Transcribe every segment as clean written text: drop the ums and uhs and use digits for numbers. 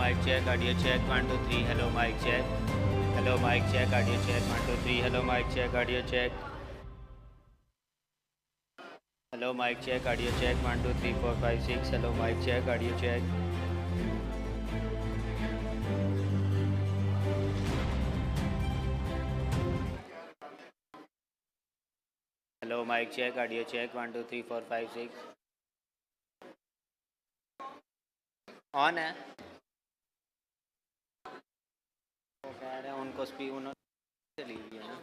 mic check, audio check, 1 2 3. Hello mic check. Hello mic check, audio check, 1 2 3. Hello mic check, audio check. Hello mic check, audio check, 1 2 3 4 5 6. Hello mic check, audio check. Hello mic check, audio check, 1 2 3 4 5 6. On है वो कह रहे हैं उनको speak उन्होंने लीजिए ना।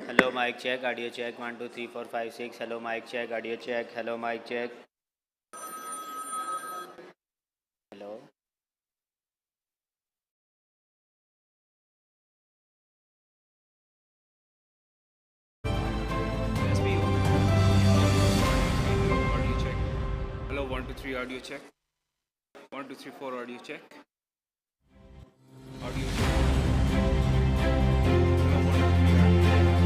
Hello mike check, audio check, 1 2 3 4 5 6. Hello mike check, audio check. Hello mike check. Hello Audio check. Hello, 1 2 3 audio check. 1 2 3 4 audio check. Audio check. Hello, 1 2 3 audio check.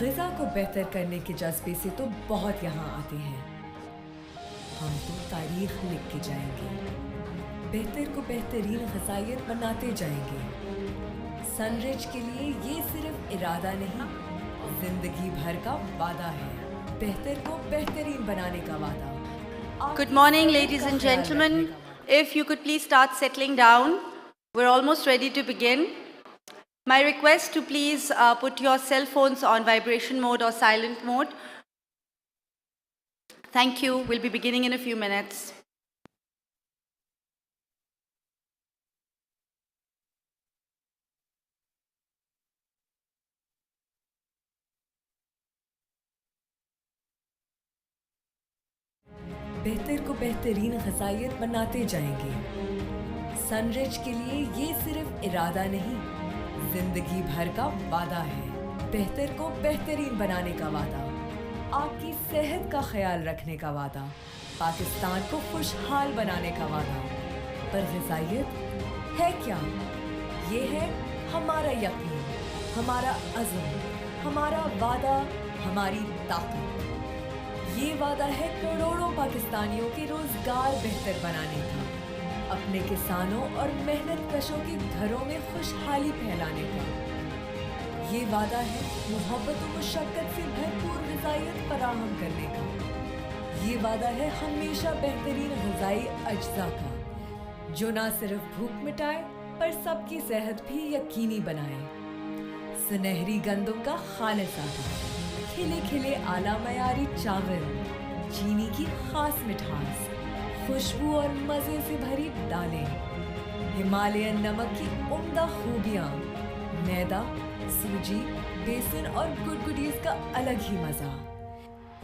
ग़िज़ा को बेहतर करने के जज्बे से तो बहुत यहाँ आते हैं। हम तो तारीख लिख के जाएंगे, बेहतर को बेहतरीन ग़िज़ाइयत बनाते जाएंगे। सनरिच के लिए ये सिर्फ इरादा नहीं, जिंदगी भर का वादा है, बेहतर को बेहतरीन बनाने का वादा। Good morning, ladies and gentlemen. If you could please start settling down. We're almost ready to begin. My request to please put your cell phones on vibration mode or silent mode. Thank you. We'll be beginning in a few minutes. बेहतर को बेहतरीन ग़िज़ाइयत बनाते जाएंगे। सनरिच के लिए ये सिर्फ इरादा नहीं, जिंदगी भर का वादा है, बेहतर को बेहतरीन बनाने का वादा। आपकी सेहत का ख्याल रखने का वादा, पाकिस्तान को खुशहाल बनाने का वादा। पर ग़िज़ाइयत है क्या? ये है हमारा यकीन, हमारा अज़्म, हमारा वादा, हमारी ताकत। ये वादा है करोड़ों पाकिस्तानियों के रोजगार बेहतर बनाने का, अपने किसानों और मेहनत कशों के घरों में खुशहाली फैलाने का। ये वादा है मोहब्बत और मुशक्कत से भरपूर ग़िज़ाइयत फराहम करने का। ये वादा है हमेशा बेहतरीन ग़िज़ाई अज्जा का, जो ना सिर्फ भूख मिटाए पर सबकी सेहत भी यकीनी बनाए। सुनहरी गंदम का खालिस आटा, खिले खिले आला मयारी चावल, चीनी की खास मिठास, खुशबू और मज़े से भरी दालें, हिमालयन नमक की उम्दा खूबियाँ, मैदा, सूजी, बेसन और गुडगुडीज़ का अलग ही मज़ा।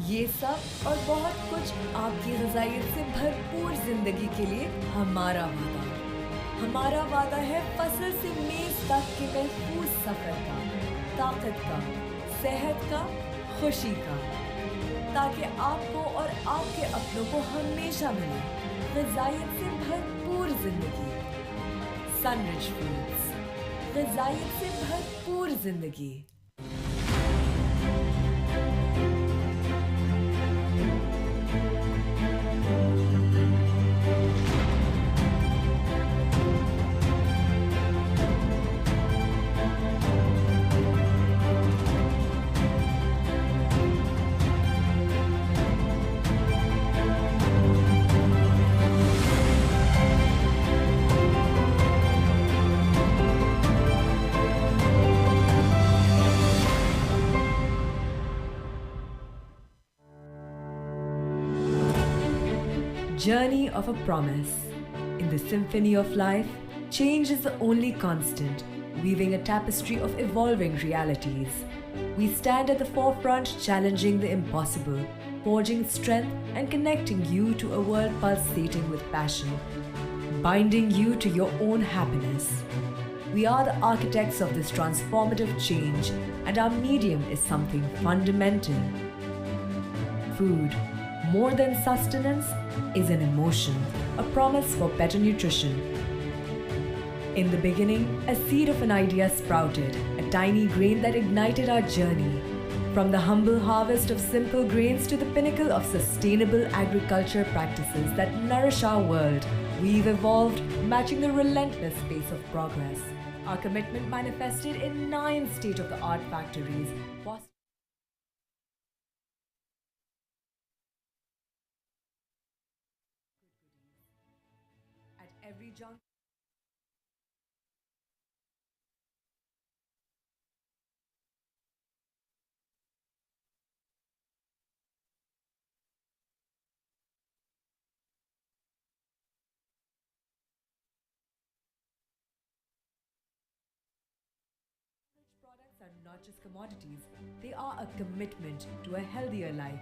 ये सब और बहुत कुछ आपकी ग़िज़ाइयत से भरपूर ज़िंदगी के लिए हमारा वादा। हमारा वादा है फसल से मेज़ तक के महफूज सफ़र का, ताकत का, सेहत का, खुशी का, ताकि आपको और आपके अपनों को हमेशा मिले ग़िज़ाइयत से भरपूर ज़िंदगी। सनरिच फूड्स, ग़िज़ाइयत से भरपूर ज़िंदगी। Journey of a promise. In the symphony of life, change is the only constant, weaving a tapestry of evolving realities. We stand at the forefront, challenging the impossible, forging strength and connecting you to a world pulsating with passion, binding you to your own happiness. We are the architects of this transformative change, and our medium is something fundamental. Food, more than sustenance, is an emotion, a promise for better nutrition. In the beginning, a seed of an idea sprouted, a tiny grain that ignited our journey. From the humble harvest of simple grains to the pinnacle of sustainable agriculture practices that nourish our world, we've evolved, matching the relentless pace of progress. Our commitment manifested in 9 state-of-the-art factories. At every junction, products are not just commodities, they are a commitment to a healthier life.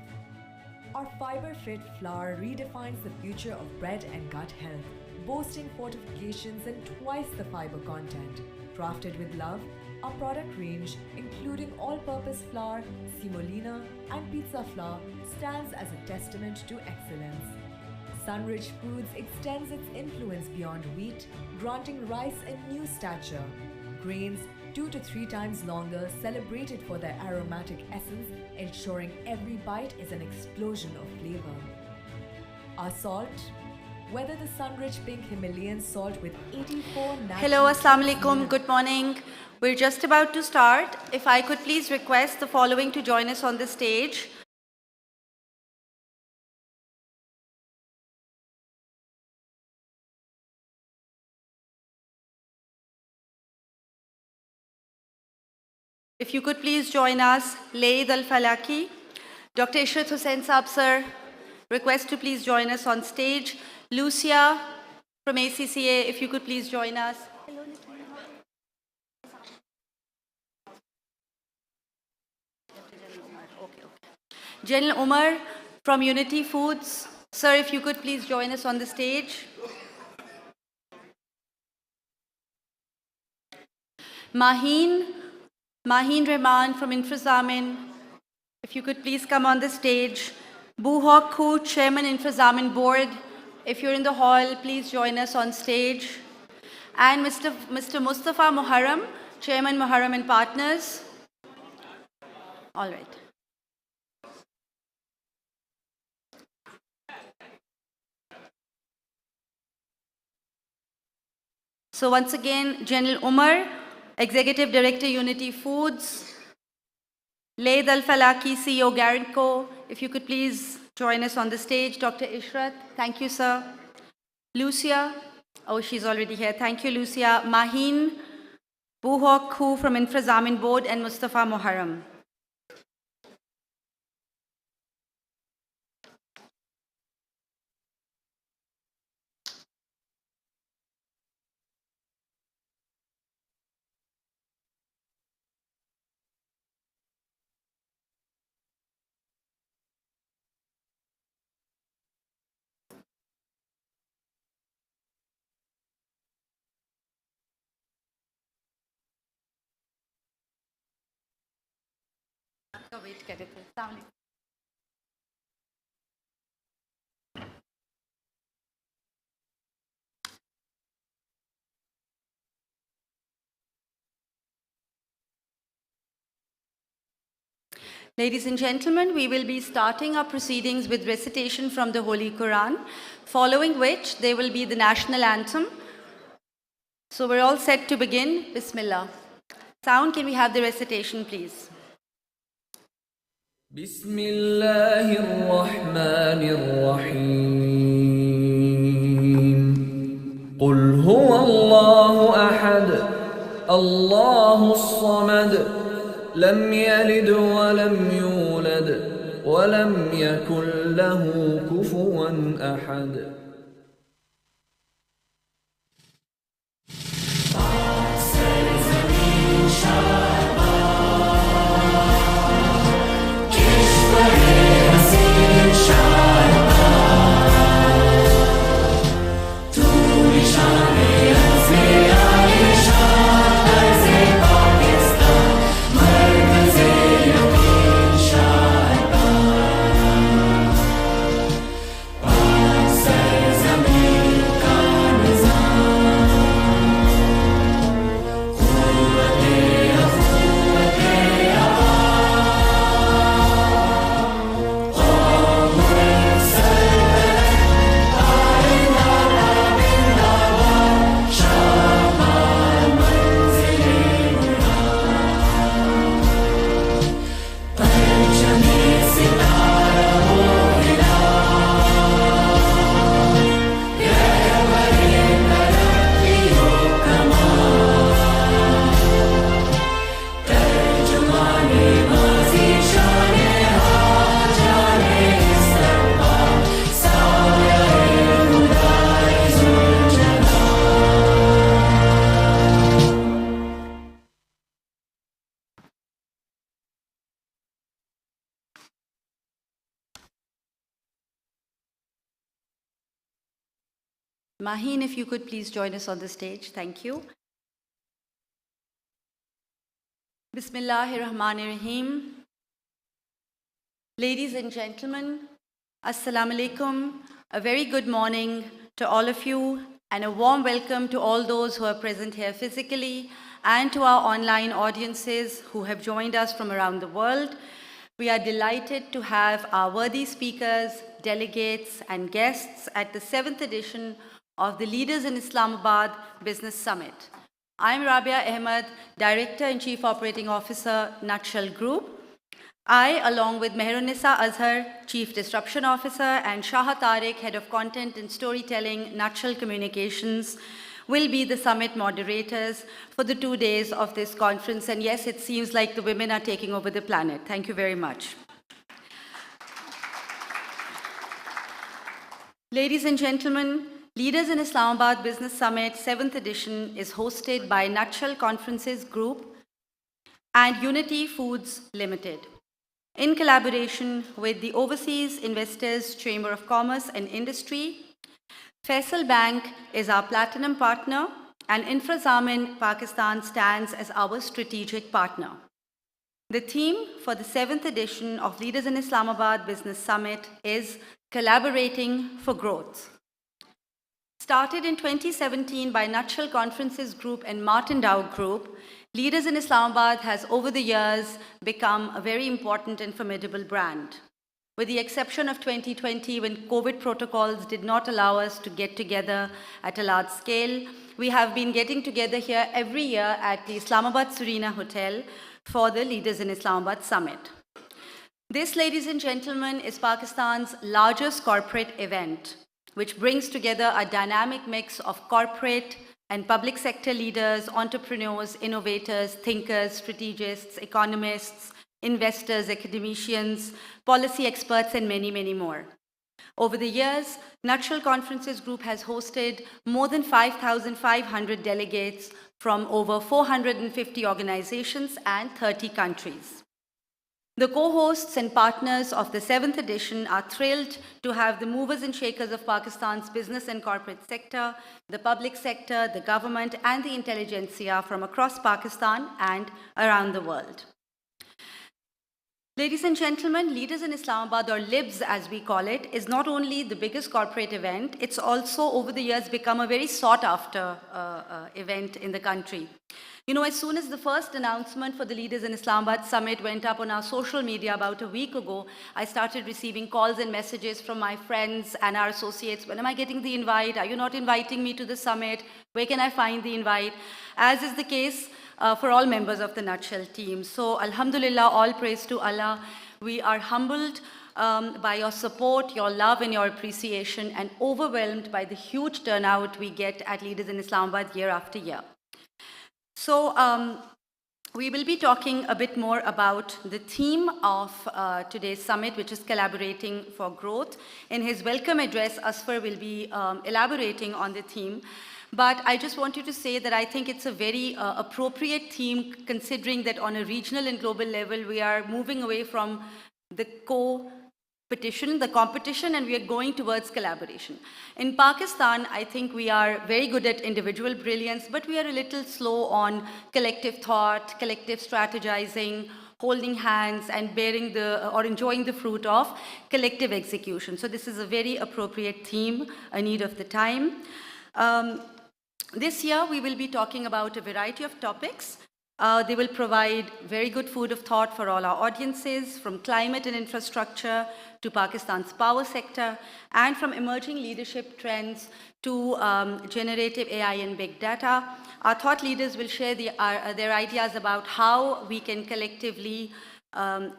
Our fiber-fit flour redefines the future of bread and gut health, boasting fortifications and twice the fiber content. Crafted with love, our product range, including all-purpose flour, semolina, and pizza flour, stands as a testament to excellence. Sunrich Foods extends its influence beyond wheat, granting rice a new stature. Grains 2 to 3 times longer, celebrated for their aromatic essence, ensuring every bite is an explosion of flavor. Our salt, whether the Sunrich Pink Himalayan salt with 84 natural... Hello, Assalamu alaikum, good morning. We're just about to start. If I could please request the following to join us on the stage. If you could please join us, Laid Al-Falaki, Dr. Ishrat Hussain Saab sir, request to please join us on stage. Lucia from ACCA, if you could please join us. General Umar from Unity Foods, sir, if you could please join us on the stage. Maheen Rahman from InfraZamin, if you could please come on the stage. Buhok Khu, Chairman InfraZamin Board, if you're in the hall, please join us on stage. And Mr. Mustafa Muharram, Chairman Muharram and Partners. All right. So once again, General Umar, Executive Director, Unity Foods. Laid Al-Falaki, CEO, Garantco, if you could please join us on the stage. Dr. Ishrat, thank you, sir. Lucia, oh, she's already here. Thank you, Lucia. Maheen, Buhok Khu from InfraZamin Board, and Mustafa Muharram. Ladies and gentlemen, we will be starting our proceedings with recitation from the Holy Quran, following which there will be the national anthem. So we're all set to begin. Bismillah. Sound, can we have the recitation, please? Bismillahir Rahmanir Rahim. Qul huwa Allahu ahad, Allahus samad. لم يلد ولم يولد ولم يكن له كفوا أحد. Say Maheen, if you could please join us on the stage. Thank you. Bismillahirrahmanirrahim. Ladies and gentlemen, Assalamu alaikum. A very good morning to all of you and a warm welcome to all those who are present here physically and to our online audiences who have joined us from around the world. We are delighted to have our worthy speakers, delegates and guests at the 7th edition of the Leaders in Islamabad Business Summit. I'm Rabia Ahmed, Director and Chief Operating Officer, Nutshell Group. I, along with Mehrunisa Azhar, Chief Disruption Officer, and Shaha Tariq, Head of Content and Storytelling, Nutshell Communications, will be the summit moderators for the 2 days of this conference. And yes, it seems like the women are taking over the planet. Thank you very much. Ladies and gentlemen, Leaders in Islamabad Business Summit 7th edition is hosted by Nutshell Conferences Group and Unity Foods Limited, in collaboration with the Overseas Investors Chamber of Commerce and Industry. Faysal Bank is our platinum partner, and InfraZamin Pakistan stands as our strategic partner. The theme for the 7th edition of Leaders in Islamabad Business Summit is Collaborating for Growth. Started in 2017 by Nutshell Conferences Group and Martin Dow Group, Leaders in Islamabad has over the years become a very important and formidable brand. With the exception of 2020, when COVID protocols did not allow us to get together at a large scale, we have been getting together here every year at the Islamabad Serena Hotel for the Leaders in Islamabad Summit. This, ladies and gentlemen, is Pakistan's largest corporate event, which brings together a dynamic mix of corporate and public sector leaders, entrepreneurs, innovators, thinkers, strategists, economists, investors, academicians, policy experts, and many, many more. Over the years, Nutshell Conferences Group has hosted more than 5,500 delegates from over 450 organizations and 30 countries. The co-hosts and partners of the 7th edition are thrilled to have the movers and shakers of Pakistan's business and corporate sector, the public sector, the government, and the intelligentsia from across Pakistan and around the world. Ladies and gentlemen, Leaders in Islamabad, or LIBS as we call it, is not only the biggest corporate event, it's also over the years become a very sought after event in the country. You know, as soon as the first announcement for the Leaders in Islamabad Summit went up on our social media about a week ago, I started receiving calls and messages from my friends and our associates. When am I getting the invite? Are you not inviting me to the summit? Where can I find the invite? As is the case for all members of the Nutshell team. So, alhamdulillah, all praise to Allah. We are humbled by your support, your love, and your appreciation, and overwhelmed by the huge turnout we get at Leaders in Islamabad year after year. So we will be talking a bit more about the theme of today's summit, which is Collaborating for Growth. In his welcome address, Asfar will be elaborating on the theme. But I just wanted to say that I think it's a very appropriate theme, considering that on a regional and global level, we are moving away from the competition, and we are going towards collaboration. In Pakistan, I think we are very good at individual brilliance, but we are a little slow on collective thought, collective strategizing, holding hands, and bearing or enjoying the fruit of collective execution. So this is a very appropriate theme, a need of the time. This year, we will be talking about a variety of topics. They will provide very good food of thought for all our audiences, from climate and infrastructure to Pakistan's power sector, and from emerging leadership trends to generative AI and big data. Our thought leaders will share their ideas about how we can collectively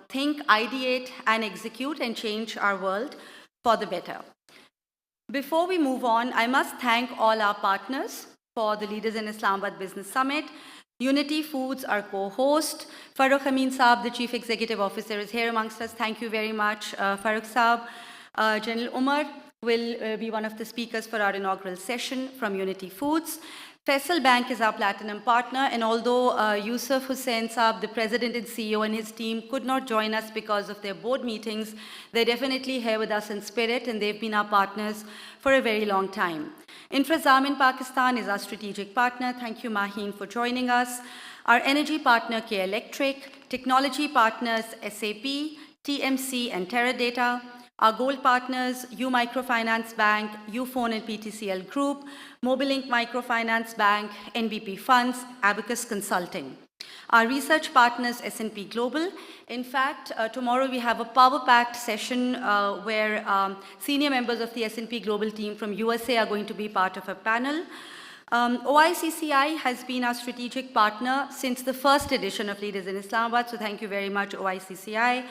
think, ideate, and execute and change our world for the better. Before we move on, I must thank all our partners for the Leaders in Islamabad Business Summit. Unity Foods, our co-host. Farooq Amin Saab, the Chief Executive Officer, is here amongst us. Thank you very much, Farooq Saab. General Umar will be one of the speakers for our inaugural session from Unity Foods. Faysal Bank is our platinum partner, and although Yusuf Hussain Saab, the president and CEO, and his team could not join us because of their board meetings, they're definitely here with us in spirit, and they've been our partners for a very long time. InfraZamin Pakistan is our strategic partner. Thank you, Maheen, for joining us. Our energy partner, K Electric, technology partners, SAP, TMC, and Teradata. Our gold partners, U Microfinance Bank, Uphone and PTCL Group, Mobilink Microfinance Bank, NBP Funds, Abacus Consulting. Our research partners, S&P Global. In fact, tomorrow we have a power-packed session where senior members of the S&P Global team from USA are going to be part of a panel. OICCI has been our strategic partner since the first edition of Leaders in Islamabad, so thank you very much, OICCI.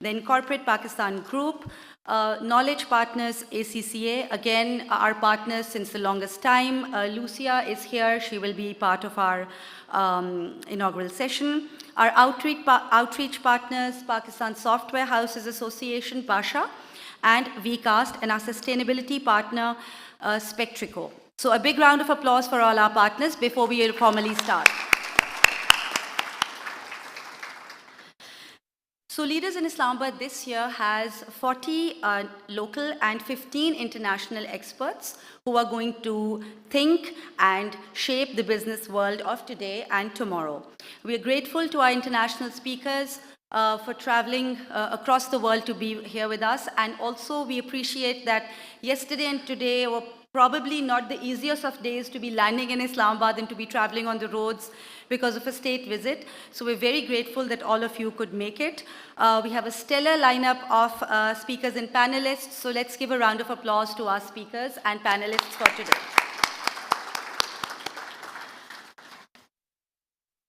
Then Corporate Pakistan Group, Knowledge Partners, ACCA, again, our partners since the longest time. Lucia is here. She will be part of our inaugural session. Our outreach partners, Pakistan Software Houses Association, PASHA, and VCAST, and our sustainability partner, Spectrico. So a big round of applause for all our partners before we formally start. So Leaders in Islamabad this year has 40 local and 15 international experts who are going to think and shape the business world of today and tomorrow. We are grateful to our international speakers for traveling across the world to be here with us, and also we appreciate that yesterday and today were probably not the easiest of days to be landing in Islamabad and to be traveling on the roads because of a state visit. So we're very grateful that all of you could make it. We have a stellar lineup of speakers and panelists, so let's give a round of applause to our speakers and panelists for today.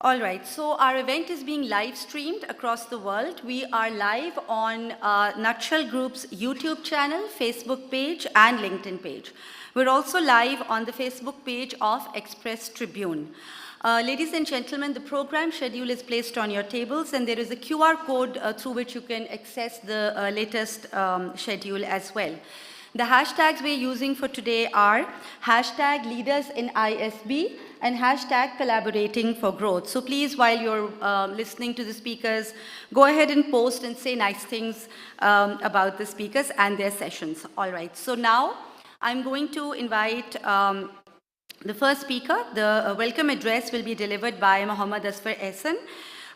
All right, so our event is being live streamed across the world. We are live on Nutshell Group's YouTube channel, Facebook page, and LinkedIn page. We're also live on the Facebook page of Express Tribune. Ladies and gentlemen, the program schedule is placed on your tables, and there is a QR code through which you can access the latest schedule as well. The hashtags we're using for today are hashtag Leaders in ISB and hashtag Collaborating for Growth. So please, while you're listening to the speakers, go ahead and post and say nice things about the speakers and their sessions. All right, so now I'm going to invite the first speaker. The welcome address will be delivered by Muhammad Asfar Ehsan.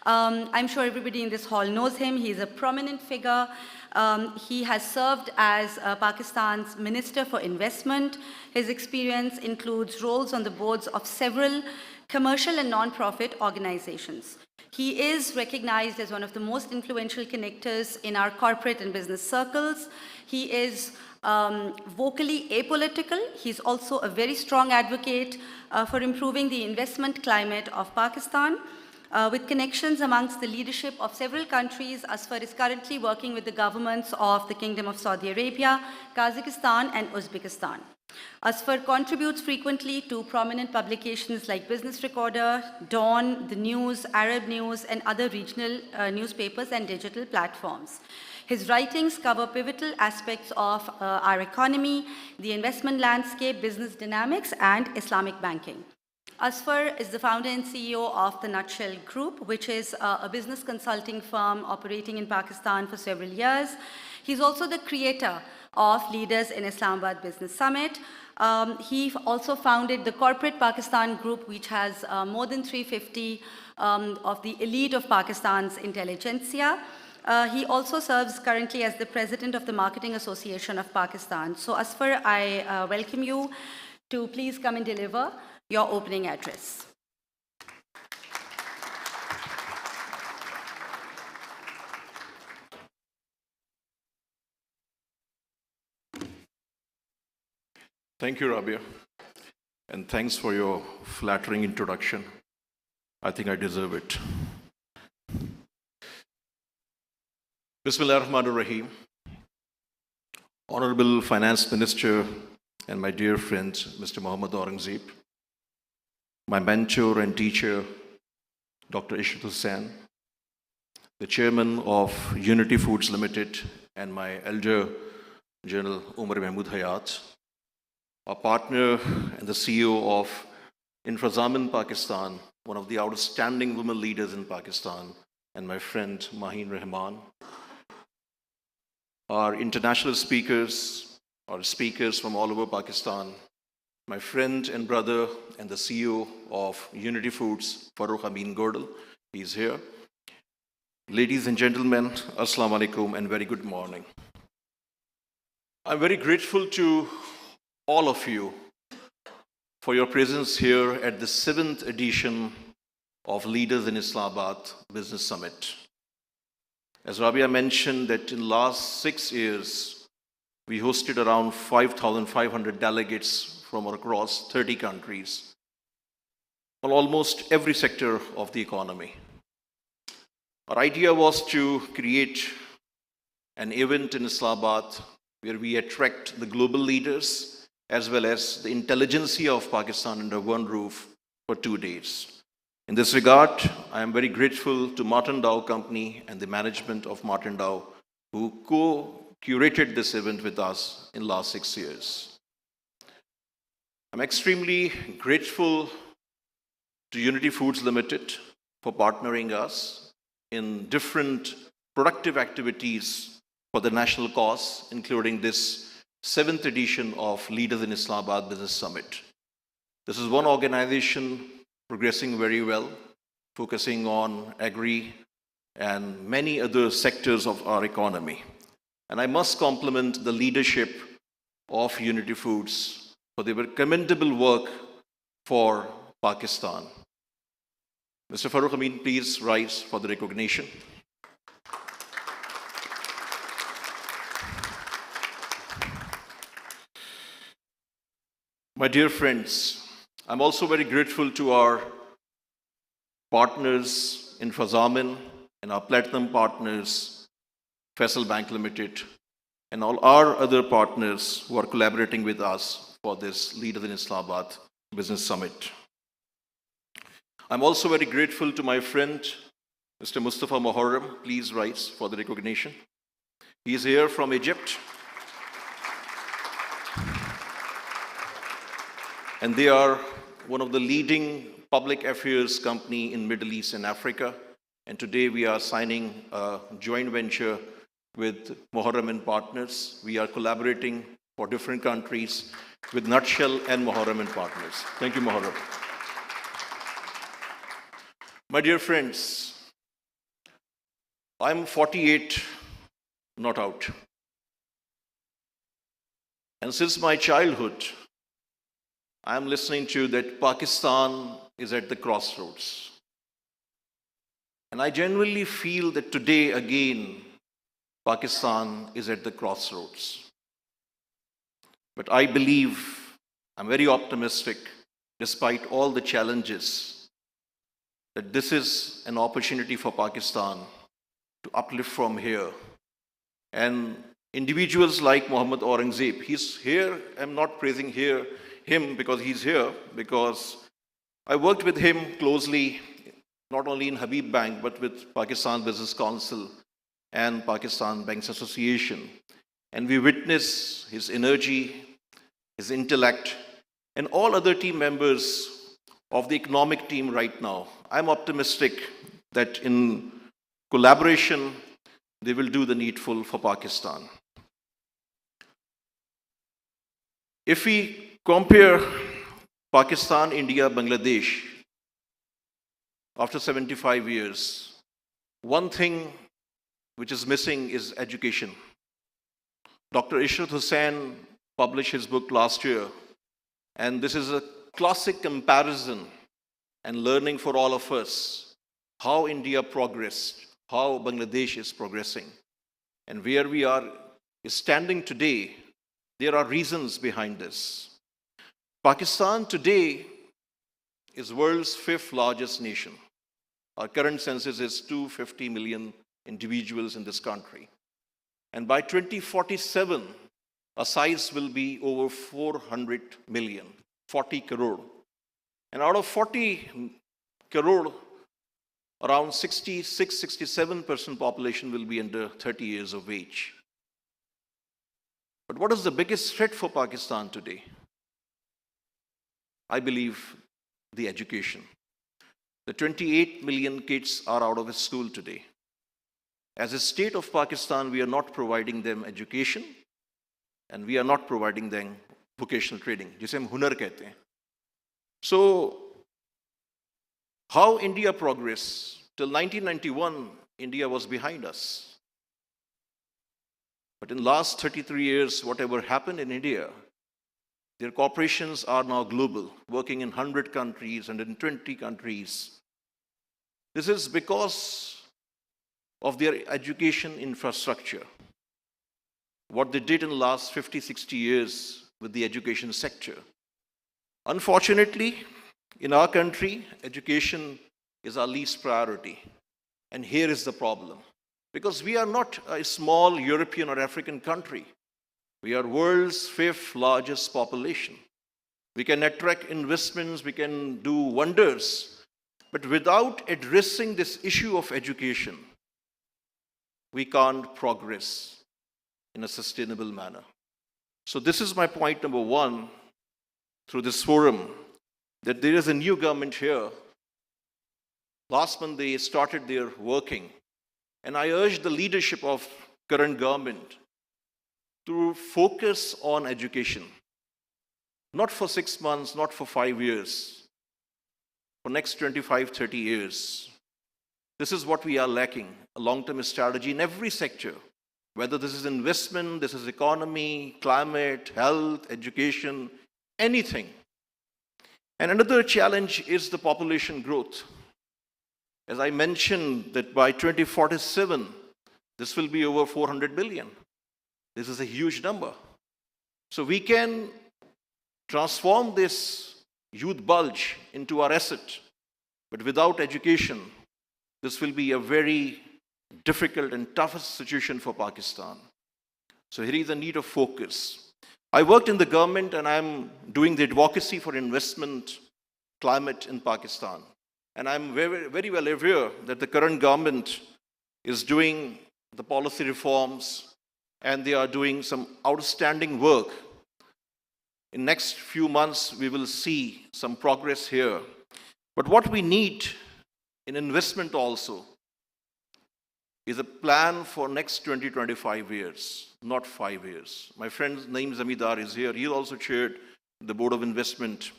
I'm sure everybody in this hall knows him. He's a prominent figure. He has served as Pakistan's Minister for Investment. His experience includes roles on the boards of several commercial and non-profit organizations. He is recognized as one of the most influential connectors in our corporate and business circles. He is vocally apolitical. He's also a very strong advocate for improving the investment climate of Pakistan. With connections amongst the leadership of several countries, Asfar is currently working with the governments of the Kingdom of Saudi Arabia, Kazakhstan, and Uzbekistan. Asfar contributes frequently to prominent publications like Business Recorder, Dawn, The News, Arab News, and other regional newspapers and digital platforms. His writings cover pivotal aspects of our economy, the investment landscape, business dynamics, and Islamic banking. Asfar is the founder and CEO of the Nutshell Group, which is a business consulting firm operating in Pakistan for several years. He's also the creator of Leaders in Islamabad Business Summit. He also founded the Corporate Pakistan Group, which has more than 350 of the elite of Pakistan's intelligentsia. He also serves currently as the president of the Marketing Association of Pakistan. So Asfar, I welcome you to please come and deliver your opening address. Thank you, Rabia, and thanks for your flattering introduction. I think I deserve it. Bismillah ar-Rahman ar-Rahim. Honorable Finance Minister and my dear friend, Mr. Mohammad Aurangzeb, my mentor and teacher, Dr. Ishrat Hussain, the chairman of Unity Foods Limited, and my elder, General Umar Mahmood Hayat, our partner and the CEO of InfraZamin Pakistan, one of the outstanding women leaders in Pakistan, and my friend Maheen Rahman. Our international speakers, our speakers from all over Pakistan, my friend and brother and the CEO of Unity Foods, Farooq Amin Godal, he's here. Ladies and gentlemen, Assalamu alaikum and very good morning. I'm very grateful to all of you for your presence here at the 7th edition of Leaders in Islamabad Business Summit. As Rabia mentioned, that in the last 6 years, we hosted around 5,500 delegates from across 30 countries on almost every sector of the economy. Our idea was to create an event in Islamabad where we attract the global leaders as well as the intelligentsia of Pakistan under one roof for 2 days. In this regard, I am very grateful to Martin Dow Company and the management of Martin Dow who co-curated this event with us in the last 6 years. I'm extremely grateful to Unity Foods Limited for partnering us in different productive activities for the national cause, including this 7th edition of Leaders in Islamabad Business Summit. This is one organization progressing very well, focusing on agri and many other sectors of our economy. And I must compliment the leadership of Unity Foods for their commendable work for Pakistan. Mr. Farooq Amin, please rise for the recognition. My dear friends, I'm also very grateful to our partners, InfraZamin, and our platinum partners, Faysal Bank Limited, and all our other partners who are collaborating with us for this Leaders in Islamabad Business Summit. I'm also very grateful to my friend, Mr. Mustafa Moharram. Please rise for the recognition. He is here from Egypt. And they are one of the leading public affairs company in Middle East and Africa. And today we are signing a joint venture with Moharram and Partners. We are collaborating for different countries with Nutshell and Moharram and Partners. Thank you, Moharram. My dear friends, I'm 48, not out. And since my childhood, I'm listening to that Pakistan is at the crossroads. And I genuinely feel that today again, Pakistan is at the crossroads. But I believe, I'm very optimistic, despite all the challenges, that this is an opportunity for Pakistan to uplift from here. And individuals like Muhammad Aurangzeb, he's here, I'm not praising him because he's here, because I worked with him closely, not only in Habib Bank, but with Pakistan Business Council and Pakistan Banks Association. And we witness his energy, his intellect, and all other team members of the economic team right now. I'm optimistic that in collaboration, they will do the needful for Pakistan. If we compare Pakistan, India, Bangladesh, after 75 years, one thing which is missing is education. Dr. Ishrat Hussain published his book last year, and this is a classic comparison and learning for all of us, how India progressed, how Bangladesh is progressing. And where we are standing today, there are reasons behind this. Pakistan today is world's 5th largest nation. Our current census is 250 million individuals in this country. And by 2047, our size will be over 400 million, 40 crore. And out of 40 crore, around 66-67% population will be under 30 years of age. But what is the biggest threat for Pakistan today? I believe the education. The 28 million kids are out of school today. As a state of Pakistan, we are not providing them education and we are not providing them vocational training, जिसे हम हुनर कहते हैं. So, how India progressed? Till 1991, India was behind us. But in the last 33 years, whatever happened in India, their corporations are now global, working in 100 countries and in 20 countries. This is because of their education infrastructure. What they did in the last 50, 60 years with the education sector. Unfortunately, in our country, education is our least priority. And here is the problem. Because we are not a small European or African country. We are world's 5th largest population. We can attract investments, we can do wonders. But without addressing this issue of education, we can't progress in a sustainable manner. So this is my point number one through this forum, that there is a new government here. Last month they started their working. And I urge the leadership of current government to focus on education. Not for 6 months, not for 5 years, for next 25, 30 years. This is what we are lacking, a long-term strategy in every sector. Whether this is investment, this is economy, climate, health, education, anything. And another challenge is the population growth. As I mentioned that by 2047, this will be over 400 billion. This is a huge number. So we can transform this youth bulge into our asset. But without education, this will be a very difficult and toughest situation for Pakistan. So here is a need of focus. I worked in the government and I'm doing the advocacy for investment climate in Pakistan. And I'm very, very well aware that the current government is doing the policy reforms and they are doing some outstanding work. In next few months, we will see some progress here. But what we need in investment also is a plan for next 20-25 years, not 5 years. My friend Naeem Zamidar is here. He also chaired the Board of Investment.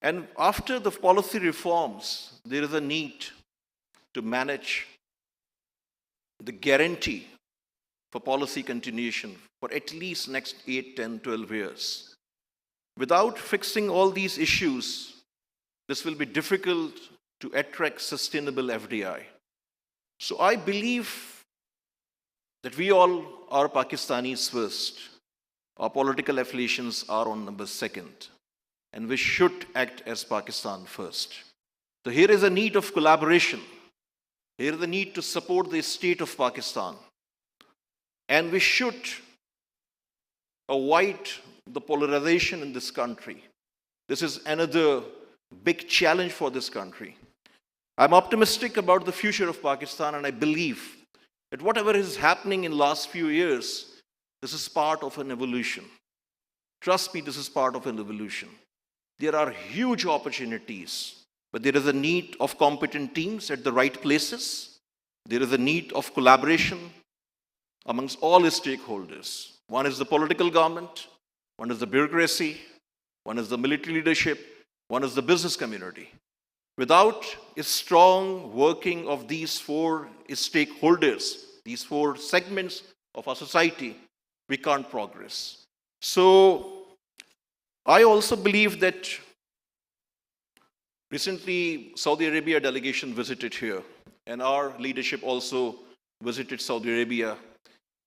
And after the policy reforms, there is a need to manage the guarantee for policy continuation for at least next 8, 10, 12 years. Without fixing all these issues, this will be difficult to attract sustainable FDI. So I believe that we all are Pakistanis first. Our political affiliations are on number second. And we should act as Pakistan first. So here is a need of collaboration. Here is a need to support the state of Pakistan. And we should avoid the polarization in this country. This is another big challenge for this country. I'm optimistic about the future of Pakistan and I believe that whatever is happening in the last few years, this is part of an evolution. Trust me, this is part of an evolution. There are huge opportunities, but there is a need of competent teams at the right places. There is a need of collaboration amongst all stakeholders. One is the political government, one is the bureaucracy, one is the military leadership, one is the business community. Without a strong working of these 4 stakeholders, these 4 segments of our society, we can't progress. So, I also believe that recently Saudi Arabia delegation visited here and our leadership also visited Saudi Arabia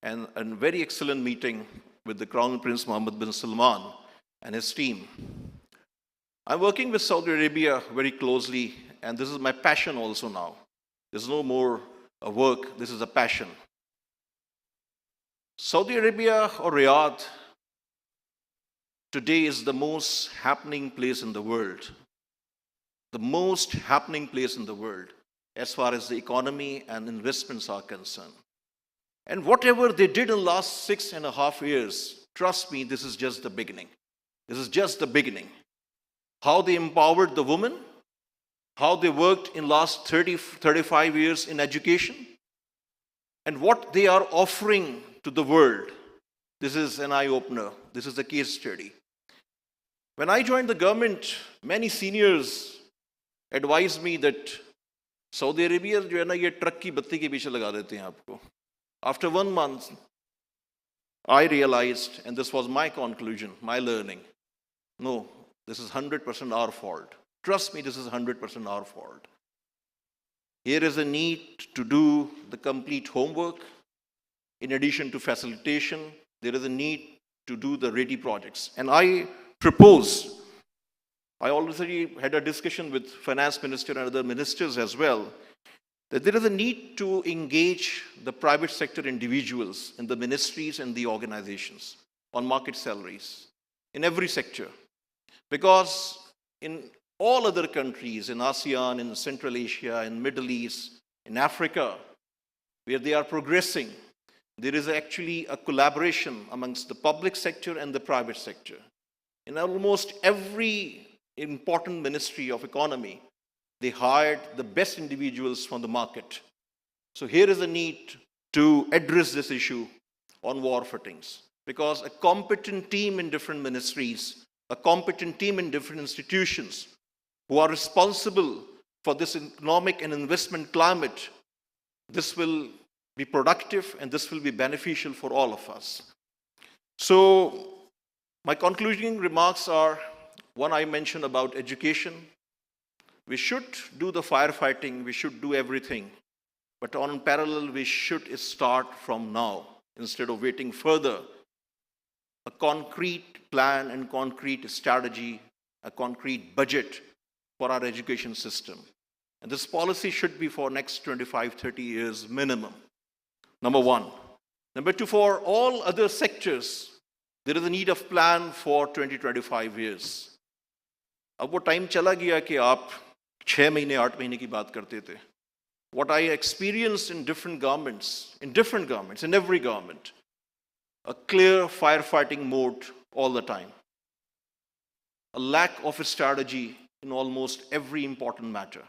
and a very excellent meeting with the Crown Prince Mohammed bin Salman and his team. I'm working with Saudi Arabia very closely and this is my passion also now. There's no more work, this is a passion. Saudi Arabia or Riyadh today is the most happening place in the world. The most happening place in the world as far as the economy and investments are concerned. And whatever they did in the last 6.5 years, trust me, this is just the beginning. This is just the beginning. how they empowered the woman, how they worked in last 35 years in education, and what they are offering to the world. This is an eye-opener. This is a case study. When I joined the government, many seniors advised me that Saudi Arabia जो है ना ये truck की बत्ती के पीछे लगा देते हैं आपको. After 1 month, I realized, and this was my conclusion, my learning, no, this is 100% our fault. Trust me, this is 100% our fault. Here is a need to do the complete homework. In addition to facilitation, there is a need to do the ready projects. And I propose, I already had a discussion with finance minister and other ministers as well, that there is a need to engage the private sector individuals in the ministries and the organizations on market salaries in every sector. Because in all other countries, in ASEAN, in Central Asia, in Middle East, in Africa, where they are progressing, there is actually a collaboration amongst the public sector and the private sector. In almost every important ministry of economy, they hired the best individuals from the market. So here is a need to address this issue on war fittings, because a competent team in different ministries, a competent team in different institutions who are responsible for this economic and investment climate, this will be productive and this will be beneficial for all of us. So my concluding remarks are, one, I mentioned about education. We should do the firefighting, we should do everything, but on parallel, we should start from now instead of waiting further. A concrete plan and concrete strategy, a concrete budget for our education system. And this policy should be for next 25, 30 years minimum. Number one. Number two, for all other sectors, there is a need of plan for 20-25 years. अब वो time चला गया कि आप 6 महीने 8 महीने की बात करते थे. What I experienced in different governments, in every government, a clear firefighting mode all the time. A lack of a strategy in almost every important matter.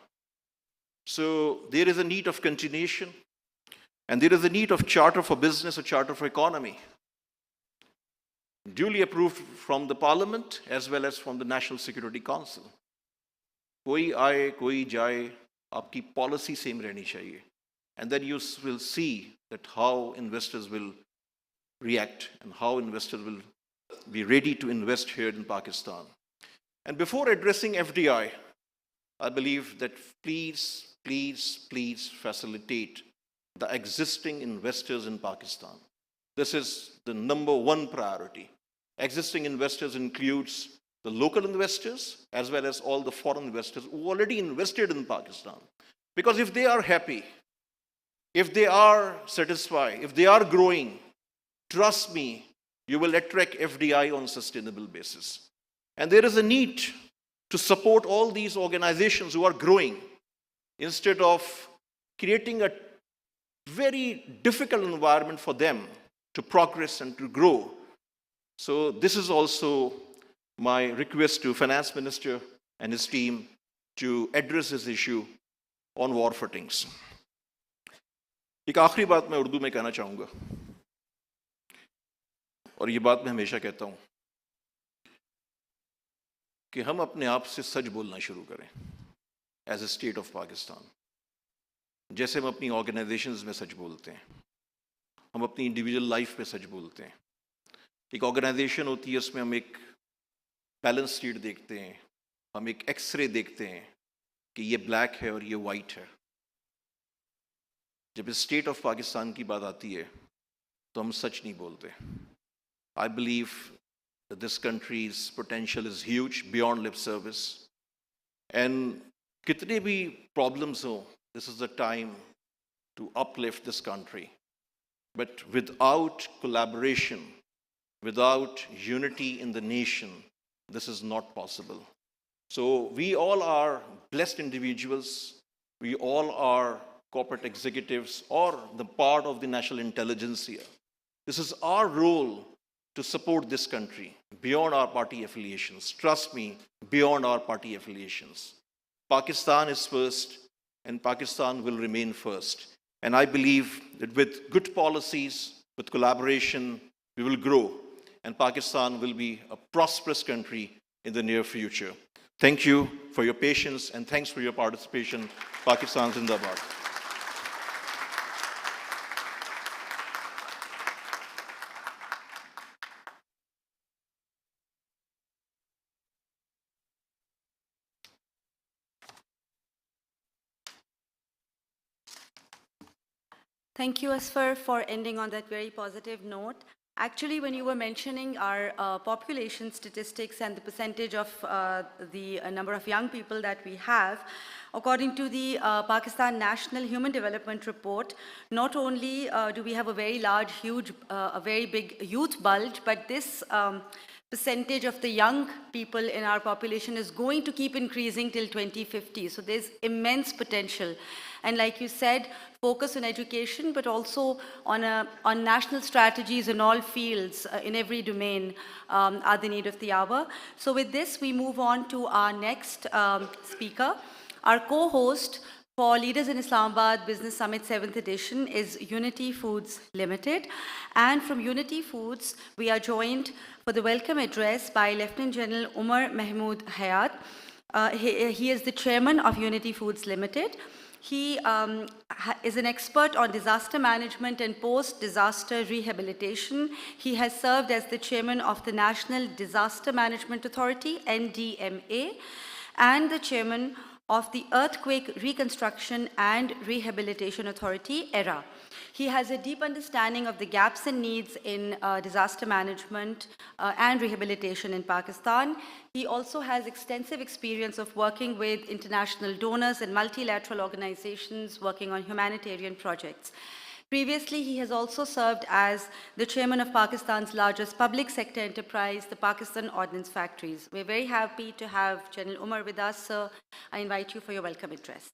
So there is a need of continuation, and there is a need of charter for business, a charter for economy, duly approved from the parliament as well as from the National Security Council. Koi aaye, koi jaye, aapki policy same rehni chahiye. And then you will see that how investors will react and how investors will be ready to invest here in Pakistan. And before addressing FDI, I believe that please facilitate the existing investors in Pakistan. This is the number one priority. Existing investors includes the local investors as well as all the foreign investors who already invested in Pakistan. Because if they are happy, if they are satisfied, if they are growing, trust me, you will attract FDI on a sustainable basis. And there is a need to support all these organizations who are growing instead of creating a very difficult environment for them to progress and to grow. So this is also my request to Finance Minister and his team to address this issue on war fittings. एक आखिरी बात मैं उर्दू में कहना चाहूँगा, और ये बात मैं हमेशा कहता हूँ कि हम अपने आप से सच बोलना शुरू करें as a state of Pakistan. जैसे हम अपनी ऑर्गेनाइजेशंस में सच बोलते हैं, हम अपनी इंडिविजुअल लाइफ में सच बोलते हैं. एक ऑर्गेनाइजेशन होती है, उसमें हम एक बैलेंस शीट देखते हैं, हम एक एक्सरे देखते हैं कि ये ब्लैक है और ये वाइट है. जब स्टेट ऑफ पाकिस्तान की बात आती है तो हम सच नहीं बोलते. I believe that this country's potential is huge beyond lip service. And kitne bhi problems ho, this is the time to uplift this country. But without collaboration, without unity in the nation, this is not possible. So we all are blessed individuals. We all are corporate executives or the part of the national intelligence here. This is our role to support this country beyond our party affiliations. Trust me, beyond our party affiliations. Pakistan is first, and Pakistan will remain first. And I believe that with good policies, with collaboration, we will grow, and Pakistan will be a prosperous country in the near future. Thank you for your patience, and thanks for your participation. Pakistan Zindabad. Thank you, Asfar, for ending on that very positive note. Actually, when you were mentioning our population statistics and the percentage of the number of young people that we have, according to the Pakistan National Human Development Report, not only do we have a very large, huge, a very big youth bulge, but this percentage of the young people in our population is going to keep increasing till 2050. So there's immense potential. And like you said, focus on education, but also on national strategies in all fields, in every domain, are the need of the hour. So with this, we move on to our next speaker. Our co-host for Leaders in Islamabad Business Summit 7th edition is Unity Foods Limited. And from Unity Foods, we are joined for the welcome address by Lieutenant General Umar Mahmood Hayat. He is the chairman of Unity Foods Limited. He is an expert on disaster management and post-disaster rehabilitation. He has served as the chairman of the National Disaster Management Authority, NDMA, and the chairman of the Earthquake Reconstruction and Rehabilitation Authority, ERA. He has a deep understanding of the gaps and needs in disaster management and rehabilitation in Pakistan. He also has extensive experience of working with international donors and multilateral organizations working on humanitarian projects. Previously, he has also served as the chairman of Pakistan's largest public sector enterprise, the Pakistan Ordnance Factories. We're very happy to have General Umar with us, sir. I invite you for your welcome address.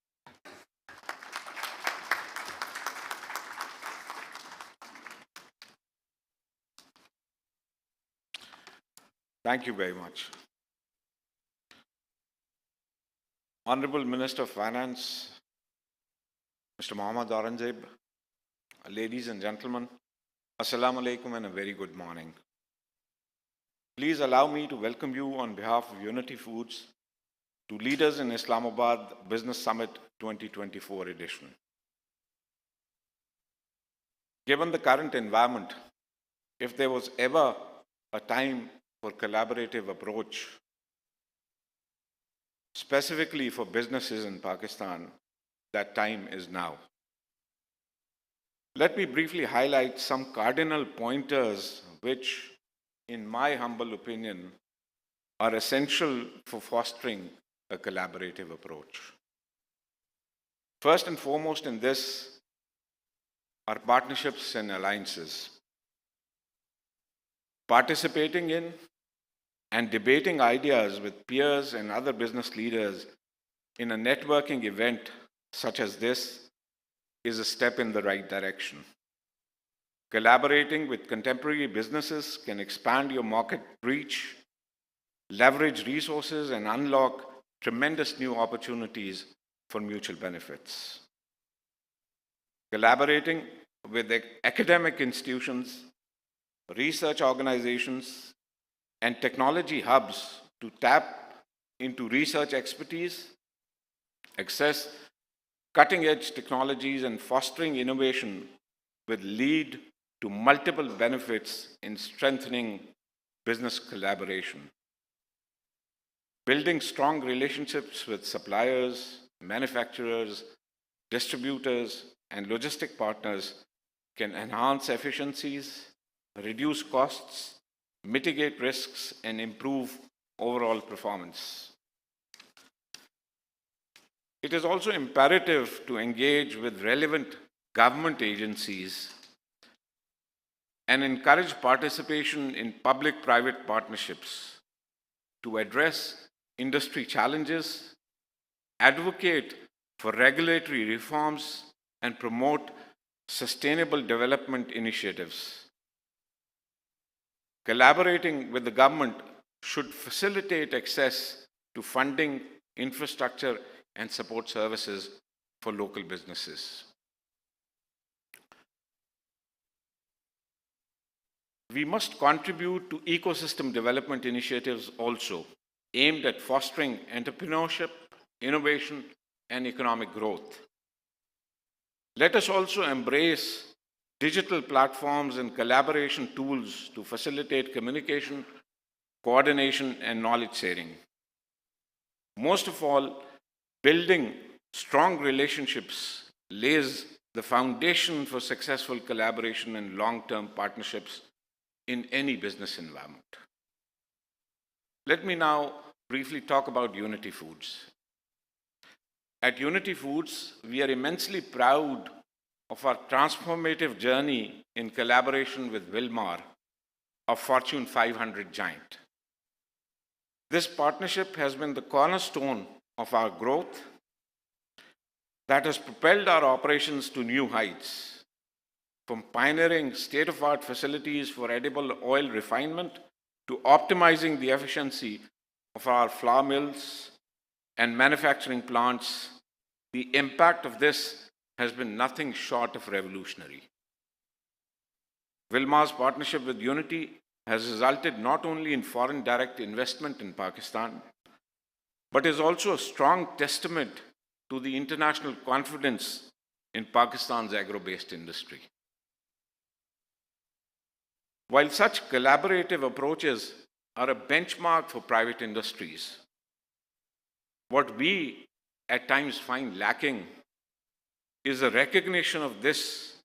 Thank you very much. Honorable Minister of Finance, Mr. Mohammad Aurangzeb, ladies and gentlemen, Assalamu alaikum and a very good morning. Please allow me to welcome you on behalf of Unity Foods to Leaders in Islamabad Business Summit 2024 edition. Given the current environment, if there was ever a time for collaborative approach, specifically for businesses in Pakistan, that time is now. Let me briefly highlight some cardinal pointers which, in my humble opinion, are essential for fostering a collaborative approach. First and foremost in this are partnerships and alliances. Participating in and debating ideas with peers and other business leaders in a networking event such as this is a step in the right direction. Collaborating with contemporary businesses can expand your market reach, leverage resources, and unlock tremendous new opportunities for mutual benefits. Collaborating with academic institutions, research organizations, and technology hubs to tap into research expertise, access cutting-edge technologies, and fostering innovation will lead to multiple benefits in strengthening business collaboration. Building strong relationships with suppliers, manufacturers, distributors, and logistic partners can enhance efficiencies, reduce costs, mitigate risks, and improve overall performance. It is also imperative to engage with relevant government agencies and encourage participation in public-private partnerships to address industry challenges, advocate for regulatory reforms, and promote sustainable development initiatives. collaborating with the government should facilitate access to funding, infrastructure, and support services for local businesses. We must contribute to ecosystem development initiatives also, aimed at fostering entrepreneurship, innovation, and economic growth. Let us also embrace digital platforms and collaboration tools to facilitate communication, coordination, and knowledge sharing. Most of all, building strong relationships lays the foundation for successful collaboration and long-term partnerships in any business environment. Let me now briefly talk about Unity Foods. At Unity Foods, we are immensely proud of our transformative journey in collaboration with Wilmar, a Fortune 500 giant. This partnership has been the cornerstone of our growth that has propelled our operations to new heights. From pioneering state-of-the-art facilities for edible oil refinement to optimizing the efficiency of our flour mills and manufacturing plants, the impact of this has been nothing short of revolutionary. Wilmar's partnership with Unity has resulted not only in foreign direct investment in Pakistan, but is also a strong testament to the international confidence in Pakistan's agro-based industry. While such collaborative approaches are a benchmark for private industries, what we at times find lacking is a recognition of this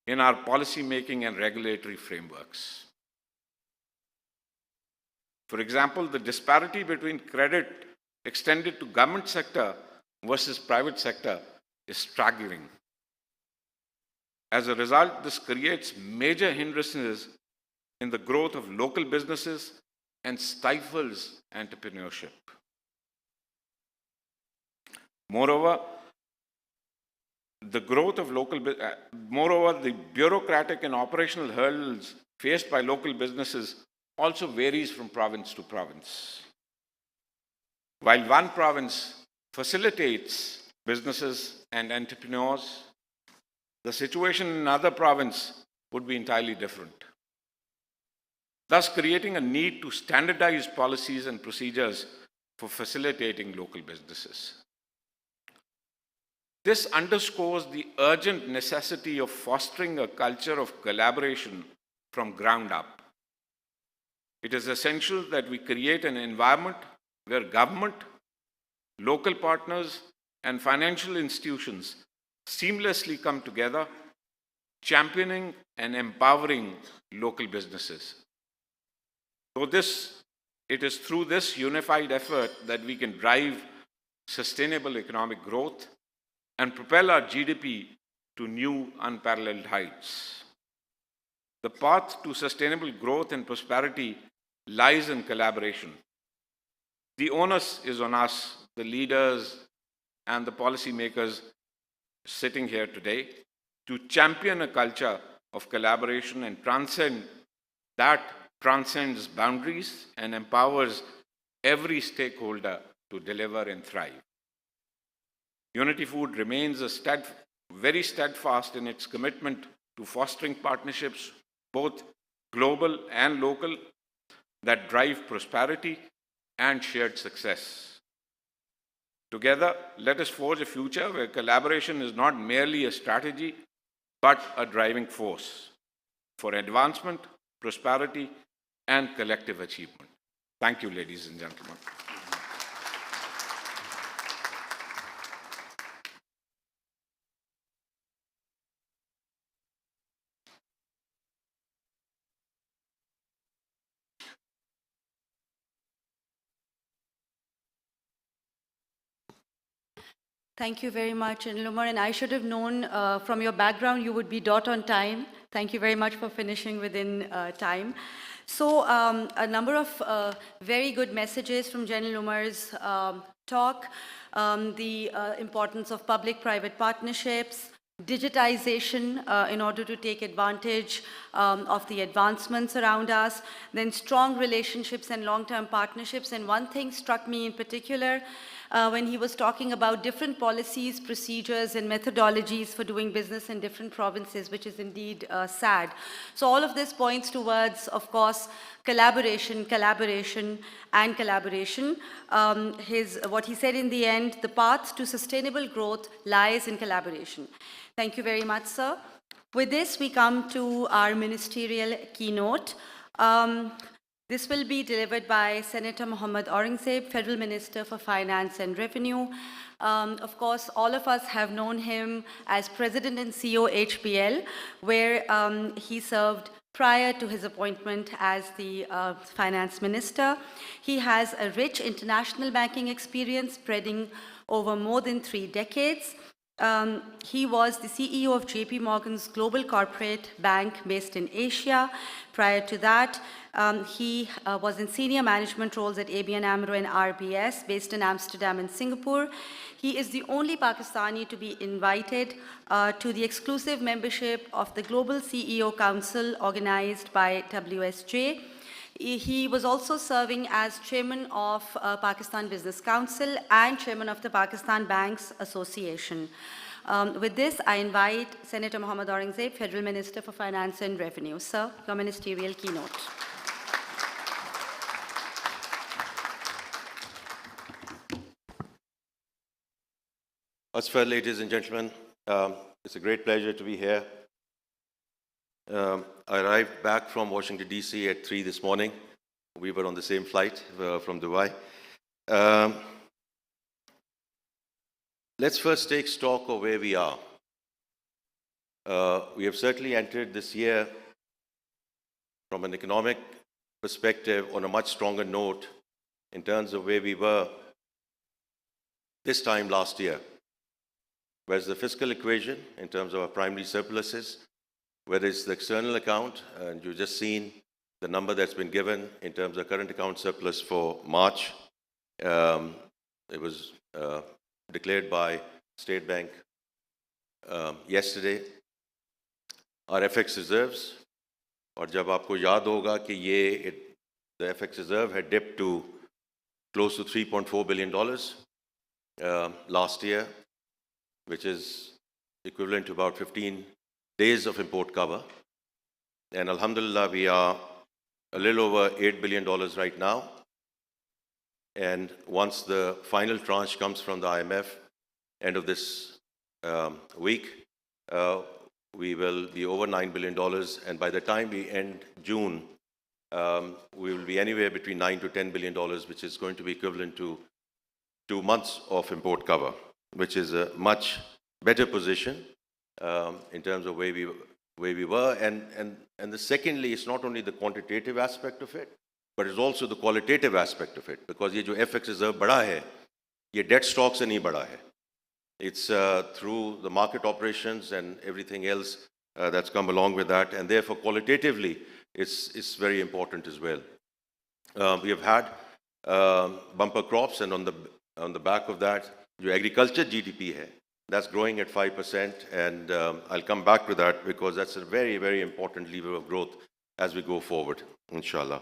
in our policy making and regulatory frameworks. For example, the disparity between credit extended to government sector versus private sector is staggering. As a result, this creates major hindrances in the growth of local businesses and stifles entrepreneurship. Moreover, the bureaucratic and operational hurdles faced by local businesses also varies from province to province. While one province facilitates businesses and entrepreneurs, the situation in another province would be entirely different, thus creating a need to standardize policies and procedures for facilitating local businesses. This underscores the urgent necessity of fostering a culture of collaboration from ground up. It is essential that we create an environment where government, local partners, and financial institutions seamlessly come together, championing and empowering local businesses. It is through this unified effort that we can drive sustainable economic growth and propel our GDP to new unparalleled heights. The path to sustainable growth and prosperity lies in collaboration. The onus is on us, the leaders and the policymakers sitting here today, to champion a culture of collaboration and transcends boundaries and empowers every stakeholder to deliver and thrive. Unity Food remains very steadfast in its commitment to fostering partnerships, both global and local, that drive prosperity and shared success. Together, let us forge a future where collaboration is not merely a strategy, but a driving force for advancement, prosperity, and collective achievement. Thank you, ladies and gentlemen. Thank you very much, Lumar. And I should have known from your background you would be dot on time. Thank you very much for finishing within time. So a number of very good messages from General Umar's talk, the importance of public-private partnerships, digitization in order to take advantage of the advancements around us, then strong relationships and long-term partnerships. And one thing struck me in particular when he was talking about different policies, procedures, and methodologies for doing business in different provinces, which is indeed sad. So all of this points towards, of course, collaboration, and collaboration. What he said in the end, the path to sustainable growth lies in collaboration. Thank you very much, sir. With this, we come to our ministerial keynote. This will be delivered by Senator Mohammad Aurangzeb, Federal Minister for Finance and Revenue. Of course, all of us have known him as President and CEO HBL, where he served prior to his appointment as the Finance Minister. He has a rich international banking experience spreading over more than 3 decades. He was the CEO of JP Morgan's Global Corporate Bank based in Asia. Prior to that, he was in senior management roles at ABN AMRO and RBS based in Amsterdam and Singapore. He is the only Pakistani to be invited to the exclusive membership of the Global CEO Council organized by WSJ. He was also serving as chairman of Pakistan Business Council and chairman of the Pakistan Banks Association. With this, I invite Senator Mohammad Aurangzeb, Federal Minister for Finance and Revenue. Sir, your ministerial keynote. Asfar, ladies and gentlemen, it's a great pleasure to be here. I arrived back from Washington, D.C. at 3 this morning. We were on the same flight from Dubai. Let's first take stock of where we are. We have certainly entered this year from an economic perspective on a much stronger note in terms of where we were this time last year. Whereas the fiscal equation in terms of our primary surpluses, whether it's the external account, and you've just seen the number that's been given in terms of current account surplus for March. It was declared by State Bank yesterday. Our FX reserves, और जब आपको याद होगा कि the FX reserve had dipped to close to $3.4 billion last year, which is equivalent to about 15 days of import cover. And alhamdulillah, we are a little over $8 billion right now. And once the final tranche comes from the IMF, end of this week, we will be over $9 billion. And by the time we end June, we will be anywhere between $9 to $10 billion, which is going to be equivalent to 2 months of import cover, which is a much better position in terms of where we were. And the secondly, it's not only the quantitative aspect of it, but it's also the qualitative aspect of it. Because ये जो FX reserve बढ़ा है, ये debt stock से नहीं बढ़ा है. It's through the market operations and everything else that's come along with that. And therefore, qualitatively, it's very important as well. We have had bumper crops, and on the back of that, जो agriculture GDP है, that's growing at 5%, and I'll come back to that because that's a very, very important lever of growth as we go forward, inshallah.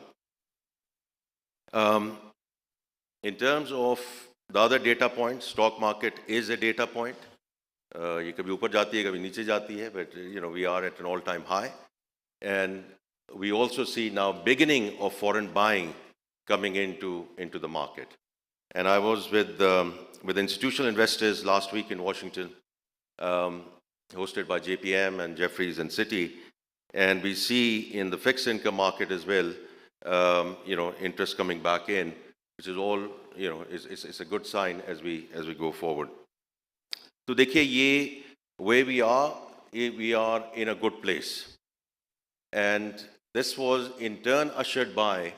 In terms of the other data points, stock market is a data point. ये कभी ऊपर जाती है, कभी नीचे जाती है, but we are at an all-time high. And we also see now beginning of foreign buying coming into the market. And I was with institutional investors last week in Washington, hosted by JPM and Jefferies and Citi, and we see in the fixed income market as well, interest coming back in, which is all, it's a good sign as we go forward. So देखिए ये where we are in a good place, and this was in turn ushered by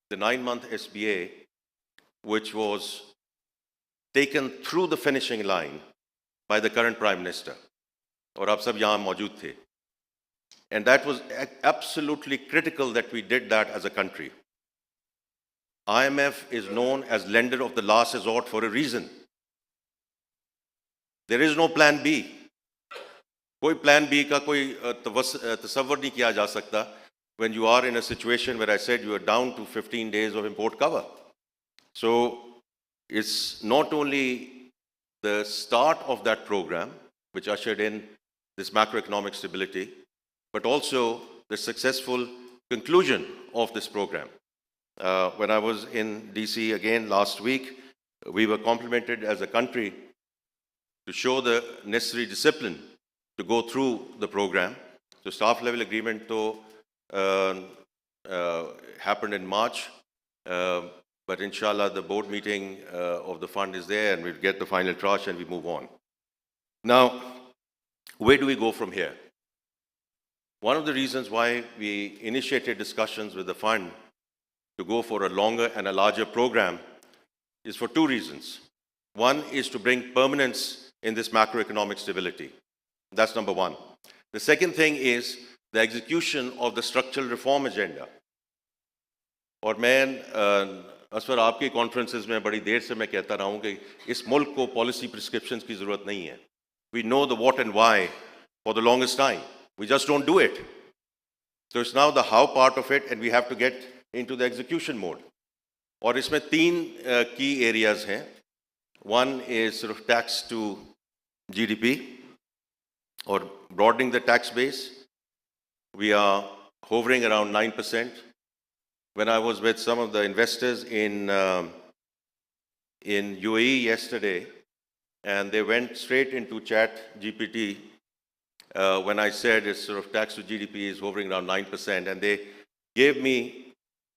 the 9-month SBA, which was taken through the finishing line by the current Prime Minister. और आप सब यहाँ मौजूद थे. And that was absolutely critical that we did that as a country. IMF is known as lender of the last resort for a reason. There is no plan B. कोई plan B का कोई तसव्वुर नहीं किया जा सकता when you are in a situation where I said you are down to 15 days of import cover. So it's not only the start of that program, which ushered in this macroeconomic stability, but also the successful conclusion of this program. When I was in DC again last week, we were complimented as a country to show the necessary discipline to go through the program. So staff level agreement happened in March, but inshallah the board meeting of the fund is there and we'll get the final tranche and we move on. Now, where do we go from here? One of the reasons why we initiated discussions with the fund to go for a longer and a larger program is for two reasons. One is to bring permanence in this macroeconomic stability. That's number one. The second thing is the execution of the structural reform agenda. और मैं असफर आपकी conferences में बड़ी देर से मैं कहता रहा हूँ कि इस मुल्क को पॉलिसी प्रिस्क्रिप्शंस की ज़रूरत नहीं है. We know the what and why for the longest time. We just don't do it. So it's now the how part of it and we have to get into the execution mode. और इसमें तीन key areas हैं. One is sort of tax to GDP or broadening the tax base. We are hovering around 9%. When I was with some of the investors in UAE yesterday, and they went straight into chat GPT when I said it's sort of tax to GDP is hovering around 9%, and they gave me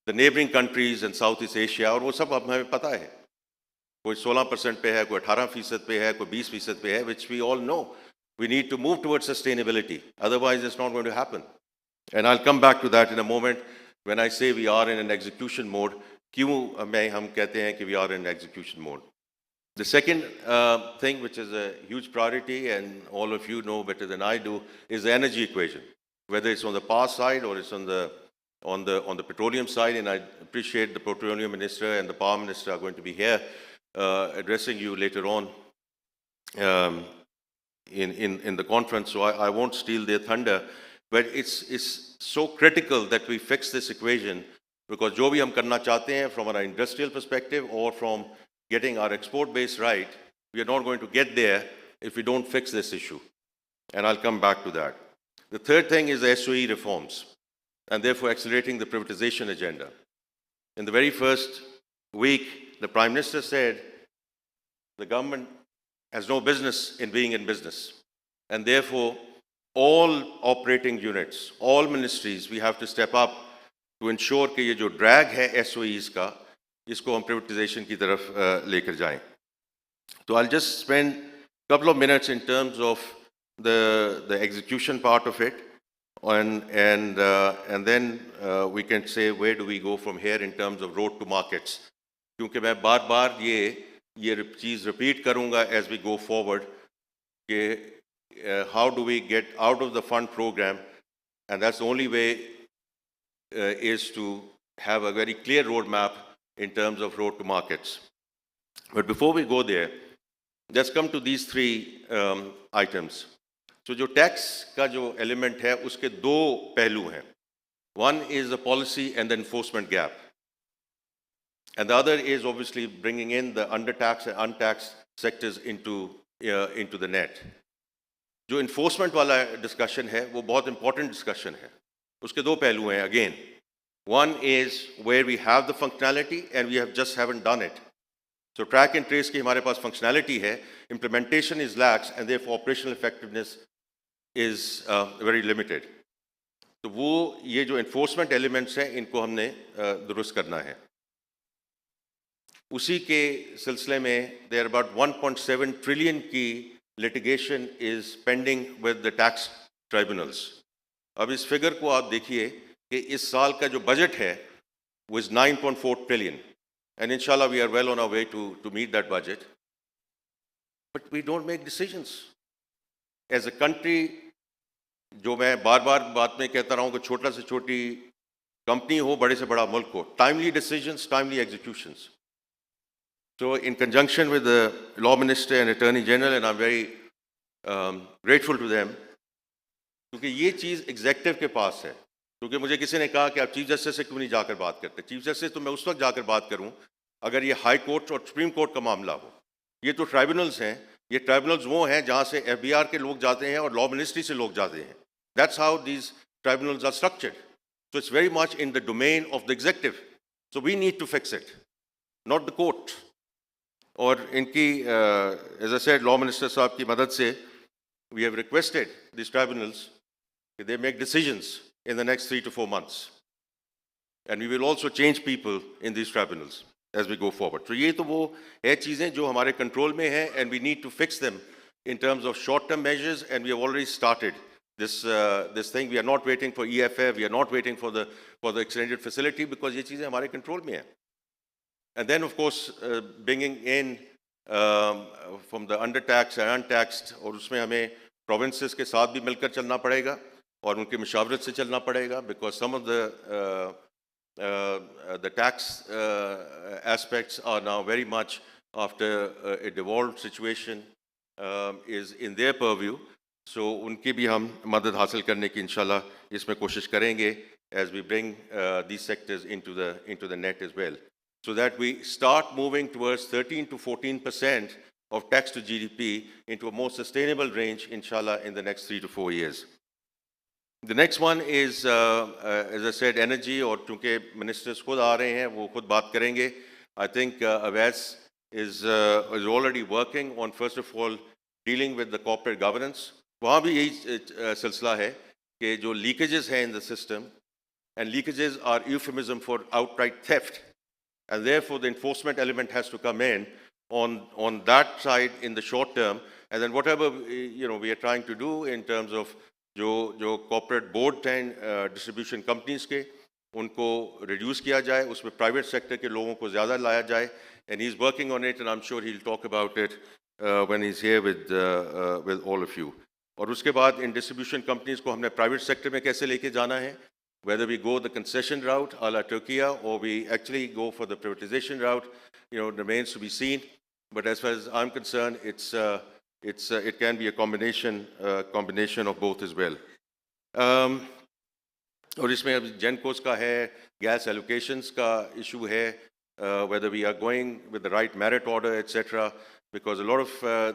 the neighboring countries in Southeast Asia, और वो सब अब हमें पता है. कोई 16% पे है, कोई 18% पे है, कोई 20% पे है, which we all know. We need to move towards sustainability. Otherwise, it's not going to happen. And I'll come back to that in a moment. When I say we are in an execution mode, क्यों हम कहते हैं कि we are in execution mode? The second thing, which is a huge priority, and all of you know better than I do, is the energy equation. Whether it's on the power side or it's on the petroleum side, and I appreciate the petroleum minister and the power minister are going to be here addressing you later on in the conference. So I won't steal their thunder. But it's so critical that we fix this equation, because जो भी हम करना चाहते हैं from our industrial perspective or from getting our export base right, we are not going to get there if we don't fix this issue. And I'll come back to that. The third thing is the SOE reforms, and therefore accelerating the privatization agenda. In the very first week, the Prime Minister said the government has no business in being in business, and therefore all operating units, all ministries, we have to step up to ensure कि ये जो drag है SOEs का, इसको हम privatization की तरफ लेकर जाएं. So I'll just spend a couple of minutes in terms of the execution part of it, and then we can say where do we go from here in terms of road to markets. क्योंकि मैं बार-बार ये चीज़ repeat करूँगा as we go forward कि how do we get out of the fund program, and that's the only way is to have a very clear roadmap in terms of road to markets. But before we go there, let's come to these three items. So जो tax का जो element है, उसके दो पहलू हैं. One is the policy and the enforcement gap, and the other is obviously bringing in the undertaxed and untaxed sectors into the net. जो enforcement वाला discussion है, वो बहुत important discussion है. उसके दो पहलू हैं again. One is where we have the functionality and we haven't done it. So track and trace की हमारे पास functionality है, implementation is lax, and therefore operational effectiveness is very limited. तो वो ये जो enforcement elements हैं, इनको हमने दुरुस्त करना है. उसी के सिलसिले में there are about 1.7 trillion की litigation is pending with the tax tribunals. अब इस figure को आप देखिए कि इस साल का जो budget है वो is 9.4 trillion, and inshallah we are well on our way to meet that budget. But we don't make decisions. As a country, जो मैं बार-बार बात में कहता रहा हूँ कि छोटा से छोटी company हो, बड़े से बड़ा मुल्क हो, timely decisions, timely executions. So in conjunction with the Law Minister and Attorney General, and I'm very grateful to them, क्योंकि ये चीज़ एग्जेक्टिव के पास है। क्योंकि मुझे किसी ने कहा कि आप चीफ जस्टिस से क्यों नहीं जाकर बात करते। चीफ जस्टिस तो मैं उस वक्त जाकर बात करूं अगर ये हाई कोर्ट और सुप्रीम कोर्ट का मामला हो। ये तो ट्राइब्यूनल्स हैं, ये ट्राइब्यूनल्स वो हैं जहां से एफबीआर के लोग जाते हैं और लॉ मिनिस्ट्री से लोग जाते हैं। That's how these tribunals are structured. So it's very much in the domain of the executive. So we need to fix it, not the court. और इनकी as I said law minister साहब की मदद से we have requested this tribunals they make decisions in the next 3 to 4 months. And we will also change people in these tribunals as we go forward. So ये तो वो है चीज़ें जो हमारे control में हैं and we need to fix them in terms of short-term measures, and we have already started this thing. We are not waiting for EFF, we are not waiting for the extended facility because ये चीज़ें हमारे control में हैं. And then of course bringing in from the undertaxed and untaxed, और उसमें हमें provinces के साथ भी मिलकर चलना पड़ेगा और उनके मशावरत से चलना पड़ेगा, because some of the tax aspects are now very much after a devolved situation is in their purview. So उनकी भी हम मदद हासिल करने की इंशाल्लाह इसमें कोशिश करेंगे as we bring these sectors into the net as well, so that we start moving towards 13 to 14% of tax to GDP into a more sustainable range, inshallah, in the next 3 to 4 years. The next one is, as I said, energy, और चूँकि ministers खुद आ रहे हैं, वो खुद बात करेंगे. I think Awais is already working on, first of all, dealing with the corporate governance. वहाँ भी यही सिलसिला है कि जो leakages हैं in the system, and leakages are euphemism for outright theft, and therefore the enforcement element has to come in on that side in the short term, and then whatever we are trying to do in terms of जो corporate board and distribution companies के उनको reduce किया जाए, उसमें private sector के लोगों को ज़्यादा लाया जाए, and he's working on it, and I'm sure he'll talk about it when he's here with all of you. और उसके बाद in distribution companies को हमने private sector में कैसे लेके जाना है, whether we go the concession route a la Turkey or we actually go for the privatization route, remains to be seen. But as far as I'm concerned, it can be a combination of both as well. और इसमें अब GenCos का है, gas allocations का issue है, whether we are going with the right merit order, etc. Because a lot of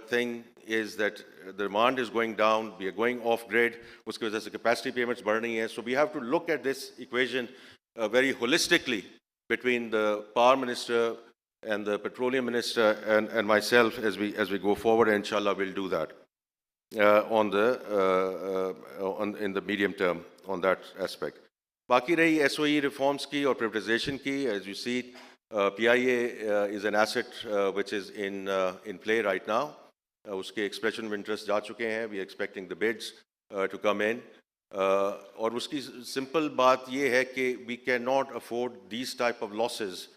thing is that the demand is going down, we are going off grid, उसकी वजह से capacity payments बढ़ रही हैं. So we have to look at this equation very holistically between the power minister and the petroleum minister and myself as we go forward, and inshallah we'll do that in the medium term on that aspect. बाकी रही SOE reforms की और privatization की, as you see, PIA is an asset which is in play right now. उसके expression of interest जा चुके हैं. We are expecting the bids to come in. और उसकी simple बात ये है कि we cannot afford these type of losses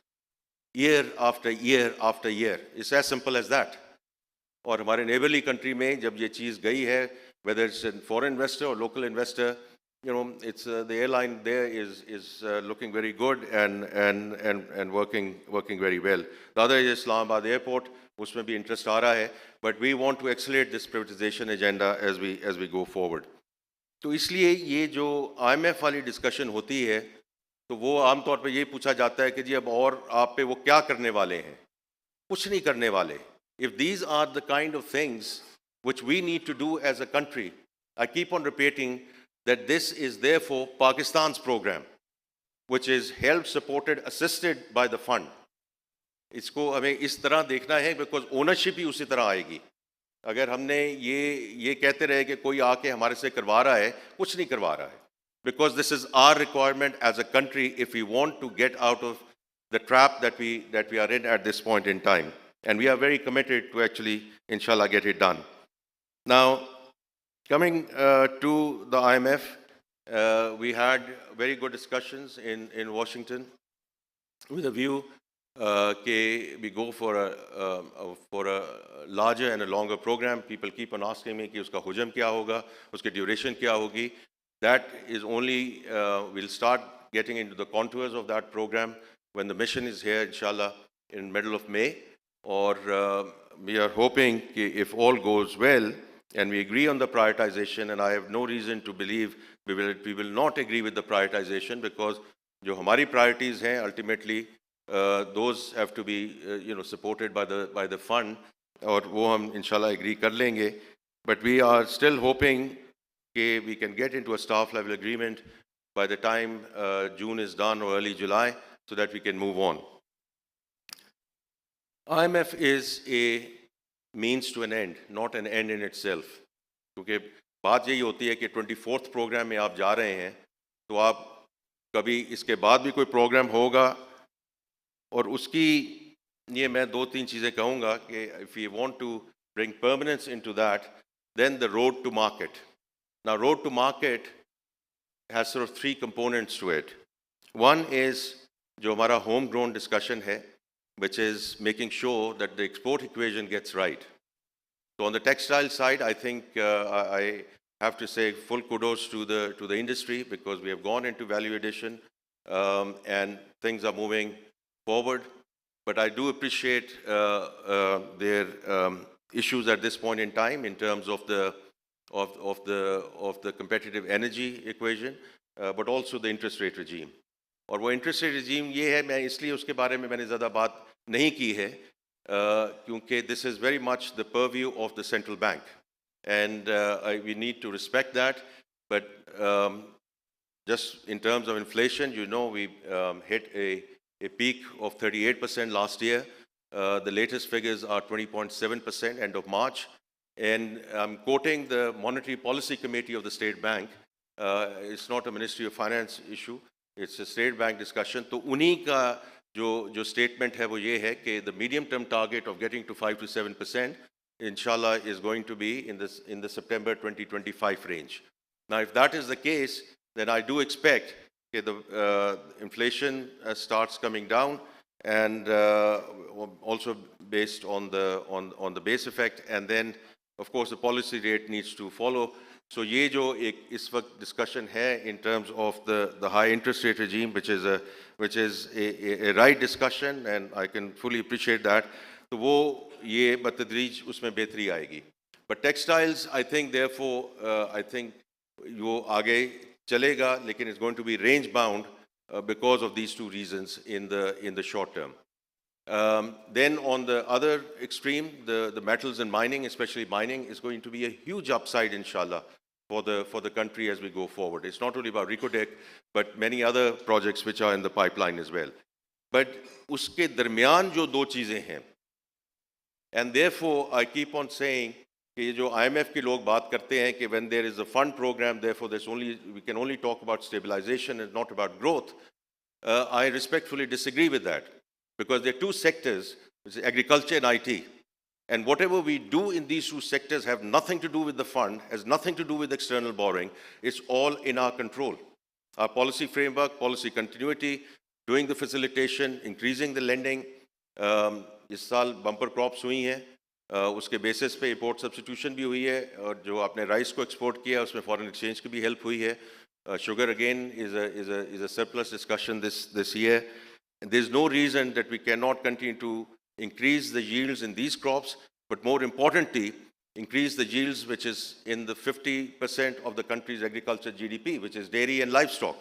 year after year after year. It's as simple as that. और हमारे neighborly country में जब ये चीज़ गई है, whether it's a foreign investor or local investor, it's the airline there is looking very good and working very well. The other is Islamabad airport, उसमें भी interest आ रहा है, but we want to accelerate this privatization agenda as we go forward. तो इसलिए ये जो IMF वाली discussion होती है, तो वो आमतौर पे ये पूछा जाता है कि जी अब और आप पे वो क्या करने वाले हैं? कुछ नहीं करने वाले. If these are the kind of things which we need to do as a country, I keep on repeating that this is therefore Pakistan's program, which is help, supported, assisted by the fund. इसको हमें इस तरह देखना है because ownership ही उसी तरह आएगी. अगर हमने ये कहते रहे कि कोई आके हमारे से करवा रहा है, कुछ नहीं करवा रहा है. Because this is our requirement as a country if we want to get out of the trap that we are in at this point in time. And we are very committed to actually, inshallah, get it done. Now, coming to the IMF, we had very good discussions in Washington with a view that we go for a larger and a longer program. People keep on asking me कि उसका हुजम क्या होगा, उसकी duration क्या होगी. That is only, we'll start getting into the contours of that program when the mission is here, inshallah, in middle of May. Or we are hoping if all goes well and we agree on the prioritization, and I have no reason to believe we will not agree with the prioritization, because जो हमारी priorities हैं ultimately those have to be supported by the fund, और वो हम इंशाल्लाह agree कर लेंगे. But we are still hoping that we can get into a staff level agreement by the time June is done or early July, so that we can move on. IMF is a means to an end, not an end in itself. क्योंकि बात यही होती है कि 24th programme में आप जा रहे हैं, तो आप कभी इसके बाद भी कोई प्रोग्राम होगा, और उसकी ये मैं 2-3 चीज़ें कहूँगा कि if we want to bring permanence into that, then the road to market. Now, road to market has sort of 3 components to it. One is जो हमारा homegrown discussion है, which is making sure that the export equation gets right. So on the textile side, I think I have to say full kudos to the industry, because we have gone into value addition and things are moving forward. But I do appreciate their issues at this point in time in terms of the competitive energy equation, but also the interest rate regime. और वो interest rate regime ये है, मैं इसलिए उसके बारे में मैंने ज़्यादा बात नहीं की है, क्योंकि this is very much the purview of the central bank, and we need to respect that. But just in terms of inflation, we hit a peak of 38% last year. The latest figures are 20.7% end of March, and I'm quoting the Monetary Policy Committee of the State Bank. It's not a Ministry of Finance issue, it's a State Bank discussion. तो उन्हीं का जो statement है वो ये है कि the medium term target of getting to 5 to 7% inshallah is going to be in the September 2025 range. Now, if that is the case, then I do expect that the inflation starts coming down, and also based on the base effect, and then of course the policy rate needs to follow. So ये जो एक इस वक्त discussion है in terms of the high interest rate regime, which is a right discussion, and I can fully appreciate that. तो वो ये बतदरीज उसमें बेहतरी आएगी. But textiles, I think, therefore, I think वो आगे चलेगा, लेकिन it's going to be range bound because of these 2 reasons in the short term. Then on the other extreme, the metals and mining, especially mining, is going to be a huge upside, inshallah, for the country as we go forward. It's not only about Ricodec, but many other projects which are in the pipeline as well. But उसके दरमियान जो 2 चीज़ें हैं, and therefore I keep on saying कि जो IMF के लोग बात करते हैं कि when there is a fund program, therefore we can only talk about stabilization and not about growth. I respectfully disagree with that, because there are 2 sectors, which is agriculture and IT. And whatever we do in these 2 sectors have nothing to do with the fund, has nothing to do with external borrowing. It's all in our control. Our policy framework, policy continuity, doing the facilitation, increasing the lending. इस साल bumper crops हुई हैं, उसके basis पे import substitution भी हुई है, और जो आपने rice को export किया उसमें foreign exchange की भी help हुई है. Sugar again is a surplus discussion this year. And there's no reason that we cannot continue to increase the yields in these crops, but more importantly, increase the yields which is in the 50% of the country's agriculture GDP, which is dairy and livestock.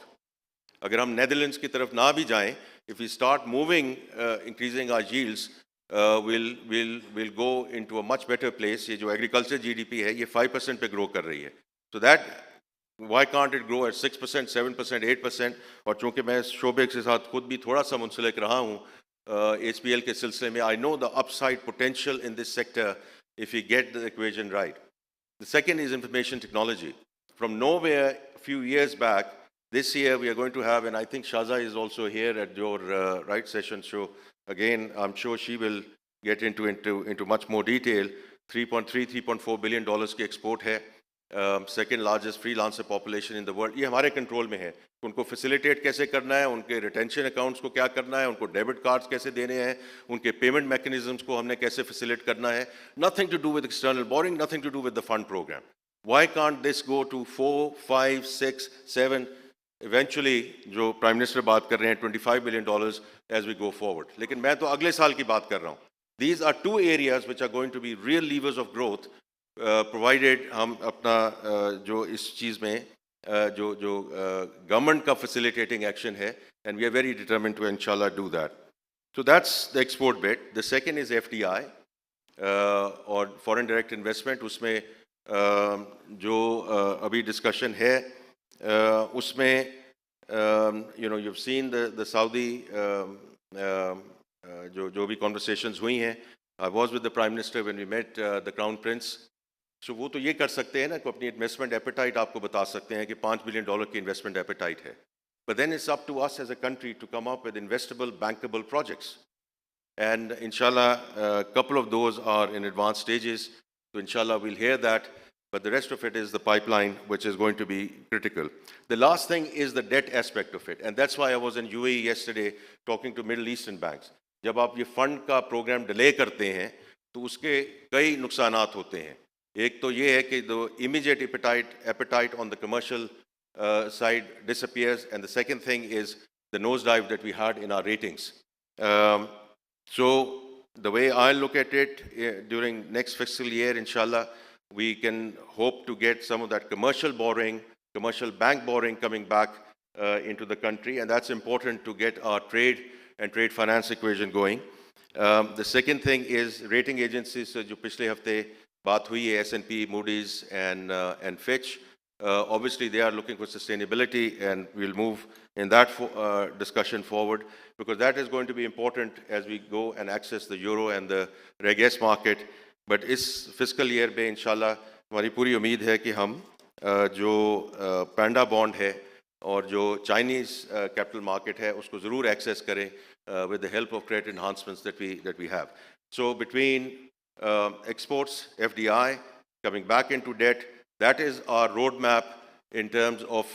अगर हम Netherlands की तरफ ना भी जाएं, if we start moving, increasing our yields, we'll go into a much better place. ये जो agriculture GDP है, ये 5% पे grow कर रही है. So that, why can't it grow at 6%, 7%, 8%? और चूँकि मैं शोबे के साथ खुद भी थोड़ा सा मुंसलिक रहा हूँ HPL के सिलसिले में, I know the upside potential in this sector if we get the equation right. The second is information technology. From nowhere, a few years back, this year we are going to have, and I think Shaza is also here at your right session, so again, I'm sure she will get into much more detail. $3.4 billion की export है, second largest freelancer population in the world. ये हमारे control में है. उनको facilitate कैसे करना है, उनके retention accounts को क्या करना है, उनको debit cards कैसे देने हैं, उनके payment mechanisms को हमने कैसे facilitate करना है. Nothing to do with external borrowing, nothing to do with the fund program. Why can't this go to 4, 5, 6, 7? Eventually, जो Prime Minister बात कर रहे हैं, $25 billion as we go forward. लेकिन मैं तो अगले साल की बात कर रहा हूँ. These are 2 areas which are going to be real levers of growth, providing provided हम अपना जो इस चीज़ में जो government का facilitating action है, and we are very determined to inshallah do that. So that's the export bit. The second is FDI or foreign direct investment. उसमें जो अभी discussion है उसमें you've seen the Saudi जो भी conversations हुई हैं. I was with the Prime Minister when we met the Crown Prince. So वो तो ये कर सकते हैं ना कि अपनी investment appetite आपको बता सकते हैं कि $5 billion की investment appetite है. But then it's up to us as a country to come up with investable, bankable projects. And inshallah, a couple of those are in advanced stages. So inshallah, we'll hear that. But the rest of it is the pipeline, which is going to be critical. The last thing is the debt aspect of it. And that's why I was in UAE yesterday talking to Middle Eastern banks. जब आप ये fund का program delay करते हैं, तो उसके कई नुकसानात होते हैं. एक तो ये है कि the immediate appetite on the commercial side disappears, and the second thing is the nosedive that we had in our ratings. So the way I look at it, during next fiscal year, inshallah, we can hope to get some of that commercial borrowing, commercial bank borrowing coming back into the country, and that's important to get our trade and trade finance equation going. The second thing is rating agencies, जो पिछले हफ्ते बात हुई है, S&P, Moody's, and Fitch. Obviously, they are looking for sustainability, and we'll move in that discussion forward, because that is going to be important as we go and access the euro and the Reg S market. But इस fiscal year में inshallah हमारी पूरी उम्मीद है कि हम जो Panda bond है और जो Chinese capital market है उसको ज़रूर access करें with the help of credit enhancements that we have. So between exports, FDI, coming back into debt, that is our roadmap in terms of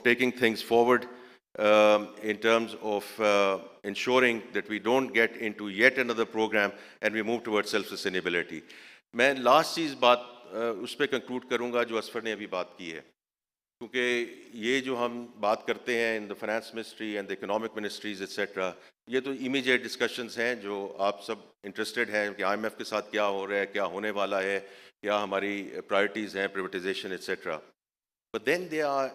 taking things forward, in terms of ensuring that we don't get into yet another program and we move towards self-sustainability. मैं last चीज़ बात उस पर conclude करूँगा जो असफर ने अभी बात की है, क्योंकि ये जो हम बात करते हैं in the finance ministry and the economic ministries etc. ये तो immediate discussions हैं जो आप सब interested हैं कि IMF के साथ क्या हो रहा है, क्या होने वाला है, क्या हमारी priorities हैं, privatization etc. But then there are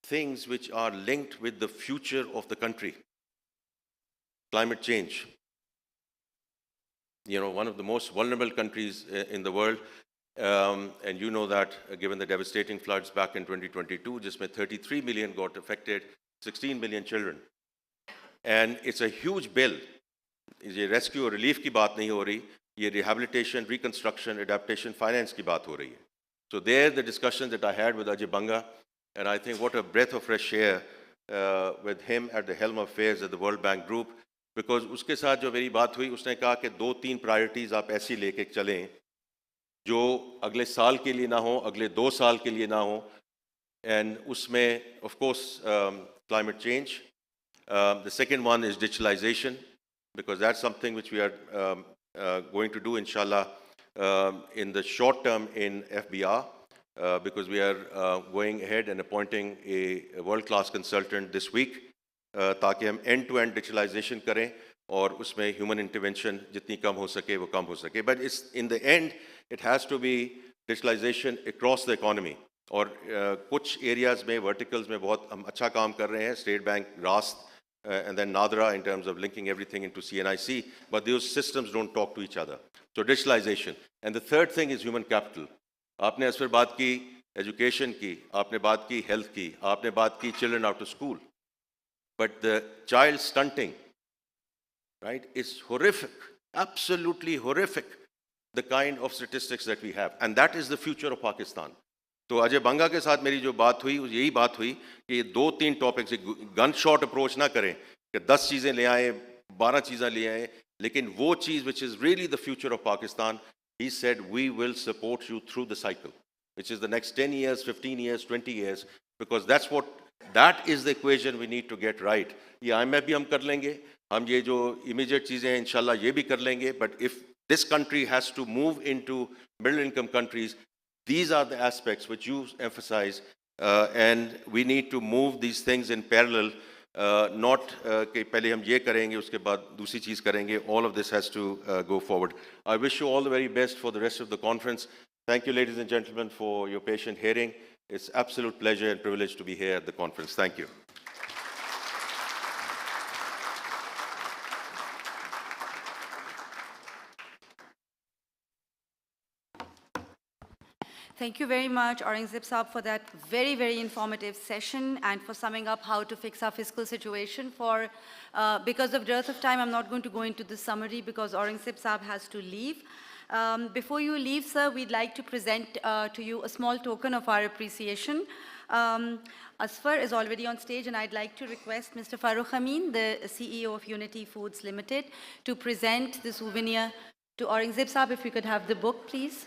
things which are linked with the future of the country. Climate change. One of the most vulnerable countries in the world, and you know that given the devastating floods back in 2022, जिसमें 33 million got affected, 16 million children. And it's a huge bill. ये rescue और relief की बात नहीं हो रही, ये rehabilitation, reconstruction, adaptation, finance की बात हो रही है. So there the discussion that I had with Ajay Banga, and I think what a breath of fresh air with him at the helm of affairs at the World Bank Group, because उसके साथ जो मेरी बात हुई, उसने कहा कि 2-3 priorities आप ऐसी लेके चलें जो अगले साल के लिए ना हो, अगले 2 साल के लिए ना हो, and उसमें of course climate change. The second one is digitalization, because that's something which we are going to do inshallah in the short term in FBR, because we are going ahead and appointing a world-class consultant this week ताकि हम end-to-end digitalization करें और उसमें human intervention जितनी कम हो सके वो कम हो सके. But it's in the end it has to be digitalization across the economy. और कुछ areas में verticals में बहुत हम अच्छा काम कर रहे हैं, State Bank, RAST, and then NADRA in terms of linking everything into CNIC, but those systems don't talk to each other. So digitalization. And the third thing is human capital. आपने इस पर बात की education की, आपने बात की health की, आपने बात की children out of school. But the child stunting, right, is horrific, absolutely horrific, the kind of statistics that we have. And that is the future of Pakistan. तो अजय बंगा के साथ मेरी जो बात हुई यही बात हुई कि 2-3 टॉपिक्स गन शॉट अप्रोच ना करें कि 10 चीज़ें ले आए, 12 चीज़ें ले आए, लेकिन वो चीज़ which is really the future of Pakistan, he said we will support you through the cycle, which is the next 10 years, 15 years, 20 years, because that is the equation we need to get right. ये IMF भी हम कर लेंगे, हम ये जो immediate चीज़ें हैं इंशाल्लाह ये भी कर लेंगे, but if this country has to move into middle income countries, these are the aspects which you emphasize, and we need to move these things in parallel not कि पहले हम ये करेंगे उसके बाद दूसरी चीज़ करेंगे. All of this has to go forward. I wish you all the very best for the rest of the conference. Thank you, ladies and gentlemen, for your patient hearing. It's absolute pleasure and privilege to be here at the conference. Thank you. Thank you very much, Aurangzeb Saab, for that very, very informative session and for summing up how to fix our fiscal situation. Because of dearth of time, I'm not going to go into the summary because Aurangzeb Saab has to leave. Before you leave, sir, we'd like to present to you a small token of our appreciation. Asfar is already on stage, and I'd like to request Mr. Farooq Amin, the CEO of Unity Foods Limited, to present the souvenir to Aurangzeb Saab. If we could have the book, please.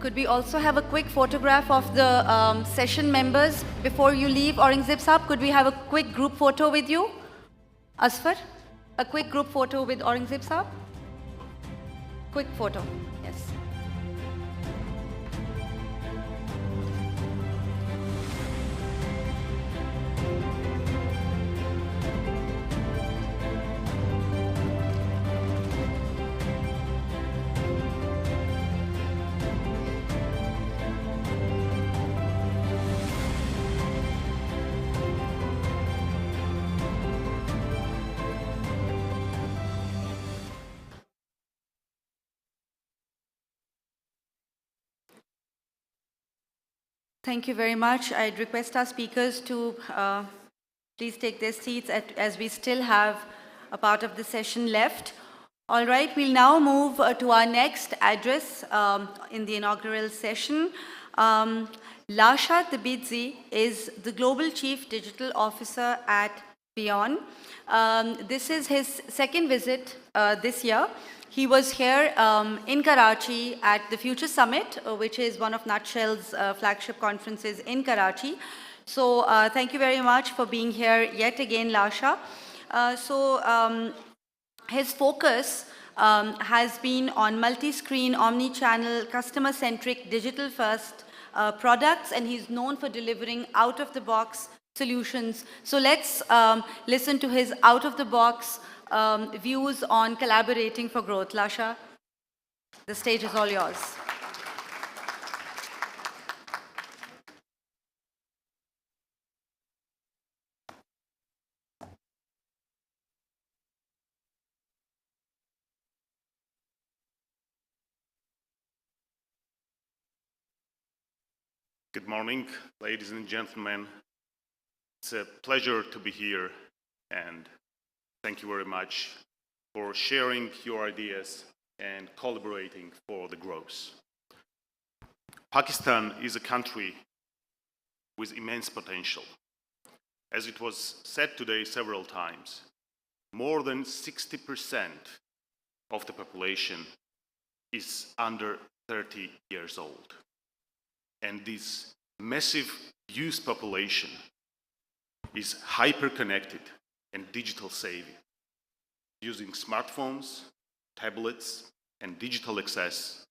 Could we also have a quick photograph of the session members before you leave, Aurangzeb Saab? Could we have a quick group photo with you? Asfar, a quick group photo with Aurangzeb Saab? Quick photo, yes. Thank you very much. I'd request our speakers to please take their seats as we still have a part of the session left. All right, we'll now move to our next address in the inaugural session. Lasha Tabidzi is the Global Chief Digital Officer at Beyond. This is his second visit this year. He was here in Karachi at the Future Summit, which is one of Nutshell's flagship conferences in Karachi. So thank you very much for being here yet again, Lasha. His focus has been on multi-screen, omni-channel, customer-centric, digital-first products, and he's known for delivering out-of-the-box solutions. So let's listen to his out-of-the-box views on collaborating for growth. Lasha, the stage is all yours. Good morning, ladies and gentlemen. It's a pleasure to be here, and thank you very much for sharing your ideas and collaborating for the growth. Pakistan is a country with immense potential. As it was said today several times, more than 60% of the population is under 30 years old. And this massive youth population is hyper-connected and digital savvy, using smartphones, tablets, and digital access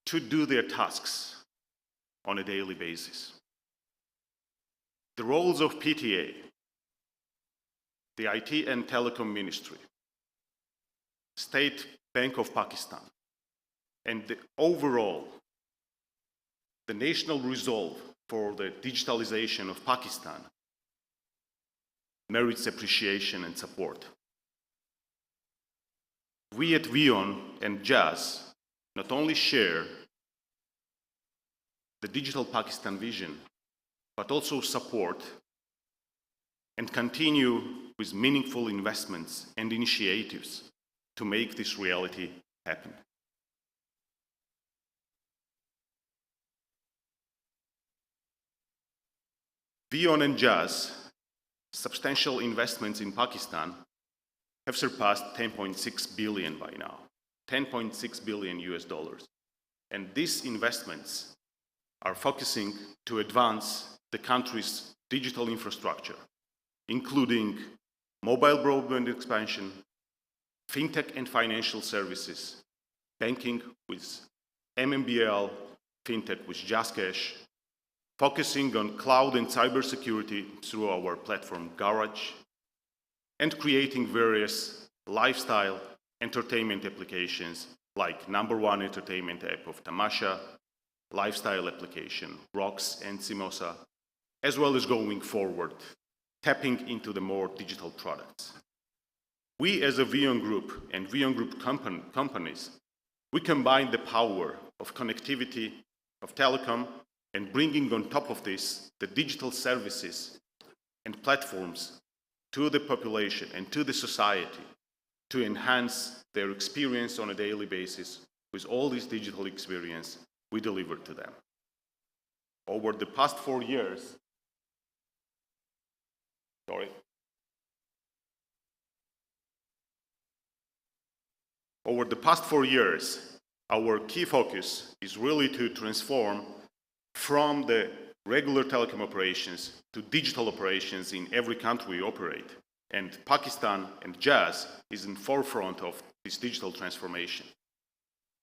to do their tasks on a daily basis. The roles of PTA, the IT and Telecom Ministry, State Bank of Pakistan, and the national resolve for the digitalization of Pakistan merits appreciation and support. We at WION and JAS not only share the Digital Pakistan vision, but also support and continue with meaningful investments and initiatives to make this reality happen. WION and JAS substantial investments in Pakistan have surpassed 10.6 billion by now, 10.6 billion US dollars. And these investments are focusing to advance the country's digital infrastructure, including mobile broadband expansion, fintech and financial services, banking with MMBL, fintech with JazzCash, focusing on cloud and cybersecurity through our platform Garage, and creating various lifestyle entertainment applications like #1 entertainment app of Tamasha, lifestyle application Rocks and Simosa, as well as going forward, tapping into the more digital products. We as a VEON Group and VEON Group companies, we combine the power of connectivity, of telecom, and bringing on top of this the digital services and platforms to the population and to the society to enhance their experience on a daily basis with all this digital experience we deliver to them. Over the past 4 years, Over the past 4 years, our key focus is really to transform from the regular telecom operations to digital operations in every country we operate. And Pakistan and Jazz is in forefront of this digital transformation.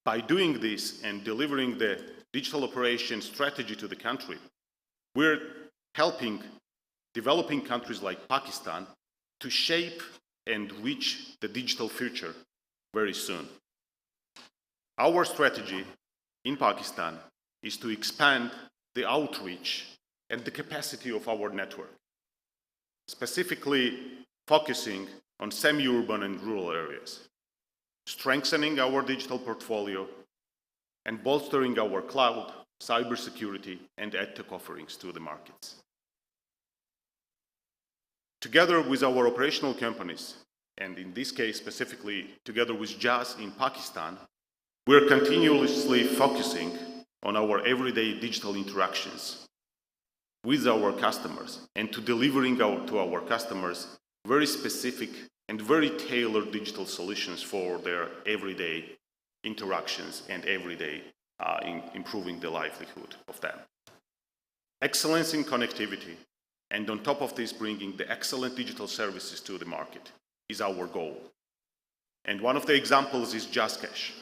By doing this and delivering the digital operation strategy to the country, we're helping developing countries like Pakistan to shape and reach the digital future very soon. Our strategy in Pakistan is to expand the outreach and the capacity of our network, specifically focusing on semi-urban and rural areas, strengthening our digital portfolio, and bolstering our cloud, cybersecurity, and edtech offerings to the markets. Together with our operational companies, and in this case specifically together with Jazz in Pakistan, we're continuously focusing on our everyday digital interactions with our customers and to delivering to our customers very specific and very tailored digital solutions for their everyday interactions and everyday in improving the livelihood of them. Excellence in connectivity, and on top of this, bringing the excellent digital services to the market is our goal. And one of the examples is JazzCash,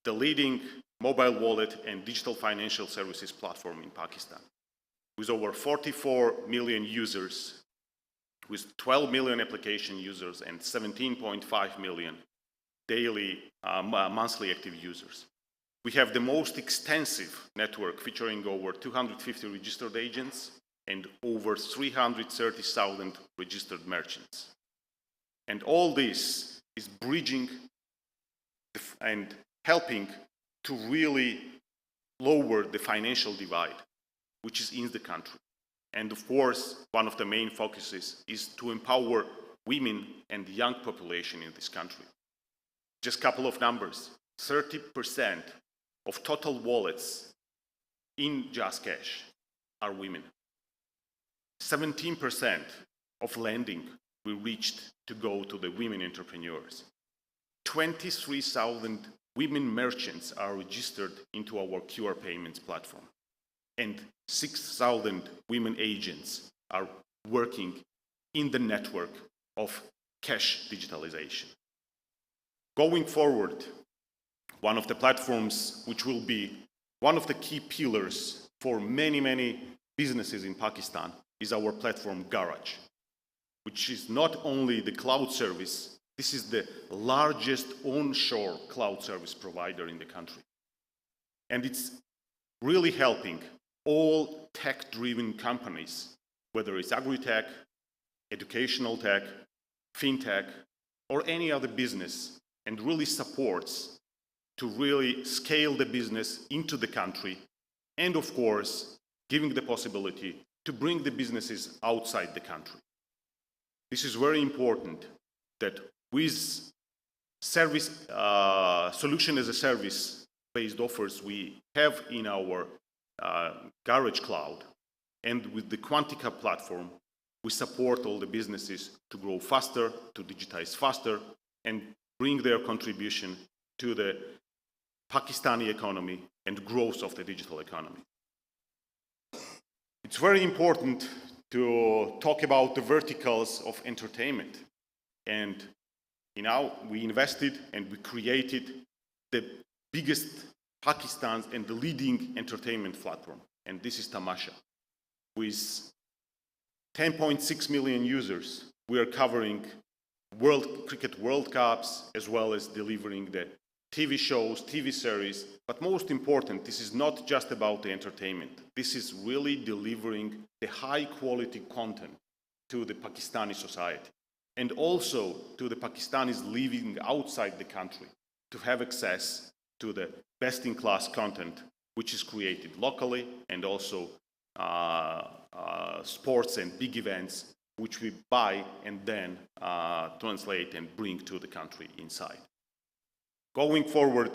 the leading mobile wallet and digital financial services platform in Pakistan. With over 44 million users, with 12 million application users and 17.5 million daily monthly active users. We have the most extensive network featuring over 250 registered agents and over 330,000 registered merchants. And all this is bridging and helping to really lower the financial divide, which is in the country. And of course, one of the main focuses is to empower women and the young population in this country. Just a couple of numbers. 30% of total wallets in JazzCash are women. 17% of lending we reached to go to the women entrepreneurs. 23,000 women merchants are registered into our QR payments platform. And 6,000 women agents are working in the network of cash digitalization. Going forward, one of the platforms which will be one of the key pillars for many businesses in Pakistan is our platform Garage, which is not only the cloud service, this is the largest onshore cloud service provider in the country. And it's really helping all tech-driven companies, whether it's agri-tech, educational tech, fintech, or any other business, and really supports to really scale the business into the country, and of course, giving the possibility to bring the businesses outside the country. This is very important that with service, solution as a service based offers we have in our Garage Cloud, and with the Quantica platform, we support all the businesses to grow faster, to digitize faster, and bring their contribution to the Pakistani economy and growth of the digital economy. It's very important to talk about the verticals of entertainment. And We invested and we created the biggest Pakistan's and the leading entertainment platform, and this is Tamasha. With 10.6 million users, we are covering cricket World Cups, as well as delivering the TV shows, TV series. But most important, this is not just about the entertainment. This is really delivering the high quality content to the Pakistani society, and also to the Pakistanis living outside the country to have access to the best-in-class content which is created locally, and also sports and big events which we buy and then translate and bring to the country inside. Going forward,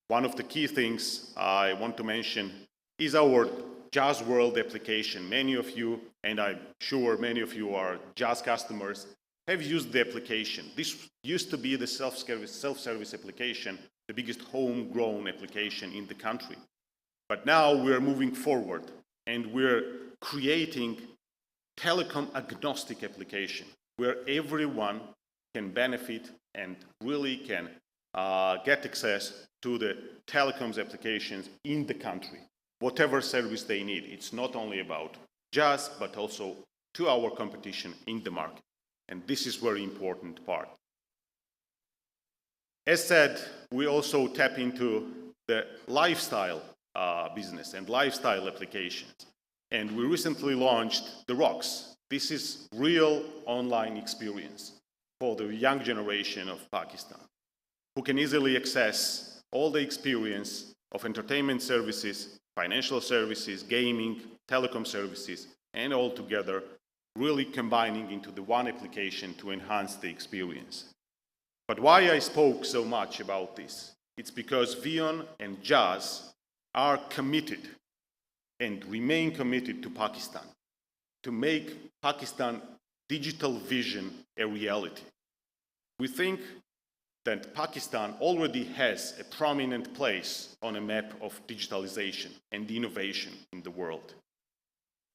one of the key things I want to mention is our Jazz World application. Many of you, and I'm sure many of you are Jazz customers, have used the application. This used to be the self-service application, the biggest homegrown application in the country. But now we're moving forward and we're creating telecom agnostic application where everyone can benefit and really can get access to the telecoms applications in the country, whatever service they need. It's not only about Jazz, but also to our competition in the market. And this is very important part. As said, we also tap into the lifestyle business and lifestyle applications. And we recently launched the Rocks. This is real online experience for the young generation of Pakistan, who can easily access all the experience of entertainment services, financial services, gaming, telecom services, and all together, really combining into the one application to enhance the experience. But why I spoke so much about this? It's because VEON and Jazz are committed and remain committed to Pakistan, to make Pakistan digital vision a reality. We think that Pakistan already has a prominent place on a map of digitalization and innovation in the world.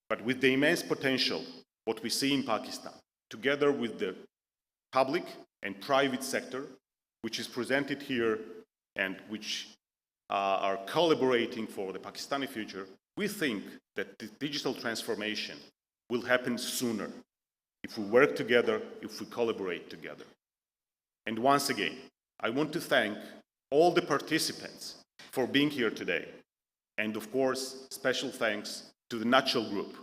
But with the immense potential, what we see in Pakistan, together with the public and private sector, which is presented here and which are collaborating for the Pakistani future, we think that the digital transformation will happen sooner if we work together, if we collaborate together. And once again, I want to thank all the participants for being here today. And of course, special thanks to the Natural Group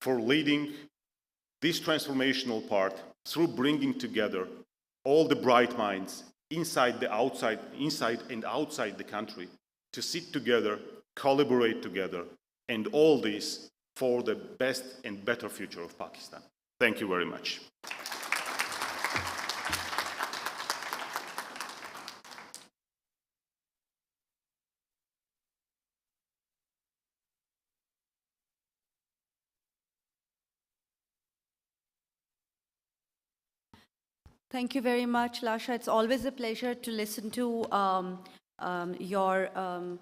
for leading this transformational part through bringing together all the bright minds inside and outside the country to sit together, collaborate together, and all this for the best and better future of Pakistan. Thank you very much. Thank you very much, Lasha. It's always a pleasure to listen to you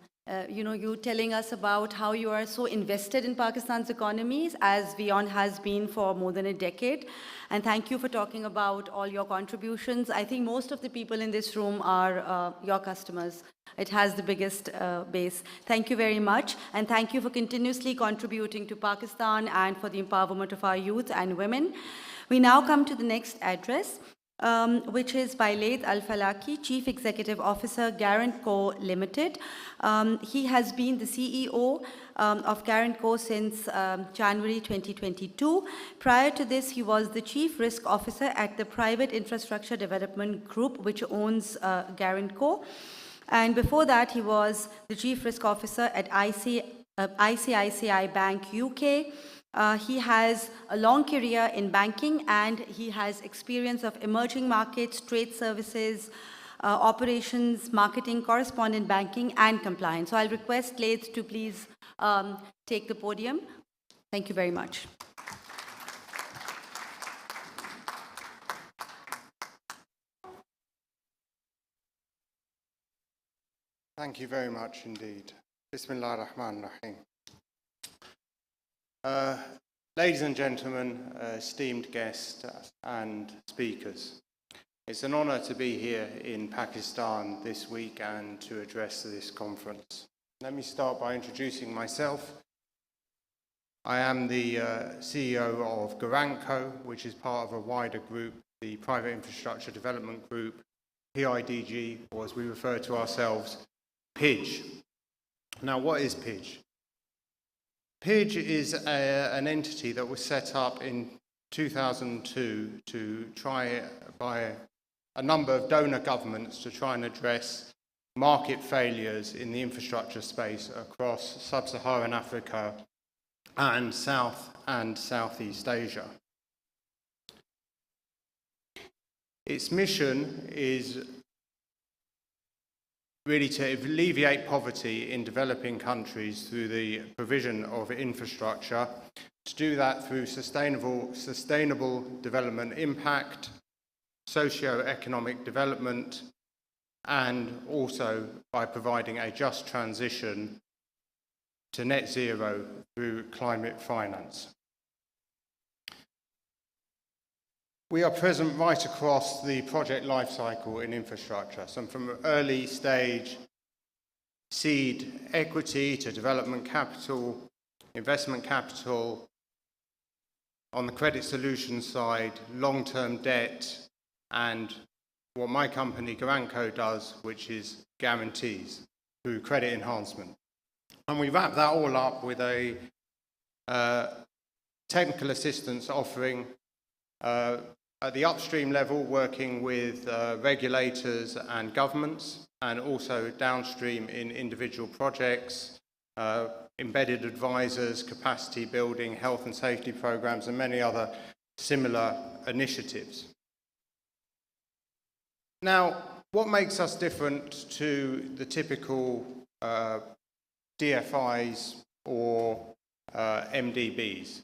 telling us about how you are so invested in Pakistan's economies, as VEON has been for more than a decade. And thank you for talking about all your contributions. I think most of the people in this room are your customers. It has the biggest base. Thank you very much. And thank you for continuously contributing to Pakistan and for the empowerment of our youth and women. We now come to the next address, which is by Laith Al-Falaki, Chief Executive Officer, Guarantor Co. Limited. He has been the CEO of Guarantor since January 2022. Prior to this, he was the Chief Risk Officer at the Private Infrastructure Development Group, which owns Guarantor. And before that, he was the Chief Risk Officer at ICICI Bank UK. He has a long career in banking, and he has experience of emerging markets, trade services, operations, marketing, correspondent banking, and compliance. So I'll request Laith to please take the podium. Thank you very much. Thank you very much indeed. Bismillah ar-Rahman ar-Rahim. Ladies and gentlemen, esteemed guests and speakers, It's an honour to be here in Pakistan this week and to address this conference. Let me start by introducing myself. I am the CEO of Garanco, which is part of a wider group, the Private Infrastructure Development Group, PIDG, or as we refer to ourselves, PIDG. Now, what is PIDG? PIDG is an entity that was set up in 2002 to try by a number of donor governments to try and address market failures in the infrastructure space across sub-Saharan Africa and South and Southeast Asia. Its mission is really to alleviate poverty in developing countries through the provision of infrastructure, to do that through sustainable development impact, socio-economic development, and also by providing a just transition to net zero through climate finance. We are present right across the project lifecycle in infrastructure, so from early stage seed equity to development capital, investment capital, on the credit solutions side, long-term debt, and what my company Garanco does, which is guarantees through credit enhancement. And we wrap that all up with a technical assistance offering at the upstream level, working with regulators and governments, and also downstream in individual projects, embedded advisors, capacity building, health and safety programs, and many other similar initiatives. Now, what makes us different to the typical DFIs or MDBs?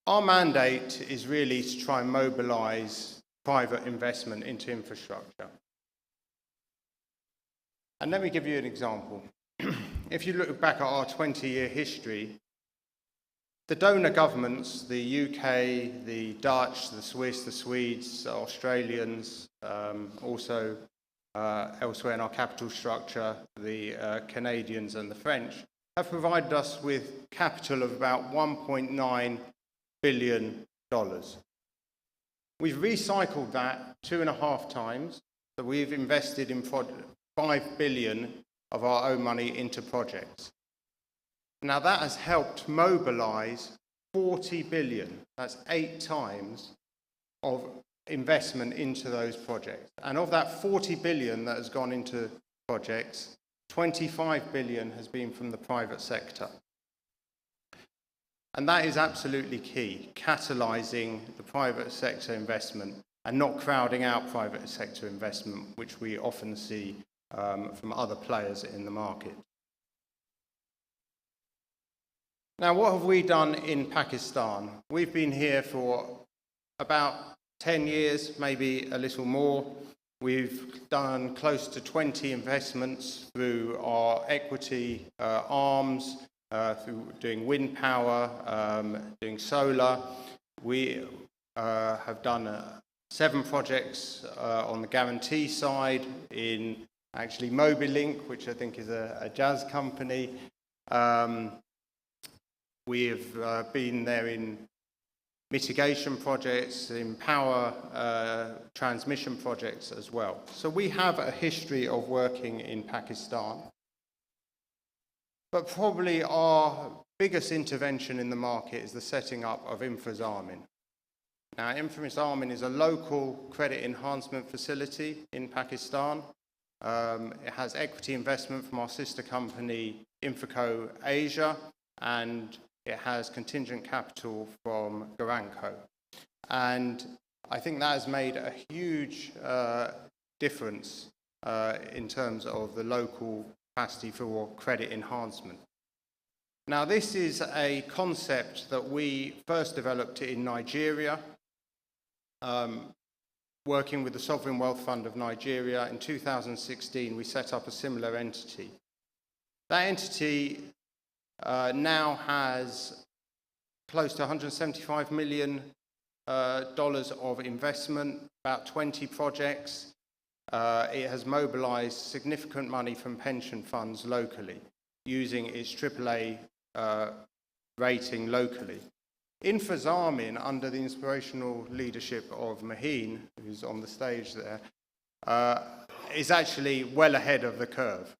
Our mandate is really to try and mobilize private investment into infrastructure. And let me give you an example. If you look back at our 20-year history, the donor governments, the UK, the Dutch, the Swiss, the Swedes, the Australians, also elsewhere in our capital structure, the Canadians and the French, have provided us with capital of about $1.9 billion. We've recycled that 2.5 times, so we've invested in $5 billion of our own money into projects. Now that has helped mobilize 40 billion, that's 8 times of investment into those projects. And of that 40 billion that has gone into projects, 25 billion has been from the private sector. And that is absolutely key, catalyzing the private sector investment and not crowding out private sector investment, which we often see from other players in the market. Now, what have we done in Pakistan? We've been here for about 10 years, maybe a little more. We've done close to 20 investments through our equity arms, through doing wind power, doing solar. We have done 7 projects on the guarantee side in actually Mobilink, which I think is a jazz company. We have been there in mitigation projects, in power transmission projects as well. So we have a history of working in Pakistan. But probably our biggest intervention in the market is the setting up of InfraZamin. Now, InfraZamin is a local credit enhancement facility in Pakistan. It has equity investment from our sister company, Infraco Asia, and it has contingent capital from Garanco. And I think that has made a huge difference in terms of the local capacity for credit enhancement. Now, this is a concept that we first developed in Nigeria, working with the Sovereign Wealth Fund of Nigeria. In 2016, we set up a similar entity. That entity now has close to $175 million of investment, about 20 projects. It has mobilized significant money from pension funds locally, using its AAA rating locally. InfraZamin, under the inspirational leadership of Maheen, who's on the stage there, is actually well ahead of the curve.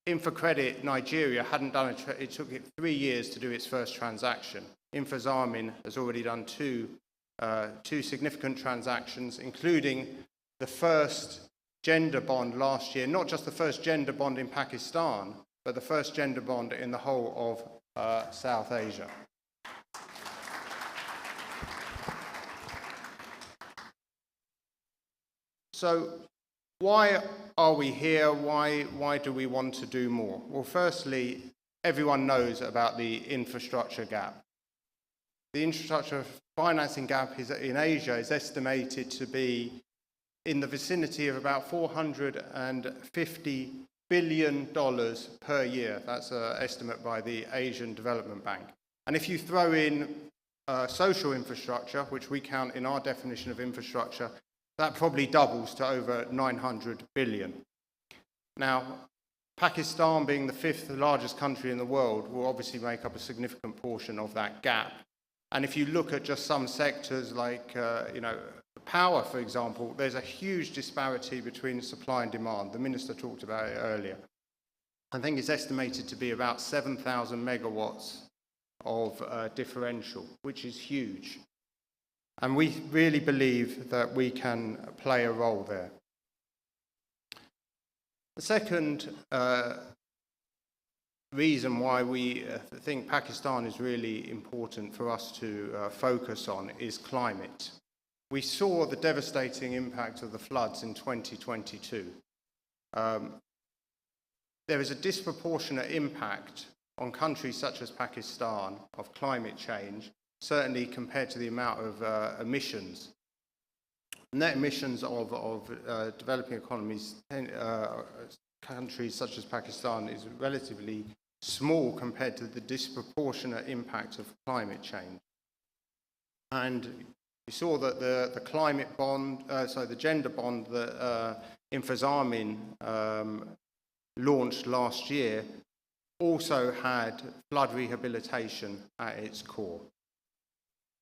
InfraCredit Nigeria hadn't done it took it 3 years to do its first transaction. InfraZamin has already done two significant transactions, including the first gender bond last year, not just the first gender bond in Pakistan, but the first gender bond in the whole of South Asia. So why are we here? Why do we want to do more? Well, firstly, everyone knows about the infrastructure gap. The infrastructure financing gap in Asia is estimated to be in the vicinity of about $450 billion per year. That's an estimate by the Asian Development Bank. And if you throw in social infrastructure, which we count in our definition of infrastructure, that probably doubles to over 900 billion. Now, Pakistan, being the 5th largest country in the world, will obviously make up a significant portion of that gap. And if you look at just some sectors like, power, for example, there's a huge disparity between supply and demand. The Minister talked about it earlier. I think it's estimated to be about 7,000 megawatts of differential, which is huge. And we really believe that we can play a role there. The second reason why we think Pakistan is really important for us to focus on is climate. We saw the devastating impact of the floods in 2022. There is a disproportionate impact on countries such as Pakistan of climate change, certainly compared to the amount of emissions. Net emissions of developing economies, countries such as Pakistan, is relatively small compared to the disproportionate impact of climate change. And you saw that the climate bond, the gender bond that InfraZamin launched last year also had flood rehabilitation at its core.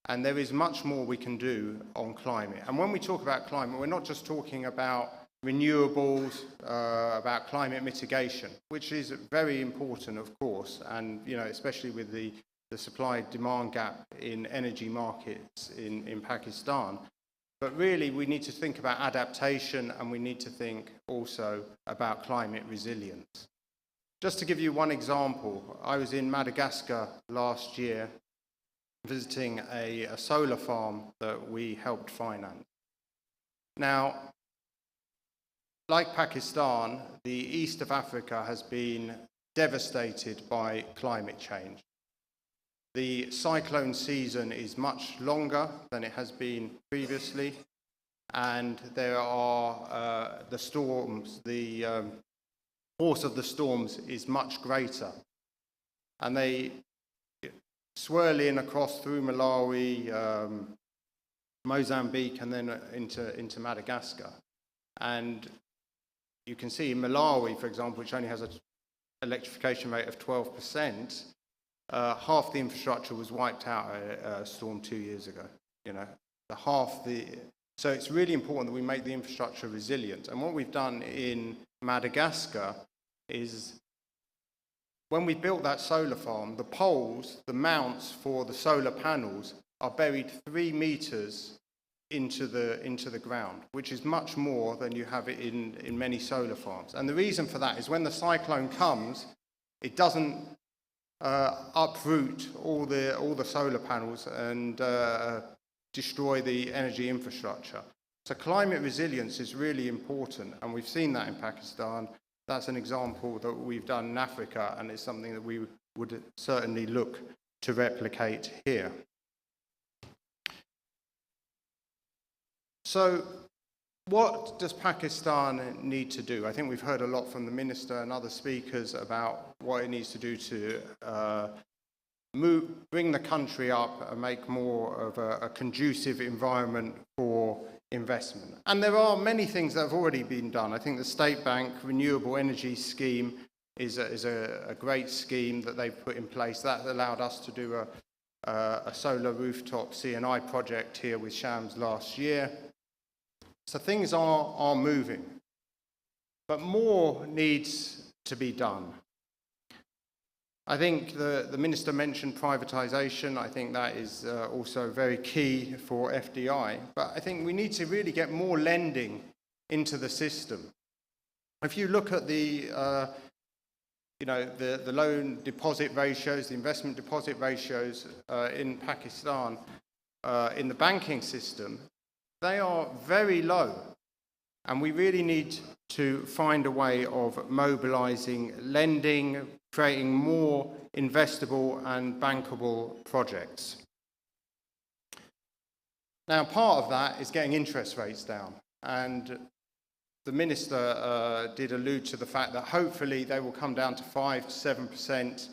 And there is much more we can do on climate. And when we talk about climate, we're not just talking about renewables, about climate mitigation, which is very important, of course, and especially with the supply-demand gap in energy markets in Pakistan. But really, we need to think about adaptation, and we need to think also about climate resilience. Just to give you one example, I was in Madagascar last year visiting a solar farm that we helped finance. Now, like Pakistan, the east of Africa has been devastated by climate change. The cyclone season is much longer than it has been previously, and there are the storms, the force of the storms is much greater. And they swirl in across through Malawi, Mozambique, and then into Madagascar. And you can see in Malawi, for example, which only has an electrification rate of 12%, half the infrastructure was wiped out at a storm 2 years ago. So it's really important that we make the infrastructure resilient. And what we've done in Madagascar is, when we built that solar farm, the poles, the mounts for the solar panels, are buried 3 meters into the ground, which is much more than you have it in many solar farms. And the reason for that is when the cyclone comes, it doesn't uproot all the solar panels and destroy the energy infrastructure. So climate resilience is really important, and we've seen that in Pakistan. That's an example that we've done in Africa, and it's something that we would certainly look to replicate here. So what does Pakistan need to do? I think we've heard a lot from the Minister and other speakers about what it needs to do to bring the country up and make more of a conducive environment for investment. And there are many things that have already been done. I think the State Bank Renewable Energy Scheme is a great scheme that they've put in place. That allowed us to do a solar rooftop C&I project here with Shams last year. So things are moving. But more needs to be done. I think the Minister mentioned privatisation. I think that is also very key for FDI. But I think we need to really get more lending into the system. If you look at the loan deposit ratios, the investment deposit ratios in Pakistan, in the banking system, they are very low. And we really need to find a way of mobilising lending, creating more investable and bankable projects. Now, part of that is getting interest rates down. And the Minister did allude to the fact that hopefully they will come down to 5 to 7%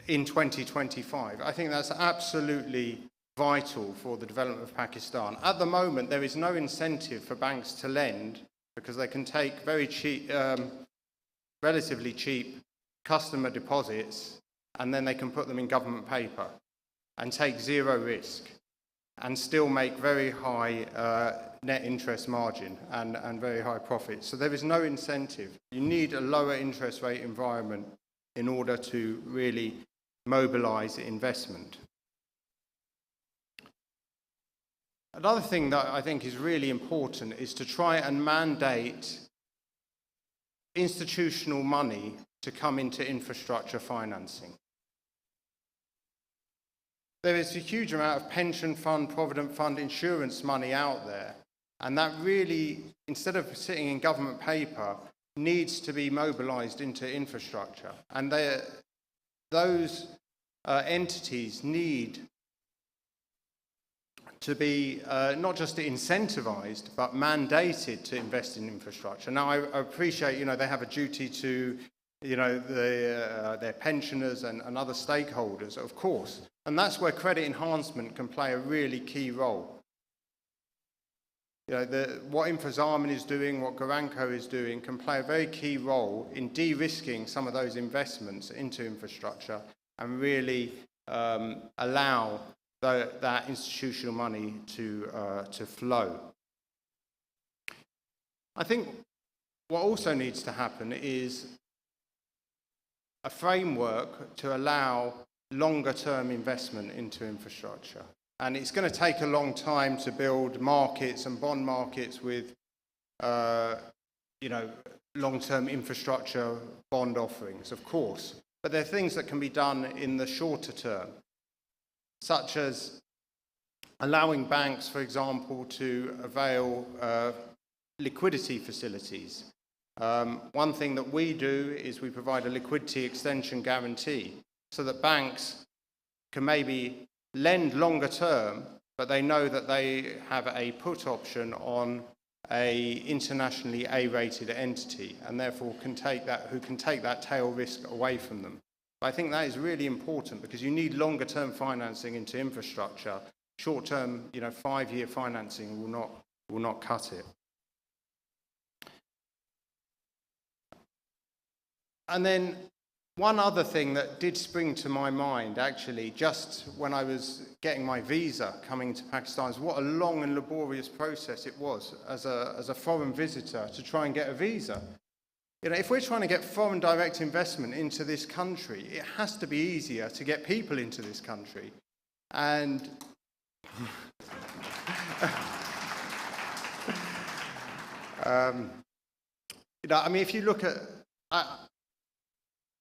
in 2025. I think that's absolutely vital for the development of Pakistan. At the moment, there is no incentive for banks to lend because they can take very cheap, relatively cheap customer deposits, and then they can put them in government paper and take zero risk and still make very high net interest margin and very high profits. So there is no incentive. You need a lower interest rate environment in order to really mobilise investment. Another thing that I think is really important is to try and mandate institutional money to come into infrastructure financing. There is a huge amount of pension fund, provident fund, insurance money out there, and that really, instead of sitting in government paper, needs to be mobilised into infrastructure. And those entities need to be not just incentivised, but mandated to invest in infrastructure. Now, I appreciate, they have a duty to, their pensioners and other stakeholders, of course. And that's where credit enhancement can play a really key role. What InfraZamin is doing, what Garanco is doing, can play a very key role in de-risking some of those investments into infrastructure and really allow that institutional money to flow. I think what also needs to happen is a framework to allow longer-term investment into infrastructure. And it's going to take a long time to build markets and bond markets with, long-term infrastructure bond offerings, of course. But there are things that can be done in the shorter term, such as allowing banks, for example, to avail liquidity facilities. One thing that we do is we provide a liquidity extension guarantee so that banks can maybe lend longer term, but they know that they have a put option on a internationally A-rated entity and therefore can take that tail risk away from them. I think that is really important because you need longer-term financing into infrastructure. Short-term, 5-year financing will not cut it. And then one other thing that did spring to my mind, actually, just when I was getting my visa coming to Pakistan, is what a long and laborious process it was as a foreign visitor to try and get a visa. If we're trying to get foreign direct investment into this country, it has to be easier to get people into this country. And if you look at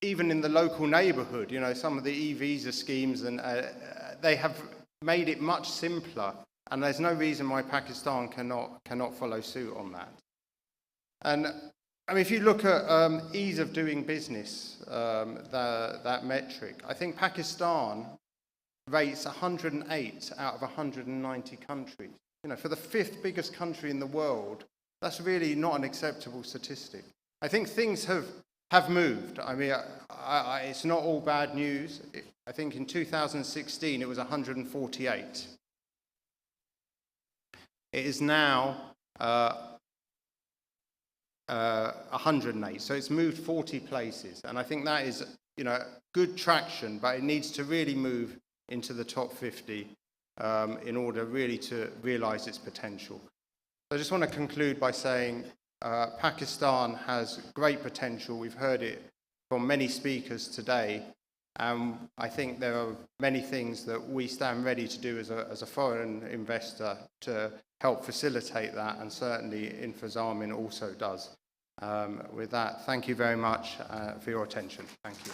even in the local neighbourhood, some of the e-visa schemes, and they have made it much simpler, and there's no reason why Pakistan cannot follow suit on that. And if you look at ease of doing business, that metric, I think Pakistan rates 108 out of 190 countries. For the 5th biggest country in the world, that's really not an acceptable statistic. I think things have moved. It's not all bad news. I think in 2016 it was 148. It is now 108, so it's moved 40 places, and I think that is, good traction, but it needs to really move into the top 50 in order really to realize its potential. I just want to conclude by saying Pakistan has great potential. We've heard it from many speakers today, and I think there are many things that we stand ready to do as a foreign investor to help facilitate that, and certainly InfraZamin also does. With that, thank you very much for your attention. Thank you.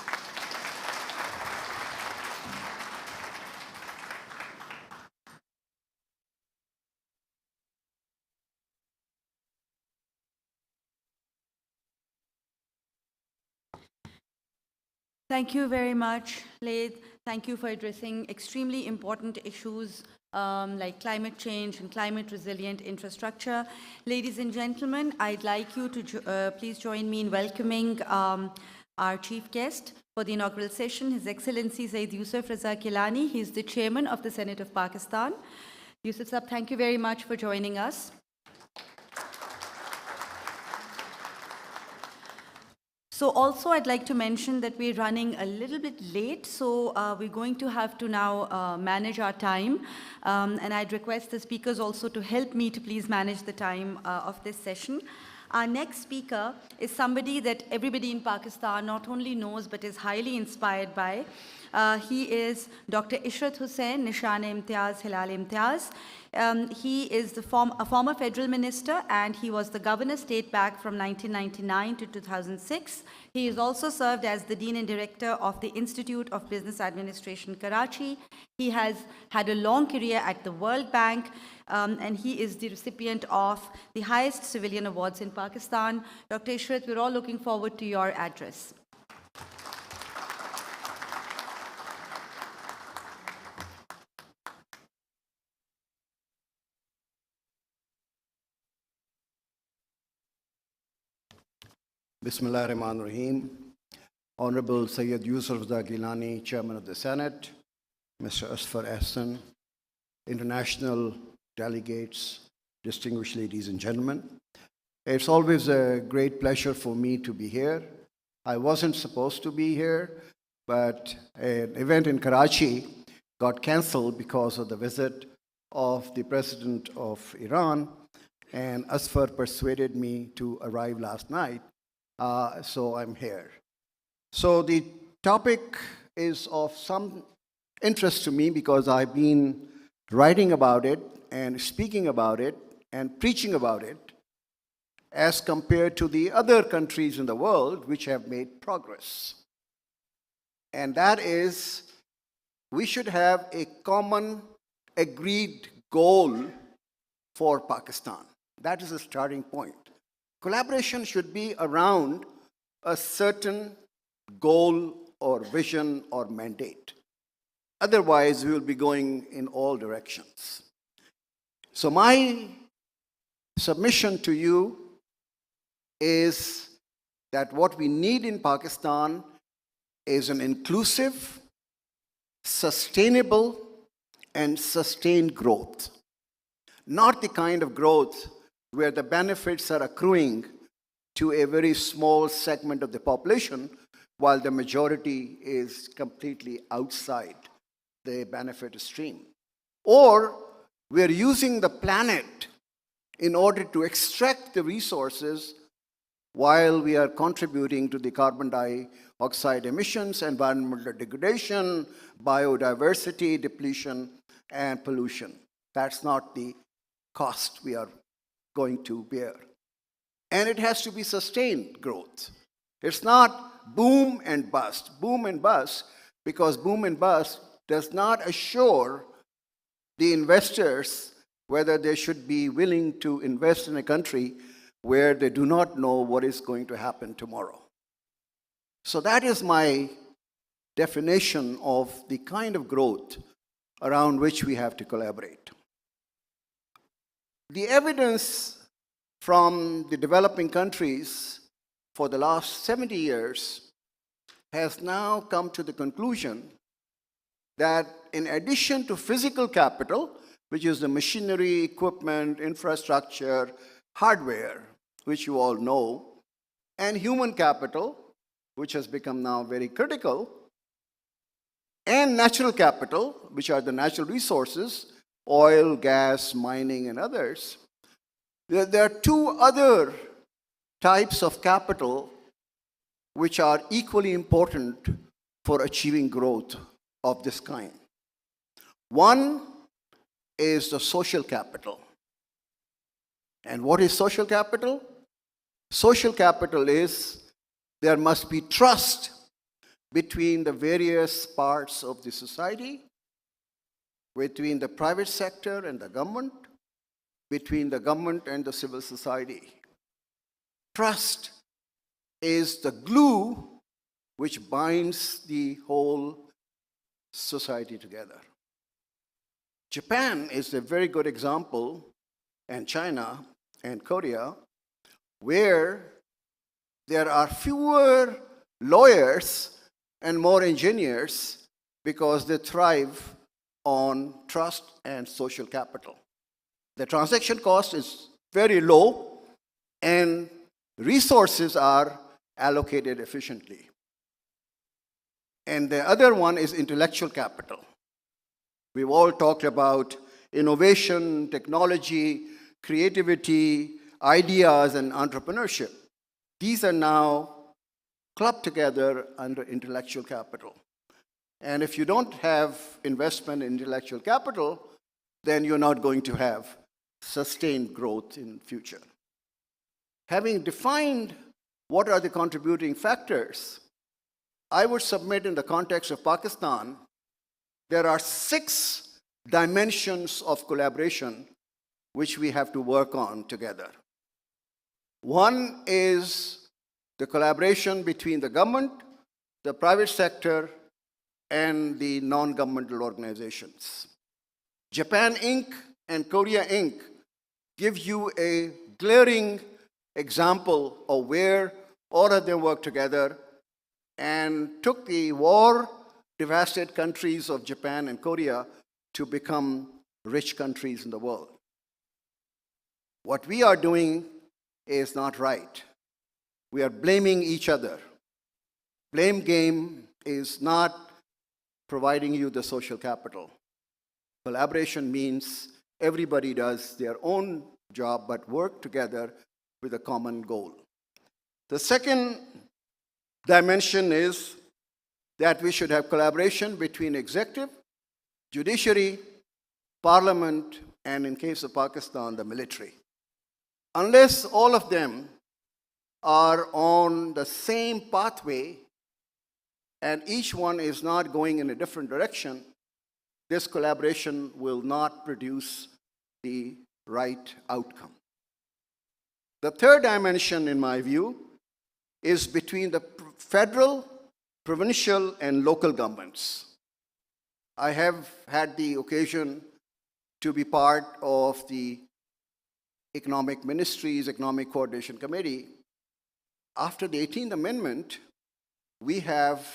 Thank you very much, Laith. Thank you for addressing extremely important issues like climate change and climate resilient infrastructure. Ladies and gentlemen, I'd like you to please join me in welcoming our chief guest for the inaugural session, His Excellency Sayyid Yusuf Raza Gilani. He is the chairman of the Senate of Pakistan. Yusuf Sahab, thank you very much for joining us. So also I'd like to mention that we're running a little bit late, so we're going to have to now manage our time. And I'd request the speakers also to help me to please manage the time of this session. Our next speaker is somebody that everybody in Pakistan not only knows but is highly inspired by. He is Dr. Ishrat Hussain, Nishan-e-Imtiaz, Hilal-e-Imtiaz. He is a former federal minister, and he was the governor state back from 1999 to 2006. He has also served as the dean and director of the Institute of Business Administration, Karachi. He has had a long career at the World Bank, and he is the recipient of the highest civilian awards in Pakistan. Dr. Ishrat, we're all looking forward to your address. Bismillah ar-Rahman ar-Rahim. Honorable Sayyid Yusuf Raza Gilani, Chairman of the Senate, Mr. Asfar Ahsan, international delegates, distinguished ladies and gentlemen. It's always a great pleasure for me to be here. I wasn't supposed to be here, but an event in Karachi got cancelled because of the visit of the President of Iran, and Asfar persuaded me to arrive last night. So I'm here. So the topic is of some interest to me because I've been writing about it and speaking about it and preaching about it as compared to the other countries in the world which have made progress. And that is, we should have a common agreed goal for Pakistan. That is a starting point. Collaboration should be around a certain goal or vision or mandate. Otherwise, we will be going in all directions. So my submission to you is that what we need in Pakistan is an inclusive, sustainable, and sustained growth. Not the kind of growth where the benefits are accruing to a very small segment of the population, while the majority is completely outside the benefit stream. Or we're using the planet in order to extract the resources while we are contributing to the carbon dioxide emissions, environmental degradation, biodiversity depletion, and pollution. That's not the cost we are going to bear. And it has to be sustained growth. It's not boom and bust, because boom and bust does not assure the investors whether they should be willing to invest in a country where they do not know what is going to happen tomorrow. So that is my definition of the kind of growth around which we have to collaborate. The evidence from the developing countries for the last 70 years has now come to the conclusion that in addition to physical capital, which is the machinery, equipment, infrastructure, hardware, which you all know, and human capital, which has become now very critical, and natural capital, which are the natural resources, oil, gas, mining, and others. There are two other types of capital which are equally important for achieving growth of this kind. One is the social capital. And what is social capital? Social capital is there must be trust between the various parts of the society, between the private sector and the government, between the government and the civil society. Trust is the glue which binds the whole society together. Japan is a very good example, and China and Korea, where there are fewer lawyers and more engineers because they thrive on trust and social capital. The transaction cost is very low and resources are allocated efficiently. And the other one is intellectual capital. We've all talked about innovation, technology, creativity, ideas, and entrepreneurship. These are now clubbed together under intellectual capital. And if you don't have investment in intellectual capital, then you're not going to have sustained growth in the future. Having defined what are the contributing factors, I would submit in the context of Pakistan, there are 6 dimensions of collaboration which we have to work on together. One is the collaboration between the government, the private sector, and the non-governmental organizations. Japan Inc. and Korea Inc. give you a glaring example of where all of them work together and took the war-devastated countries of Japan and Korea to become rich countries in the world. What we are doing is not right. We are blaming each other. Blame game is not providing you the social capital. Collaboration means everybody does their own job but work together with a common goal. The second dimension is that we should have collaboration between executive, judiciary, parliament, and in case of Pakistan, the military. Unless all of them are on the same pathway and each one is not going in a different direction, this collaboration will not produce the right outcome. The third dimension, in my view, is between the federal, provincial, and local governments. I have had the occasion to be part of the Economic Ministries Economic Coordination Committee. After the 18th Amendment, we have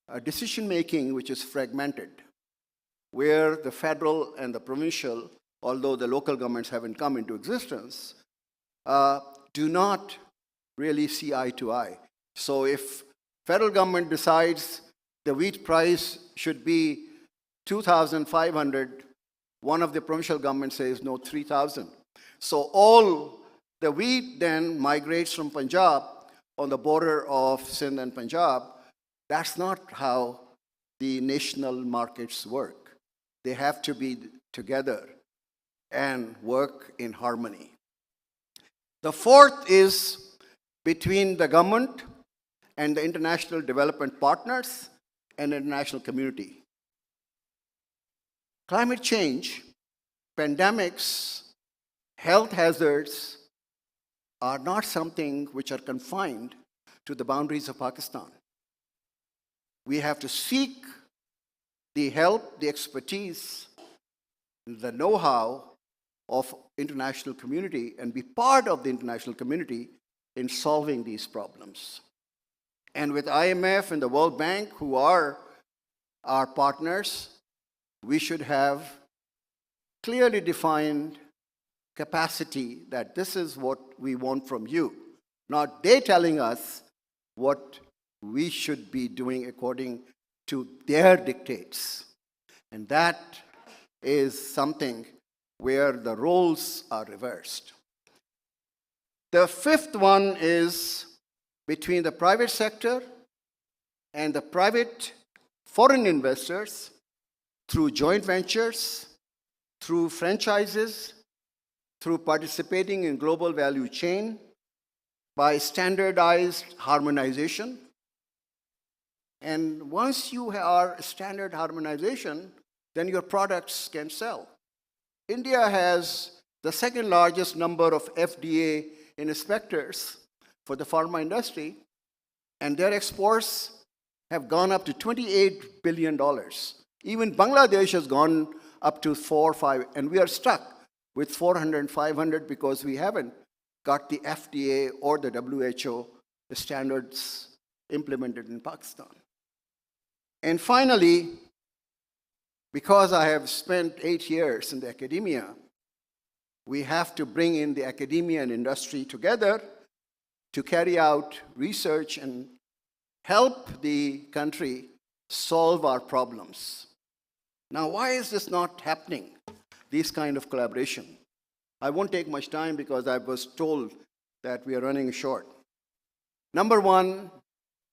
a decision-making which is fragmented, where the federal and the provincial, although the local governments haven't come into existence, do not really see eye to eye. So if federal government decides the wheat price should be 2,500, one of the provincial governments says no, 3,000. So all the wheat then migrates from Punjab on the border of Sindh and Punjab. That's not how the national markets work. They have to be together and work in harmony. The fourth is between the government and the international development partners and the international community. Climate change, pandemics, health hazards are not something which are confined to the boundaries of Pakistan. We have to seek the help, the expertise, the know-how of international community and be part of the international community in solving these problems. And with IMF and the World Bank, who are our partners, we should have clearly defined capacity that this is what we want from you, not they telling us what we should be doing according to their dictates. And that is something where the roles are reversed. The fifth one is between the private sector and the private foreign investors through joint ventures, through franchises, through participating in global value chain, by standardized harmonization. And once you are standard harmonization, then your products can sell. India has the second largest number of FDA inspectors for the pharma industry, and their exports have gone up to $28 billion. Even Bangladesh has gone up to 4 or 5, and we are stuck with 400 and 500 because we haven't got the FDA or the WHO standards implemented in Pakistan. And finally, because I have spent 8 years in the academia, we have to bring in the academia and industry together to carry out research and help the country solve our problems. Now, why is this not happening, this kind of collaboration? I won't take much time because I was told that we are running short. Number one,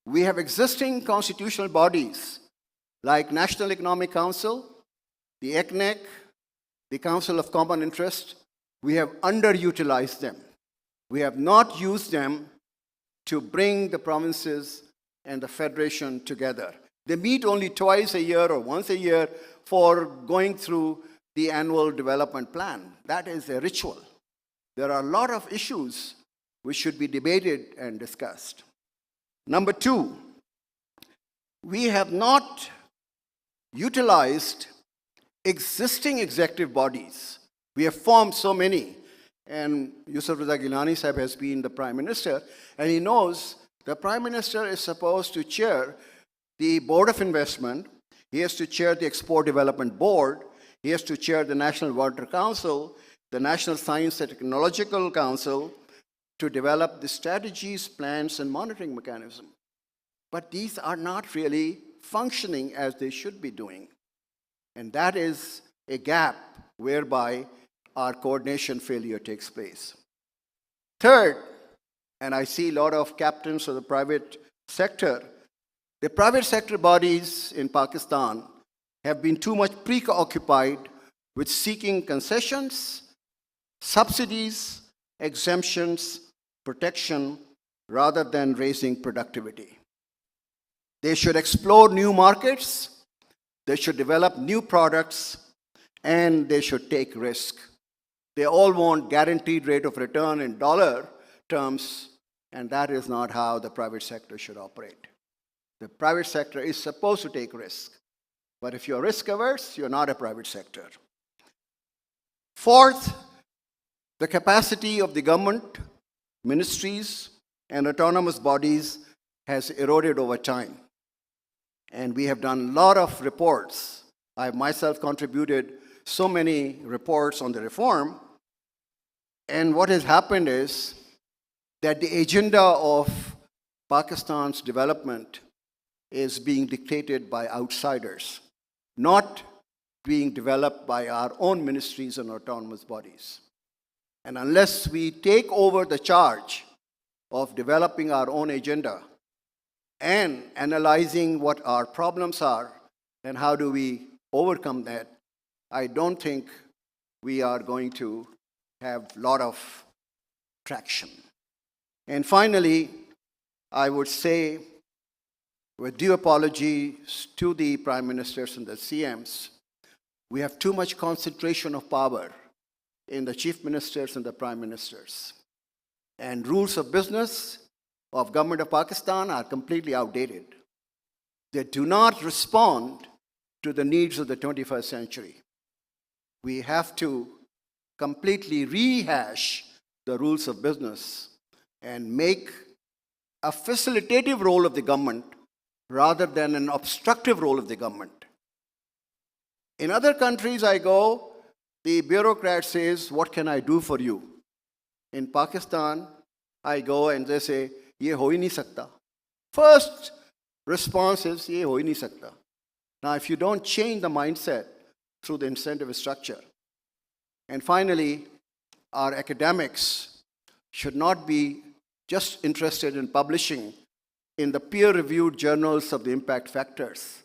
we have existing constitutional bodies like National Economic Council, the ECNEC, the Council of Common Interest. We have underutilized them. We have not used them to bring the provinces and the federation together. They meet only twice a year or once a year for going through the annual development plan. That is a ritual. There are a lot of issues which should be debated and discussed. Number two, we have not utilized existing executive bodies. We have formed so many, and Yusuf Raza Gilani Sahib has been the Prime Minister, and he knows the Prime Minister is supposed to chair the Board of Investment, he has to chair the Export Development Board, he has to chair the National Water Council, the National Science and Technological Council, to develop the strategies, plans, and monitoring mechanism. But these are not really functioning as they should be doing. And that is a gap whereby our coordination failure takes place. Third, and I see a lot of captains of the private sector, the private sector bodies in Pakistan have been too much preoccupied with seeking concessions, subsidies, exemptions, protection, rather than raising productivity. They should explore new markets, they should develop new products, and they should take risk. They all want guaranteed rate of return in dollar terms, and that is not how the private sector should operate. The private sector is supposed to take risk, but if you're risk averse, you're not a private sector. Fourth, the capacity of the government, ministries, and autonomous bodies has eroded over time. And we have done a lot of reports. I myself contributed so many reports on the reform. And what has happened is that the agenda of Pakistan's development is being dictated by outsiders, not being developed by our own ministries and autonomous bodies. And unless we take over the charge of developing our own agenda and analyzing what our problems are and how do we overcome that, I don't think we are going to have a lot of traction. And finally, I would say, with due apologies to the prime ministers and the CMs, we have too much concentration of power in the chief ministers and the prime ministers. And rules of business of government of Pakistan are completely outdated. They do not respond to the needs of the 21st century. We have to completely rehash the rules of business and make a facilitative role of the government rather than an obstructive role of the government. In other countries I go, the bureaucrat says, what can I do for you? In Pakistan, I go and they say, ye ho hi nahi sakta. First response is, ye ho hi nahi sakta. Now, if you don't change the mindset through the incentive structure, and finally, our academics should not be just interested in publishing in the peer-reviewed journals of the impact factors.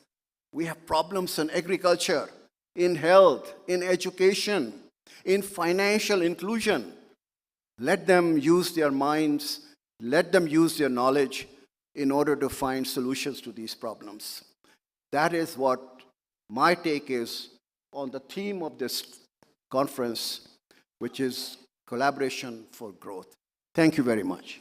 We have problems in agriculture, in health, in education, in financial inclusion. Let them use their minds, let them use their knowledge in order to find solutions to these problems. That is what my take is on the theme of this conference, which is collaboration for growth. Thank you very much.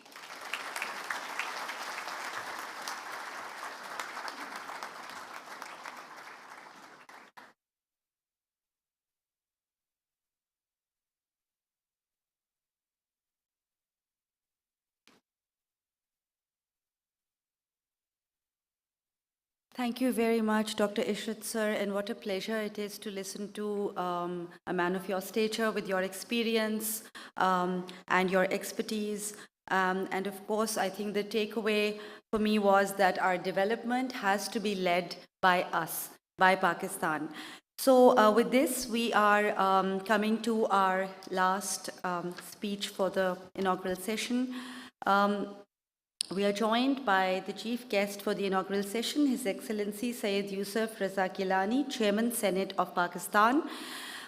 Thank you very much, Dr. Ishrat, sir, and what a pleasure it is to listen to a man of your stature with your experience and your expertise. And of course, I think the takeaway for me was that our development has to be led by us, by Pakistan. So with this, we are coming to our last speech for the inaugural session. We are joined by the chief guest for the inaugural session, His Excellency Syed Yusuf Raza Gilani, Chairman, Senate of Pakistan.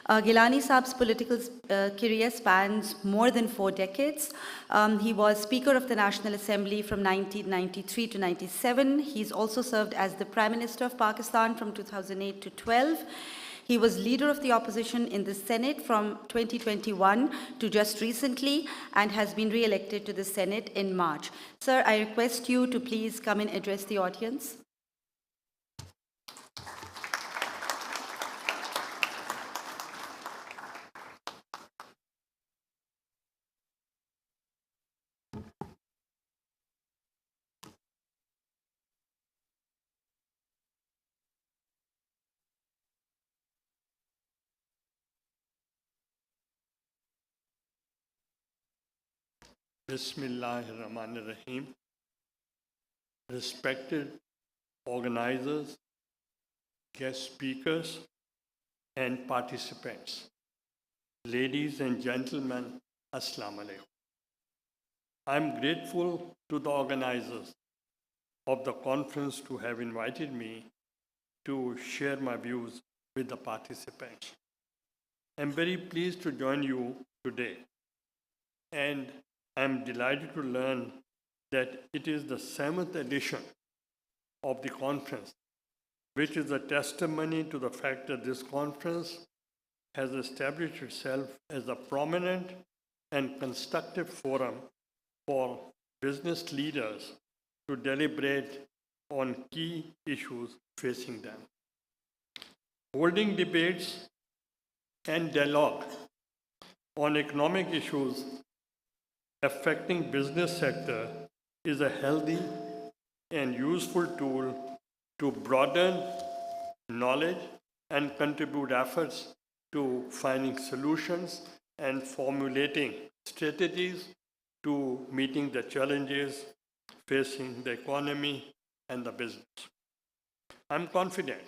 Gilani Saab's political career spans more than 4 decades. He was Speaker of the National Assembly from 1993 to 97. He's also served as the Prime Minister of Pakistan from 2008 to 12. He was leader of the opposition in the Senate from 2021 to just recently and has been re-elected to the Senate in March. Sir, I request you to please come and address the audience. Bismillahirrahmanirrahim. Respected organizers, guest speakers, and participants, ladies and gentlemen, Assalamu alaikum. I'm grateful to the organizers of the conference to have invited me to share my views with the participants. I'm very pleased to join you today, and I'm delighted to learn that it is the 7th edition of the conference, which is a testimony to the fact that this conference has established itself as a prominent and constructive forum for business leaders to deliberate on key issues facing them. Holding debates and dialogue on economic issues affecting business sector is a healthy and useful tool to broaden knowledge and contribute efforts to finding solutions and formulating strategies to meeting the challenges facing the economy and the business. I'm confident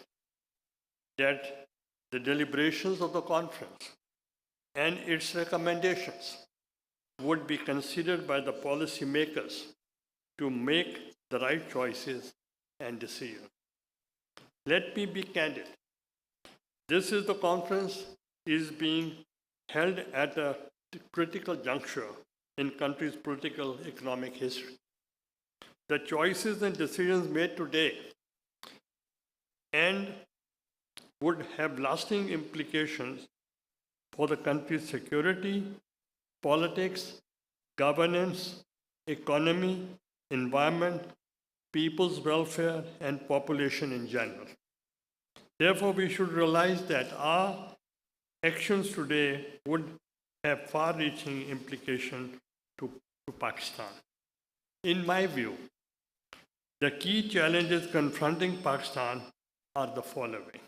that the deliberations of the conference and its recommendations would be considered by the policymakers to make the right choices and decisions. Let me be candid. This is the conference is being held at a critical juncture in country's political economic history. The choices and decisions made today and would have lasting implications for the country's security, politics, governance, economy, environment, people's welfare, and population in general. Therefore, we should realize that our actions today would have far-reaching implications to Pakistan. In my view, The key challenges confronting Pakistan are the following,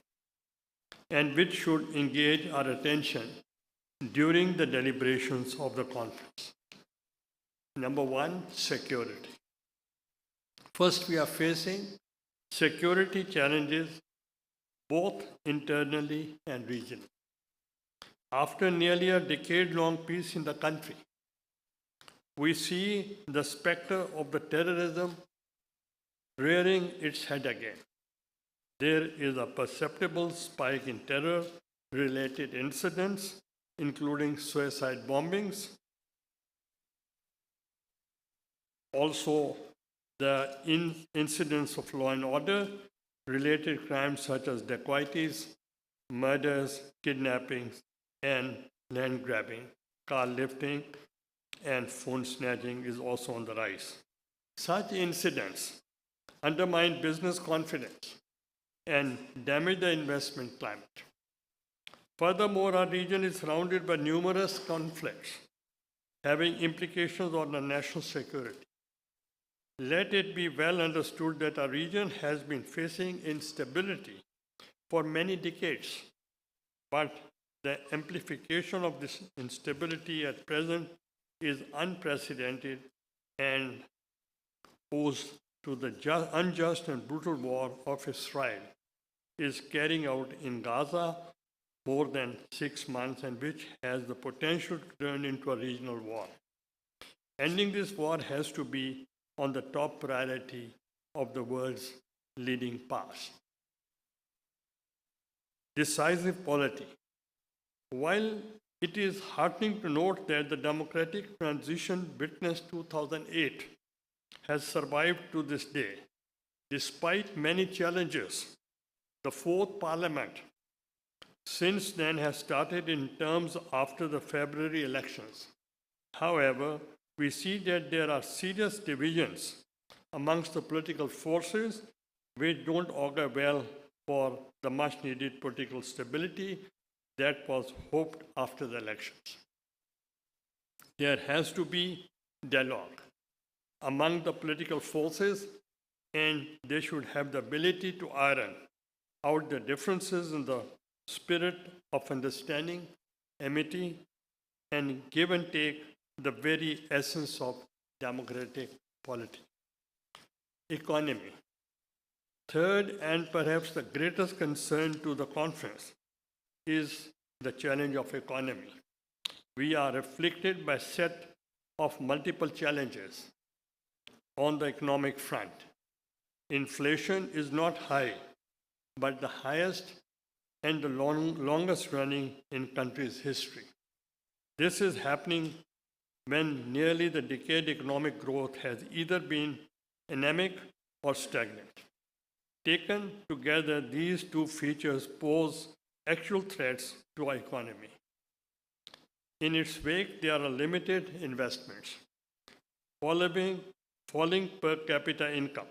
and which should engage our attention during the deliberations of the conference. Number one, security. First, we are facing security challenges both internally and regionally. After nearly a decade-long peace in the country, we see the specter of the terrorism rearing its head again. There is a perceptible spike in terror-related incidents, including suicide bombings. Also, the incidents of law and order related crimes such as dacoities, murders, kidnappings, and land grabbing, car lifting, and phone snatching is also on the rise. Such incidents undermine business confidence and damage the investment climate. Furthermore, our region is surrounded by numerous conflicts having implications on our national security. Let it be well understood that our region has been facing instability for many decades, but the amplification of this instability at present is unprecedented and owes to the unjust and brutal war of Israel is carrying out in Gaza more than 6 months, and which has the potential to turn into a regional war. Ending this war has to be on the top priority of the world's leading powers. Decisive polity. While it is heartening to note that the democratic transition witnessed 2008 has survived to this day, despite many challenges, the fourth parliament since then has started in terms after the February elections. However, we see that there are serious divisions amongst the political forces which don't augur well for the much needed political stability that was hoped after the elections. There has to be dialogue among the political forces, and they should have the ability to iron out the differences in the spirit of understanding, amity, and give and take, the very essence of democratic polity. Economy. Third, and perhaps the greatest concern to the conference, is the challenge of economy. We are afflicted by a set of multiple challenges on the economic front. Inflation is not high, but the highest and the longest running in country's history. This is happening when nearly the decade economic growth has either been anemic or stagnant. Taken together, these two features pose actual threats to our economy. In its wake, there are limited investments, falling per capita income,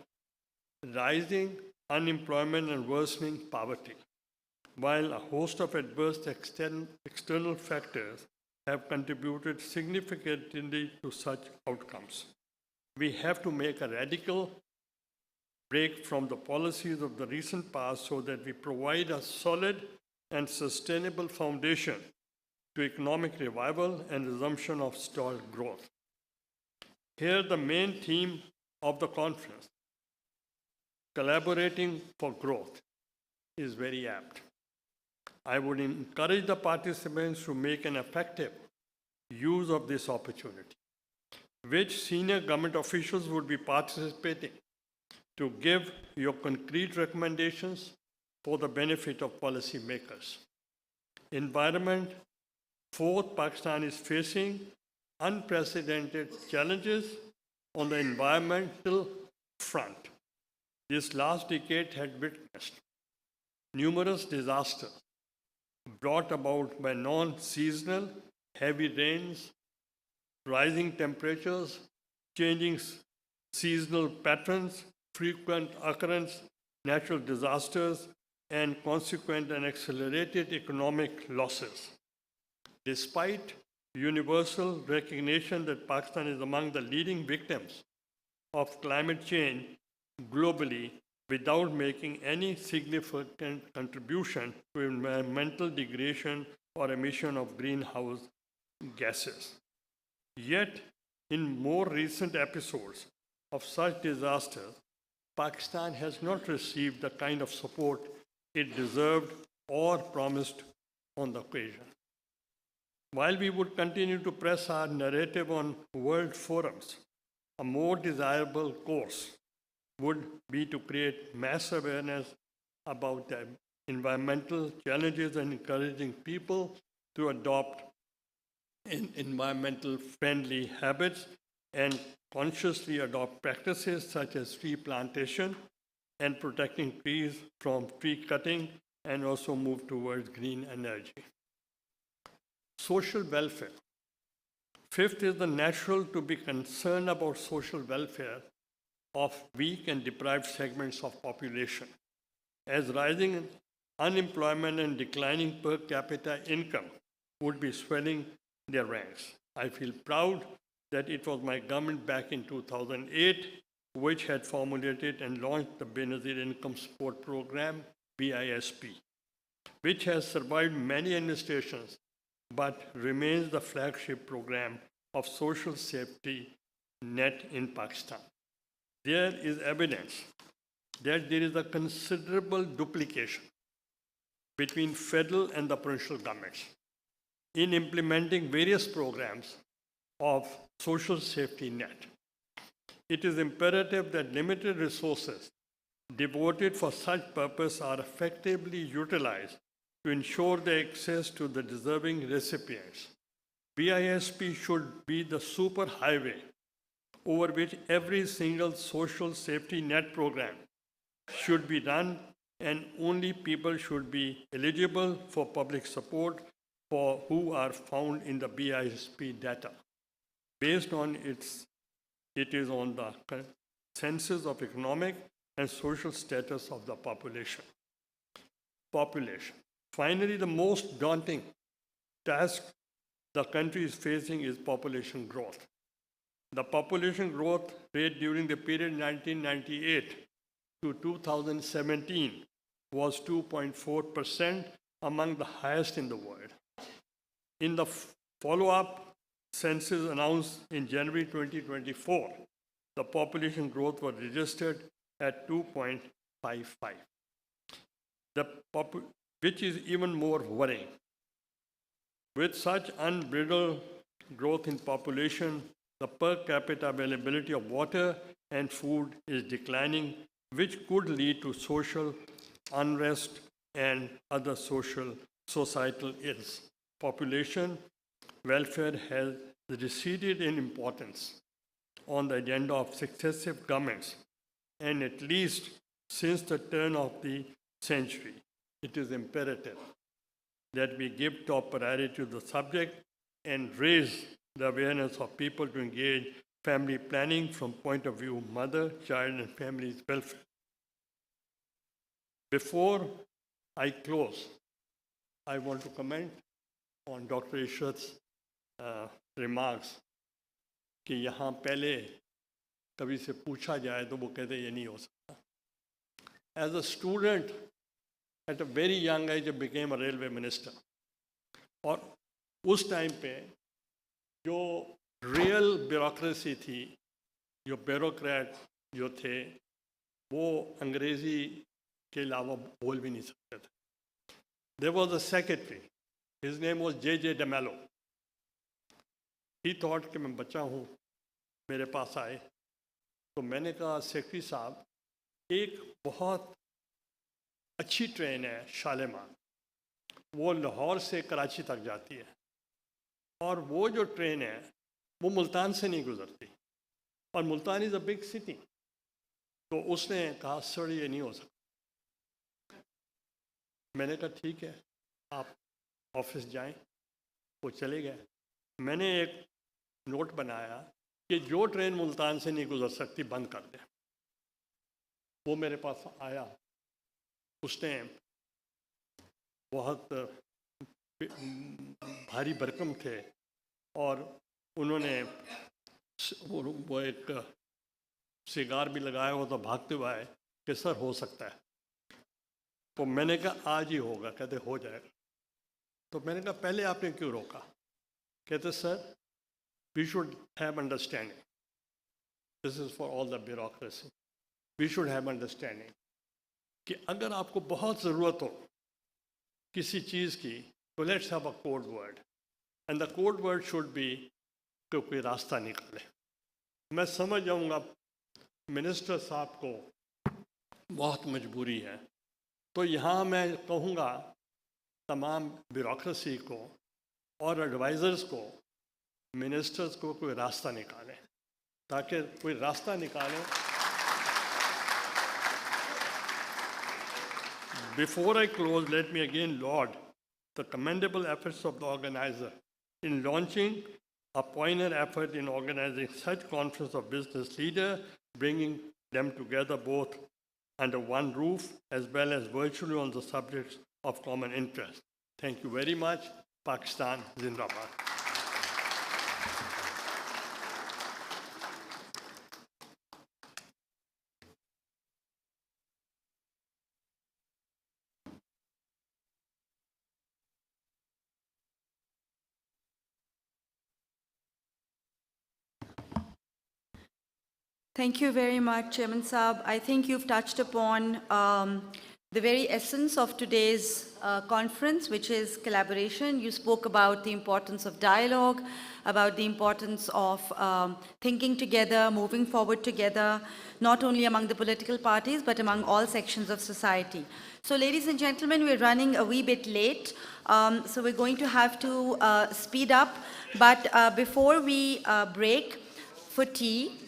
rising unemployment, and worsening poverty, while a host of adverse external factors have contributed significantly to such outcomes. We have to make a radical break from the policies of the recent past so that we provide a solid and sustainable foundation to economic revival and resumption of stalled growth. Here, the main theme of the conference, collaborating for growth, is very apt. I would encourage the participants to make an effective use of this opportunity. Which senior government officials would be participating to give your concrete recommendations for the benefit of policymakers. Environment. Fourth, Pakistan is facing unprecedented challenges on the environmental front. This last decade had witnessed numerous disasters brought about by non-seasonal heavy rains, rising temperatures, changing seasonal patterns, frequent occurrence, natural disasters, and consequent and accelerated economic losses. Despite universal recognition that Pakistan is among the leading victims of climate change, globally without making any significant contribution to environmental degradation or emission of greenhouse gases. Yet, in more recent episodes of such disasters, Pakistan has not received the kind of support it deserved or promised on the occasion. While we would continue to press our narrative on world forums, a more desirable course would be to create mass awareness about the environmental challenges and encouraging people to adopt environmental friendly habits and consciously adopt practices such as tree plantation and protecting trees from tree cutting, and also move towards green energy. Social welfare. Fifth is the natural to be concerned about social welfare of weak and deprived segments of population, as rising unemployment and declining per capita income would be swelling their ranks. I feel proud that it was my government back in 2008 which had formulated and launched the Benazir Income Support Program, BISP, which has survived many administrations but remains the flagship program of social safety net in Pakistan. There is evidence that there is a considerable duplication between federal and the provincial governments in implementing various programs of social safety net. It is imperative that limited resources devoted for such purpose are effectively utilized to ensure the access to the deserving recipients. BISP should be the super highway over which every single social safety net program should be run, and only people should be eligible for public support for who are found in the BISP data. Based on it is on the census of economic and social status of the population. Finally, the most daunting task the country is facing is population growth. The population growth rate during the period 1998 to 2017 was 2.4%, among the highest in the world. In the follow-up census announced in January 2024, the population growth was registered at 2.55, which is even more worrying. With such unbridled growth in population, the per capita availability of water and food is declining, which could lead to social unrest and other societal ills. Population welfare has receded in importance on the agenda of successive governments, and at least since the turn of the century, it is imperative that we give top priority to the subject and raise the awareness of people to engage family planning from point of view mother, child, and family's welfare. Before I close, I want to comment on Dr. Ishrat's remarks कि यहाँ पहले कभी से पूछा जाए तो वो कहते ये नहीं हो सकता. As a student, at a very young age, I became a railway minister. और उस टाइम पे जो रियल ब्यूरोक्रेसी थी, जो ब्यूरोक्रेट जो थे, वो अंग्रेज़ी के अलावा बोल भी नहीं सकते थे. There was a secretary. His name was J.J. DeMello. He thought कि मैं बच्चा हूँ, मेरे पास आए, तो मैंने कहा सेक्रेटरी साहब, एक बहुत अच्छी ट्रेन है शालेमार, वो लाहौर से कराची तक जाती है, और वो जो ट्रेन है वो मुल्तान से नहीं गुजरती, और Multan is a big city. तो उसने कहा सर ये नहीं हो सकता. मैंने कहा ठीक है, आप ऑफिस जाएं. वो चले गए. मैंने एक नोट बनाया कि जो ट्रेन मुल्तान से नहीं गुजर सकती बंद कर दें. वो मेरे पास आया. उसने बहुत भारी भरकम थे और उन्होंने वो एक सिगार भी लगाया हो तो भागते हुए आए कि सर हो सकता है। तो मैंने कहा आज ही होगा, कहते हो जाएगा। तो मैंने कहा पहले आपने क्यों रोका? कहते sir we should have understanding, this is for all the bureaucracy, we should have understanding कि अगर आपको बहुत ज़रूरत हो किसी चीज़ की तो let's have a code word, and the code word should be कि कोई रास्ता निकाले। मैं समझ जाऊंगा मिनिस्टर साहब को बहुत मजबूरी है, तो यहाँ मैं कहूँगा तमाम ब्यूरोक्रेसी को और एडवाइज़र्स को, मिनिस्टर्स को कोई रास्ता निकालें, ताकि कोई रास्ता निकालें। Before I close, let me again laud the commendable efforts of the organizer in launching a pioneer effort in organizing such conference of business leaders, bringing them together both under one roof as well as virtually on the subjects of common interest. Thank you very much. Pakistan Zindabad. Thank you very much, Chairman Saab. I think you've touched upon the very essence of today's conference, which is collaboration. You spoke about the importance of dialogue, about the importance of thinking together, moving forward together, not only among the political parties, but among all sections of society. So, ladies and gentlemen, we're running a wee bit late, so we're going to have to speed up. But before we break for tea,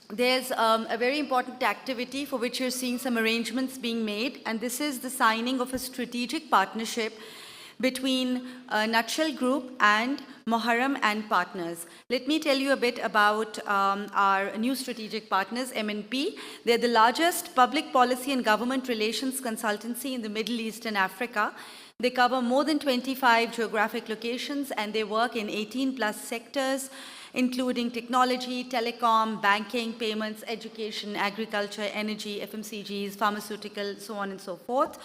there's a very important activity for which you're seeing some arrangements being made, and this is the signing of a strategic partnership between Nutshell Group and Muharram and Partners. Let me tell you a bit about our new strategic partners, MNP. They're the largest public policy and government relations consultancy in the Middle East and Africa. They cover more than 25 geographic locations, and they work in 18 plus sectors, including technology, telecom, banking, payments, education, agriculture, energy, FMCGs, pharmaceutical, so on and so forth.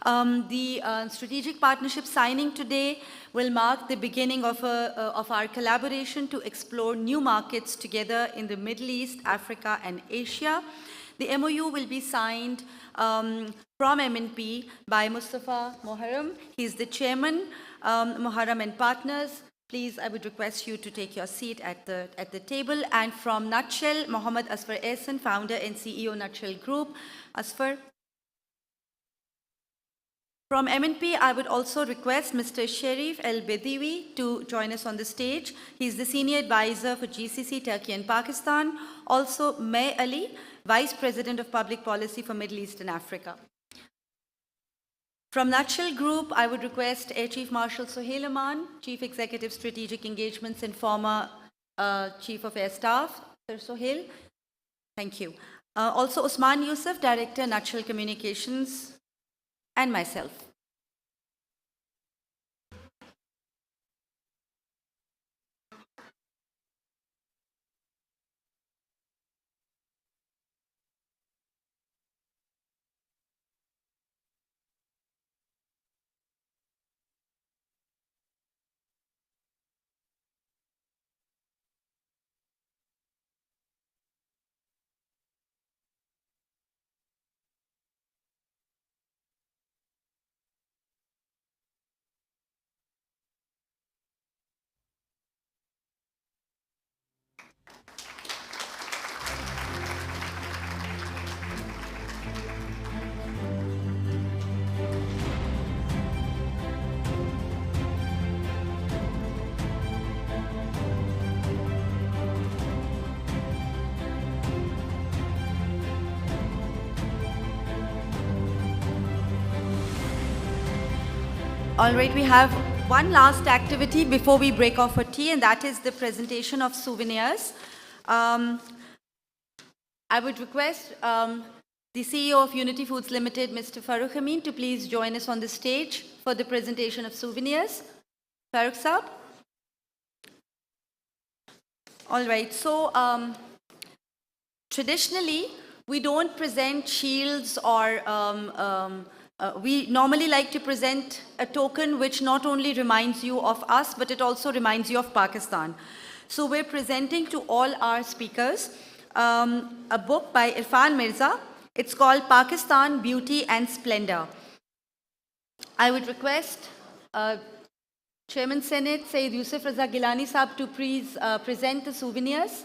The strategic partnership signing today will mark the beginning of our collaboration to explore new markets together in the Middle East, Africa, and Asia. The MOU will be signed from MNP by Mustafa Muharram. He's the chairman, Muharram and Partners. Please, I would request you to take your seat at the table. And from Nutshell, Mohammad Asfar Ehsan, founder and CEO, Nutshell Group. Asfar. From MNP, I would also request Mr. Sharif El-Bediwi to join us on the stage. He's the senior advisor for GCC, Turkey and Pakistan. Also, May Ali, Vice President of Public Policy for Middle East and Africa. From Nutshell Group, I would request Air Chief Marshal Sohail Aman, Chief Executive Strategic Engagements and former Chief of Air Staff. Sir Sohail, thank you. Also Usman Yusuf, Director, Nutshell Communications, and myself. All right, we have one last activity before we break off for tea, and that is the presentation of souvenirs. I would request the CEO of Unity Foods Limited, Mr. Farooq Amin, to please join us on the stage for the presentation of souvenirs. Farooq Saab. All right, so Traditionally, we don't present shields or we normally like to present a token which not only reminds you of us, but it also reminds you of Pakistan. So we're presenting to all our speakers a book by Irfan Mirza. It's called Pakistan, Beauty and Splendor. I would request Chairman Senate Syed Yusuf Raza Gilani Sahab to please present the souvenirs.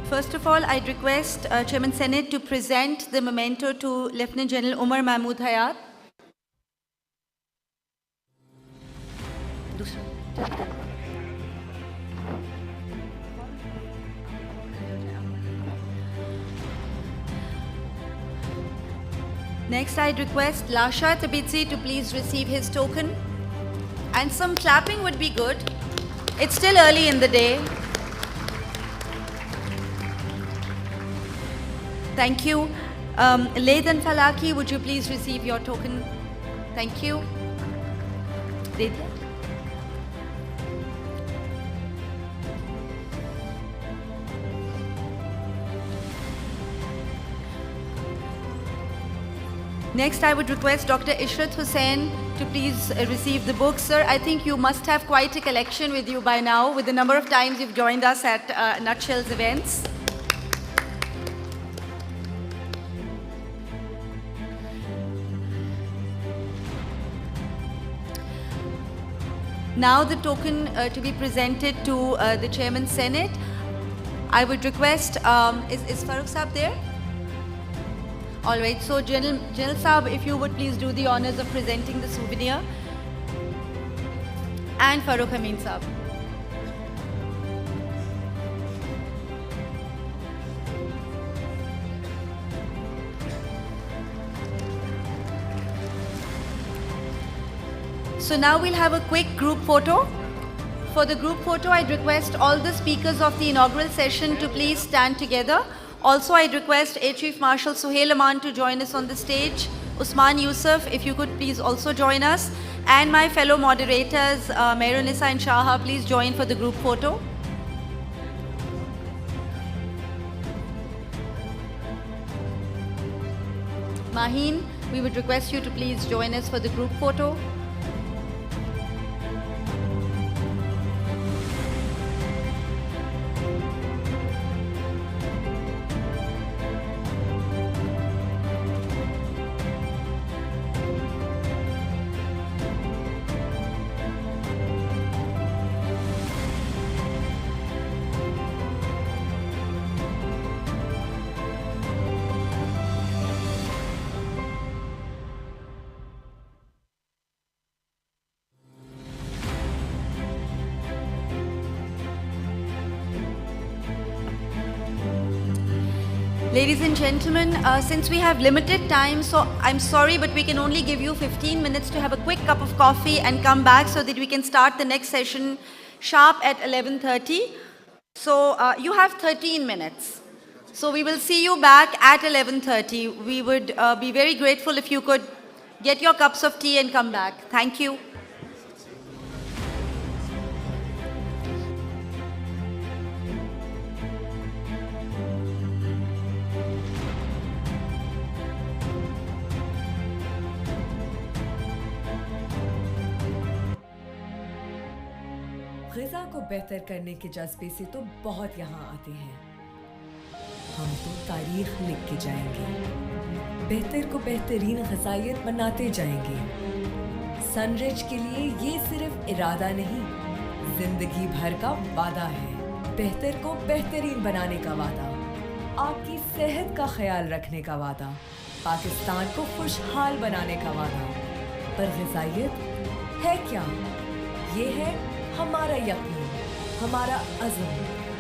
First of all, I'd request Chairman Senate to present the memento to Lieutenant General Umar Mahmood Hayat. Next, I'd request Lasha Tabidzi to please receive his token. And some clapping would be good. It's still early in the day. Thank you. Laydan Falaki, would you please receive your token? Thank you. Redya. Next, I would request Dr. Ishrat Hussain to please receive the book. Sir, I think you must have quite a collection with you by now, with the number of times you've joined us at Nutshell's events. Now the token to be presented to the Chairman Senate. I would request, is Farooq Saab there? All right, so General Saab, if you would please do the honors of presenting the souvenir. And Farooq Amin Saab. So now we'll have a quick group photo. For the group photo, I'd request all the speakers of the inaugural session to please stand together. Also, I'd request Air Chief Marshal Suhail Aman to join us on the stage. Usman Yusuf, if you could please also join us. And my fellow moderators, Mehrunisa and Shaha, please join for the group photo. Maheen, we would request you to please join us for the group photo. Ladies and gentlemen, since we have limited time, so I'm sorry, but we can only give you 15 minutes to have a quick cup of coffee and come back so that we can start the next session sharp at 11:30. So you have 13 minutes. So we will see you back at 11:30. We would be very grateful if you could get your cups of tea and come back. Thank you. ग़िज़ा को बेहतर करने के जज्बे से तो बहुत यहाँ आते हैं। हम तो तारीख लिख के जाएंगे, बेहतर को बेहतरीन ग़िज़ाइयत बनाते जाएंगे। सनरिच के लिए ये सिर्फ इरादा नहीं, जिंदगी भर का वादा है। बेहतर को बेहतरीन बनाने का वादा, आपकी सेहत का ख्याल रखने का वादा, पाकिस्तान को खुशहाल बनाने का वादा। पर ग़िज़ाइयत है क्या? ये है हमारा यकीन, हमारा अज़्म,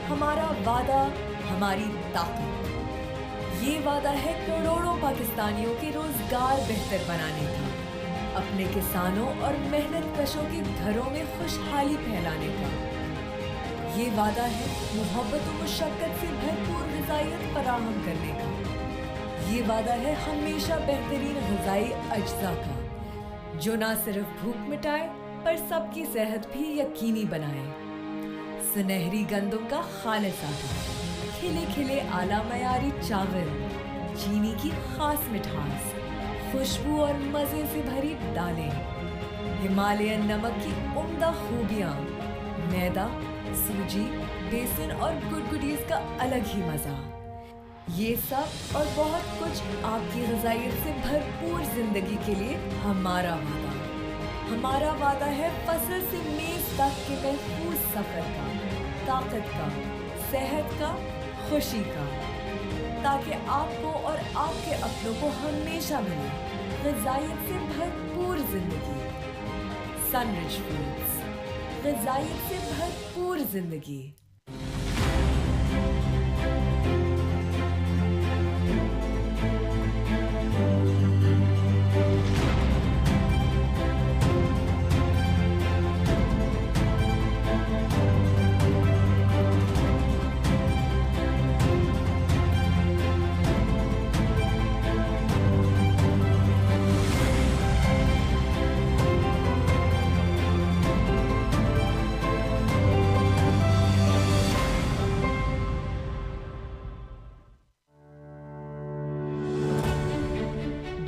हमारा वादा, हमारी ताकत। ये वादा है करोड़ों पाकिस्तानियों के रोज़गार बेहतर बनाने का, अपने किसानों और मेहनत कशों के घरों में खुशहाली फैलाने का। ये वादा है मोहब्बत और मुशक्कत से भरपूर ग़िज़ाइयत फराहम करने का। ये वादा है हमेशा बेहतरीन ग़िज़ाई अज्जा का, जो ना सिर्फ भूख मिटाए पर सबकी सेहत भी यकीनी बनाए। सुनहरी गंदम का खालिस आटा, खिले खिले आला मयारी चावल, चीनी की खास मिठास, खुशबू और मज़े से भरी दालें, हिमालयन नमक की उम्दा खूबियाँ, मैदा, सूजी, बेसन और गुडगुडीज़ का अलग ही मज़ा। ये सब और बहुत कुछ आपकी ग़िज़ाइयत से भरपूर ज़िंदगी के लिए हमारा वादा। हमारा वादा है फसल से मेज़ तक के महफूज सफ़र का, ताकत का, सेहत का, खुशी का, ताकि आपको और आपके अपनों को हमेशा मिले ग़िज़ाइयत से भरपूर ज़िंदगी। सनरिच फूड्स, ग़िज़ाइयत से भरपूर ज़िंदगी।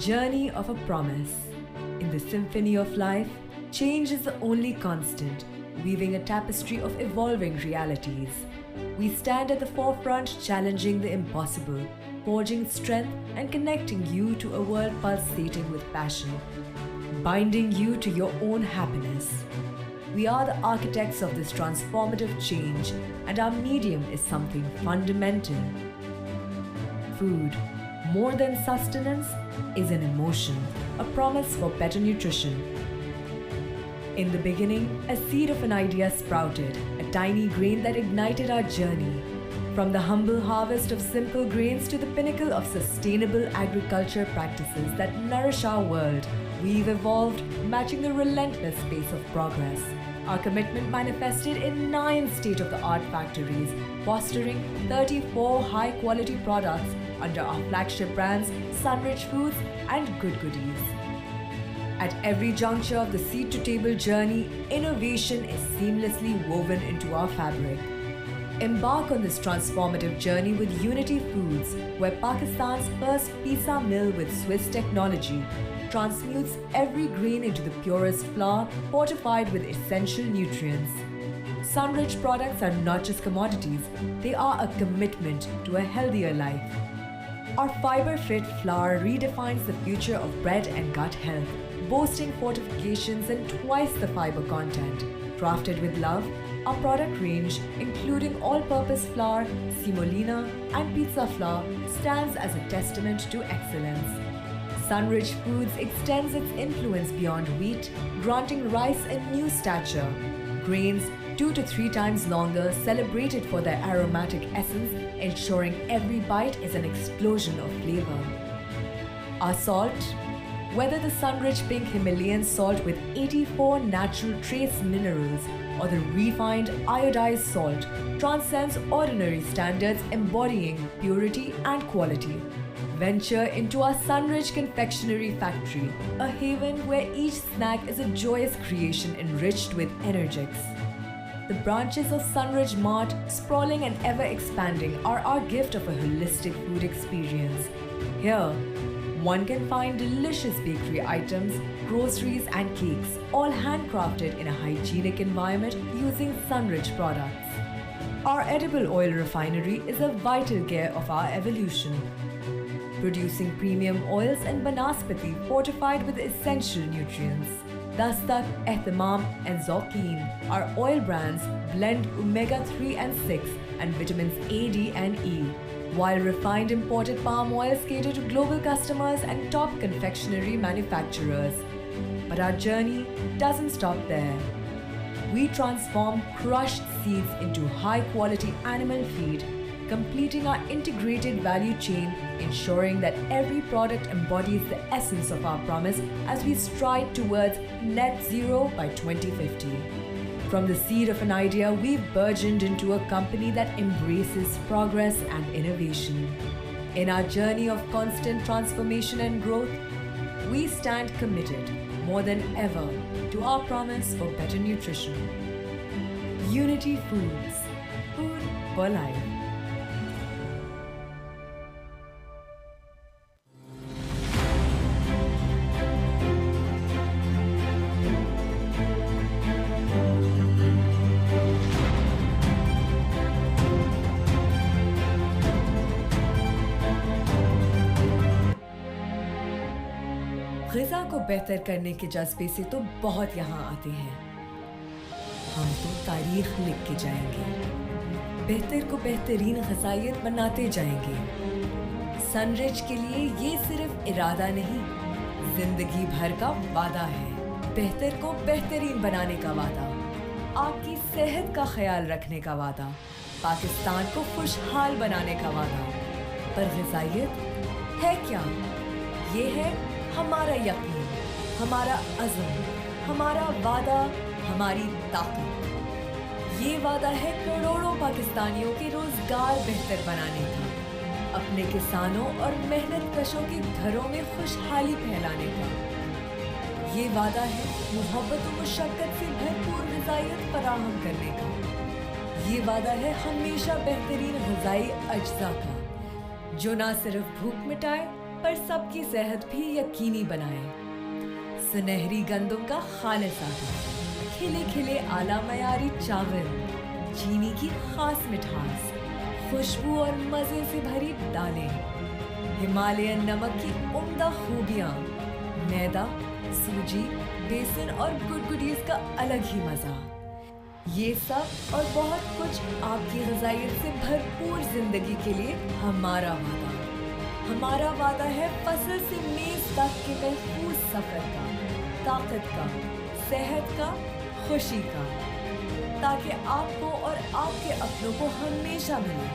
Journey of a promise. In the symphony of life, change is the only constant, weaving a tapestry of evolving realities. We stand at the forefront, challenging the impossible, forging strength and connecting you to a world pulsating with passion, binding you to your own happiness. We are the architects of this transformative change, and our medium is something fundamental. Food, more than sustenance, is an emotion, a promise for better nutrition. In the beginning, a seed of an idea sprouted, a tiny grain that ignited our journey. From the humble harvest of simple grains to the pinnacle of sustainable agriculture practices that nourish our world, we've evolved, matching the relentless pace of progress. Our commitment manifested in 9 state-of-the-art factories, fostering 34 high-quality products under our flagship brands Sunrich Foods and Good Goodies. At every juncture of the seed-to-table journey, innovation is seamlessly woven into our fabric. Embark on this transformative journey with Unity Foods, where Pakistan's first pizza mill with Swiss technology transmutes every grain into the purest flour, fortified with essential nutrients. Sunrich products are not just commodities, they are a commitment to a healthier life. Our fiber-fit flour redefines the future of bread and gut health, boasting fortifications and twice the fiber content. Crafted with love, our product range, including all-purpose flour, semolina, and pizza flour, stands as a testament to excellence. Sunrich Foods extends its influence beyond wheat, granting rice a new stature. Grains 2 to 3 times longer, celebrated for their aromatic essence, ensuring every bite is an explosion of flavor. Our salt, whether the Sunrich Pink Himalayan salt with 84 natural trace minerals or the refined iodized salt, transcends ordinary standards, embodying purity and quality. Venture into our Sunrich Confectionery Factory, a haven where each snack is a joyous creation enriched with energics. The branches of Sunrich Mart, sprawling and ever expanding, are our gift of a holistic food experience. Here, one can find delicious bakery items, groceries and cakes, all handcrafted in a hygienic environment using Sunrich products. Our edible oil refinery is a vital gear of our evolution, producing premium oils and banaspati fortified with essential nutrients. Dastak, Ehtimam and Zokin, our oil brands, blend omega-3 and 6 and vitamins A, D and E, while refined imported palm oils cater to global customers and top confectionery manufacturers. But our journey doesn't stop there. We transform crushed seeds into high-quality animal feed, completing our integrated value chain, ensuring that every product embodies the essence of our promise as we stride towards net zero by 2050. From the seed of an idea, we've burgeoned into a company that embraces progress and innovation. In our journey of constant transformation and growth, we stand committed more than ever to our promise for better nutrition. Unity Foods, food for life. ग़िज़ा को बेहतर करने के जज्बे से तो बहुत यहाँ आते हैं। हम तो तारीख लिख के जाएंगे, बेहतर को बेहतरीन ग़िज़ाइयत बनाते जाएंगे। सनरिच के लिए ये सिर्फ इरादा नहीं, जिंदगी भर का वादा है। बेहतर को बेहतरीन बनाने का वादा, आपकी सेहत का ख्याल रखने का वादा, पाकिस्तान को खुशहाल बनाने का वादा। पर ग़िज़ाइयत है क्या? ये है हमारा यकीन, हमारा अज़्म, हमारा वादा, हमारी ताकत। ये वादा है करोड़ों पाकिस्तानियों के रोजगार बेहतर बनाने का, अपने किसानों और मेहनत कशों के घरों में खुशहाली फैलाने का। ये वादा है मोहब्बत और मुशक्कत से भरपूर ग़िज़ाइयत फराहम करने का। ये वादा है हमेशा बेहतरीन ग़िज़ाई अज्जा का, जो ना सिर्फ भूख मिटाए पर सबकी सेहत भी यकीनी बनाए। सुनहरी गंदम का खालिस आटा, खिले खिले आला मयारी चावल, चीनी की खास मिठास, खुशबू और मज़े से भरी दालें, हिमालयन नमक की उम्दा खूबियाँ, मैदा, सूजी, बेसन और गुडगुडीज़ का अलग ही मज़ा। ये सब और बहुत कुछ आपकी ग़िज़ाइयत से भरपूर ज़िंदगी के लिए हमारा वादा। हमारा वादा है फसल से मेज़ तक के महफूज सफ़र का, ताकत का, सेहत का, खुशी का, ताकि आपको और आपके अपनों को हमेशा मिले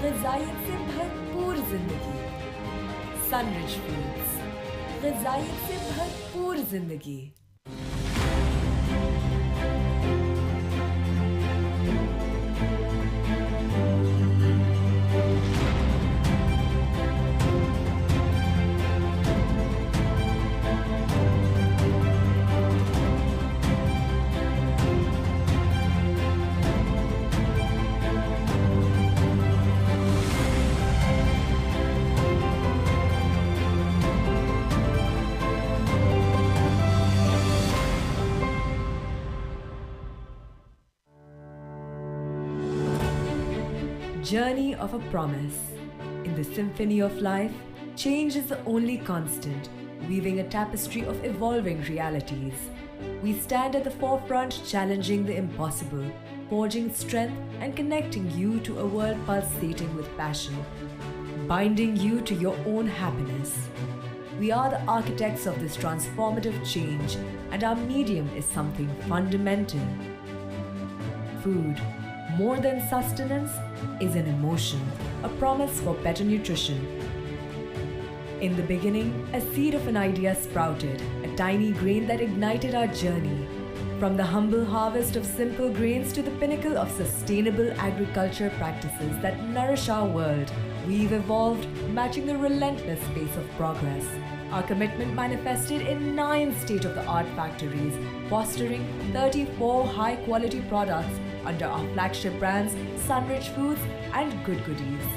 ग़िज़ाइयत से भरपूर ज़िंदगी। सनरिच फूड्स, ग़िज़ाइयत से भरपूर ज़िंदगी। Journey of a promise. In the symphony of life, change is the only constant, weaving a tapestry of evolving realities. We stand at the forefront, challenging the impossible, forging strength and connecting you to a world pulsating with passion, binding you to your own happiness. We are the architects of this transformative change, and our medium is something fundamental. Food, more than sustenance, is an emotion, a promise for better nutrition. In the beginning, a seed of an idea sprouted, a tiny grain that ignited our journey. From the humble harvest of simple grains to the pinnacle of sustainable agriculture practices that nourish our world, we've evolved, matching the relentless pace of progress. Our commitment manifested in 9 state-of-the-art factories, fostering 34 high-quality products under our flagship brands Sunrich Foods and Good Goodies.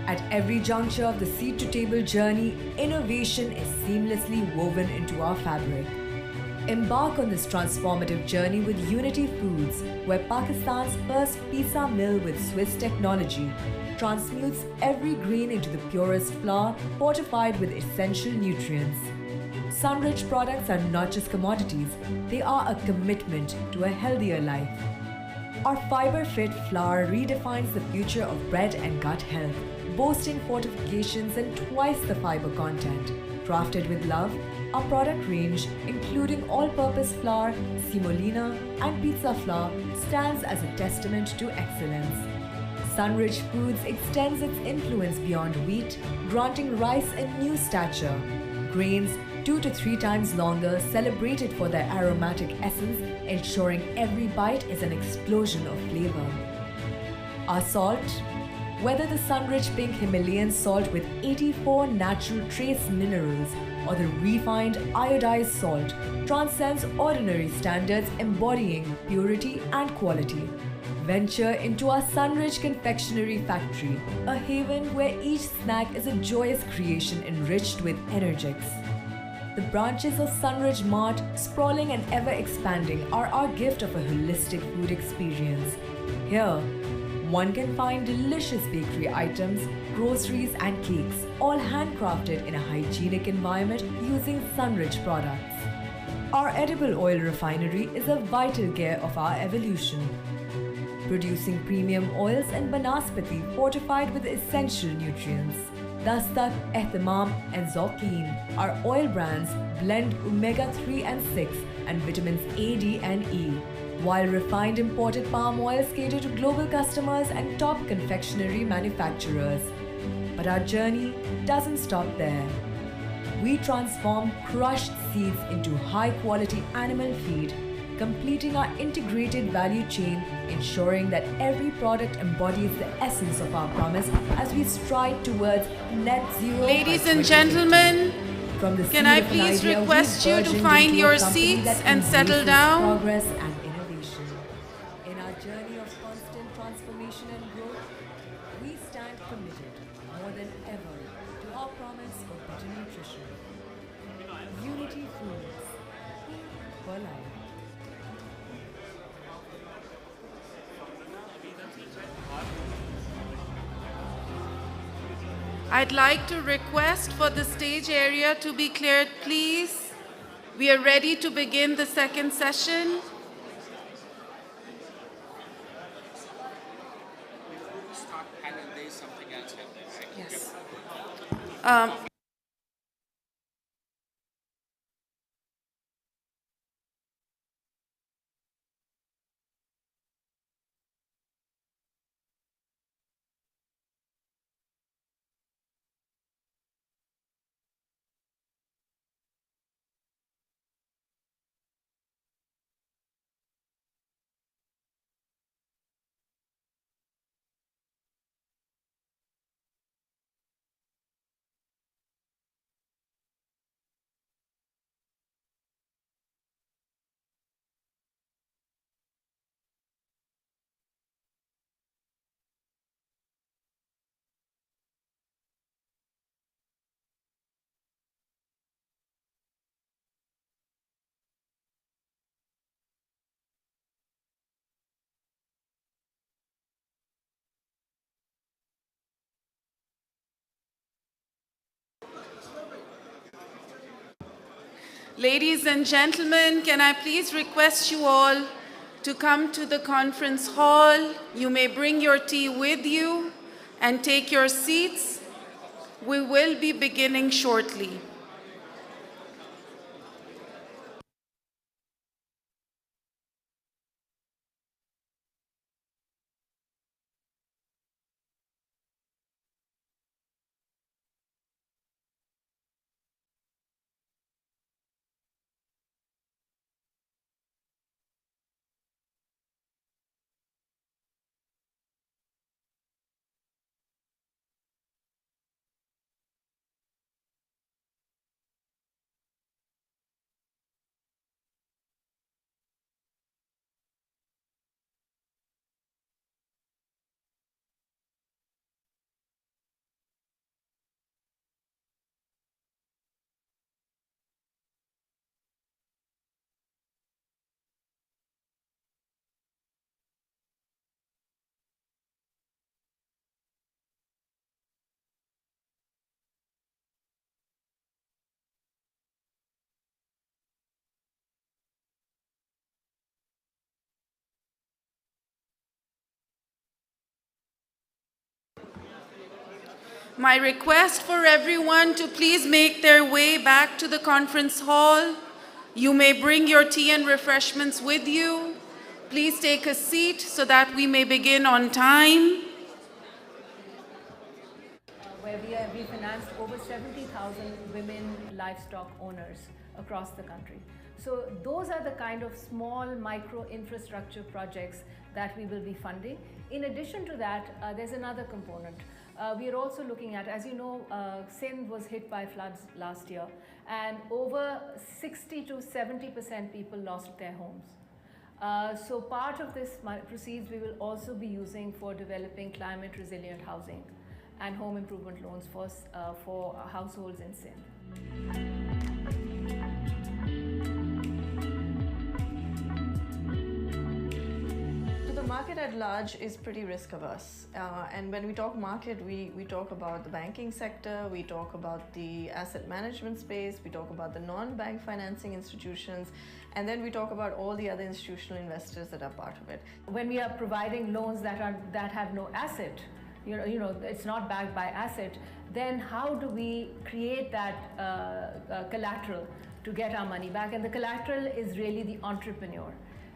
At every juncture of the seed-to-table journey, innovation is seamlessly woven into our fabric. Embark on this transformative journey with Unity Foods, where Pakistan's first pizza mill with Swiss technology transmutes every grain into the purest flour, fortified with essential nutrients. Sunrich products are not just commodities, they are a commitment to a healthier life. Our fiber-fit flour redefines the future of bread and gut health, boasting fortifications and twice the fiber content. Crafted with love, our product range, including all-purpose flour, semolina, and pizza flour, stands as a testament to excellence. Sunrich Foods extends its influence beyond wheat, granting rice a new stature, grains 2 to 3 times longer, celebrated for their aromatic essence, ensuring every bite is an explosion of flavor. Our salt, whether the sun-rich pink Himalayan salt with 84 natural trace minerals or the refined iodized salt, transcends ordinary standards, embodying purity and quality. Venture into our Sunridge Confectionery Factory, a haven where each snack is a joyous creation enriched with energetics. The branches of Sunridge Mart, sprawling and ever expanding, are our gift of a holistic food experience. Here, one can find delicious bakery items, groceries and cakes, all handcrafted in a hygienic environment using Sunridge products. Our edible oil refinery is a vital gear of our evolution, producing premium oils and banaspati fortified with essential nutrients. Dastak, Ehtimam and Zauqeen, our oil brands, blend omega-3 and 6 and vitamins A, D and E, while refined imported palm oils cater to global customers and top confectionery manufacturers. But our journey doesn't stop there. We transform crushed seeds into high-quality animal feed, completing our integrated value chain, ensuring that every product embodies the essence of our promise as we stride towards net zero. Ladies and gentlemen, can I please request you to find your seats and settle down? Progress and innovation. In our journey of constant transformation and growth, we stand committed more than ever to our promise of better nutrition. Unity Foods for life. I'd like to request for the stage area to be cleared, please. We are ready to begin the second session. Yes. Ladies and gentlemen, can I please request you all to come to the conference hall? You may bring your tea with you and take your seats. We will be beginning shortly. My request for everyone to please make their way back to the conference hall. You may bring your tea and refreshments with you. Please take a seat so that we may begin on time. where we financed over 70,000 women livestock owners across the country. So those are the kind of small micro infrastructure projects that we will be funding. In addition to that, there's another component. We are also looking at, as you know, Sindh was hit by floods last year, and over 60 to 70% people lost their homes. So part of this proceeds we will also be using for developing climate resilient housing and home improvement loans for households in Sindh. Market at large is pretty risk averse, and when we talk market, we talk about the banking sector, we talk about the asset management space, we talk about the non-bank financing institutions, and then we talk about all the other institutional investors that are part of it. When we are providing loans that have no asset, it's not backed by asset, then how do we create that collateral to get our money back? And the collateral is really the entrepreneur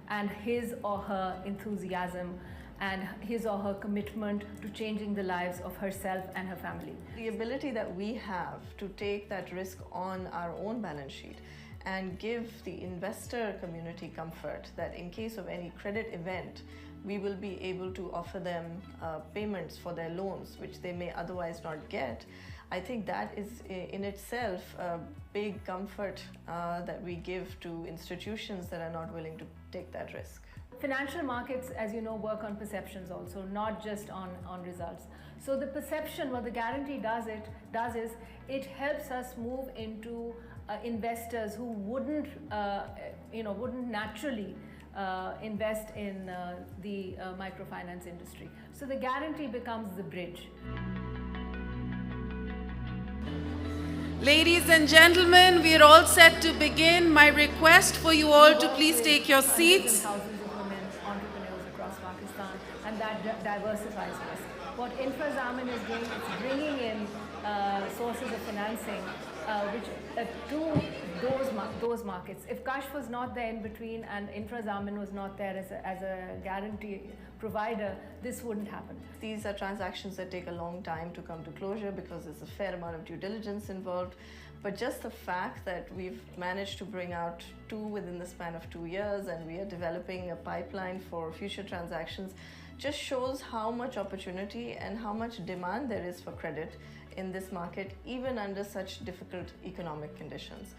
and his or her enthusiasm and his or her commitment to changing the lives of herself and her family. The ability that we have to take that risk on our own balance sheet and give the investor community comfort that in case of any credit event, we will be able to offer them payments for their loans, which they may otherwise not get. I think that is in itself a big comfort that we give to institutions that are not willing to take that risk. Financial markets, as you know, work on perceptions also, not just on results. So the perception, what the guarantee does is it helps us move into investors who wouldn't naturally invest in the microfinance industry. So the guarantee becomes the bridge. Ladies and gentlemen, we are all set to begin. My request for you all to please take your seats. Thousands of women entrepreneurs across Pakistan, and that diversifies risk. What InfraZamin is doing is bringing in sources of financing to those markets. If Kashf was not there in between and InfraZamin was not there as a guarantee provider, this wouldn't happen. These are transactions that take a long time to come to closure because there's a fair amount of due diligence involved. But just the fact that we've managed to bring out 2 within the span of 2 years, and we are developing a pipeline for future transactions, just shows how much opportunity and how much demand there is for credit in this market, even under such difficult economic conditions.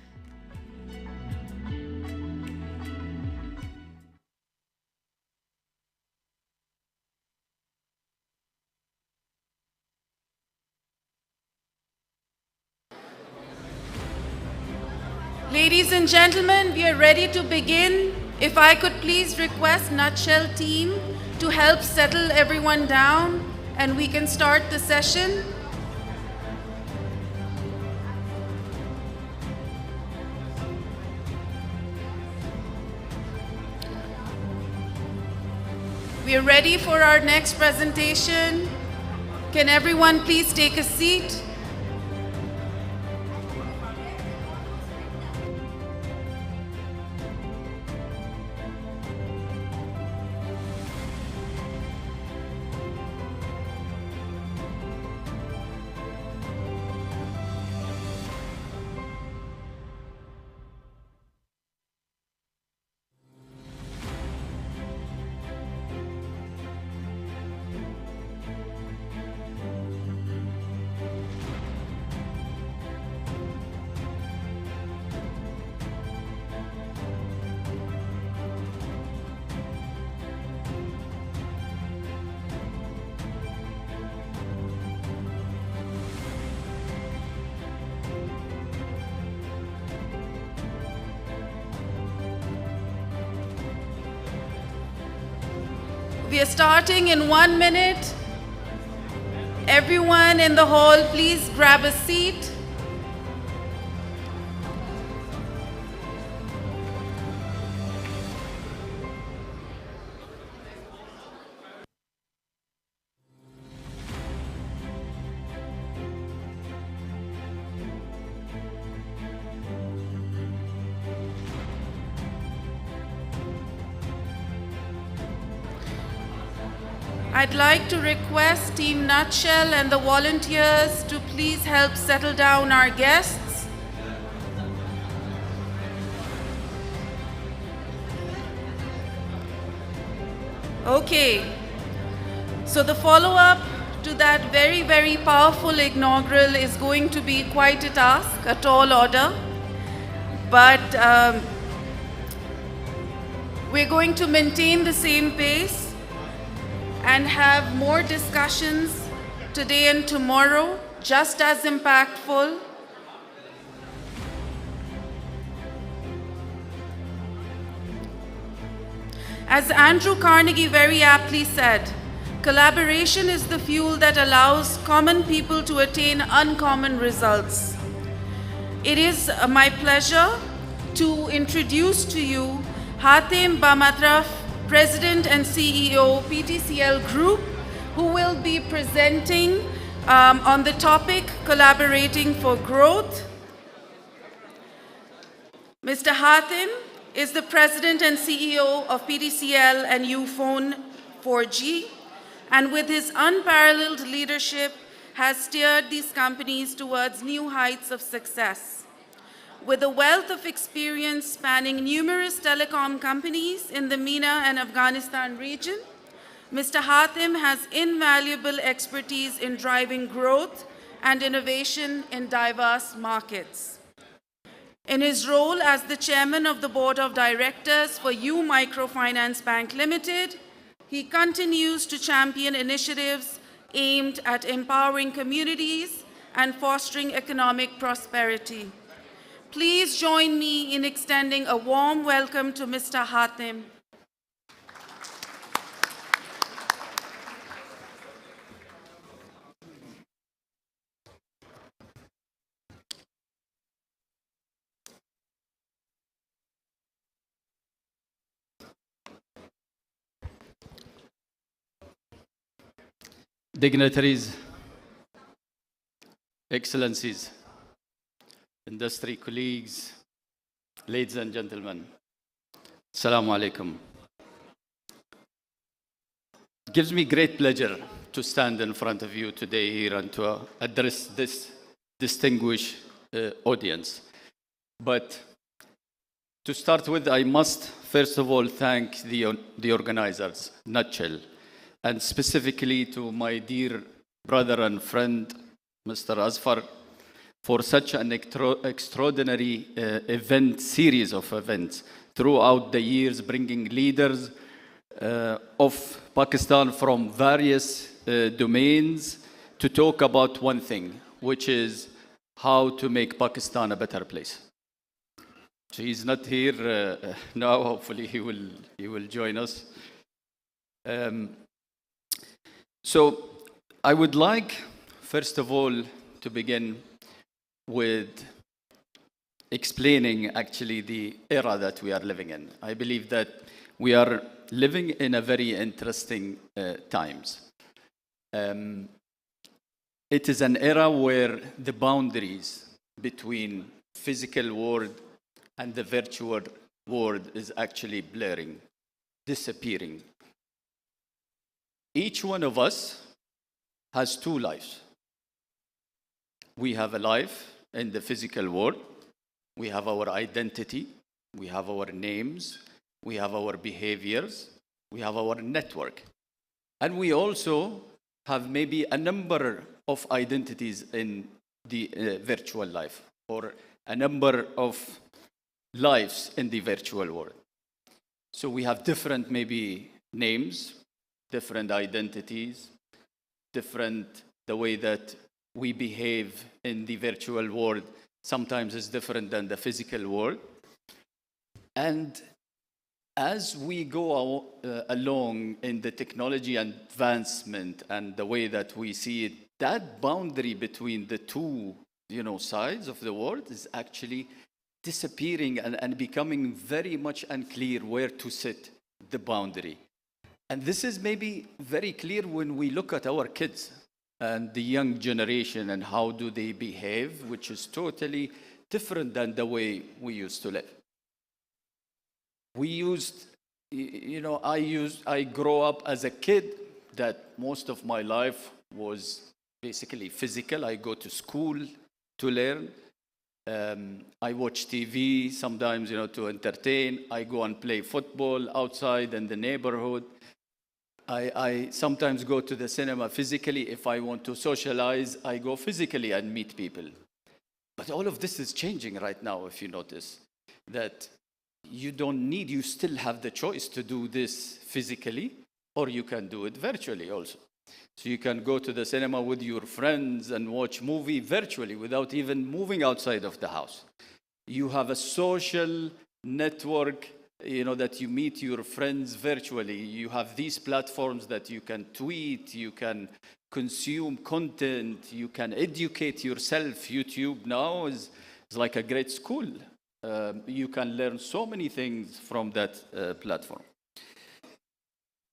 Ladies and gentlemen, we are ready to begin. If I could please request Nutshell team to help settle everyone down and we can start the session. We are ready for our next presentation. Can everyone please take a seat? We are starting in 1 minute. Everyone in the hall, please grab a seat. I'd like to request Team Nutshell and the volunteers to please help settle down our guests. Okay, so the follow-up to that very, very powerful inaugural is going to be quite a task, a tall order. But we're going to maintain the same pace and have more discussions today and tomorrow, just as impactful. As Andrew Carnegie very aptly said, collaboration is the fuel that allows common people to attain uncommon results. It is my pleasure to introduce to you Hatem Bamatraf, President and CEO, PTCL Group, who will be presenting on the topic Collaborating for Growth. Mr. Hatem is the President and CEO of PTCL and Ufone 4G, and with his unparalleled leadership has steered these companies towards new heights of success. With a wealth of experience spanning numerous telecom companies in the MENA and Afghanistan region, Mr. Hatem has invaluable expertise in driving growth and innovation in diverse markets. In his role as the Chairman of the Board of Directors for SUMMIT-7th Bank Limited, he continues to champion initiatives aimed at empowering communities and fostering economic prosperity. Please join me in extending a warm welcome to Mr. Hatem. Dignitaries, Excellencies, industry colleagues, ladies and gentlemen, Assalamu alaikum. It gives me great pleasure to stand in front of you today here and to address this distinguished audience. But to start with, I must first of all thank the organizers, Nutshell, and specifically to my dear brother and friend, Mr. Asfar, for such an extraordinary series of events throughout the years, bringing leaders of Pakistan from various domains to talk about one thing, which is how to make Pakistan a better place. So he's not here now. Hopefully he will join us. So I would like, first of all, to begin with explaining actually the era that we are living in. I believe that we are living in a very interesting times. It is an era where the boundaries between physical world and the virtual world is actually blurring, disappearing. Each one of us has two lives. We have a life in the physical world. We have our identity. We have our names. We have our behaviors. We have our network. And we also have maybe a number of identities in the virtual life, or a number of lives in the virtual world. So we have different maybe names, different identities, different the way that we behave in the virtual world sometimes is different than the physical world. And as we go along in the technology advancement and the way that we see it, that boundary between the two, sides of the world is actually disappearing and becoming very much unclear where to sit the boundary. And this is maybe very clear when we look at our kids and the young generation and how do they behave, which is totally different than the way we used to live. I grew up as a kid that most of my life was basically physical. I go to school to learn. I watch TV sometimes, to entertain. I go and play football outside in the neighborhood. I sometimes go to the cinema physically. If I want to socialize, I go physically and meet people. But all of this is changing right now, if you notice, that you still have the choice to do this physically, or you can do it virtually also. So you can go to the cinema with your friends and watch movie virtually without even moving outside of the house. You have a social network, that you meet your friends virtually. You have these platforms that you can tweet, you can consume content, you can educate yourself. YouTube now is like a great school. You can learn so many things from that platform.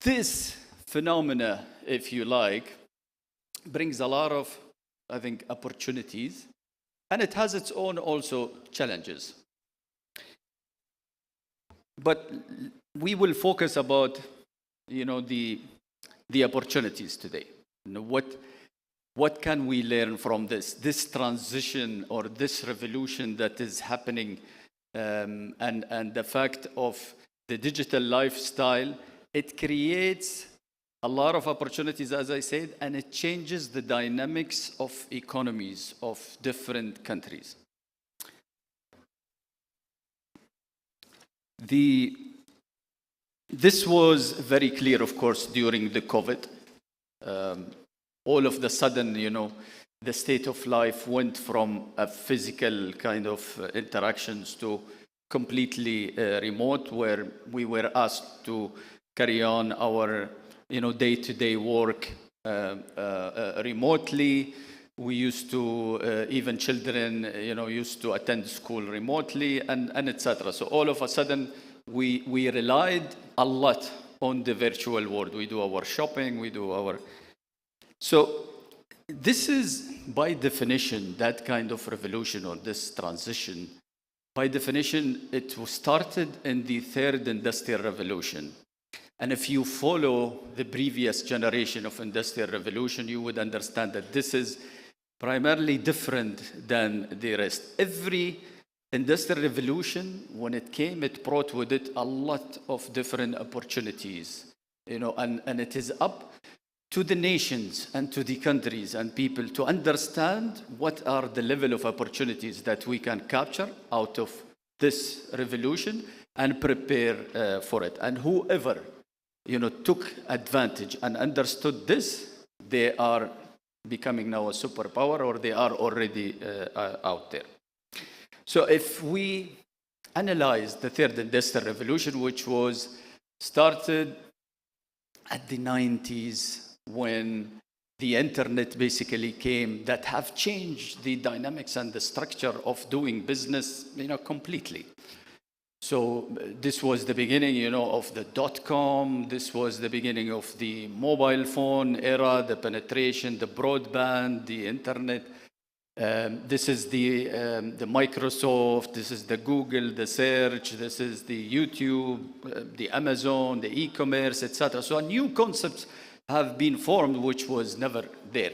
This phenomena, if you like, brings a lot of, I think, opportunities, and it has its own also challenges. But we will focus about, the opportunities today. What can we learn from this transition or this revolution that is happening, and the fact of the digital lifestyle? It creates a lot of opportunities, as I said, and it changes the dynamics of economies of different countries. This was very clear, of course, during the COVID. All of the sudden, the state of life went from a physical kind of interactions to completely remote, where we were asked to carry on our day-to-day work remotely. We used to, even children, used to attend school remotely, and etc. So all of a sudden, we relied a lot on the virtual world. We do our shopping, So this is, by definition, that kind of revolution or this transition. By definition, it started in the third industrial revolution. And if you follow the previous generation of industrial revolution, you would understand that this is primarily different than the rest. Every industrial revolution, when it came, it brought with it a lot of different opportunities, and it is up to the nations and to the countries and people to understand what are the level of opportunities that we can capture out of this revolution and prepare for it. And whoever took advantage and understood this, they are becoming now a superpower, or they are already out there. So if we analyze the third industrial revolution, which was started at the 90s, when the internet basically came, that have changed the dynamics and the structure of doing business, completely. So this was the beginning, of the dot-com. This was the beginning of the mobile phone era, the penetration, the broadband, the internet. This is the Microsoft, this is the Google, the search, this is the YouTube, the Amazon, the e-commerce, etc. So new concepts have been formed, which was never there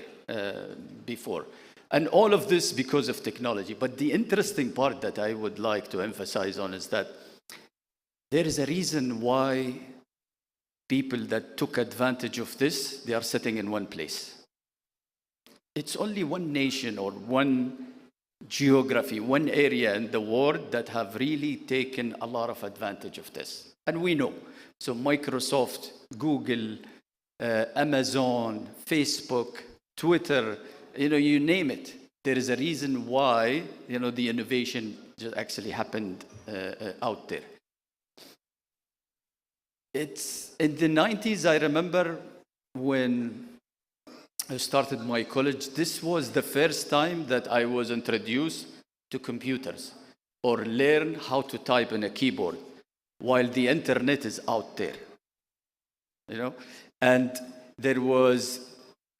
before. And all of this because of technology. But the interesting part that I would like to emphasize on is that there is a reason why people that took advantage of this, they are sitting in one place. It's only one nation or one geography, one area in the world that have really taken a lot of advantage of this. And we know. So Microsoft, Google, Amazon, Facebook, Twitter, you name it. There is a reason why, the innovation just actually happened out there. It's in the 90s, I remember when I started my college, this was the first time that I was introduced to computers or learn how to type in a keyboard while the internet is out there. And there was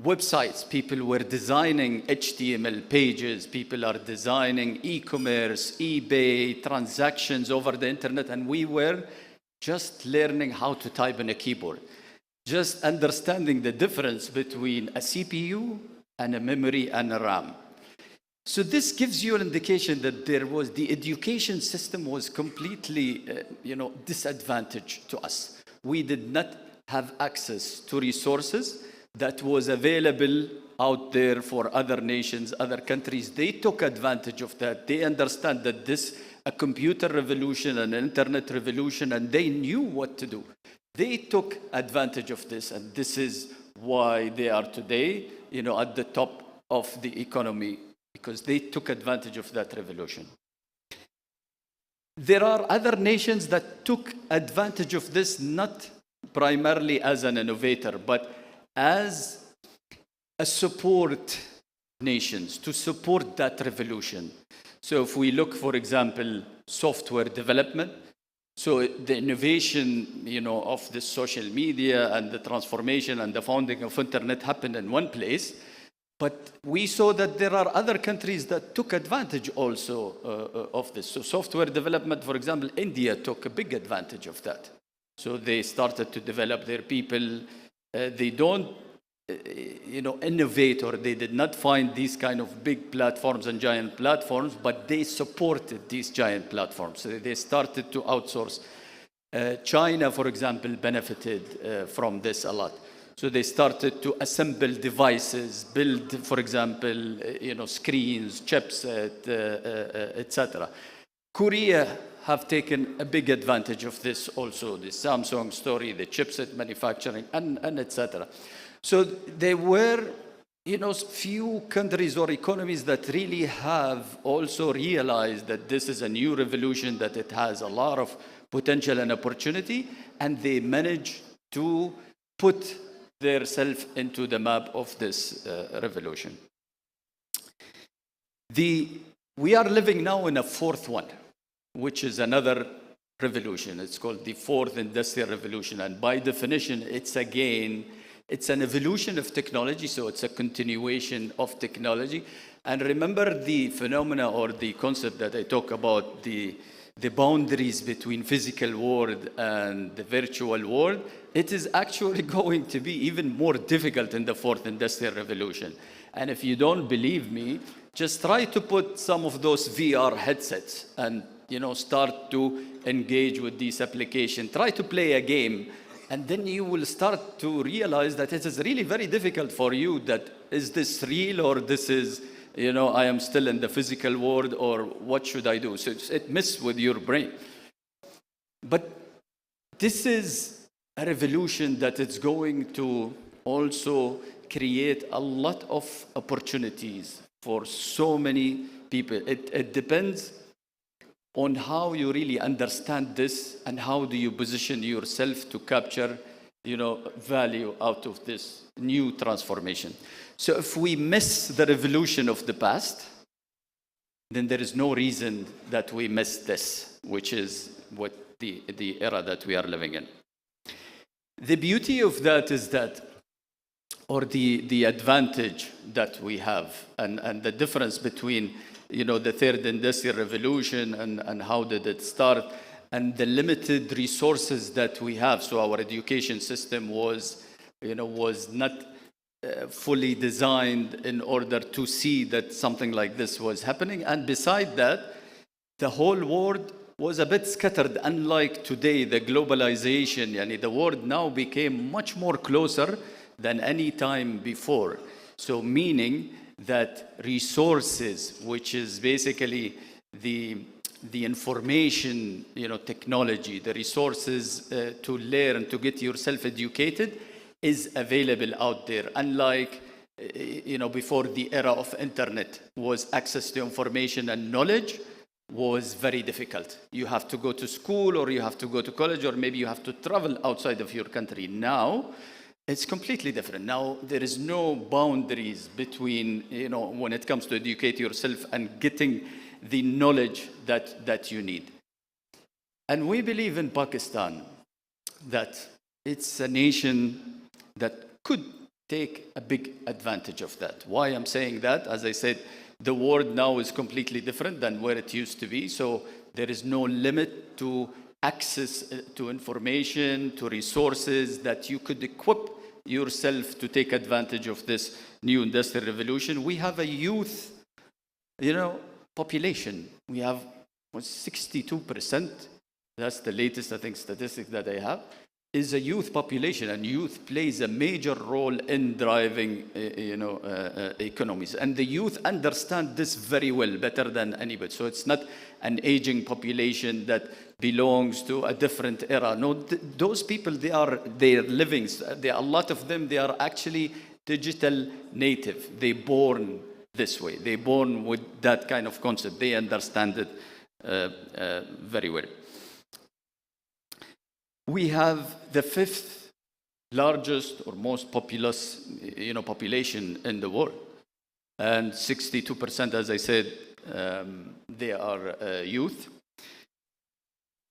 websites, people were designing HTML pages, people are designing e-commerce, eBay, transactions over the internet, and we were just learning how to type in a keyboard. just understanding the difference between a CPU and a memory and a RAM. So this gives you an indication that the education system was completely, disadvantaged to us. We did not have access to resources that was available out there for other nations, other countries. They took advantage of that. They understand that this a computer revolution, an internet revolution, and they knew what to do. They took advantage of this, and this is why they are today, at the top of the economy, because they took advantage of that revolution. There are other nations that took advantage of this, not primarily as an innovator, but as a support nations to support that revolution. So if we look, for example, software development, so the innovation, of the social media and the transformation and the founding of internet happened in one place, but we saw that there are other countries that took advantage also of this. So software development, for example, India took a big advantage of that. So they started to develop their people. They don't, innovate, or they did not find these kind of big platforms and giant platforms, but they supported these giant platforms. So they started to outsource. China, for example, benefited from this a lot. So they started to assemble devices, build, for example, screens, chipset, etc. Korea have taken a big advantage of this also, the Samsung story, the chipset manufacturing, and etc. So there were, few countries or economies that really have also realized that this is a new revolution, that it has a lot of potential and opportunity, and they managed to put themselves into the map of this revolution. We are living now in a fourth one, which is another revolution. It's called the fourth industrial revolution, and by definition, it's an evolution of technology, so it's a continuation of technology. And remember the phenomena or the concept that I talk about, the boundaries between physical world and the virtual world. It is actually going to be even more difficult in the fourth industrial revolution. And if you don't believe me, just try to put some of those VR headsets and start to engage with these applications. Try to play a game. And then you will start to realize that it is really very difficult for you that, is this real, or this is, I am still in the physical world, or what should I do? So it messes with your brain. But this is a revolution that is going to also create a lot of opportunities for so many people. It depends on how you really understand this and how do you position yourself to capture, value out of this new transformation. So if we miss the revolution of the past, then there is no reason that we miss this, which is what the era that we are living in. The beauty of that is that, or the advantage that we have, and the difference between the third industrial revolution and how did it start, and the limited resources that we have. So our education system was not fully designed in order to see that something like this was happening. And beside that, the whole world was a bit scattered. Unlike today, the globalization, the world now became much more closer than any time before. So meaning that resources, which is basically the information, technology, the resources to learn, to get yourself educated, is available out there. Unlike, before the era of internet, was access to information and knowledge was very difficult. You have to go to school, or you have to go to college, or maybe you have to travel outside of your country. Now, it's completely different. Now, there is no boundaries between, when it comes to educate yourself and getting the knowledge that you need. And we believe in Pakistan that it's a nation that could take a big advantage of that. Why I'm saying that? As I said, the world now is completely different than where it used to be. So there is no limit to access to information, to resources, that you could equip yourself to take advantage of this new industrial revolution. We have a youth, population. We have 62%. That's the latest, I think, statistic that I have, is a youth population, and youth plays a major role in driving, economies. And the youth understand this very well, better than anybody. So it's not an aging population that belongs to a different era. No, those people, they're living. A lot of them, they are actually digital native. They're born this way. They're born with that kind of concept. They understand it very well. We have the 5th largest or most populous, population in the world, and 62%, as I said, they are youth.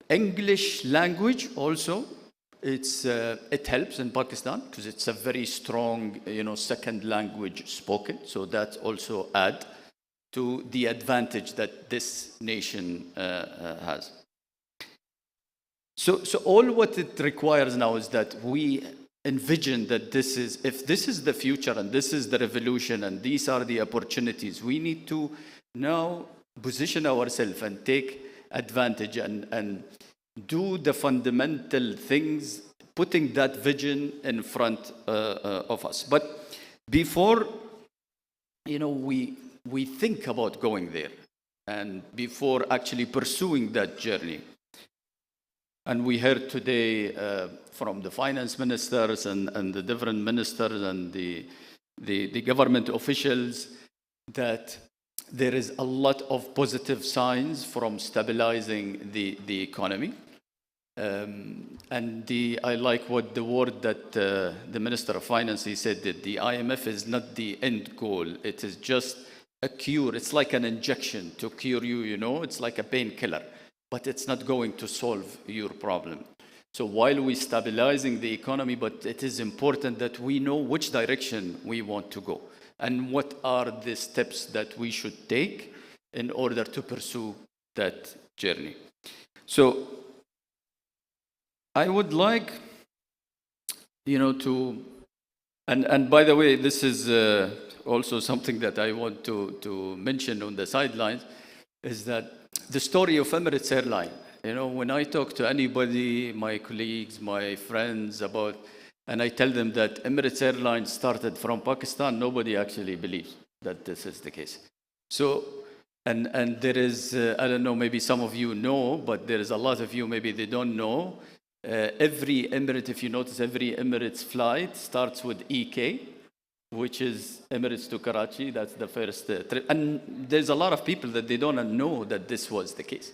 English language also, it helps in Pakistan because it's a very strong, second language spoken. So that also adds to the advantage that this nation has. So all what it requires now is that we envision that if this is the future and this is the revolution and these are the opportunities, we need to now position ourselves and take advantage and do the fundamental things, putting that vision in front of us. But before, we think about going there, and before actually pursuing that journey, and we heard today from the finance ministers and the different ministers and the government officials that there is a lot of positive signs from stabilizing the economy. I like what the word that the Minister of Finance, he said that the IMF is not the end goal. It is just a cure. It's like an injection to cure you, it's like a painkiller, but it's not going to solve your problem. So while we're stabilizing the economy, but it is important that we know which direction we want to go and what are the steps that we should take in order to pursue that journey. So I would like, and by the way, this is also something that I want to mention on the sidelines, is that the story of Emirates Airline. When I talk to anybody, my colleagues, my friends and I tell them that Emirates Airline started from Pakistan, nobody actually believes that this is the case. So, and there is, I don't know, maybe some of you know, but there is a lot of you, maybe they don't know. Every Emirate, if you notice, every Emirates flight starts with EK, which is Emirates to Karachi. That's the first trip. And there's a lot of people that they don't know that this was the case.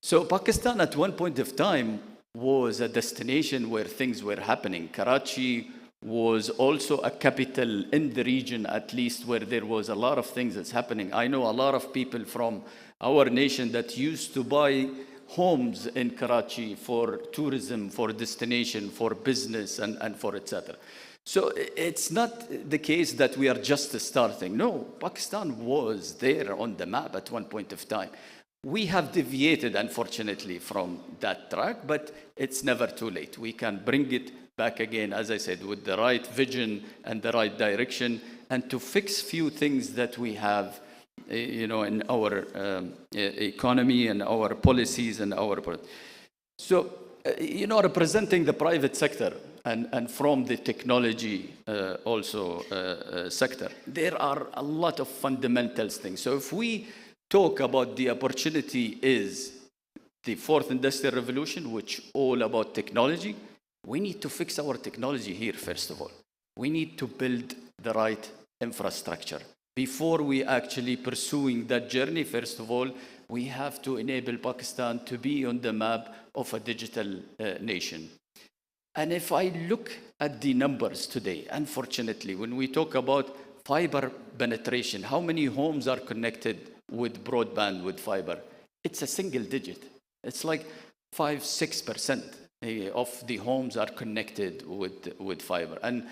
So Pakistan at one point of time was a destination where things were happening. Karachi was also a capital in the region, at least, where there was a lot of things that's happening. I know a lot of people from our nation that used to buy homes in Karachi for tourism, for destination, for business, and for etc. So it's not the case that we are just starting. No, Pakistan was there on the map at one point of time. We have deviated, unfortunately, from that track, but it's never too late. We can bring it back again, as I said, with the right vision and the right direction, and to fix few things that we have, in our economy and our policies and our. So, representing the private sector and from the technology sector, there are a lot of fundamental things. So if we talk about the opportunity is the 4th industrial revolution, which all about technology, we need to fix our technology here, first of all. We need to build the right infrastructure. Before we actually pursuing that journey, first of all, we have to enable Pakistan to be on the map of a digital nation. And if I look at the numbers today, unfortunately, when we talk about fiber penetration, how many homes are connected with broadband, with fiber? It's a single digit. It's like 5-6% of the homes are connected with fiber. And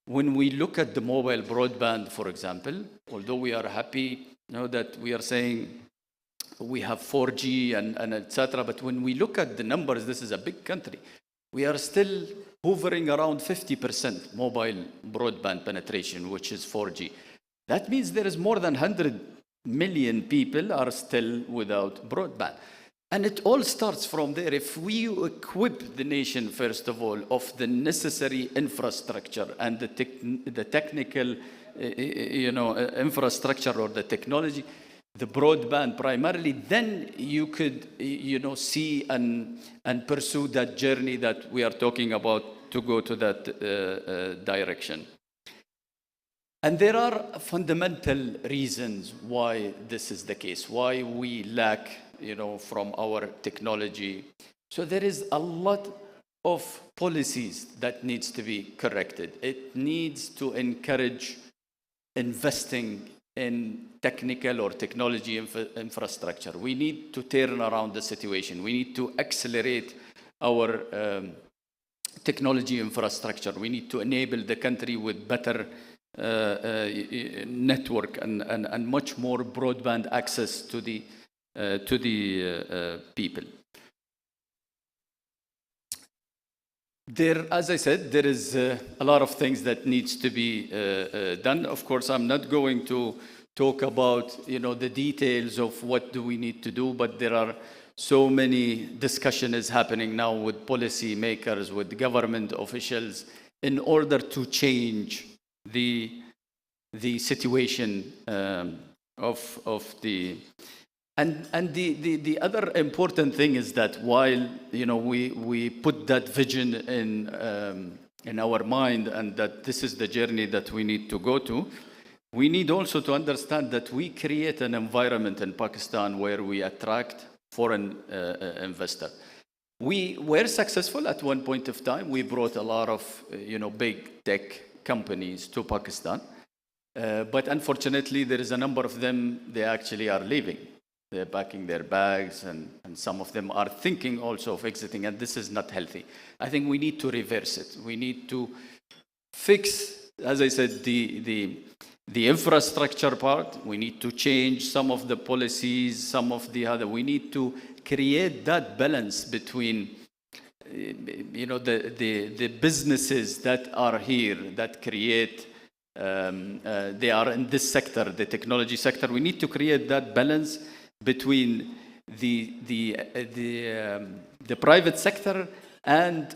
when we look at the mobile broadband, for example, although we are happy that we are saying we have 4G and etc. But when we look at the numbers, this is a big country. We are still hovering around 50% mobile broadband penetration, which is 4G. That means there is more than 100 million people are still without broadband. And it all starts from there. If we equip the nation, first of all, of the necessary infrastructure and the technical infrastructure or the technology, the broadband primarily, then you could see and pursue that journey that we are talking about to go to that direction. And there are fundamental reasons why this is the case, why we lack from our technology. So there is a lot of policies that needs to be corrected. It needs to encourage investing in technical or technology infrastructure. We need to turn around the situation. We need to accelerate our technology infrastructure. We need to enable the country with better network and much more broadband access to the people. There, as I said, there is a lot of things that needs to be done. Of course, I'm not going to talk about the details of what do we need to do, but there are so many discussions happening now with policy makers, with government officials, in order to change the situation of the. And the other important thing is that while we put that vision in our mind and that this is the journey that we need to go to, we need also to understand that we create an environment in Pakistan where we attract foreign investors. We were successful at one point of time. We brought a lot of big tech companies to Pakistan, but unfortunately there is a number of them, they actually are leaving. They're packing their bags, and some of them are thinking also of exiting, and this is not healthy. I think we need to reverse it. We need to fix, as I said, the infrastructure part. We need to change some of the policies, some of the other. We need to create that balance between the businesses that are here, that create, they are in this sector, the technology sector. We need to create that balance between the private sector and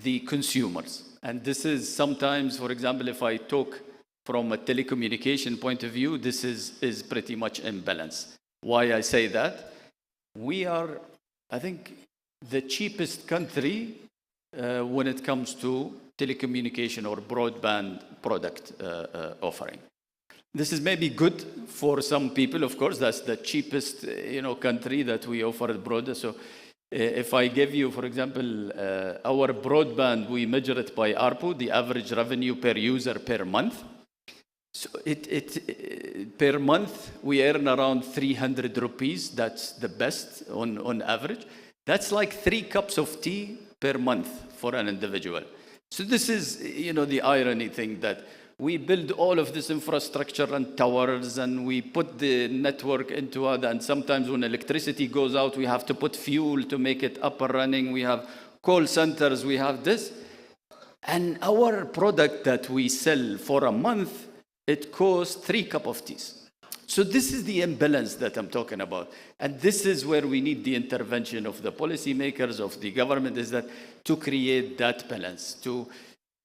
the consumers. And this is sometimes, for example, if I talk from a telecommunication point of view, this is pretty much imbalanced. Why I say that? We are, I think, the cheapest country when it comes to telecommunication or broadband product offering. This is maybe good for some people, of course. That's the cheapest, country that we offer broadband. So, if I give you, for example, our broadband, we measure it by ARPU, the average revenue per user per month. So, per month we earn around 300 rupees. That's the best on average. That's like 3 cups of tea per month for an individual. So this is, the irony thing that we build all of this infrastructure and towers, and we put the network into other, and sometimes when electricity goes out, we have to put fuel to make it up and running. We have call centers, we have this. And our product that we sell for a month, it costs 3 cups of tea. So this is the imbalance that I'm talking about. And this is where we need the intervention of the policymakers, of the government, is that to create that balance.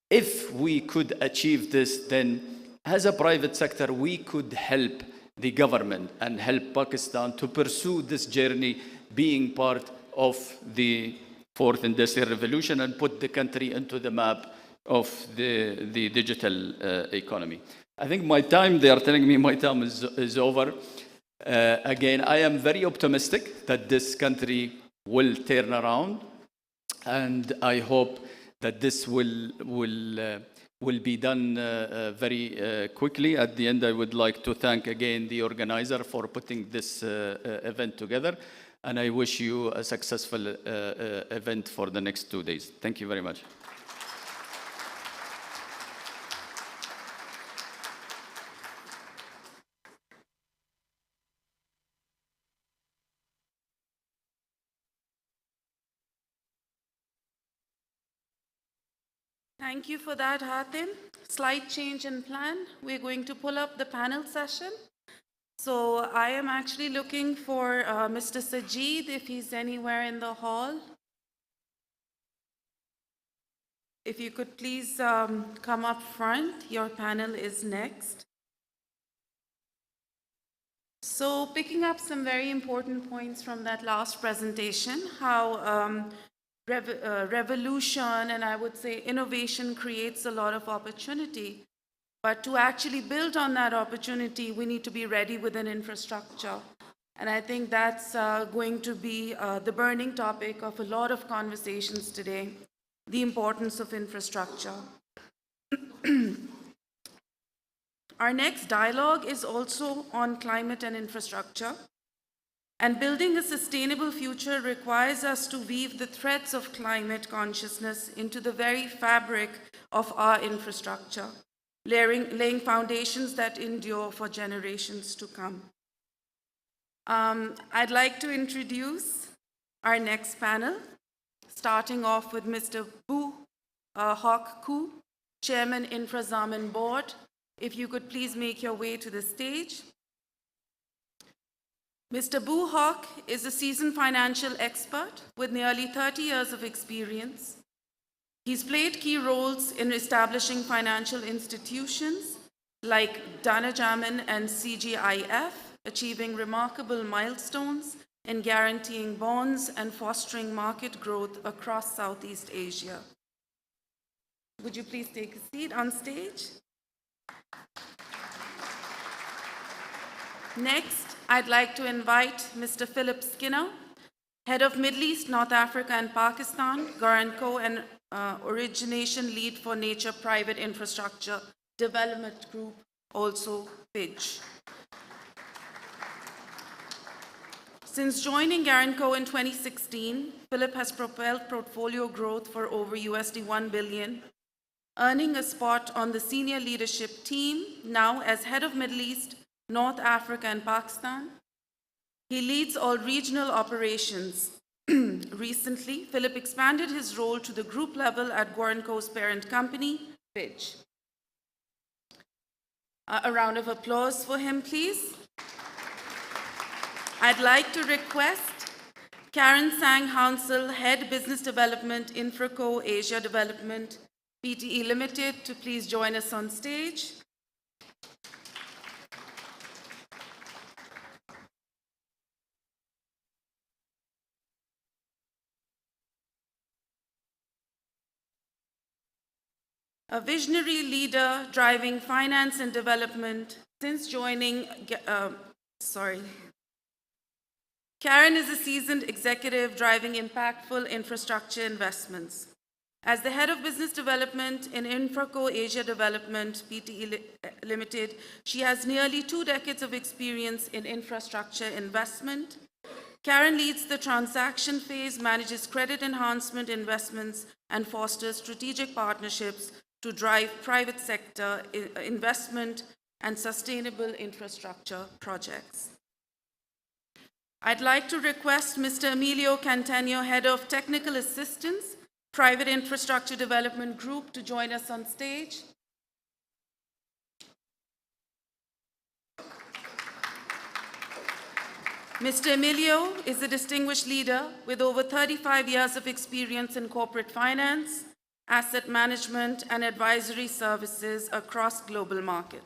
If we could achieve this, then as a private sector, we could help the government and help Pakistan to pursue this journey, being part of the 4th Industrial Revolution and put the country into the map of the digital economy. I think my time, they are telling me my time is over. Again, I am very optimistic that this country will turn around, and I hope that this will be done very quickly. At the end, I would like to thank again the organizer for putting this event together, and I wish you a successful event for the next 2 days. Thank you very much. Thank you for that, Hatim. Slight change in plan. We're going to pull up the panel session. So I am actually looking for Mr. Sajid, if he's anywhere in the hall. If you could please come up front. Your panel is next. So picking up some very important points from that last presentation, how revolution and I would say innovation creates a lot of opportunity. But to actually build on that opportunity, we need to be ready with an infrastructure. And I think that's going to be the burning topic of a lot of conversations today, the importance of infrastructure. Our next dialogue is also on climate and infrastructure. And building a sustainable future requires us to weave the threads of climate consciousness into the very fabric of our infrastructure, laying foundations that endure for generations to come. I'd like to introduce our next panel, starting off with Mr. Bu Hock Koo, Chairman, InfraZamin Board. If you could please make your way to the stage. Mr. Bu Hock is a seasoned financial expert with nearly 30 years of experience. He's played key roles in establishing financial institutions like ISLAMABAD and CGIF, achieving remarkable milestones in guaranteeing bonds and fostering market growth across Southeast Asia. Would you please take a seat on stage? Next, I'd like to invite Mr. Philip Skinner, Head of Middle East, North Africa and Pakistan, Garanco and Origination Lead for Nature Private Infrastructure Development Group, also PIDGE. Since joining Garanco in 2016, Philip has propelled portfolio growth for over $1 billion, earning a spot on the senior leadership team, now as Head of Middle East, North Africa and Pakistan. He leads all regional operations. Recently, Philip expanded his role to the group level at Garanco's parent company, PIDGE. A round of applause for him, please. I'd like to request Karen Sang Hansel, Head Business Development, InfraCo Asia Development, PTE Limited, to please join us on stage. A visionary leader driving finance and development since joining, Karen is a seasoned executive driving impactful infrastructure investments. As the Head of Business Development in InfraCo Asia Development, PTE Limited, she has nearly 2 decades of experience in infrastructure investment. Karen leads the transaction phase, manages credit enhancement investments, and fosters strategic partnerships to drive private sector investment and sustainable infrastructure projects. I'd like to request Mr. Emilio Cantagno, Head of Technical Assistance, Private Infrastructure Development Group, to join us on stage. Mr. Emilio is a distinguished leader with over 35 years of experience in corporate finance, asset management, and advisory services across global markets.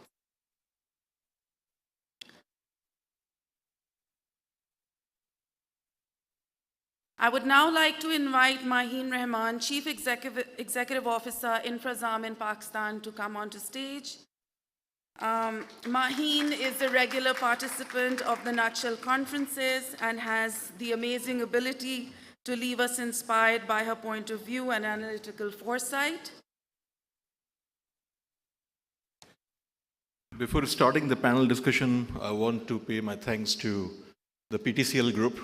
I would now like to invite Maheen Rahman, Chief Executive Officer, InfraZamin Pakistan, to come onto stage. Maheen is a regular participant of the Nutshell conferences and has the amazing ability to leave us inspired by her point of view and analytical foresight. Before starting the panel discussion, I want to pay my thanks to the PTCL group.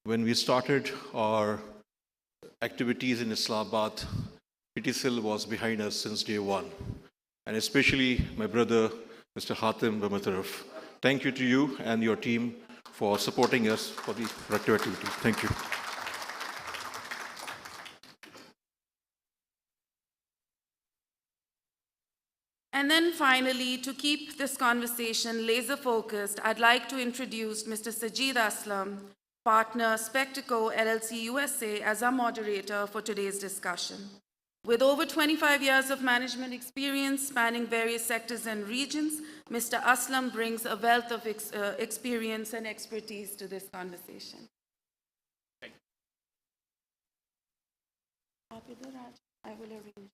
When we started our activities in Islamabad, PTCL was behind us since day one. And especially my brother, Mr. Hatim Bamataraf. Thank you to you and your team for supporting us for the productive activities. Thank you. And then finally, to keep this conversation laser focused, I'd like to introduce Mr. Sajid Aslam, partner Spectaco LLC USA, as our moderator for today's discussion. With over 25 years of management experience spanning various sectors and regions, Mr. Aslam brings a wealth of experience and expertise to this conversation. I will arrange.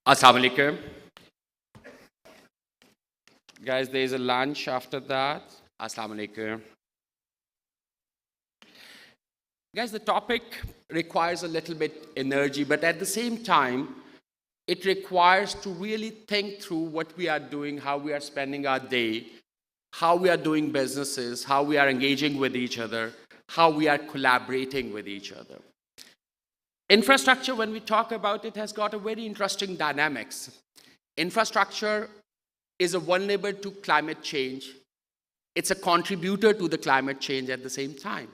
Assalamu alaikum. Guys, there is a lunch after that. Assalamu alaikum. Guys, the topic requires a little bit energy, but at the same time, it requires to really think through what we are doing, how we are spending our day, how we are doing businesses, how we are engaging with each other, how we are collaborating with each other. Infrastructure, when we talk about it, has got a very interesting dynamics. Infrastructure is a vulnerable to climate change. It's a contributor to the climate change at the same time.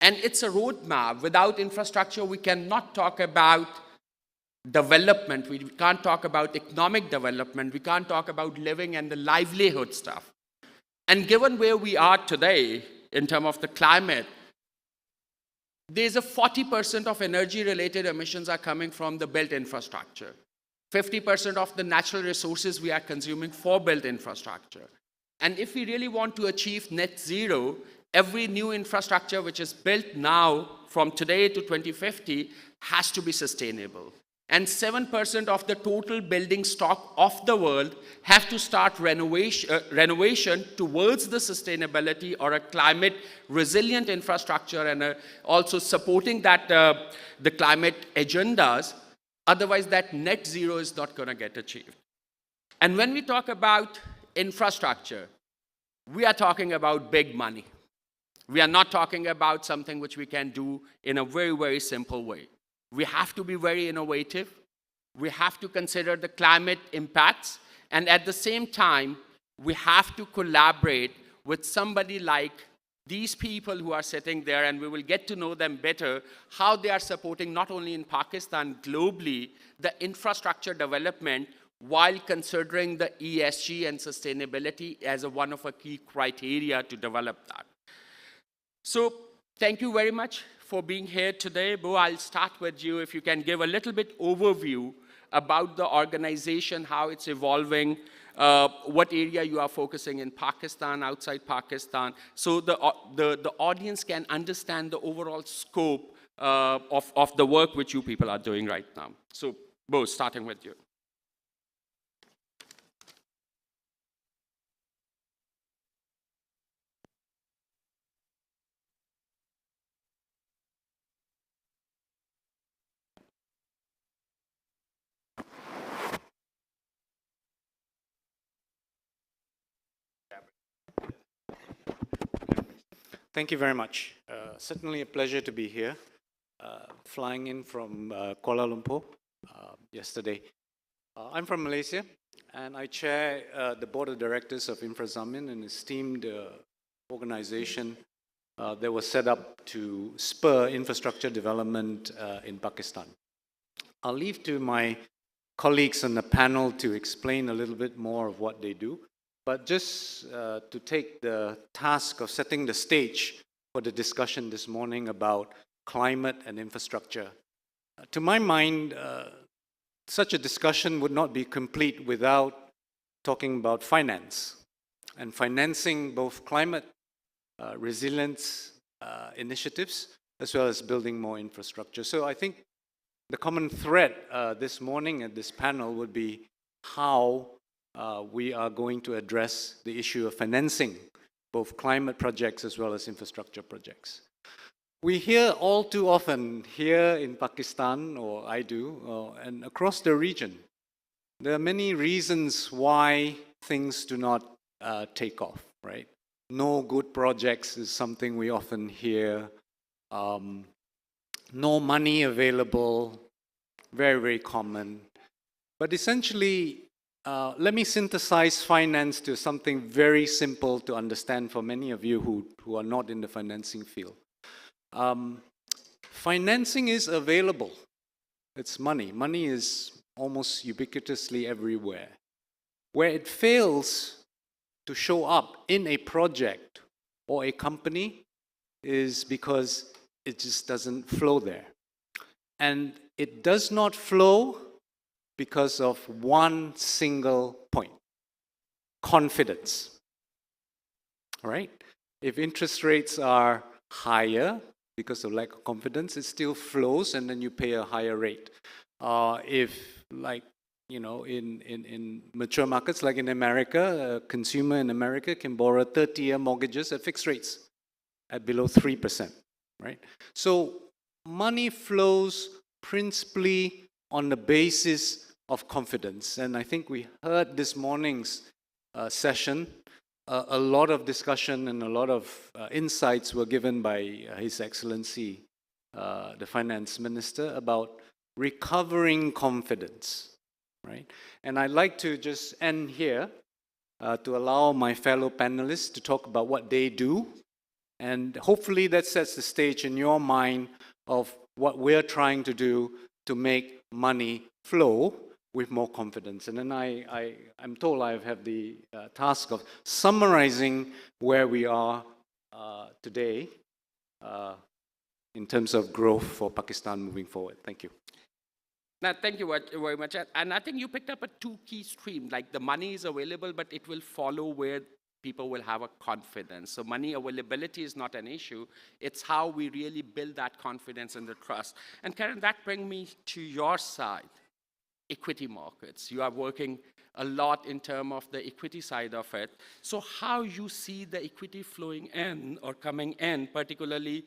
And it's a roadmap. Without infrastructure, we cannot talk about development. We can't talk about economic development. We can't talk about living and the livelihood stuff. And given where we are today in terms of the climate, there's a 40% of energy-related emissions are coming from the built infrastructure. 50% of the natural resources we are consuming for built infrastructure. And if we really want to achieve net zero, every new infrastructure which is built now from today to 2050 has to be sustainable. And 7% of the total building stock of the world have to start renovation towards the sustainability or a climate resilient infrastructure and also supporting that the climate agendas. Otherwise, that net zero is not going to get achieved. And when we talk about infrastructure, we are talking about big money. We are not talking about something which we can do in a very, very simple way. We have to be very innovative. We have to consider the climate impacts. And at the same time, we have to collaborate with somebody like these people who are sitting there, and we will get to know them better, how they are supporting not only in Pakistan, globally, the infrastructure development while considering the ESG and sustainability as one of a key criteria to develop that. So thank you very much for being here today. Bo, I'll start with you. If you can give a little bit overview about the organization, how it's evolving, what area you are focusing in Pakistan, outside Pakistan, so the audience can understand the overall scope of the work which you people are doing right now. So, Bo, starting with you. Thank you very much. Certainly a pleasure to be here, flying in from Kuala Lumpur yesterday. I'm from Malaysia, and I chair the board of directors of InfraZamin, an esteemed organization that was set up to spur infrastructure development in Pakistan. I'll leave to my colleagues on the panel to explain a little bit more of what they do. But just to take the task of setting the stage for the discussion this morning about climate and infrastructure. To my mind, such a discussion would not be complete without talking about finance and financing both climate resilience initiatives as well as building more infrastructure. So I think the common thread this morning at this panel would be how we are going to address the issue of financing both climate projects as well as infrastructure projects. We hear all too often here in Pakistan, or I do, and across the region, there are many reasons why things do not take off, right? No good projects is something we often hear. No money available, very, very common. But essentially, let me synthesize finance to something very simple to understand for many of you who are not in the financing field. Financing is available. It's money. Money is almost ubiquitously everywhere. Where it fails to show up in a project or a company is because it just doesn't flow there. And it does not flow because of one single point: confidence. All right? If interest rates are higher because of lack of confidence, it still flows and then you pay a higher rate. If, like, you know, in mature markets like in America, a consumer in America can borrow 30-year mortgages at fixed rates at below 3%, right? So money flows principally on the basis of confidence. And I think we heard this morning's session, a lot of discussion and a lot of insights were given by His Excellency, the Finance Minister, about recovering confidence, right? And I'd like to just end here to allow my fellow panelists to talk about what they do. And hopefully that sets the stage in your mind of what we're trying to do to make money flow with more confidence. And then I'm told I have the task of summarizing where we are today in terms of growth for Pakistan moving forward. Thank you. Now, thank you very much. And I think you picked up a two key stream, like the money is available, but it will follow where people will have a confidence. So money availability is not an issue. It's how we really build that confidence and the trust. And Karen, that brings me to your side, equity markets. You are working a lot in terms of the equity side of it. So how you see the equity flowing in or coming in, particularly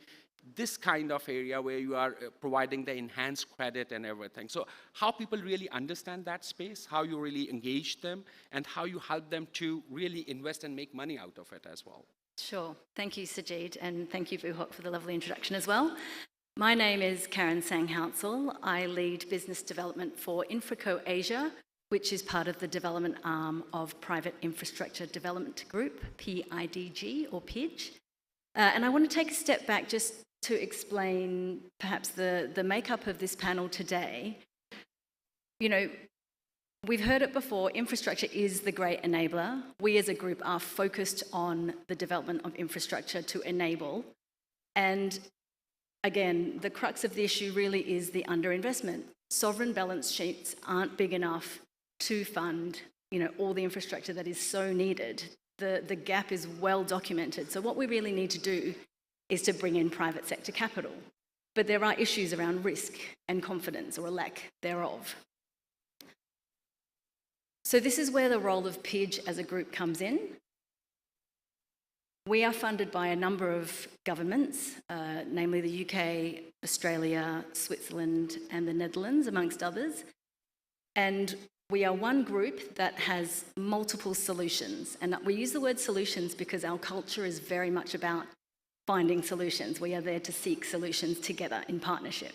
this kind of area where you are providing the enhanced credit and everything. So how people really understand that space, how you really engage them, and how you help them to really invest and make money out of it as well. Sure. Thank you, Sajid, and thank you, Vuhok, for the lovely introduction as well. My name is Karen Sang-Hounsel. I lead business development for InfraCo Asia, which is part of the development arm of Private Infrastructure Development Group, PIDG or PIDG. And I want to take a step back just to explain perhaps the makeup of this panel today. You know, we've heard it before, infrastructure is the great enabler. We as a group are focused on the development of infrastructure to enable. And again, the crux of the issue really is the underinvestment. Sovereign balance sheets aren't big enough to fund, you know, all the infrastructure that is so needed. The gap is well documented. So what we really need to do is to bring in private sector capital. But there are issues around risk and confidence, or a lack thereof. So this is where the role of PIDG as a group comes in. We are funded by a number of governments, namely the UK, Australia, Switzerland, and the Netherlands, amongst others. And we are one group that has multiple solutions. And we use the word solutions because our culture is very much about finding solutions. We are there to seek solutions together in partnership.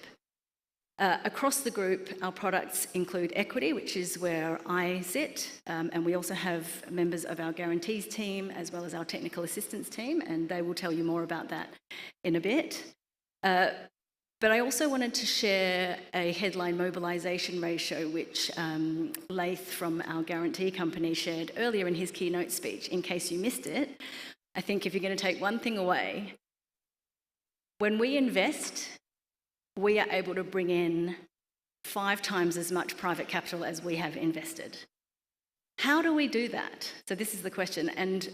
Across the group, our products include equity, which is where I sit, and we also have members of our guarantees team as well as our technical assistance team, and they will tell you more about that in a bit. But I also wanted to share a headline mobilisation ratio, which Laith from our guarantee company shared earlier in his keynote speech. In case you missed it, I think if you're going to take one thing away, when we invest, we are able to bring in 5 times as much private capital as we have invested. How do we do that? So this is the question. And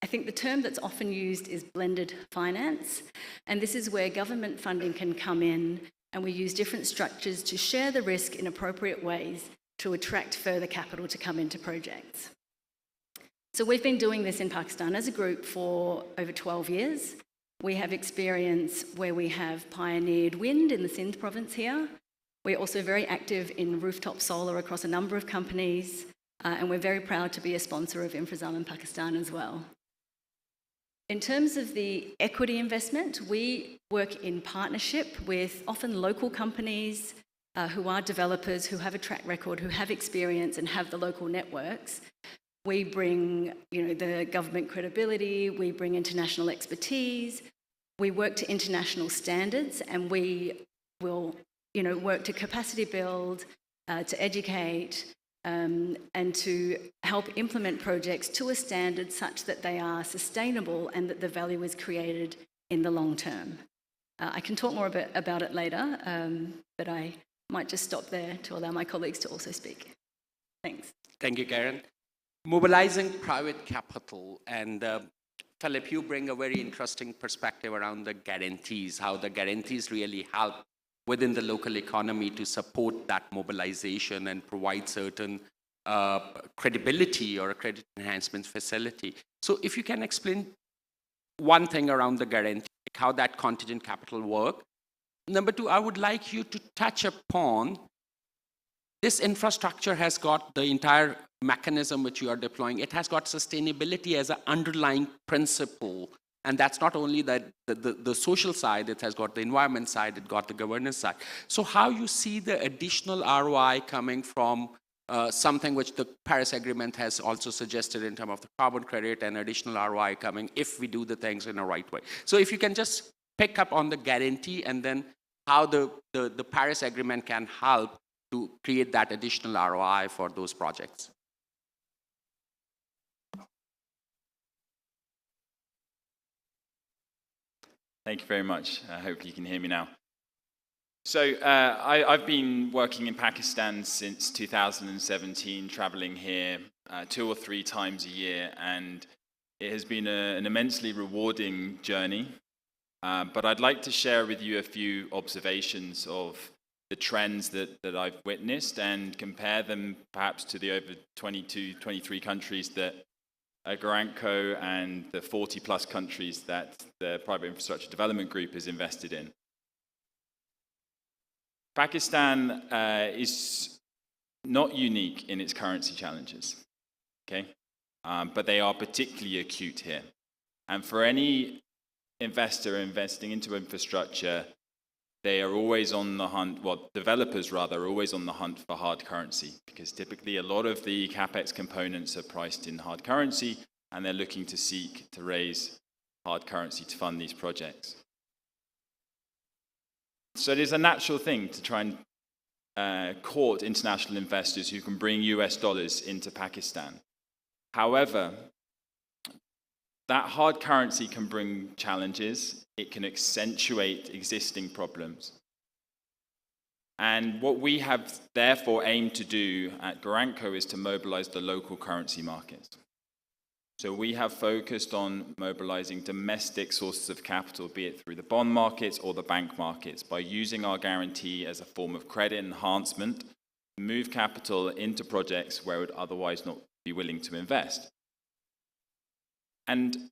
I think the term that's often used is blended finance. And this is where government funding can come in, and we use different structures to share the risk in appropriate ways to attract further capital to come into projects. So we've been doing this in Pakistan as a group for over 12 years. We have experience where we have pioneered wind in the Sindh province here. We're also very active in rooftop solar across a number of companies, and we're very proud to be a sponsor of InfraZamin Pakistan as well. In terms of the equity investment, we work in partnership with often local companies, who are developers, who have a track record, who have experience and have the local networks. We bring, the government credibility, we bring international expertise, we work to international standards, and we will, work to capacity build, to educate, and to help implement projects to a standard such that they are sustainable and that the value is created in the long term. I can talk more about it later, but I might just stop there to allow my colleagues to also speak. Thanks. Thank you, Karen. Mobilizing private capital, and Philip, you bring a very interesting perspective around the guarantees, how the guarantees really help within the local economy to support that mobilization and provide certain credibility or a credit enhancement facility. So if you can explain one thing around the guarantee, how that contingent capital work. Number two, I would like you to touch upon this infrastructure has got the entire mechanism which you are deploying. It has got sustainability as an underlying principle. And that's not only the social side, it has got the environment side, it got the governance side. So how you see the additional ROI coming from something which the Paris Agreement has also suggested in terms of the carbon credit and additional ROI coming if we do the things in the right way. So if you can just pick up on the guarantee and then how the Paris Agreement can help to create that additional ROI for those projects. Thank you very much. Hopefully you can hear me now. So I've been working in Pakistan since 2017, traveling here 2 or 3 times a year, and it has been an immensely rewarding journey. But I'd like to share with you a few observations of the trends that I've witnessed and compare them perhaps to the over 22, 23 countries that Garanco and the 40 plus countries that the Private Infrastructure Development Group is invested in. Pakistan is not unique in its currency challenges, okay? But they are particularly acute here. And for any investor investing into infrastructure, they are always on the hunt, well, developers rather, are always on the hunt for hard currency, because typically a lot of the CapEx components are priced in hard currency, and they're looking to seek to raise hard currency to fund these projects. So it is a natural thing to try and court international investors who can bring US dollars into Pakistan. However, that hard currency can bring challenges. It can accentuate existing problems. And what we have therefore aimed to do at Garanco is to mobilize the local currency markets. So we have focused on mobilizing domestic sources of capital, be it through the bond markets or the bank markets, by using our guarantee as a form of credit enhancement to move capital into projects where it would otherwise not be willing to invest. And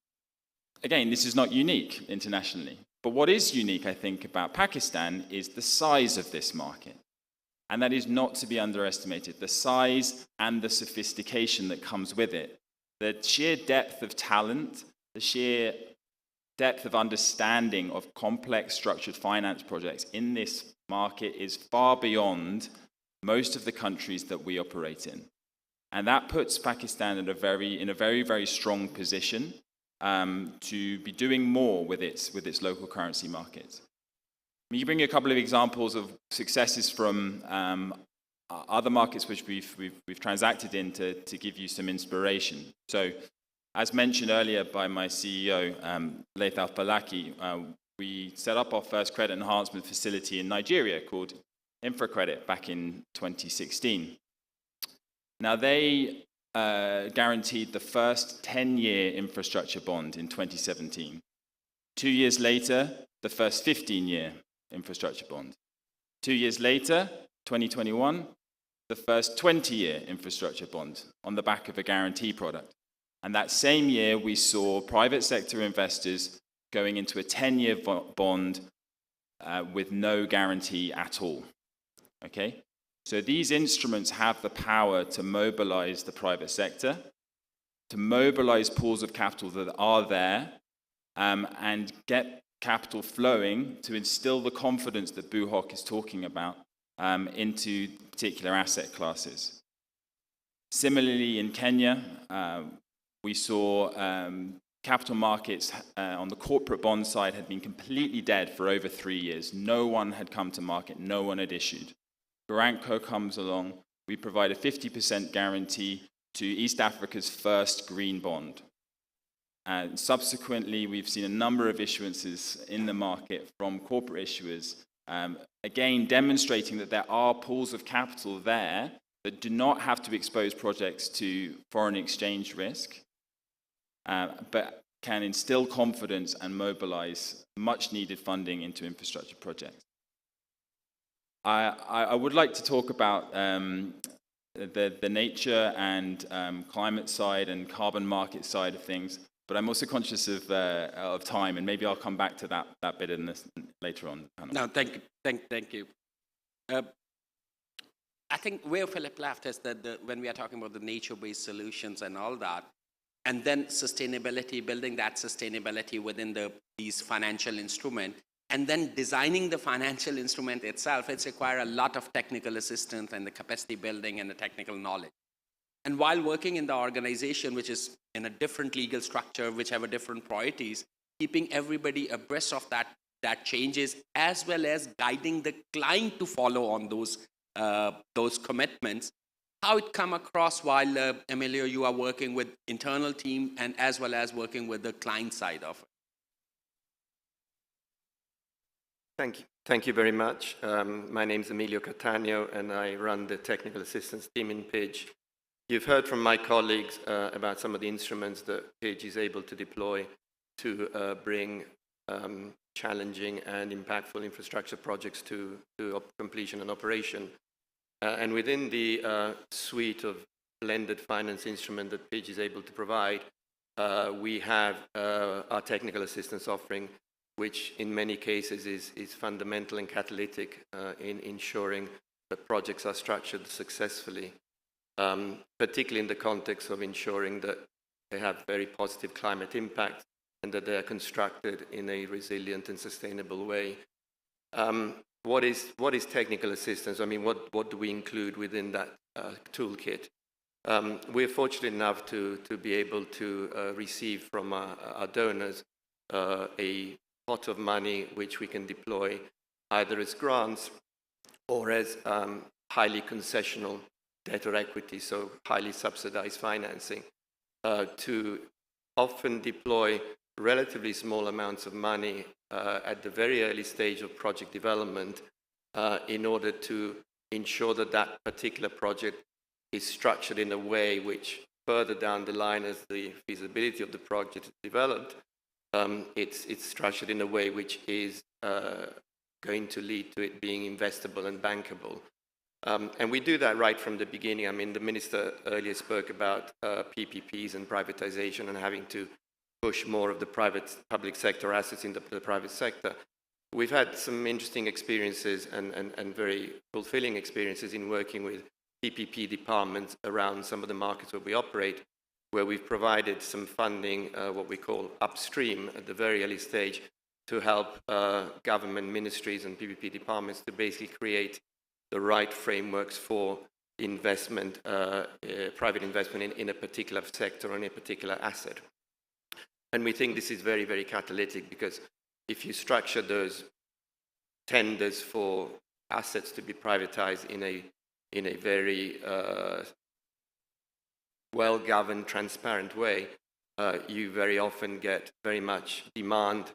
again, this is not unique internationally. But what is unique, I think, about Pakistan is the size of this market. And that is not to be underestimated. The size and the sophistication that comes with it. The sheer depth of talent, the sheer depth of understanding of complex structured finance projects in this market is far beyond most of the countries that we operate in. And that puts Pakistan in a very, very strong position to be doing more with its local currency markets. Let me bring you a couple of examples of successes from other markets which we've transacted in to give you some inspiration. So, as mentioned earlier by my CEO, Laith Al-Falaki, we set up our first credit enhancement facility in Nigeria called InfraCredit back in 2016. Now, they guaranteed the first 10-year infrastructure bond in 2017. 2 years later, the first 15-year infrastructure bond. 2 years later, 2021, the first 20-year infrastructure bond on the back of a guarantee product. And that same year, we saw private sector investors going into a 10-year bond with no guarantee at all. Okay? So these instruments have the power to mobilize the private sector, to mobilize pools of capital that are there, and get capital flowing to instill the confidence that Buhok is talking about into particular asset classes. Similarly, in Kenya, we saw capital markets on the corporate bond side had been completely dead for over 3 years. No one had come to market, no one had issued. Garanco comes along, we provide a 50% guarantee to East Africa's first green bond. And subsequently, we've seen a number of issuances in the market from corporate issuers, again demonstrating that there are pools of capital there that do not have to expose projects to foreign exchange risk, but can instill confidence and mobilize much needed funding into infrastructure projects. I would like to talk about the nature and climate side and carbon market side of things, but I'm also conscious of time, and maybe I'll come back to that bit in this later on. No, thank you. I think where Philip left is that when we are talking about the nature-based solutions and all that, and then sustainability, building that sustainability within these financial instruments, and then designing the financial instrument itself, it's require a lot of technical assistance and the capacity building and the technical knowledge. And while working in the organization, which is in a different legal structure, which have a different priorities, keeping everybody abreast of that changes, as well as guiding the client to follow on those commitments, how it come across while, Emilio, you are working with internal team and as well as working with the client side of it? Thank you very much. My name is Emilio Cattaneo, and I run the technical assistance team in PIDGE. You've heard from my colleagues about some of the instruments that PIDGE is able to deploy to bring challenging and impactful infrastructure projects to completion and operation. And within the suite of blended finance instrument that PIDGE is able to provide, we have our technical assistance offering, which in many cases is fundamental and catalytic in ensuring that projects are structured successfully, particularly in the context of ensuring that they have very positive climate impact and that they are constructed in a resilient and sustainable way. What is technical assistance? I mean, what do we include within that toolkit? We're fortunate enough to be able to receive from our donors a pot of money which we can deploy either as grants or as highly concessional debt or equity, so highly subsidized financing, to often deploy relatively small amounts of money at the very early stage of project development in order to ensure that that particular project is structured in a way which further down the line as the feasibility of the project is developed, it's structured in a way which is going to lead to it being investable and bankable. And we do that right from the beginning. I mean, the minister earlier spoke about PPPs and privatization and having to push more of the public sector assets into the private sector. We've had some interesting experiences and very fulfilling experiences in working with PPP departments around some of the markets where we operate, where we've provided some funding, what we call upstream at the very early stage, to help government ministries and PPP departments to basically create the right frameworks for investment, private investment in a particular sector or in a particular asset. And we think this is very, very catalytic, because if you structure those tenders for assets to be privatized in a very well-governed, transparent way, you very often get very much demand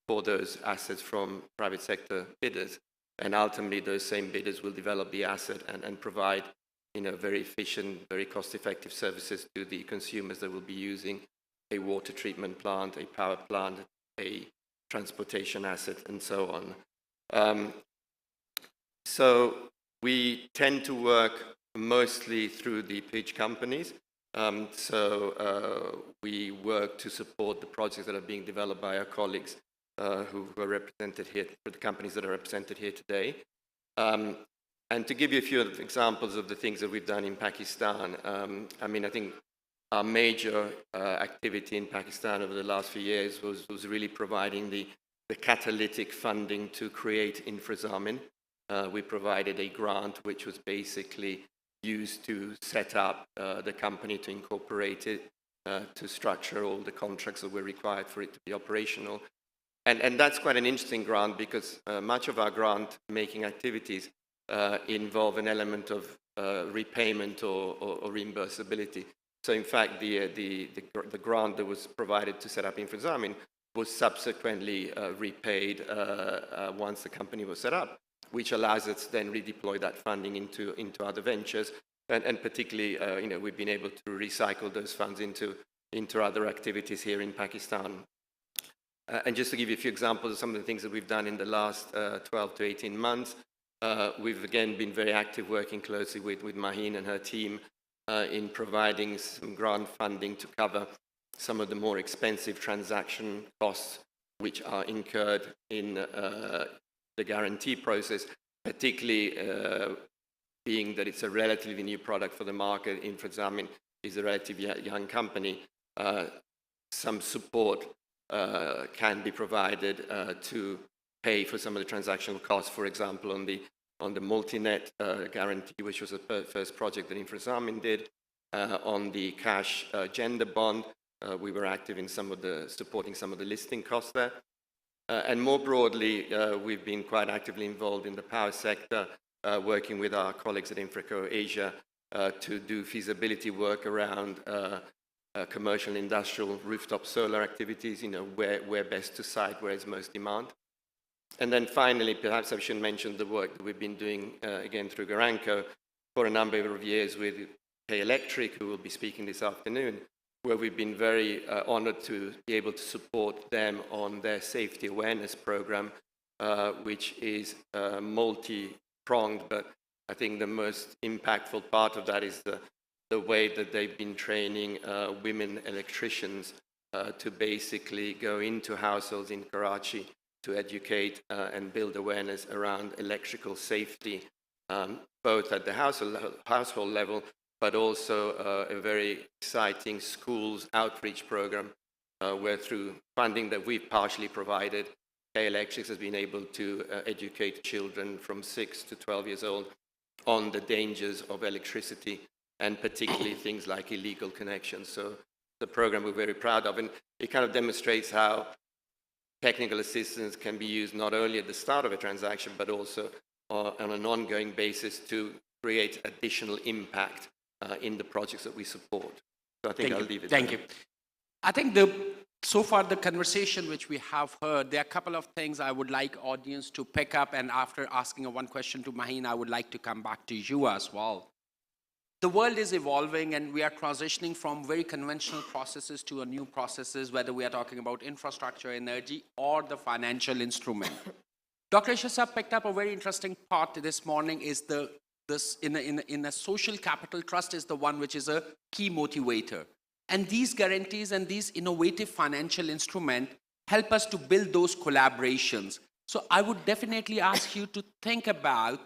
for those assets from private sector bidders. And ultimately, those same bidders will develop the asset and provide, very efficient, very cost-effective services to the consumers that will be using a water treatment plant, a power plant, a transportation asset, and so on. So we tend to work mostly through the PIDGE companies. We work to support the projects that are being developed by our colleagues who are represented here, for the companies that are represented here today. And to give you a few examples of the things that we've done in Pakistan, I think our major activity in Pakistan over the last few years was really providing the catalytic funding to create InfraZamin, we provided a grant which was basically used to set up the company, to incorporate it, to structure all the contracts that were required for it to be operational. And that's quite an interesting grant because much of our grant-making activities involve an element of repayment or reimbursability. So in fact, the grant that was provided to set up InfraZamin was subsequently repaid once the company was set up, which allows us to then redeploy that funding into other ventures. And particularly, we've been able to recycle those funds into other activities here in Pakistan. And just to give you a few examples of some of the things that we've done in the last 12 to 18 months, we've again been very active working closely with Maheen and her team in providing some grant funding to cover some of the more expensive transaction costs which are incurred in the guarantee process, particularly being that it's a relatively new product for the market. InfraZamin is a relatively young company. Some support can be provided to pay for some of the transactional costs, for example, on the multi-net guarantee, which was the first project that InfraZamin did. On the cash gender bond, we were active in supporting some of the listing costs there. And more broadly, we've been quite actively involved in the power sector, working with our colleagues at InfraCo Asia to do feasibility work around commercial and industrial rooftop solar activities, where best to site, where is most demand. And then finally, perhaps I should mention the work that we've been doing, again, through Garanco for a number of years with K Electric, who will be speaking this afternoon, where we've been very honored to be able to support them on their safety awareness program, which is multi-pronged, but I think the most impactful part of that is the way that they've been training women electricians to basically go into households in Karachi to educate and build awareness around electrical safety, both at the household level, but also a very exciting schools outreach program where through funding that we've partially provided, K Electric has been able to educate children from 6 to 12 years old on the dangers of electricity, and particularly things like illegal connections. So the program we're very proud of, and it kind of demonstrates how technical assistance can be used not only at the start of a transaction, but also on an ongoing basis to create additional impact in the projects that we support. So I think I'll leave it there. Thank you. I think so far the conversation which we have heard, there are a couple of things I would like audience to pick up, and after asking one question to Maheen, I would like to come back to you as well. The world is evolving and we are transitioning from very conventional processes to new processes, whether we are talking about infrastructure, energy, or the financial instrument. Dr. Ishaq picked up a very interesting part this morning, is in a social capital trust is the one which is a key motivator. And these guarantees and these innovative financial instruments help us to build those collaborations. So I would definitely ask you to think about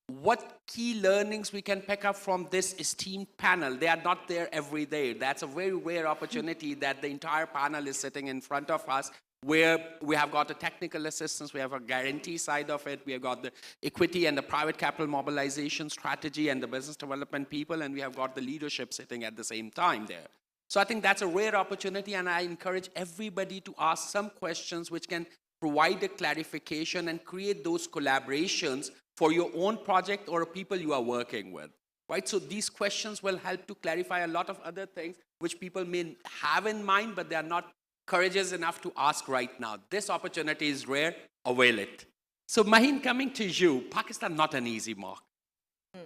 what key learnings we can pick up from this esteemed panel. They are not there every day. That's a very rare opportunity that the entire panel is sitting in front of us, where we have got the technical assistance, we have a guarantee side of it, we have got the equity and the private capital mobilization strategy and the business development people, and we have got the leadership sitting at the same time there. So I think that's a rare opportunity, and I encourage everybody to ask some questions which can provide a clarification and create those collaborations for your own project or people you are working with, right? So these questions will help to clarify a lot of other things which people may have in mind, but they are not courageous enough to ask right now. This opportunity is rare, avail it. So Maheen, coming to you, Pakistan, not an easy mark,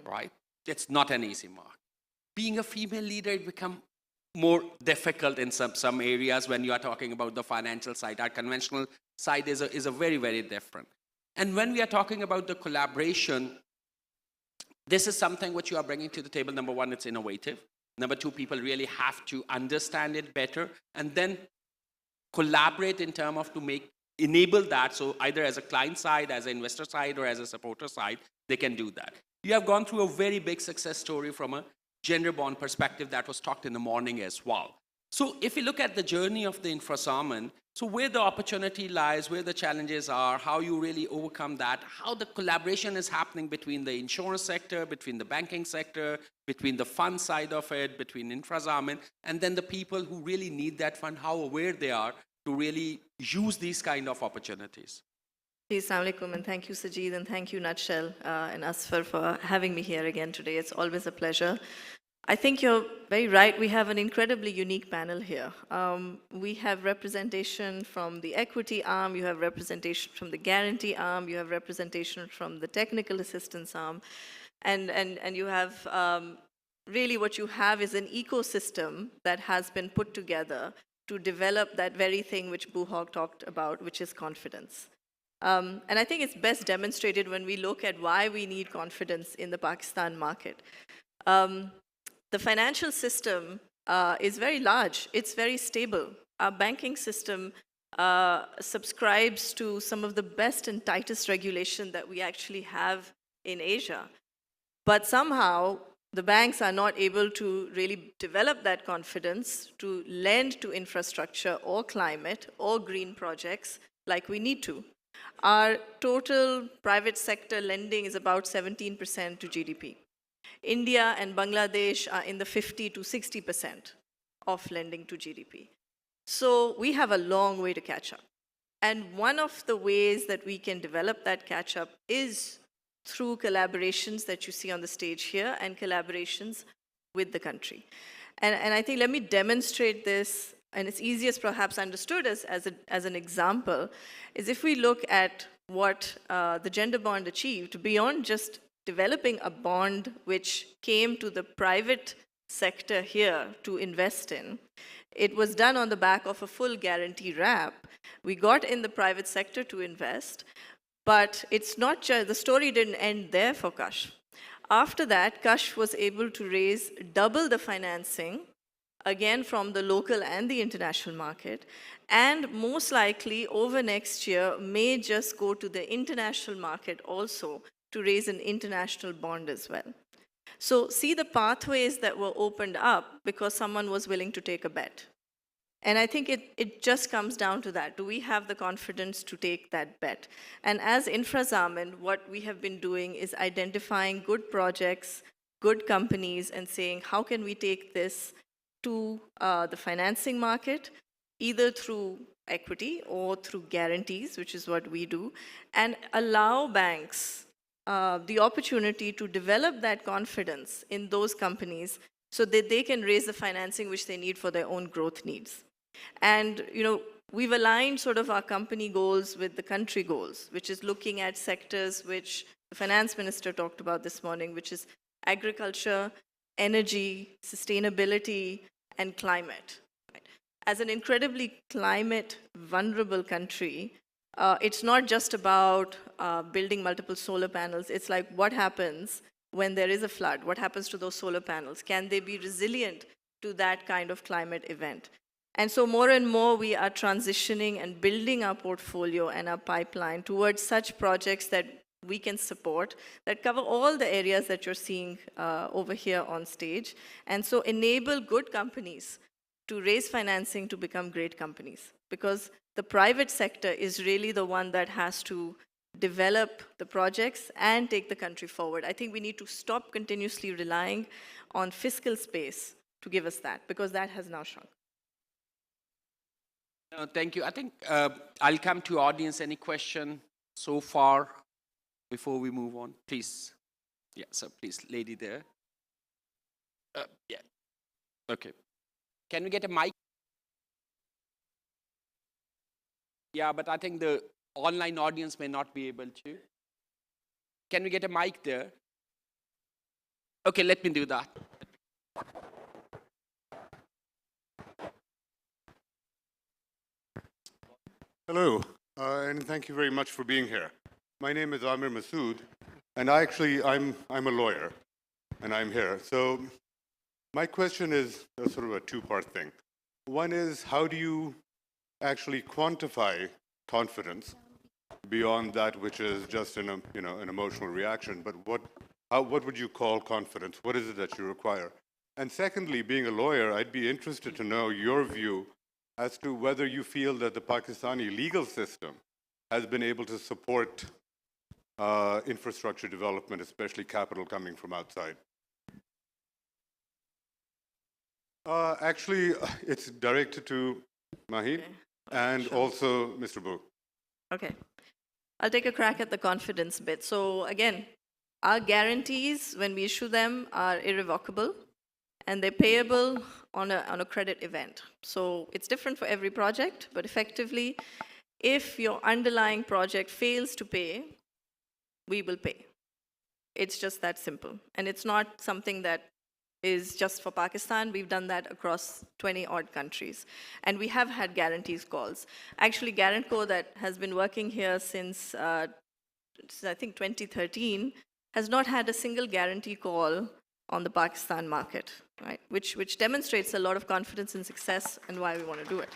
right? It's not an easy mark. Being a female leader, it becomes more difficult in some areas when you are talking about the financial side. Our conventional side is a very, very different. And when we are talking about the collaboration, this is something which you are bringing to the table. Number one, it's innovative. Number two, people really have to understand it better and then collaborate in terms of to enable that. So either as a client side, as an investor side, or as a supporter side, they can do that. You have gone through a very big success story from a gender bond perspective that was talked in the morning as well. So if you look at the journey of the InfraZamin, So where the opportunity lies, where the challenges are, how you really overcome that, how the collaboration is happening between the insurance sector, between the banking sector, between the fund side of it, between InfraZamin, and then the people who really need that fund, how aware they are to really use these kind of opportunities. Assalamu alaikum, and thank you, Sajid, and thank you, Nutshell, and Asfar for having me here again today. It's always a pleasure. I think you're very right. We have an incredibly unique panel here. We have representation from the equity arm, you have representation from the guarantee arm, you have representation from the technical assistance arm, and you have really what you have is an ecosystem that has been put together to develop that very thing which Buhog talked about, which is confidence. And I think it's best demonstrated when we look at why we need confidence in the Pakistan market. The financial system is very large. It's very stable. Our banking system subscribes to some of the best and tightest regulation that we actually have in Asia. But somehow, the banks are not able to really develop that confidence to lend to infrastructure or climate or green projects like we need to. Our total private sector lending is about 17% to GDP. India and Bangladesh are in the 50 to 60% of lending to GDP. So we have a long way to catch up. And one of the ways that we can develop that catch up is through collaborations that you see on the stage here and collaborations with the country. And I think let me demonstrate this, and it's easiest perhaps understood as an example, is if we look at what the gender bond achieved beyond just developing a bond which came to the private sector here to invest in. It was done on the back of a full guarantee wrap. We got in the private sector to invest, but it's not just, the story didn't end there for Kash. After that, Kash was able to raise double the financing, again from the local and the international market, and most likely over next year may just go to the international market also to raise an international bond as well. So see the pathways that were opened up because someone was willing to take a bet. And I think it just comes down to that. Do we have the confidence to take that bet? And as InfraZamin, what we have been doing is identifying good projects, good companies, and saying, how can we take this to the financing market, either through equity or through guarantees, which is what we do, and allow banks the opportunity to develop that confidence in those companies so that they can raise the financing which they need for their own growth needs. And, you know, we've aligned sort of our company goals with the country goals, which is looking at sectors which the finance minister talked about this morning, which is agriculture, energy, sustainability, and climate. As an incredibly climate vulnerable country, it's not just about building multiple solar panels. It's like, what happens when there is a flood? What happens to those solar panels? Can they be resilient to that kind of climate event? And so more and more we are transitioning and building our portfolio and our pipeline towards such projects that we can support, that cover all the areas that you're seeing over here on stage. And so enable good companies to raise financing to become great companies. Because the private sector is really the one that has to develop the projects and take the country forward. I think we need to stop continuously relying on fiscal space to give us that, because that has now shrunk. Thank you. I think I'll come to audience. Any question so far before we move on? Please. Yeah, so please, lady there. Yeah. Okay. Can we get a mic? Yeah, but I think the online audience may not be able to. Can we get a mic there? Okay, let me do that. Hello, and thank you very much for being here. My name is Amir Masood, and I'm a lawyer, and I'm here. So my question is sort of a two-part thing. One is, how do you actually quantify confidence beyond that which is just an emotional reaction? But what would you call confidence? What is it that you require? And secondly, being a lawyer, I'd be interested to know your view as to whether you feel that the Pakistani legal system has been able to support infrastructure development, especially capital coming from outside. Actually, it's directed to Maheen and also Mr. Boo. Okay. I'll take a crack at the confidence bit. So again, our guarantees, when we issue them, are irrevocable and they're payable on a credit event. So it's different for every project, but effectively, if your underlying project fails to pay, we will pay. It's just that simple. And it's not something that is just for Pakistan. We've done that across 20 odd countries. And we have had guarantees calls. Actually, Guaranco, that has been working here since I think 2013, has not had a single guarantee call on the Pakistan market, right? Which demonstrates a lot of confidence in success and why we want to do it.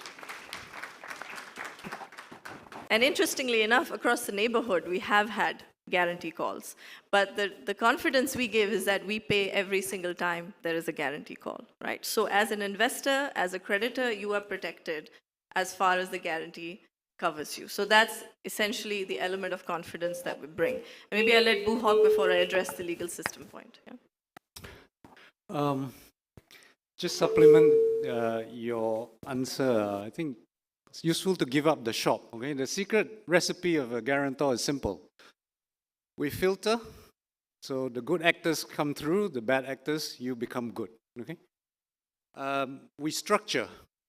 And interestingly enough, across the neighborhood, we have had guarantee calls. But the confidence we give is that we pay every single time there is a guarantee call, right? So as an investor, as a creditor, you are protected as far as the guarantee covers you. So that's essentially the element of confidence that we bring. And maybe I'll let Boo Hawk before I address the legal system point. Yeah? Just supplement your answer. I think it's useful to give up the shop. Okay, the secret recipe of a guarantor is simple. We filter, so the good actors come through, the bad actors, you become good. Okay. We structure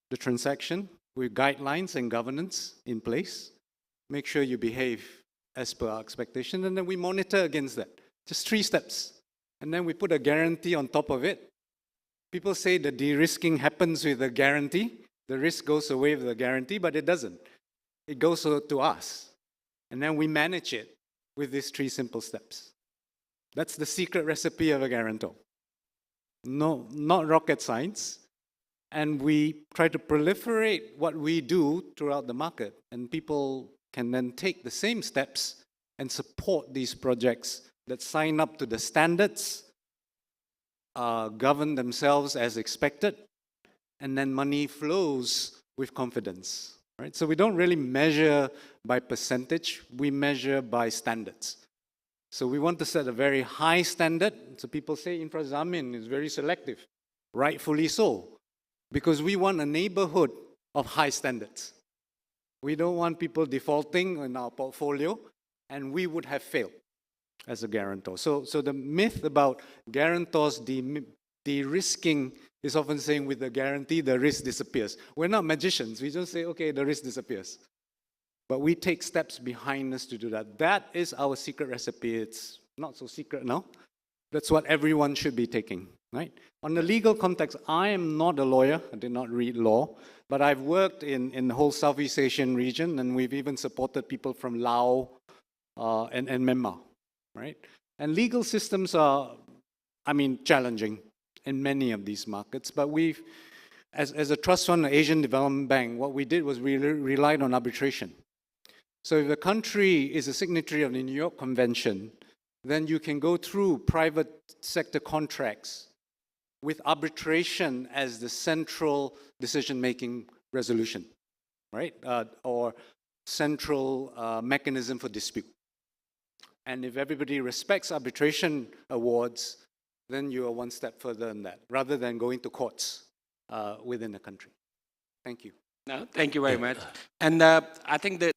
the transaction with guidelines and governance in place. Make sure you behave as per our expectation, and then we monitor against that. Just 3 steps. And then we put a guarantee on top of it. People say the de-risking happens with a guarantee. The risk goes away with the guarantee, but it doesn't. It goes to us. And then we manage it with these 3 simple steps. That's the secret recipe of a guarantor. No, not rocket science. And we try to proliferate what we do throughout the market. And people can then take the same steps and support these projects that sign up to the standards, govern themselves as expected, and then money flows with confidence. Right? So we don't really measure by percentage, we measure by standards. So we want to set a very high standard. So people say InfraZamin is very selective, rightfully so, because we want a neighborhood of high standards. We don't want people defaulting in our portfolio, and we would have failed as a guarantor. So the myth about guarantors de-risking is often saying with the guarantee, the risk disappears. We're not magicians. We just say, okay, the risk disappears. But we take steps behind us to do that. That is our secret recipe. It's not so secret now. That's what everyone should be taking, right? On the legal context, I am not a lawyer. I did not read law. But I've worked in the whole Southeast Asian region, and we've even supported people from Laos and Myanmar, right? And legal systems are, challenging in many of these markets, but we've, as a trust fund, an Asian Development Bank, what we did was we relied on arbitration. So if a country is a signatory of the New York Convention, then you can go through private sector contracts with arbitration as the central decision-making resolution, right? Or central mechanism for dispute. And if everybody respects arbitration awards, then you are one step further than that, rather than going to courts within a country. Thank you. No, thank you very much. And I think the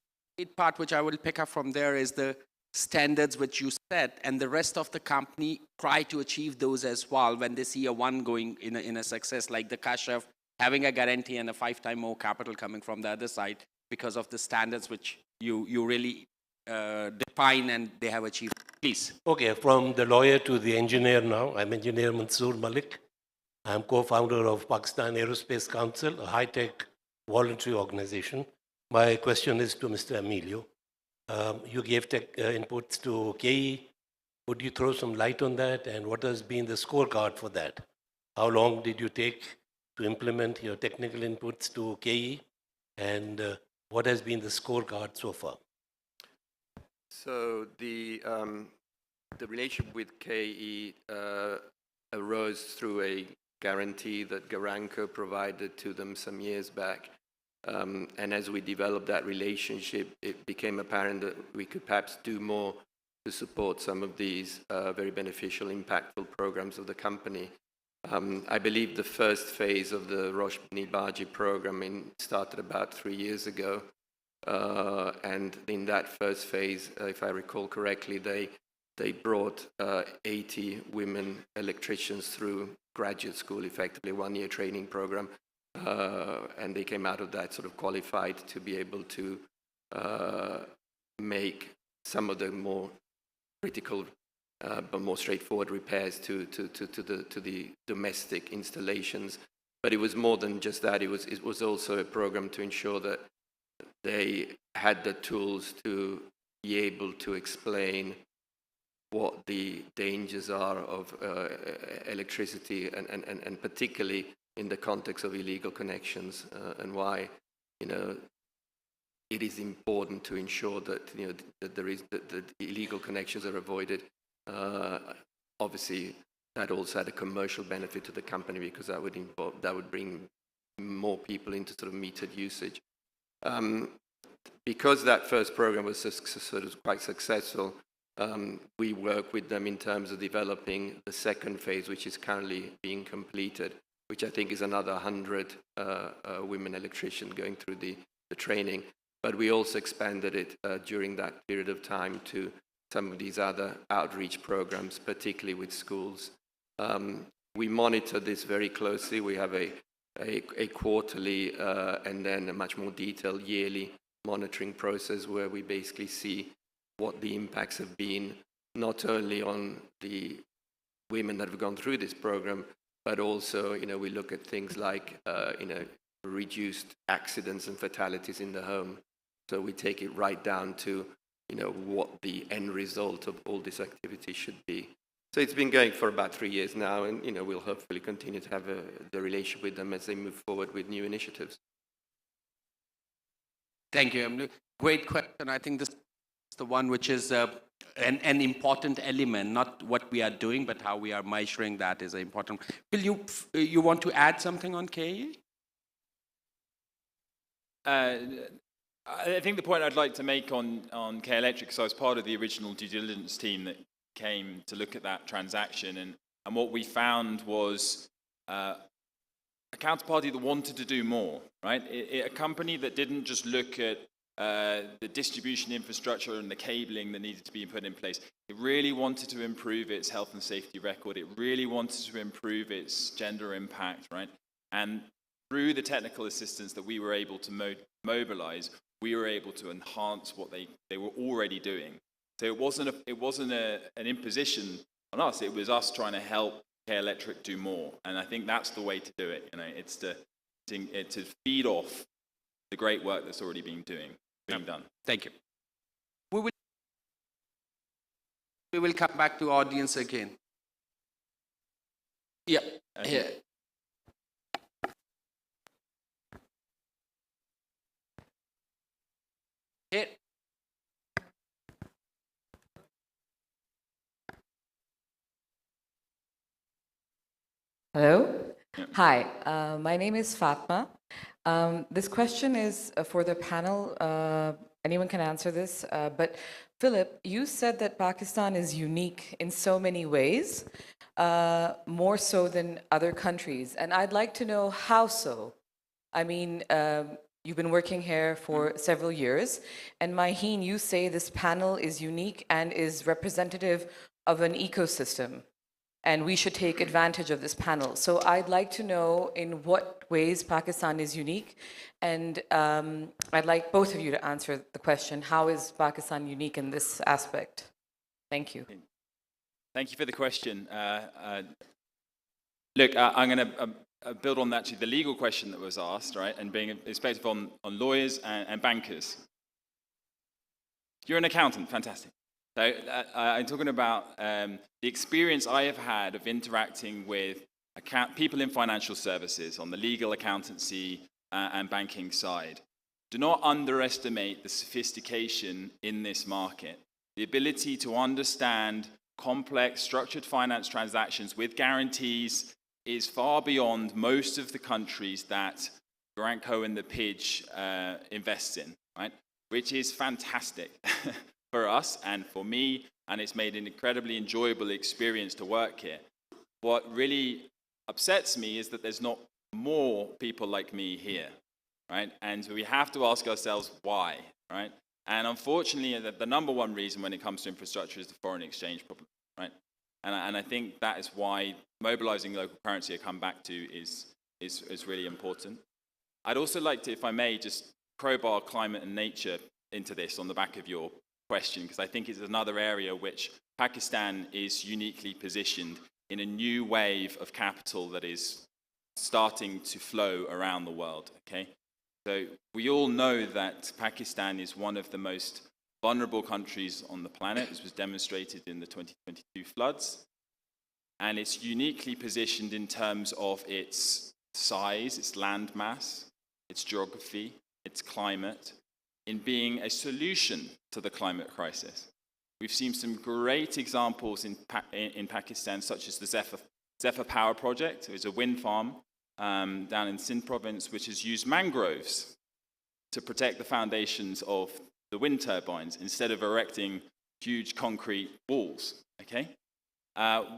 part which I will pick up from there is the standards which you set, and the rest of the company try to achieve those as well when they see a one going in a success, like the Kashaf having a guarantee and a 5 times more capital coming from the other side because of the standards which you really define and they have achieved. Please. Okay, from the lawyer to the engineer now. I'm Engineer Mansoor Malik. I'm co-founder of Pakistan Aerospace Council, a high-tech voluntary organization. My question is to Mr. Emilio. You gave tech inputs to KE. Would you throw some light on that? And what has been the scorecard for that? How long did you take to implement your technical inputs to KE? And what has been the scorecard so far? So the relationship with KE arose through a guarantee that Guaranco provided to them some years back. And as we developed that relationship, it became apparent that we could perhaps do more to support some of these very beneficial, impactful programs of the company. I believe the first phase of the Roshni Baji program started about 3 years ago. And in that first phase, if I recall correctly, they brought 80 women electricians through graduate school, effectively a one-year training program. And they came out of that sort of qualified to be able to make some of the more critical but more straightforward repairs to the domestic installations. But it was more than just that. It was also a program to ensure that they had the tools to be able to explain what the dangers are of electricity, and particularly in the context of illegal connections, and why, it is important to ensure that that illegal connections are avoided. Obviously, that also had a commercial benefit to the company, because that would bring more people into sort of metered usage. Because that first program was sort of quite successful, we work with them in terms of developing the second phase, which is currently being completed, which I think is another 100 women electricians going through the training. But we also expanded it during that period of time to some of these other outreach programs, particularly with schools. We monitor this very closely. We have a quarterly and then a much more detailed yearly monitoring process, where we basically see what the impacts have been, not only on the women that have gone through this program, but also, we look at things like, reduced accidents and fatalities in the home. So we take it right down to, what the end result of all this activity should be. So it's been going for about 3 years now, and, we'll hopefully continue to have the relationship with them as they move forward with new initiatives. Thank you. Great question. I think this is the one which is an important element, not what we are doing, but how we are measuring that is important. Will you want to add something on KE? I think the point I'd like to make on K Electric, so I was part of the original due diligence team that came to look at that transaction, and what we found was a counterparty that wanted to do more, right? A company that didn't just look at the distribution infrastructure and the cabling that needed to be put in place. It really wanted to improve its health and safety record. It really wanted to improve its gender impact, right? And through the technical assistance that we were able to mobilize, we were able to enhance what they were already doing. So it wasn't an imposition on us. It was us trying to help K Electric do more. And I think that's the way to do it. It's to feed off the great work that's already being done. Thank you. We will come back to audience again. Yeah, here. Here. Hello. Hi, my name is Fatma. This question is for the panel. Anyone can answer this. But Philip, you said that Pakistan is unique in so many ways, more so than other countries. And I'd like to know how so. I mean, you've been working here for several years. And Maheen, you say this panel is unique and is representative of an ecosystem. And we should take advantage of this panel. So I'd like to know in what ways Pakistan is unique. And I'd like both of you to answer the question, how is Pakistan unique in this aspect? Thank you. Thank you for the question. Look, I'm going to build on that to the legal question that was asked, right? And being a perspective on lawyers and bankers. You're an accountant, fantastic. So I'm talking about the experience I have had of interacting with people in financial services on the legal accountancy and banking side. Do not underestimate the sophistication in this market. The ability to understand complex structured finance transactions with guarantees is far beyond most of the countries that Garanco and the Pidge invests in, right? Which is fantastic for us and for me, and it's made an incredibly enjoyable experience to work here. What really upsets me is that there's not more people like me here, right? And we have to ask ourselves why, right? And unfortunately, the number one reason when it comes to infrastructure is the foreign exchange problem, right? And I think that is why mobilizing local currency I come back to is really important. I'd also like to, if I may, just crowbar climate and nature into this on the back of your question, because I think it's another area which Pakistan is uniquely positioned in a new wave of capital that is starting to flow around the world, okay? So we all know that Pakistan is one of the most vulnerable countries on the planet. This was demonstrated in the 2022 floods. And it's uniquely positioned in terms of its size, its land mass, its geography, its climate, in being a solution to the climate crisis. We've seen some great examples in Pakistan, such as the Zephyr Power Project. It's a wind farm down in Sindh province, which has used mangroves to protect the foundations of the wind turbines instead of erecting huge concrete walls, okay?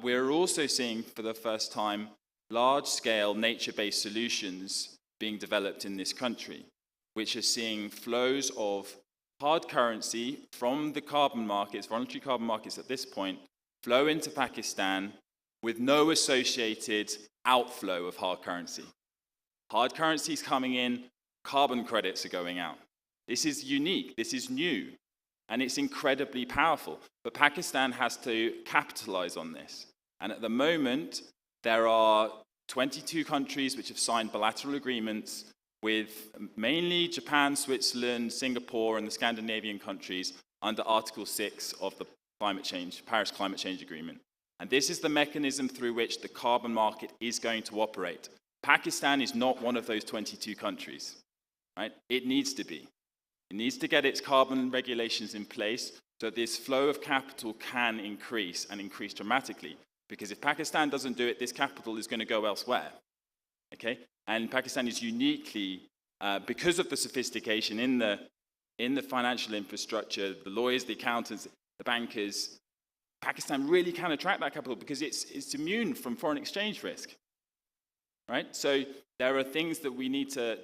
We're also seeing for the first time large-scale nature-based solutions being developed in this country, which are seeing flows of hard currency from the carbon markets, voluntary carbon markets at this point, flow into Pakistan with no associated outflow of hard currency. Hard currency is coming in, carbon credits are going out. This is unique, this is new, and it's incredibly powerful. But Pakistan has to capitalize on this. And at the moment, there are 22 countries which have signed bilateral agreements with mainly Japan, Switzerland, Singapore, and the Scandinavian countries under Article 6 of the Paris Climate Change Agreement. And this is the mechanism through which the carbon market is going to operate. Pakistan is not one of those 22 countries, right? It needs to be. It needs to get its carbon regulations in place so this flow of capital can increase and increase dramatically. Because if Pakistan doesn't do it, this capital is going to go elsewhere, okay? And Pakistan is uniquely, because of the sophistication in the financial infrastructure, the lawyers, the accountants, the bankers, Pakistan really can attract that capital because it's immune from foreign exchange risk, right? So there are things that we need to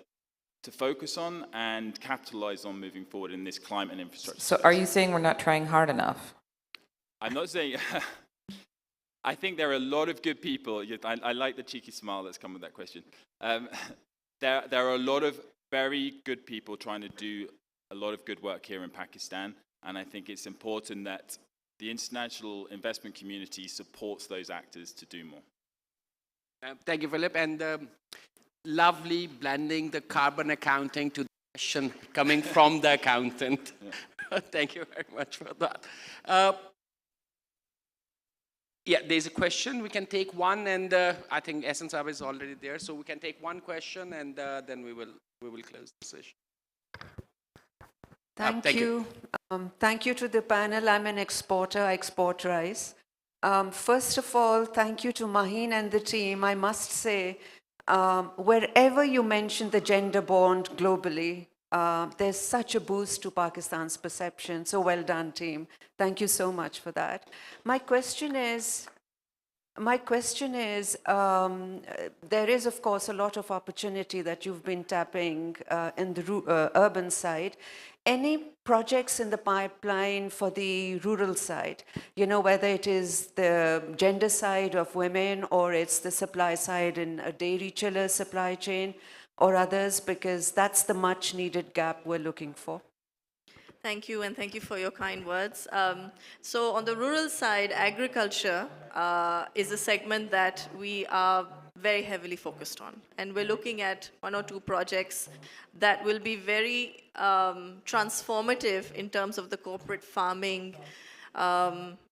focus on and capitalize on moving forward in this climate and infrastructure. So are you saying we're not trying hard enough? I'm not saying... I think there are a lot of good people. I like the cheeky smile that's come with that question. There are a lot of very good people trying to do a lot of good work here in Pakistan, and I think it's important that the international investment community supports those actors to do more. Thank you, Philip. And lovely blending the carbon accounting to the question coming from the accountant. Yeah. Thank you very much for that. Yeah, there's a question. We can take one, and I think Ehsan Saab is already there, so we can take one question, and then we will close the session. Thank you. Thank you to the panel. I'm an exporter. I export rice. First of all, thank you to Maheen and the team. I must say, wherever you mention the gender bond globally, there's such a boost to Pakistan's perception. So well done, team. Thank you so much for that. My question is, there is, of course, a lot of opportunity that you've been tapping in the urban side. Any projects in the pipeline for the rural side? You know, whether it is the gender side of women or it's the supply side in a dairy chiller supply chain or others, because that's the much needed gap we're looking for. Thank you, and thank you for your kind words. So on the rural side, agriculture is a segment that we are very heavily focused on. And we're looking at 1 or 2 projects that will be very transformative in terms of the corporate farming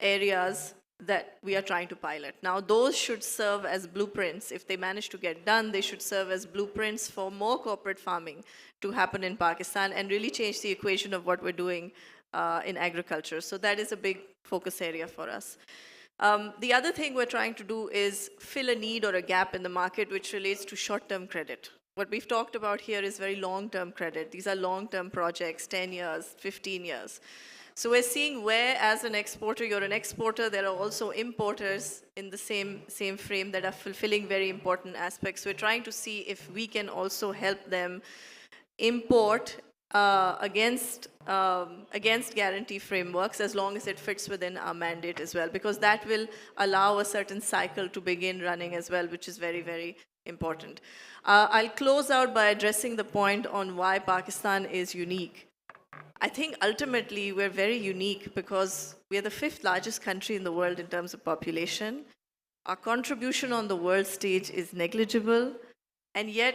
areas that we are trying to pilot. Now, those should serve as blueprints. If they manage to get done, they should serve as blueprints for more corporate farming to happen in Pakistan and really change the equation of what we're doing in agriculture. So that is a big focus area for us. The other thing we're trying to do is fill a need or a gap in the market which relates to short-term credit. what we've talked about here is very long-term credit. These are long-term projects, 10 years, 15 years. So we're seeing where, as an exporter, you're an exporter, there are also importers in the same frame that are fulfilling very important aspects. We're trying to see if we can also help them import against guarantee frameworks, as long as it fits within our mandate as well, because that will allow a certain cycle to begin running as well, which is very, very important. I'll close out by addressing the point on why Pakistan is unique. I think ultimately we're very unique because we are the 5th largest country in the world in terms of population. Our contribution on the world stage is negligible, and yet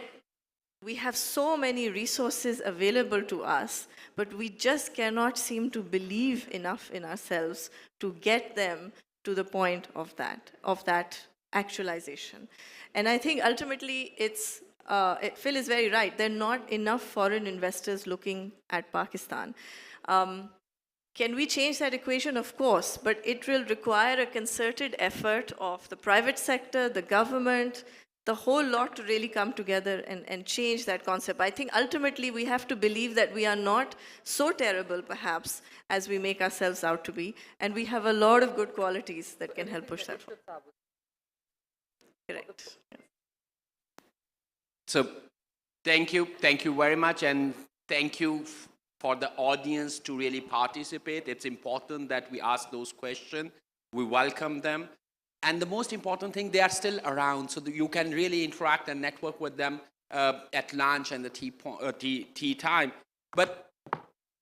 we have so many resources available to us, but we just cannot seem to believe enough in ourselves to get them to the point of that actualization. And I think ultimately Phil is very right. There are not enough foreign investors looking at Pakistan. Can we change that equation? Of course, but it will require a concerted effort of the private sector, the government, the whole lot to really come together and change that concept. I think ultimately we have to believe that we are not so terrible, perhaps, as we make ourselves out to be, and we have a lot of good qualities that can help push that forward. Correct. So thank you very much, and thank you for the audience to really participate. It's important that we ask those questions. We welcome them. And the most important thing, they are still around, so that you can really interact and network with them at lunch and the tea time. But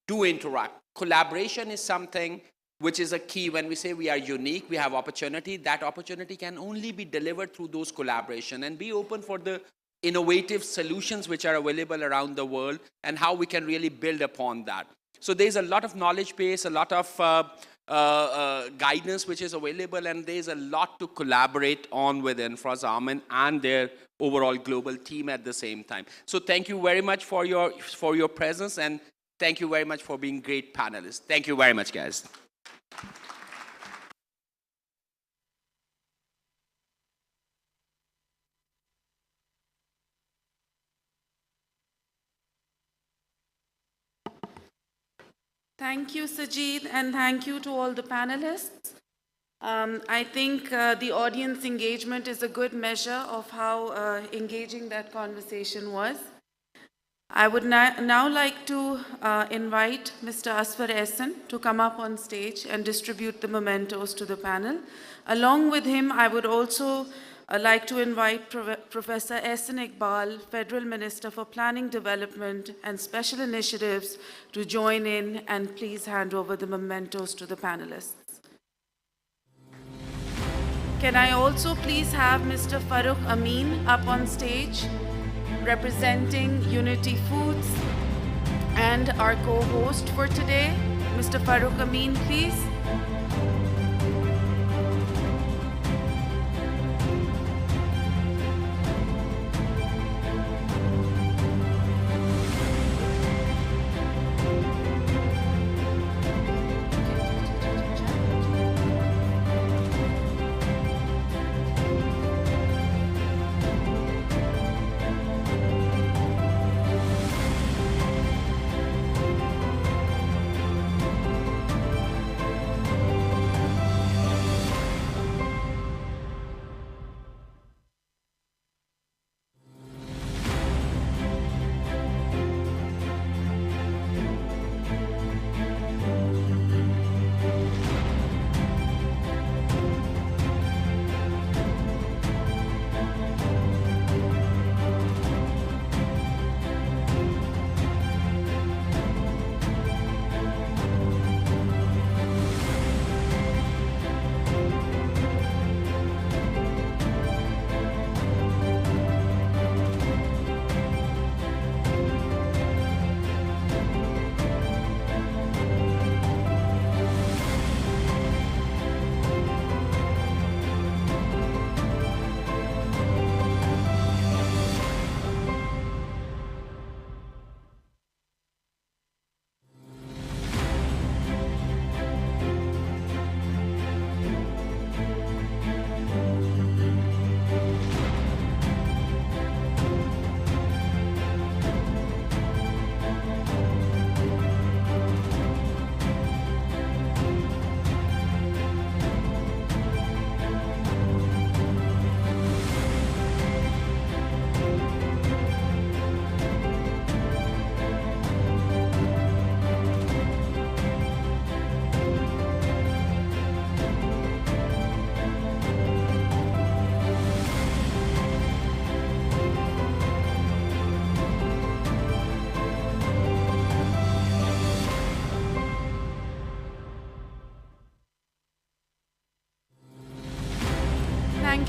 do interact. Collaboration is something which is a key. When we say we are unique, we have opportunity, that opportunity can only be delivered through those collaboration, and be open for the innovative solutions which are available around the world and how we can really build upon that. So there's a lot of knowledge base, a lot of guidance which is available, and there's a lot to collaborate on with InfraZamin and their overall global team at the same time. So thank you very much for your presence, and thank you very much for being great panelists. Thank you very much, guys. Thank you, Sajid, and thank you to all the panelists. I think the audience engagement is a good measure of how engaging that conversation was. I would now like to invite Mr. Asfar Ehsan to come up on stage and distribute the mementos to the panel. Along with him, I would also like to invite Professor Ehsan Iqbal, Federal Minister for Planning, Development and Special Initiatives, to join in, and please hand over the mementos to the panelists. Can I also please have Mr. Farooq Amin up on stage, representing Unity Foods and our co-host for today. Mr. Farooq Amin, please.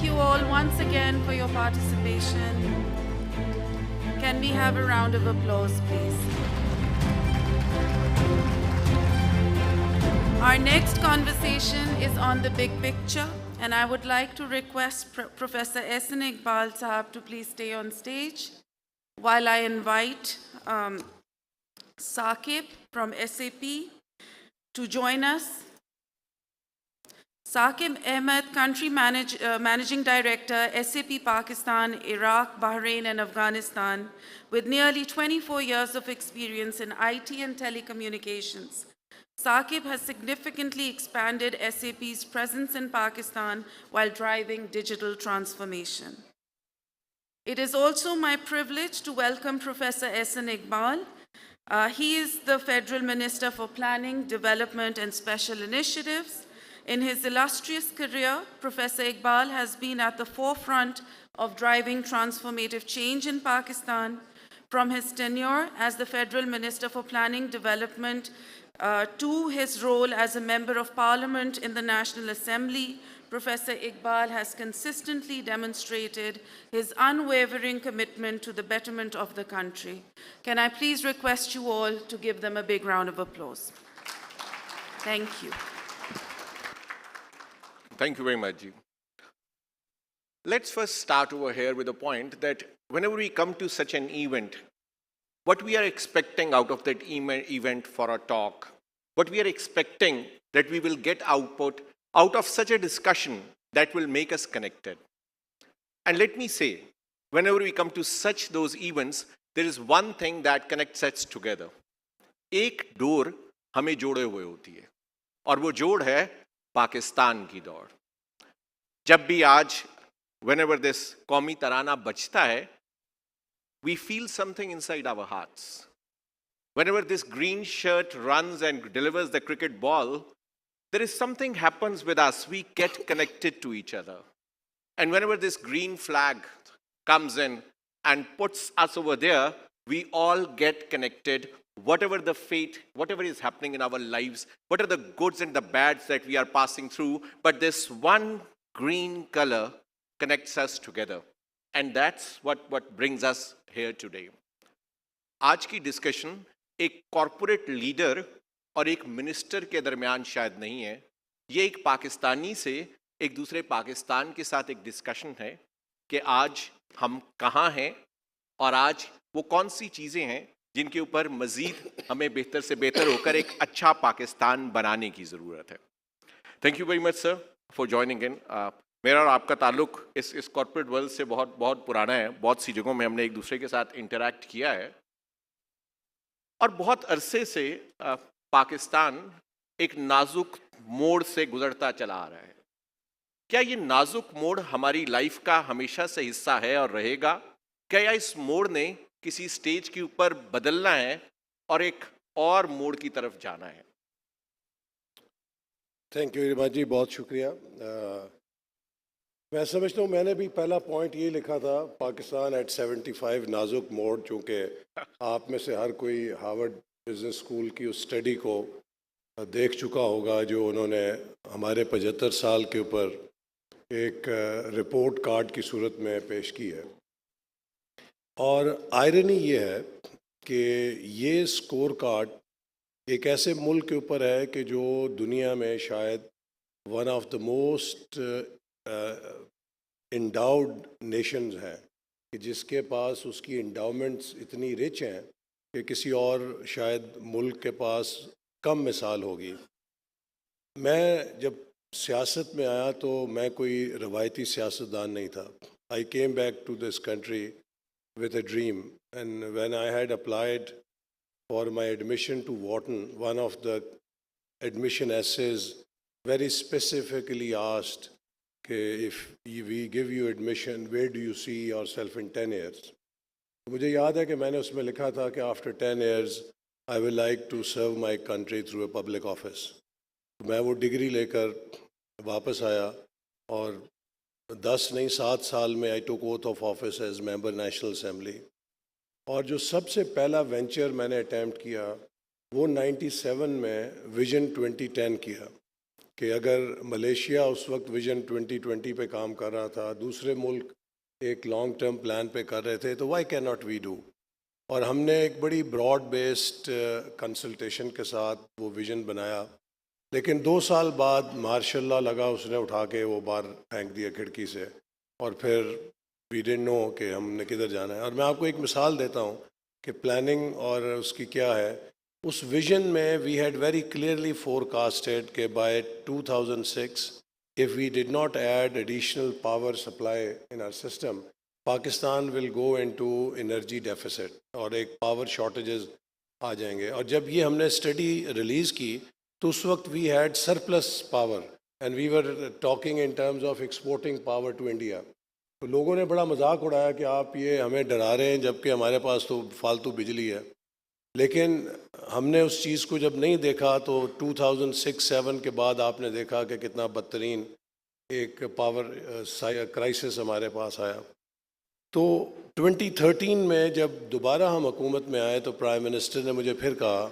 you all once again for your participation. Can we have a round of applause, please? Our next conversation is on the big picture, and I would like to request Professor Ehsan Iqbal Sahab to please stay on stage while I invite Saqib from SAP to join us. Saqib Ahmed, Country Managing Director, SAP Pakistan, Iraq, Bahrain, and Afghanistan, with nearly 24 years of experience in IT and telecommunications. Saqib has significantly expanded SAP's presence in Pakistan while driving digital transformation. It is also my privilege to welcome Professor Ehsan Iqbal. He is the Federal Minister for Planning, Development, and Special Initiatives. In his illustrious career, Professor Iqbal has been at the forefront of driving transformative change in Pakistan. From his tenure as the Federal Minister for Planning, Development, to his role as a Member of Parliament in the National Assembly, Professor Iqbal has consistently demonstrated his unwavering commitment to the betterment of the country. Can I please request you all to give them a big round of applause? Thank you. Thank you very much, Ji. Let's first start over here with the point that whenever we come to such an event, what we are expecting out of that event for a talk, what we are expecting that we will get output out of such a discussion that will make us connected. And let me say, whenever we come to such those events, there is one thing that connects us together. एक door हमें जोड़े हुए होती है और वो जोड़ है पाकिस्तान की दौड़. जब भी आज whenever this कौमी तराना बजता है, we feel something inside our hearts. Whenever this green shirt runs and delivers the cricket ball, there is something happens with us. We get connected to each other. And whenever this green flag comes in and puts us over there, we all get connected. Whatever the fate, whatever is happening in our lives, what are the goods and the bads that we are passing through, but this one green color connects us together. And that's what brings us here today. आज की discussion एक corporate leader और एक minister के दरमियान शायद नहीं है. ये एक पाकिस्तानी से एक दूसरे पाकिस्तान के साथ एक डिस्कशन है कि आज हम कहाँ हैं और आज वो कौन सी चीज़ें हैं जिनके ऊपर मज़ीद हमें बेहतर से बेहतर होकर एक अच्छा पाकिस्तान बनाने की ज़रूरत है. Thank you very much sir for joining in. मेरा और आपका ताल्लुक़ इस कॉर्पोरेट वर्ल्ड से बहुत पुराना है. बहुत सी जगहों में हमने एक दूसरे के साथ इंटरैक्ट किया है और बहुत अरसे से पाकिस्तान एक नाजुक मोड़ से गुजरता चला आ रहा है. क्या ये नाजुक मोड़ हमारी लाइफ का हमेशा से हिस्सा है और रहेगा? क्या इस मोड़ ने किसी स्टेज के ऊपर बदलना है और एक और मोड़ की तरफ जाना है? थैंक यू वेरी मच जी, बहुत शुक्रिया. मैं समझता हूँ मैंने भी पहला पॉइंट ये लिखा था, पाकिस्तान एट 75 नाजुक मोड़. चूँकि आप में से हर कोई हार्वर्ड बिजनेस स्कूल की उस स्टडी को देख चुका होगा जो उन्होंने हमारे 75 साल के ऊपर एक रिपोर्ट कार्ड की सूरत में पेश की है. और आयरनी ये है कि ये स्कोर कार्ड एक ऐसे मुल्क के ऊपर है कि जो दुनिया में शायद one of the most endowed nations है, कि जिसके पास उसकी इंडाउमेंट्स इतनी रिच हैं कि किसी और शायद मुल्क के पास कम मिसाल होगी. मैं जब सियासत में आया तो मैं कोई रवायती सियासतदान नहीं था. I came back to this country with a dream, and when I had applied for my admission to Wharton, one of the admission essays very specifically asked, if we give you admission, where do you see yourself in 10 years? मुझे याद है कि मैंने उसमें लिखा था कि after 10 years I would like to serve my country through a public office. मैं वो डिग्री लेकर वापस आया और 10 नहीं 7 साल में I took oath of office as member national assembly. और जो सबसे पहला वेंचर मैंने अटैम्प्ट किया वो 97 में विजन 2010 किया. कि अगर मलेशिया उस वक्त विजन 2020 पे काम कर रहा था, दूसरे मुल्क एक लॉन्ग टर्म प्लान पे कर रहे थे, तो वाई कैन नॉट वी डू? और हमने एक बड़ी ब्रॉड बेस्ड कंसल्टेशन के साथ वो विज़न बनाया, लेकिन 2 साल बाद मार्शल लॉ लगा, उसने उठा के वो बाहर फेंक दिया खिड़की से, और फिर वी डिडंट नो कि हमने किधर जाना है। और मैं आपको एक मिसाल देता हूँ कि प्लानिंग और उसकी क्या है। उस विज़न में we had very clearly forecasted कि by 2006 if we did not add additional power supply in our system, Pakistan will go into energy deficit और एक power shortages आ जाएंगे। और जब ये हमने स्टडी रिलीज़ की तो उस वक्त we had surplus power and we were talking in terms of exporting power to India। तो लोगों ने बड़ा मजाक उड़ाया कि आप ये हमें डरा रहे हैं जबकि हमारे पास तो फालतू बिजली है। लेकिन हमने उस चीज़ को जब नहीं देखा तो 2006-07 के बाद आपने देखा कि कितना बदतरीन एक पावर क्राइसिस हमारे पास आया। तो 2013 में जब दोबारा हम हुकूमत में आए तो प्राइम मिनिस्टर ने मुझे फिर कहा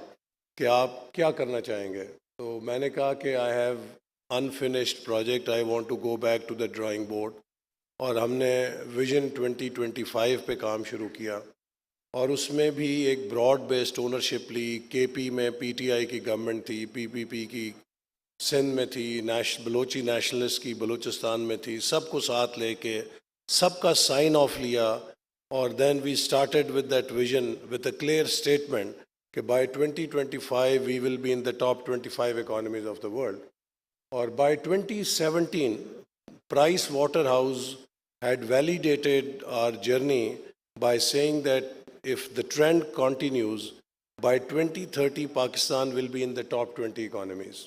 कि आप क्या करना चाहेंगे। तो मैंने कहा कि I have unfinished project, I want to go back to the drawing board. और हमने विजन 2025 पे काम शुरू किया और उसमें भी एक ब्रॉड बेस्ड ओनरशिप ली। केपी में पीटीआई की गवर्नमेंट थी, पीपीपी की सिंध में थी, बलोची नेशनलिस्ट की बलूचिस्तान में थी, सबको साथ लेके सबका साइन ऑफ लिया। और then we started with that vision with a clear statement कि by 2025 we will be in the top 25 economies of the world. और by 2017 Price Waterhouse had validated our journey by saying that if the trend continues, by 2030 Pakistan will be in the top 20 economies.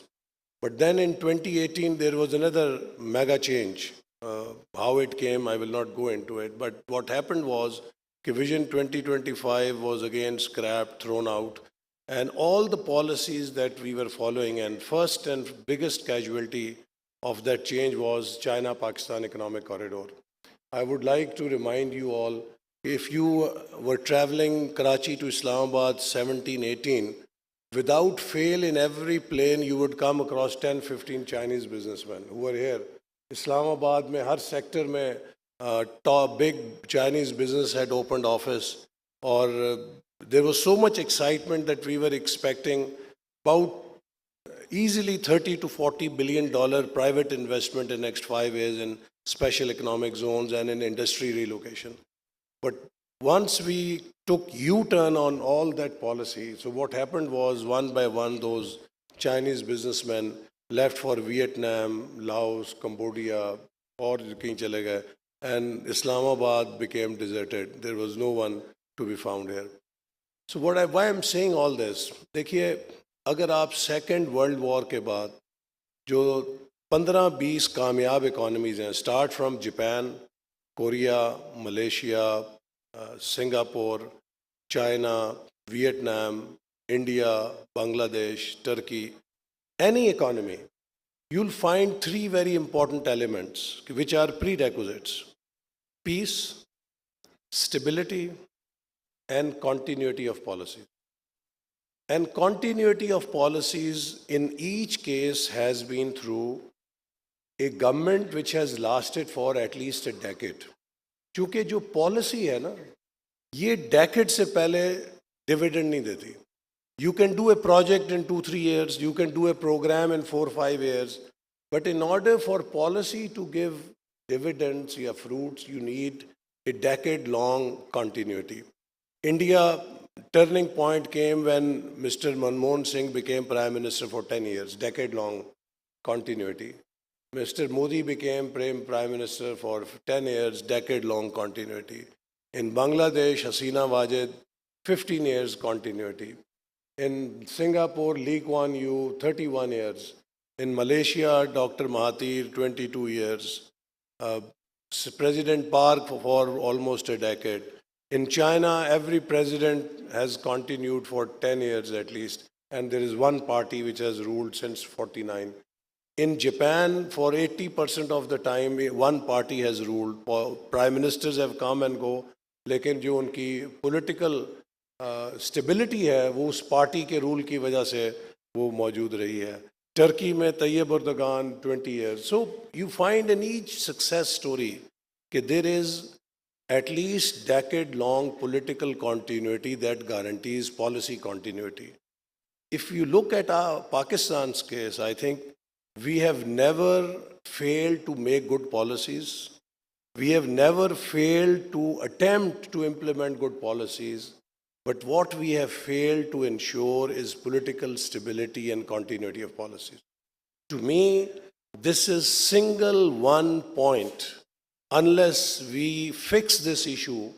But then in 2018 there was another mega change. How it came, I will not go into it. But what happened was that Vision 2025 was again scrapped, thrown out, and all the policies that we were following, and first and biggest casualty of that change was China-Pakistan Economic Corridor. I would like to remind you all, if you were traveling Karachi to Islamabad 17-18, without fail in every plane you would come across 10-15 Chinese businessmen who were here. Islamabad mein har sector mein top big Chinese business had opened office, or there was so much excitement that we were expecting about easily $30 to $40 billion private investment in next 5 years in special economic zones and in industry relocation. But once we took U-turn on all that policy, so what happened was one by one those Chinese businessmen left for Vietnam, Laos, Cambodia, or kahin chale gaye, and Islamabad became deserted. There was no one to be found here. So why I'm saying all this, देखिए अगर आप second world war के बाद जो 15-20 कामयाब economies हैं, start from Japan, Korea, Malaysia, Singapore, China, Vietnam, India, Bangladesh, Turkey, any economy, you'll find 3 very important elements which are prerequisites: peace, stability, and continuity of policy. And continuity of policies in each case has been through a government which has lasted for at least a decade. क्योंकि जो policy है ना, ये decade से पहले dividend नहीं देती. You can do a project in 2-3 years, you can do a program in 4-5 years, but in order for policy to give dividends or fruits, you need a decade-long continuity. India turning point came when Mr. Manmohan Singh became Prime Minister for 10 years, decade-long continuity. Mr. Modi became Prime Minister for 10 years, decade-long continuity. In Bangladesh, Hasina Wajid, 15 years continuity. In Singapore, Lee Kuan Yew, 31 years. In Malaysia, Dr. Mahathir, 22 years. President Park for almost a decade. In China, every president has continued for 10 years at least, and there is one party which has ruled since 49. In Japan, for 80% of the time, one party has ruled. Prime ministers have come and go, लेकिन जो उनकी political stability है, वो उस party के rule की वजह से वो मौजूद रही है. Turkey में Tayyip Erdogan 20 years. So you find in each success story that there is at least decade-long political continuity that guarantees policy continuity. If you look at our Pakistan's case, I think we have never failed to make good policies. We have never failed to attempt to implement good policies. But what we have failed to ensure is political stability and continuity of policies. To me, this is single one point. Unless we fix this issue,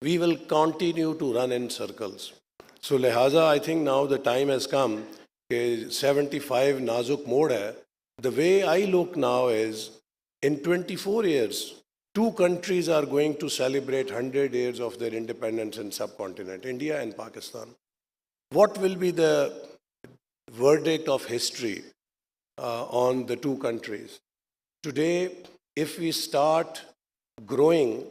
we will continue to run in circles. So lihaza, I think now the time has come, 75 nazuk mode hai. The way I look now is, in 24 years, two countries are going to celebrate 100 years of their independence in subcontinent, India and Pakistan. What will be the verdict of history on the two countries? Today, if we start growing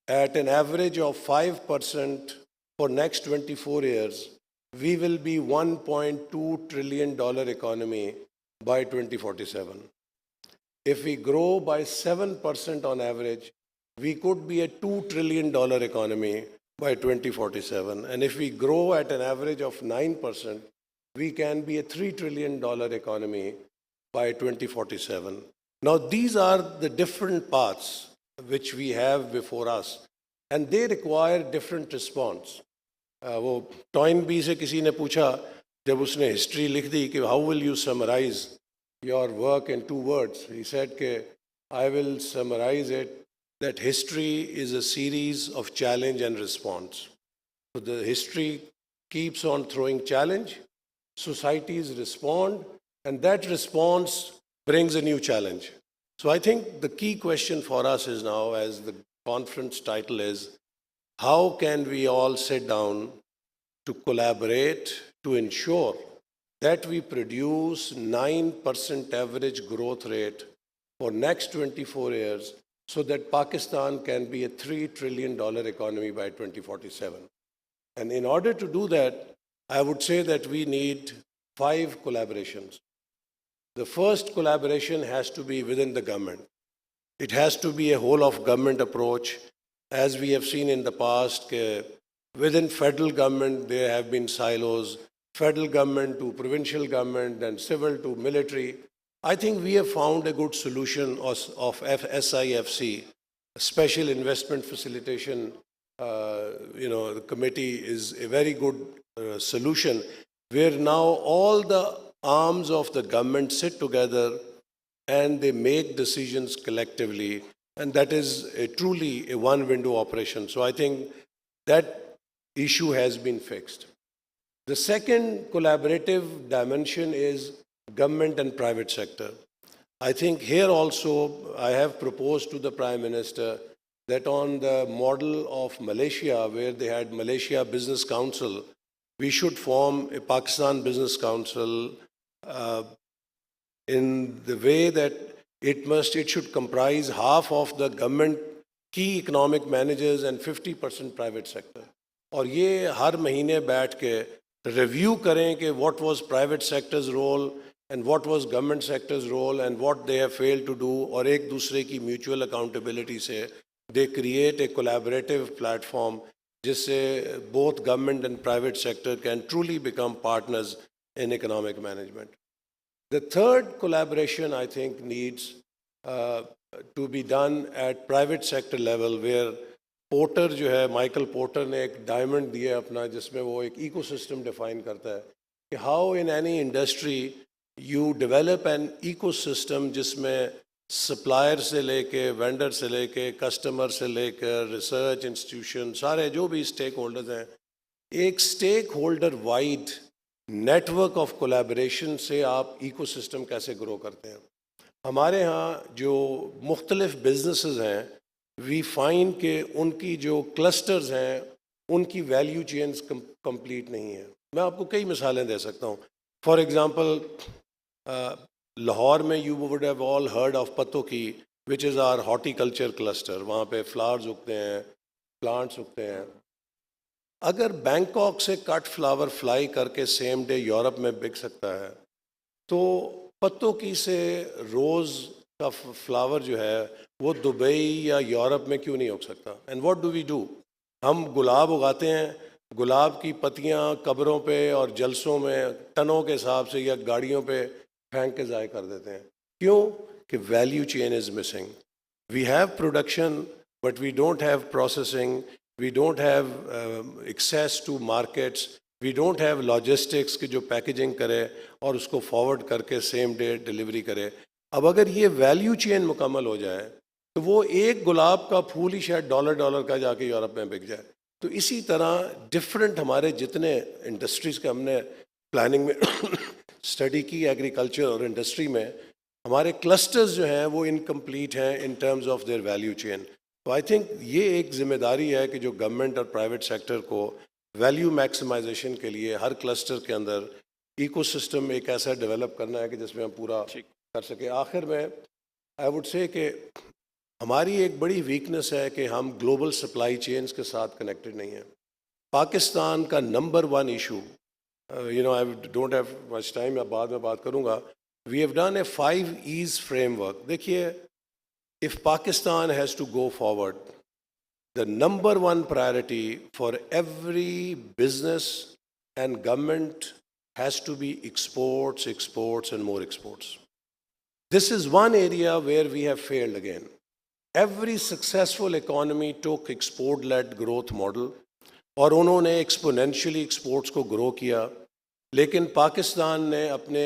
at an average of 5% for next 24 years, we will be $1.2 trillion economy by 2047. If we grow by 7% on average, we could be a $2 trillion economy by 2047. And if we grow at an average of 9%, we can be a $3 trillion economy by 2047. Now, these are the different paths which we have before us, and they require different response. वो Toynbee से किसी ने पूछा जब उसने history लिख दी कि how will you summarize your work in 2 words? He said that I will summarize it that history is a series of challenge and response. So the history keeps on throwing challenge, societies respond, and that response brings a new challenge. So I think the key question for us is now, as the conference title is, how can we all sit down to collaborate to ensure that we produce 9% average growth rate for next 24 years so that Pakistan can be a $3 trillion economy by 2047. And in order to do that, I would say that we need 5 collaborations. The first collaboration has to be within the government. It has to be a whole of government approach. As we have seen in the past, within federal government, there have been silos, federal government to provincial government and civil to military. I think we have found a good solution of SIFC, Special Investment Facilitation. The committee is a very good solution where now all the arms of the government sit together and they make decisions collectively. And that is truly a one-window operation. So I think that issue has been fixed. The second collaborative dimension is government and private sector. I think here also I have proposed to the Prime Minister that on the model of Malaysia, where they had Malaysia Business Council, we should form a Pakistan Business Council in the way that it should comprise half of the government key economic managers and 50% private sector. और ये हर महीने बैठ के review करें कि what was private sector's role and what was government sector's role and what they have failed to do, और एक दूसरे की mutual accountability से they create a collaborative platform जिससे both government and private sector can truly become partners in economic management. The third collaboration, I think, needs to be done at private sector level, where Porter जो है, Michael Porter ने एक diamond दिया अपना जिसमें वो एक ecosystem define करता है कि how in any industry you develop an ecosystem जिसमें supplier से लेके, vendor से लेके, customer से लेकर, research institution, सारे जो भी stakeholders हैं, एक stakeholder wide network of collaboration से आप ecosystem कैसे grow करते हैं. हमारे यहाँ जो मुख्तलिफ businesses हैं, we find कि उनकी जो clusters हैं, उनकी value chains complete नहीं है. मैं आपको कई मिसालें दे सकता हूँ. For example, लाहौर में you would have all heard of Pattoki, which is our horticulture cluster. वहाँ पे flowers उगते हैं, plants उगते हैं. अगर बैंकॉक से कट फ्लावर फ्लाई करके सेम डे यूरोप में बिक सकता है, तो पत्तों की से रोज़ का फ्लावर जो है वो दुबई या यूरोप में क्यों नहीं उग सकता? And what do we do? हम गुलाब उगाते हैं, गुलाब की पत्तियां कब्रों पे और जलसों में टनों के हिसाब से या गाड़ियों पे फेंक के ज़ाय कर देते हैं। क्यों? कि value chain is missing. We have production but we don't have processing, we don't have access to markets, we don't have logistics की जो पैकेजिंग करे और उसको फॉरवर्ड करके सेम डे डिलीवरी करे। अब अगर ये वैल्यू चेन मुकम्मल हो जाए तो वो एक गुलाब का फूल ही शायद डॉलर का जाके यूरोप में बिक जाए। तो इसी तरह डिफरेंट हमारे जितने इंडस्ट्रीज़ के हमने प्लानिंग में स्टडी की एग्रीकल्चर और इंडस्ट्री में, हमारे क्लस्टर्स जो हैं वो इनकम्प्लीट हैं in terms of their value chain. तो आई थिंक ये एक जिम्मेदारी है कि जो गवर्नमेंट और प्राइवेट सेक्टर को वैल्यू मैक्सिमाइजेशन के लिए हर क्लस्टर के अंदर इकोसिस्टम एक ऐसा डेवलप करना है कि जिसमें हम पूरा कर सके। आखिर में आई वुड से कि हमारी एक बड़ी वीकनेस है कि हम ग्लोबल सप्लाई चेन्स के साथ कनेक्टेड नहीं हैं। पाकिस्तान का number one issue, I don't have much time, मैं बाद में बात करूंगा। We have done a 5 E's framework. देखिए, if Pakistan has to go forward, the number one priority for every business and government has to be exports, exports, and more exports. This is one area where we have failed again. Every successful economy took export-led growth model और उन्होंने exponentially exports को grow किया, लेकिन पाकिस्तान ने अपने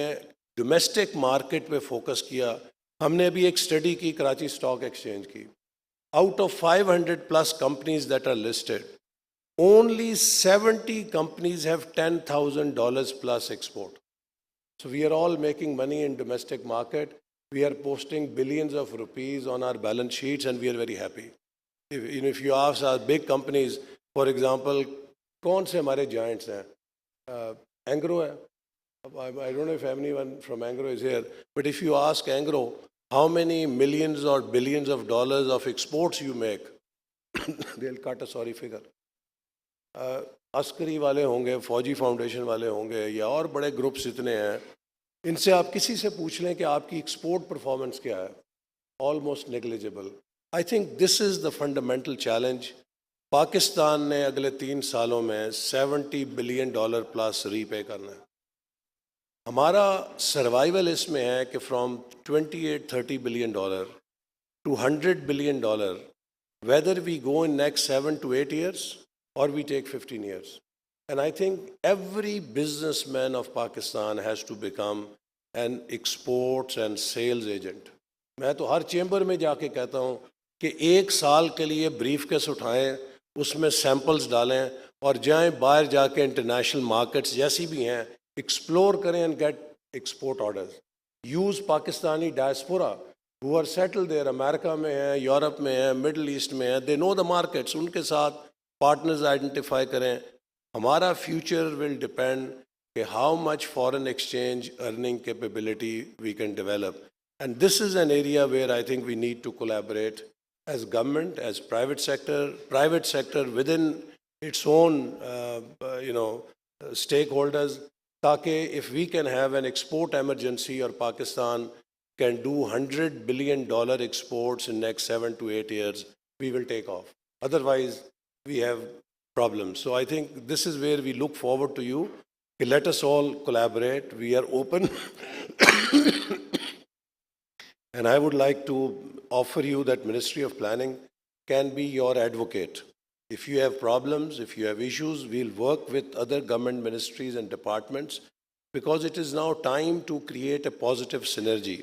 domestic market पे focus किया। हमने भी एक study की कराची स्टॉक एक्सचेंज की। Out of 500 plus companies that are listed, only 70 companies have $10,000 plus export. So we are all making money in domestic market. We are posting billions of rupees on our balance sheets and we are very happy. If you ask our big companies, for example, कौन से हमारे giants हैं? Angro है. I don't know if anyone from Angro is here, but if you ask Angro, how many millions or billions of dollars of exports you make, they'll cut a sorry figure. Askari वाले होंगे, फौजी foundation वाले होंगे या और बड़े groups इतने हैं, इनसे आप किसी से पूछ लें कि आपकी एक्सपोर्ट परफॉर्मेंस क्या है, almost negligible. I think this is the fundamental challenge. Pakistan ने अगले 3 सालों में $70 बिलियन प्लस रीपे करना है। हमारा सर्वाइवल इसमें है कि from 28-30 billion dollar to $100 billion, whether we go in next 7 to 8 years or we take 15 years. And I think every businessman of Pakistan has to become an exports and sales agent. मैं तो हर chamber में जाके कहता हूँ कि 1 साल के लिए ब्रीफकेस उठाएं, उसमें सैम्पल्स डालें और जाएं बाहर जाके इंटरनेशनल मार्केट्स जैसी भी हैं एक्सप्लोर करें and get export orders. Use Pakistani diaspora who are settled there, America में हैं, यूरोप में हैं, मिडल ईस्ट में हैं, दे नो द मार्केट्स, उनके साथ पार्टनर्स आइडेंटिफाई करें। हमारा फ्यूचर विल डिपेंड कि how much foreign exchange earning capability we can develop, and this is an area where I think we need to collaborate as government, as private sector within its own stakeholders, ताकि if we can have an export emergency or Pakistan can do $100 billion exports in next 7 to 8 years, we will take off. Otherwise, we have problems. So I think this is where we look forward to you. Let us all collaborate. We are open. And I would like to offer you that Ministry of Planning can be your advocate. If you have problems, if you have issues, we'll work with other government ministries and departments because it is now time to create a positive synergy.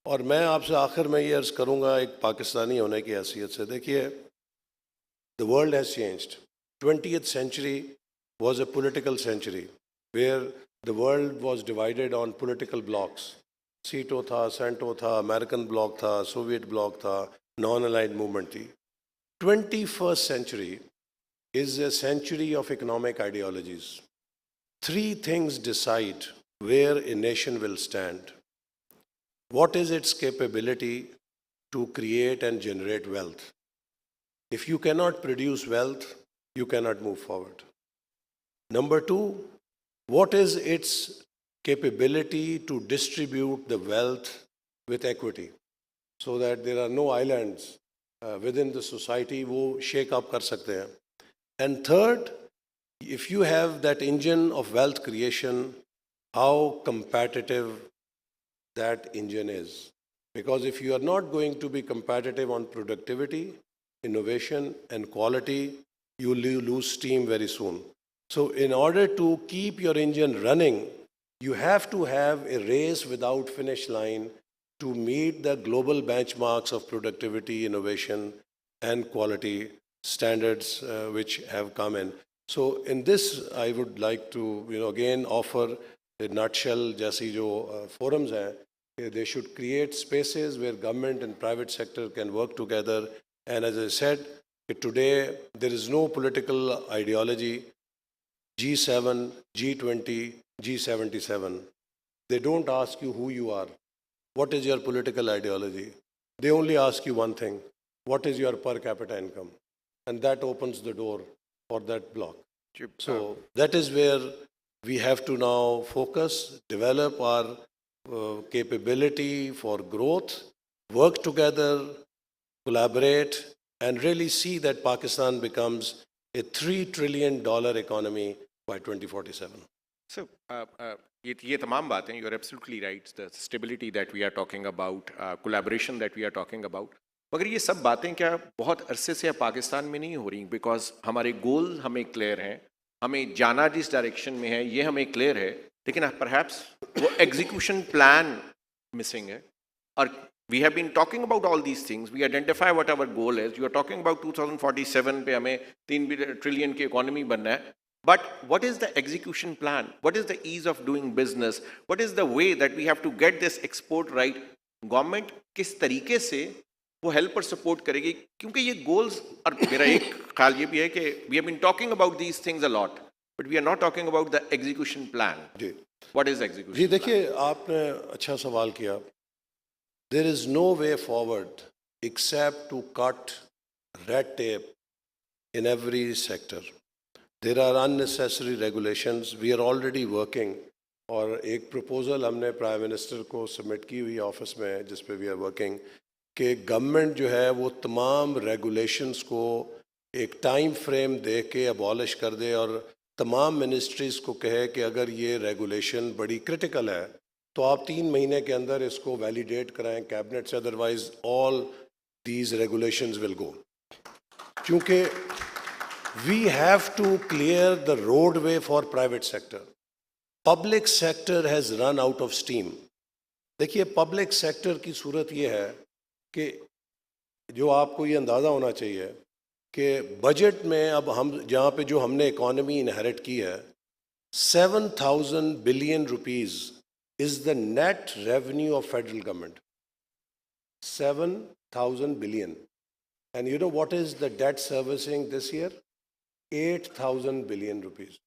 और मैं आपसे आखिर में ये अर्ज़ करूँगा एक पाकिस्तानी होने की हैसियत से, देखिए, the world has changed. 20th century was a political century where the world was divided on political blocks. सीटो था, सेंटो था, अमेरिकन ब्लॉक था, सोवियत ब्लॉक था, नॉन अलाइंड मूवमेंट थी। 21st century is a century of economic ideologies. 3 things decide where a nation will stand. What is its capability to create and generate wealth? If you cannot produce wealth, you cannot move forward. Number 2, what is its capability to distribute the wealth with equity so that there are no islands within the society, wo shake up kar sakte hain. And third, if you have that engine of wealth creation, how competitive that engine is. Because if you are not going to be competitive on productivity, innovation, and quality, you will lose steam very soon. So in order to keep your engine running, you have to have a race without finish line to meet the global benchmarks of productivity, innovation, and quality standards which have come in. So in this, I would like to, again offer a nutshell, जैसी जो forums हैं, they should create spaces where government and private sector can work together. And as I said, today there is no political ideology. G7, G20, G77. They don't ask you who you are. What is your political ideology? They only ask you one thing. What is your per capita income? And that opens the door for that block. So that is where we have to now focus, develop our capability for growth, work together, collaborate, and really see that Pakistan becomes a $3 trillion economy by 2047. So, ये तमाम बातें, you are absolutely right. The stability that we are talking about, collaboration that we are talking about. मगर ये सब बातें क्या बहुत अरसे से पाकिस्तान में नहीं हो रही, because हमारे गोल हमें क्लियर हैं, हमें जाना जिस डायरेक्शन में है ये हमें क्लियर है, लेकिन perhaps वो एग्जीक्यूशन प्लान मिसिंग है. और we have been talking about all these things, we identify what our goal is. You are talking about 2047 पे हमें 3 trillion की इकोनॉमी बनना है. But what is the execution plan? What is the ease of doing business? What is the way that we have to get this export right? Government किस तरीके से वो help और support करेगी? क्योंकि ये goals, और मेरा एक ख्याल ये भी है कि we have been talking about these things a lot, but we are not talking about the execution plan. What is execution? जी देखिए, आपने अच्छा सवाल किया. There is no way forward except to cut red tape in every sector. There are unnecessary regulations. We are already working. और एक proposal हमने Prime Minister को submit की हुई office में, जिस पे we are working, कि government जो है वो तमाम regulations को एक time frame दे के abolish कर दे और तमाम ministries को कहे कि अगर ये regulation बड़ी critical है तो आप 3 महीने के अंदर इसको validate कराएं cabinet से, otherwise all these regulations will go. क्योंकि we have to clear the roadway for private sector. Public sector has run out of steam. देखिए public sector की सूरत ये है कि जो आपको ये अंदाज़ा होना चाहिए कि बजट में अब हम जहाँ पे जो हमने इकोनॉमी इनहेरिट की है, 7,000 billion rupees is the net revenue of federal government. 7,000 billion. And you know what is the debt servicing this year? 8,000 billion rupees.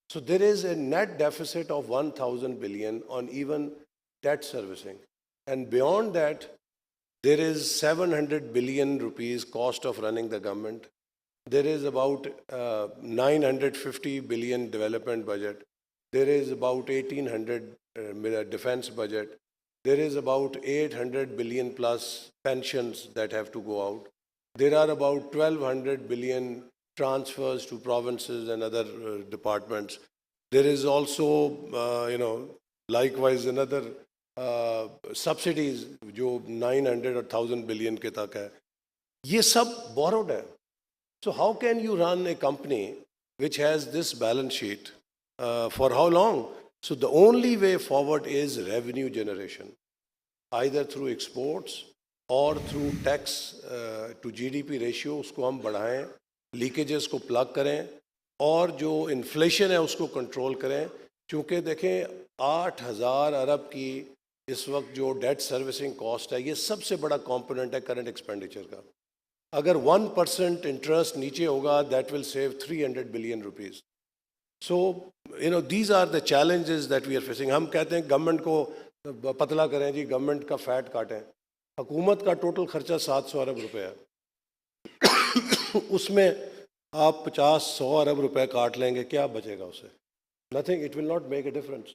So there is a net deficit of 1,000 billion on even debt servicing. And beyond that, there is 700 billion rupees cost of running the government. There is about 950 billion development budget. There is about 1,800 defense budget. There is about 800 billion plus pensions that have to go out. There are about 1,200 billion transfers to provinces and other departments. There is also, likewise another subsidies, जो 900 or 1,000 billion के तक है. ये सब borrowed है. So how can you run a company which has this balance sheet for how long? So the only way forward is revenue generation, either through exports or through tax to GDP ratio, उसको हम बढ़ाएं, leakages को plug करें और जो inflation है उसको control करें. क्योंकि देखें 8,000 अरब की इस वक्त जो डेट सर्विसिंग कॉस्ट है, ये सबसे बड़ा कंपोनेंट है करंट एक्सपेंडिचर का. अगर 1% इंटरेस्ट नीचे होगा, that will save 300 billion rupees. So these are the challenges that we are facing. हम कहते हैं गवर्नमेंट को पतला करें जी, गवर्नमेंट का फैट काटें. हुकूमत का टोटल खर्चा 700 अरब रुपये है. उसमें आप 50-100 अरब रुपए काट लेंगे, क्या बचेगा उससे? Nothing. It will not make a difference.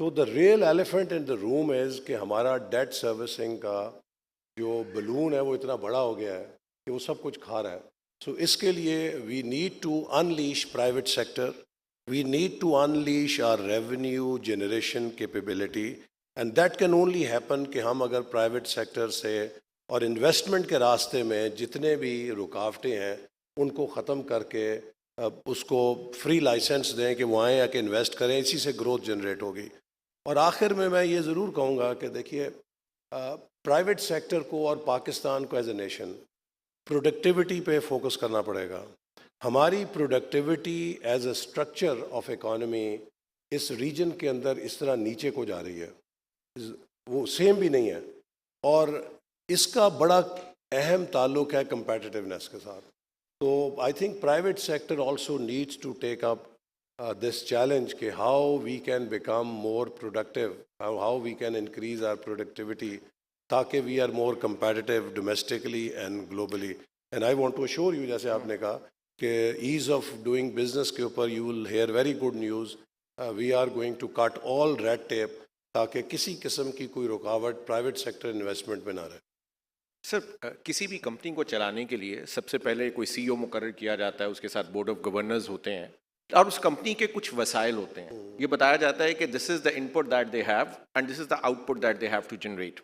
तो the real elephant in the room is कि हमारा डेट सर्विसिंग का जो बलून है वो इतना बड़ा हो गया है कि वो सब कुछ खा रहा है. सो इसके लिए we need to unleash private sector, we need to unleash our revenue generation capability, and that can only happen कि हम अगर प्राइवेट सेक्टर से और इन्वेस्टमेंट के रास्ते में जितने भी रुकावटें हैं उनको ख़त्म करके उसको फ्री लाइसेंस दें कि वो आएँ आके इन्वेस्ट करें. इसी से ग्रोथ जनरेट होगी. और आखिर में मैं ये ज़रूर कहूँगा कि देखिए प्राइवेट सेक्टर को और पाकिस्तान को एज ए नेशन प्रोडक्टिविटी पे फोकस करना पड़ेगा. हमारी productivity as a structure of economy इस रीजन के अंदर इस तरह नीचे को जा रही है, वो सेम भी नहीं है, और इसका बड़ा अहम ताल्लुक है competitiveness के साथ. तो I think private sector also needs to take up this challenge कि how we can become more productive, how we can increase our productivity ताकि we are more competitive domestically and globally. And I want to assure you, जैसे आपने कहा कि ease of doing business के ऊपर you will hear very good news. We are going to cut all red tape ताकि किसी किस्म की कोई रुकावट प्राइवेट सेक्टर इन्वेस्टमेंट में ना रहे. सर, किसी भी कंपनी को चलाने के लिए सबसे पहले कोई सीईओ मुकर्रर किया जाता है, उसके साथ बोर्ड ऑफ गवर्नर्स होते हैं और उस कंपनी के कुछ वसाइल होते हैं. ये बताया जाता है कि this is the input that they have and this is the output that they have to generate.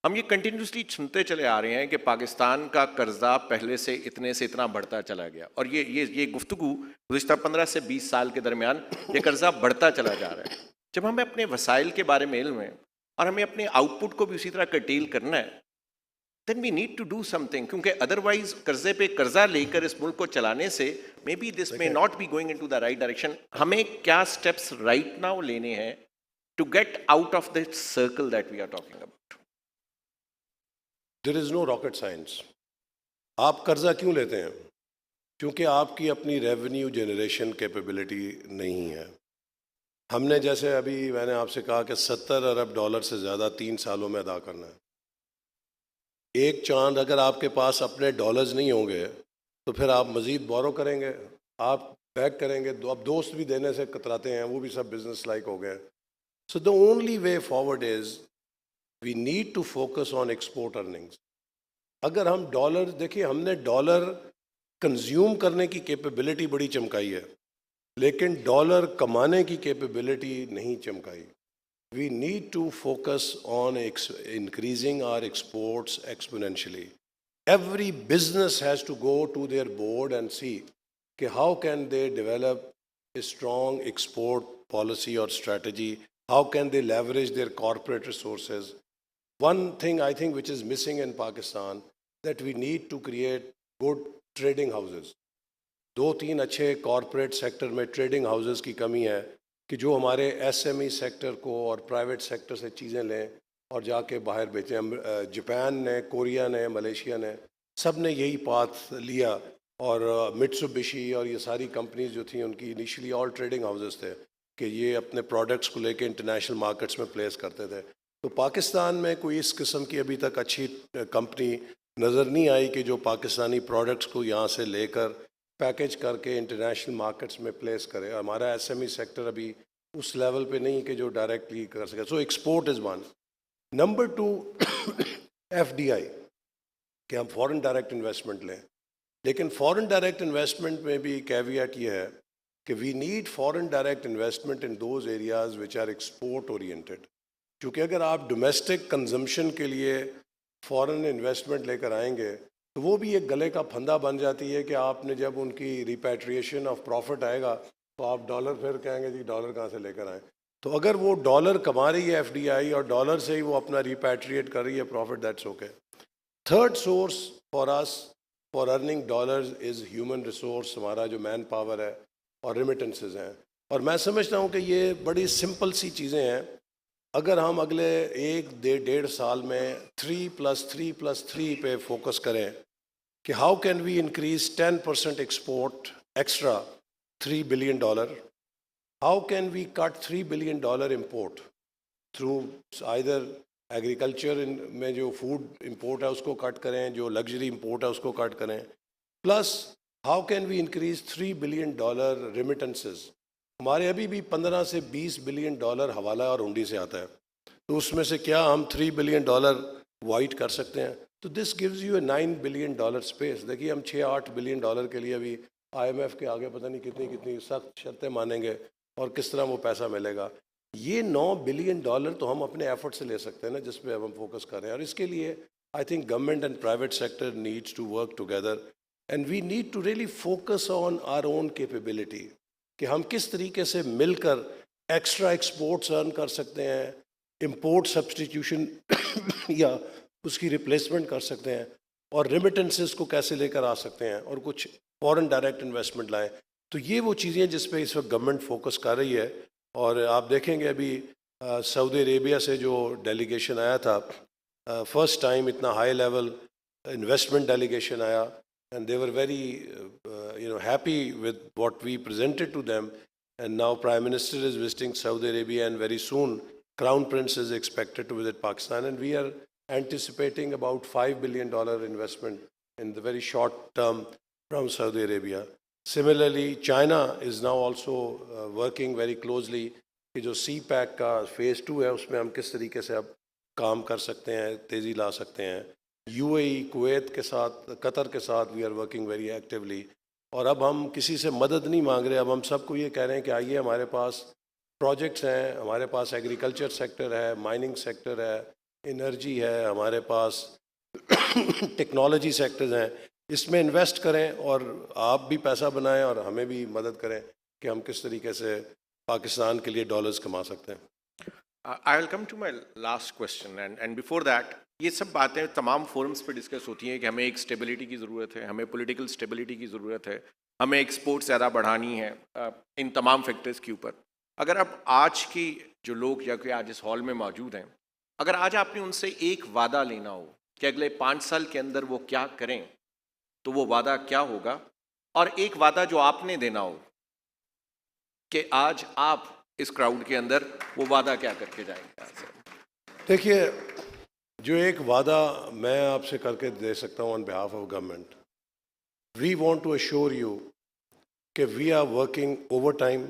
हम ये कंटिन्यूसली सुनते चले आ रहे हैं कि पाकिस्तान का कर्जा पहले से इतना बढ़ता चला गया, और ये गुफ्तगू गुज़िश्ता 15 से 20 साल के दरमियान ये कर्जा बढ़ता चला जा रहा है. जब हमें अपने वसाइल के बारे में इल्म है और हमें अपने आउटपुट को भी उसी तरह कर्टेल करना है, then we need to do something, क्योंकि अदरवाइज कर्जे पे कर्जा लेकर इस मुल्क को चलाने से may be this may not be going into the right direction. हमें क्या स्टेप्स राइट नाउ लेने हैं to get out of this circle that we are talking about? There is no rocket science. आप कर्जा क्यों लेते हैं? क्योंकि आपकी अपनी रेवेन्यू जनरेशन कैपेबिलिटी नहीं है. हमने जैसे अभी मैंने आपसे कहा कि $70 अरब से ज़्यादा 3 सालों में अदा करना है. एक चांद अगर आपके पास अपने डॉलर्स नहीं होंगे तो फिर आप मज़ीद बोरो करेंगे, आप बैक करेंगे. अब दोस्त भी देने से कतराते हैं, वो भी सब बिजनेस लाइक हो गए. So the only way forward is we need to focus on export earnings. अगर हम डॉलर देखिए, हमने डॉलर कंज्यूम करने की कैपेबिलिटी बड़ी चमकाई है, लेकिन डॉलर कमाने की कैपेबिलिटी नहीं चमकाई. We need to focus on increasing our exports exponentially. Every business has to go to their board and see how can they develop a strong export policy or strategy, how can they leverage their corporate resources. One thing I think which is missing in Pakistan, that we need to create good trading houses. 2-3 अच्छे corporate sector में trading houses की कमी है कि जो हमारे SME sector को और प्राइवेट सेक्टर से चीज़ें लें और जाके बाहर बेचें. जापान ने, कोरिया ने, मलेशिया ने, सब ने यही पाथ लिया, और मित्सुबिशी और ये सारी कंपनीज जो थी उनकी इनिशियली ऑल ट्रेडिंग हाउसेस थे कि ये अपने प्रोडक्ट्स को लेके इंटरनेशनल मार्केट्स में प्लेस करते थे. तो पाकिस्तान में कोई इस किस्म की अभी तक अच्छी कंपनी नज़र नहीं आई कि जो पाकिस्तानी प्रोडक्ट्स को यहाँ से लेकर पैकेज करके इंटरनेशनल मार्केट्स में प्लेस करे. हमारा SME सेक्टर अभी उस लेवल पे नहीं कि जो डायरेक्टली कर सके. So export is one. Number 2 FDI, कि हम फॉरेन डायरेक्ट इन्वेस्टमेंट लें. लेकिन फॉरेन डायरेक्ट इन्वेस्टमेंट में भी कैवियट ये है कि we need foreign direct investment in those areas which are export oriented. क्योंकि अगर आप डोमेस्टिक कंजम्पशन के लिए फॉरेन इन्वेस्टमेंट लेकर आएंगे तो वो भी एक गले का फंदा बन जाती है कि आपने जब उनकी रिपैट्रिएशन ऑफ प्रॉफिट आएगा तो आप डॉलर फिर कहेंगे जी डॉलर कहाँ से लेकर आए. तो अगर वो डॉलर कमा रही है FDI और डॉलर से ही वो अपना रिपैट्रिएट कर रही है profit, that's okay. Third source for us for earning dollars is human resource. हमारा जो मैन पावर है और रेमिटेंसेस हैं. और मैं समझता हूँ कि ये बड़ी सिंपल सी चीज़ें हैं. अगर हम अगले 1-1.5 साल में 3+3+3 पे फोकस करें कि how can we increase 10% export extra $3 billion, how can we cut $3 billion import through either agriculture में जो फूड इम्पोर्ट है उसको कट करें, जो लग्जरी इम्पोर्ट है उसको कट करें, plus how can we increase $3 billion remittances. हमारे अभी भी 15 से 20 बिलियन डॉलर हवाला और हुंडी से आता है, तो उसमें से क्या हम 3 बिलियन डॉलर वाइट कर सकते हैं? तो this gives U A 9 billion dollar space. देखिए हम 6-8 बिलियन डॉलर के लिए अभी IMF के आगे पता नहीं कितनी कितनी सख्त शर्तें मानेंगे और किस तरह वो पैसा मिलेगा. ये 9 बिलियन डॉलर तो हम अपने एफर्ट से ले सकते हैं ना, जिस पे अब हम फोकस कर रहे हैं. और इसके लिए I think government and private sector needs to work together and we need to really focus on our own capability कि हम किस तरीके से मिलकर एक्स्ट्रा एक्सपोर्ट्स अर्न कर सकते हैं, इंपोर्ट सब्सटीट्यूशन या उसकी रिप्लेसमेंट कर सकते हैं, और रेमिटेंसेस को कैसे लेकर आ सकते हैं और कुछ फॉरेन डायरेक्ट इन्वेस्टमेंट लाएं. तो ये वो चीज़ें जिस पे इस वक्त गवर्नमेंट फोकस कर रही है. और आप देखेंगे अभी सऊदी अरेबिया से जो डेलीगेशन आया था, फर्स्ट टाइम इतना हाई लेवल इन्वेस्टमेंट डेलीगेशन आया, and they were very happy with what we presented to them. And now Prime Minister is visiting Saudi Arabia, and very soon Crown Prince is expected to visit Pakistan, and we are anticipating about $5 billion investment in the very short term from Saudi Arabia. Similarly, China is now also working very closely कि जो CPAC का phase 2 है उसमें हम किस तरीके से अब काम कर सकते हैं, तेज़ी ला सकते हैं. UAE, कुवैत के साथ, कतर के साथ we are working very actively. और अब हम किसी से मदद नहीं मांग रहे, अब हम सबको ये कह रहे हैं कि आइए हमारे पास प्रोजेक्ट्स हैं, हमारे पास एग्रीकल्चर सेक्टर है, माइनिंग सेक्टर है, एनर्जी है, हमारे पास टेक्नोलॉजी सेक्टर्स हैं, इसमें इन्वेस्ट करें और आप भी पैसा बनाएं और हमें भी मदद करें कि हम किस तरीके से पाकिस्तान के लिए डॉलर्स कमा सकते हैं. I will come to my last question and before that, ये सब बातें तमाम फोरम्स पे डिस्कस होती हैं कि हमें एक स्टेबिलिटी की ज़रूरत है, हमें पॉलिटिकल स्टेबिलिटी की ज़रूरत है, हमें एक्सपोर्ट ज़्यादा बढ़ानी है इन तमाम फैक्टर्स के ऊपर. अगर अब आज की जो लोग या कि आज इस हॉल में मौजूद हैं, अगर आज आपने उनसे एक वादा लेना हो कि अगले 5 साल के अंदर वो क्या करें, तो वो वादा क्या होगा? और एक वादा जो आपने देना हो कि आज आप इस क्राउड के अंदर वो वादा क्या करके जाएंगे? देखिए, जो एक वादा मैं आपसे करके दे सकता हूँ on behalf of government, we want to assure you कि we are working over time,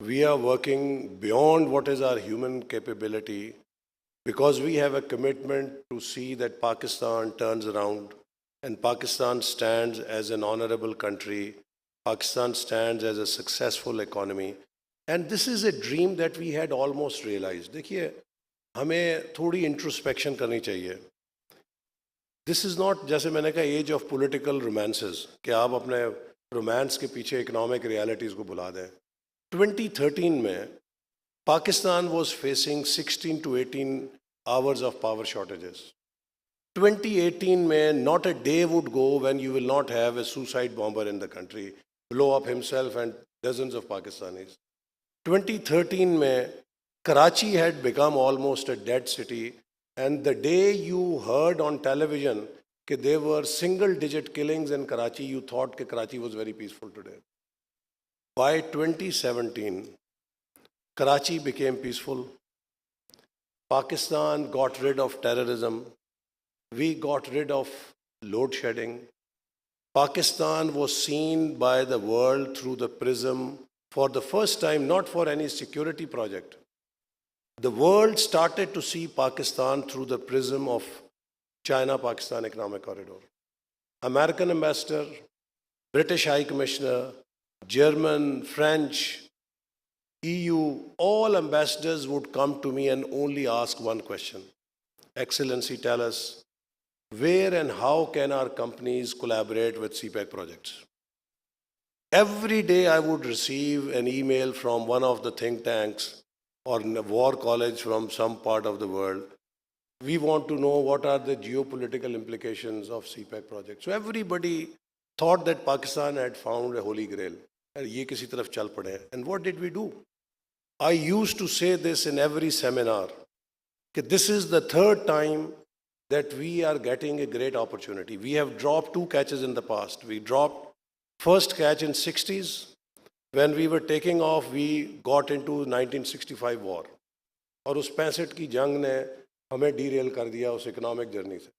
we are working beyond what is our human capability, because we have a commitment to see that Pakistan turns around and Pakistan stands as an honorable country, Pakistan stands as a successful economy, and this is a dream that we had almost realized. देखिए, हमें थोड़ी introspection करनी चाहिए. This is not, जैसे मैंने कहा, as of political romances कि आप अपने रोमांस के पीछे इकोनॉमिक रियलिटीज़ को भुला दें. 2013 में Pakistan was facing 16 to 18 hours of power shortages. 2018 में not a day would go when you will not have a suicide bomber in the country blow up himself and dozens of Pakistanis. 2013 में Karachi had become almost a dead city, and the day you heard on television that there were single-digit killings in Karachi, you thought that Karachi was very peaceful today. By 2017, Karachi became peaceful. Pakistan got rid of terrorism. We got rid of load shedding. Pakistan was seen by the world through the prism for the first time, not for any security project. The world started to see Pakistan through the prism of China-Pakistan Economic Corridor. American ambassador, British High Commissioner, German, French, EU, all ambassadors would come to me and only ask one question. Excellency, tell us, where and how can our companies collaborate with CPEC projects? Every day I would receive an email from one of the think tanks or a war college from some part of the world. We want to know what are the geopolitical implications of CPEC projects. So everybody thought that Pakistan had found a holy grail. And ye kisi taraf chal pade. And what did we do? I used to say this in every seminar, that this is the third time that we are getting a great opportunity. We have dropped 2 catches in the past. We dropped first catch in 60s. When we were taking off, we got into 1965 war. और उस 65 की जंग ने हमें derail कर दिया उस economic journey से.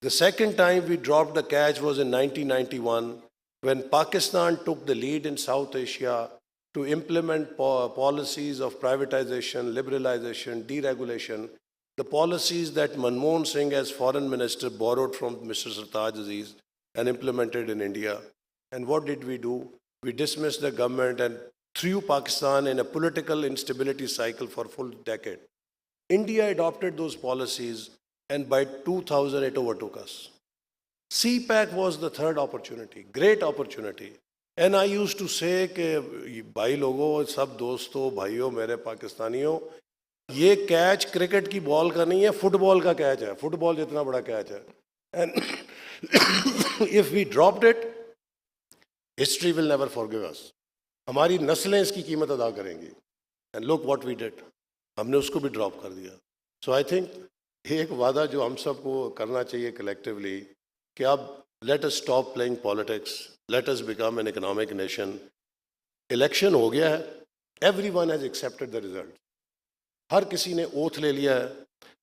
The second time we dropped the catch was in 1991, when Pakistan took the lead in South Asia to implement policies of privatization, liberalization, deregulation, the policies that Manmohan Singh as foreign minister borrowed from Mr. Sartaj Aziz and implemented in India. And what did we do? We dismissed the government and threw Pakistan in a political instability cycle for a full decade. India adopted those policies, and by 2000 it overtook us. CPAC was the third opportunity, great opportunity. And I used to say कि भाई लोगों, सब दोस्तों, भाइयों, मेरे पाकिस्तानियों, ये catch cricket की बॉल का नहीं है, फुटबॉल का कैच है, फुटबॉल जितना बड़ा कैच है. And if we dropped it, history will never forgive us. हमारी नस्लें इसकी कीमत अदा करेंगी. And look what we did. हमने उसको भी ड्रॉप कर दिया. So I think एक वादा जो हम सबको करना चाहिए collectively कि अब let us stop playing politics, let us become an economic nation. Election हो गया है. Everyone has accepted the result. हर किसी ने ओथ ले लिया है.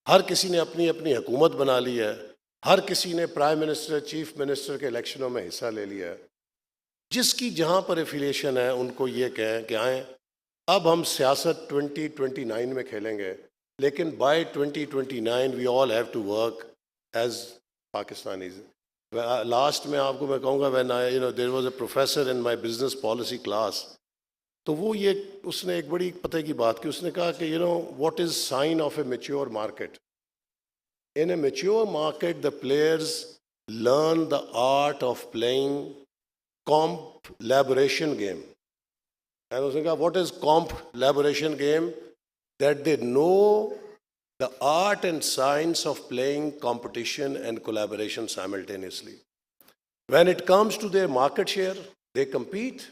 हर किसी ने अपनी अपनी हुकूमत बना ली है. हर किसी ने प्राइम मिनिस्टर, चीफ मिनिस्टर के इलेक्शनों में हिस्सा ले लिया है. जिसकी जहाँ पर एफिलिएशन है उनको ये कहें कि आएँ अब हम सियासत 2029 में खेलेंगे, लेकिन by 2029 we all have to work as Pakistanis. Last में आपको मैं कहूँगा when I there was a professor in my business policy class, तो वो ये उसने एक बड़ी पते की बात की. उसने कहा कि what is sine of A mature market. In A mature market the players learn the art of playing collaboration game. And उसने कहा what is collaboration game? That they know the art and science of playing competition and collaboration simultaneously. When it comes to their market share, they compete,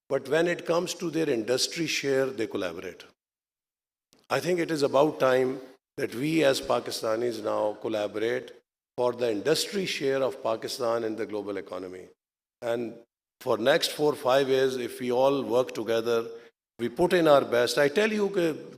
but when it comes to their industry share, they collaborate. I think it is about time that we as Pakistanis now collaborate for the industry share of Pakistan in the global economy. And for next 4 or 5 years, if we all work together, we put in our best, I tell you,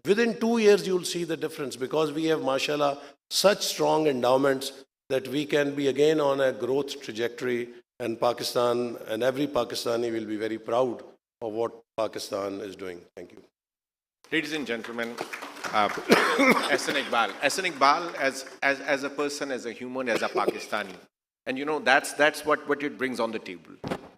within 2 years you'll see the difference, because we have, mashallah, such strong endowments that we can be again on a growth trajectory, and Pakistan and every Pakistani will be very proud of what Pakistan is doing. Thank you. Ladies and gentlemen, Ahsan Iqbal, as a person, as a human, as a Pakistani, and that's what it brings on the table.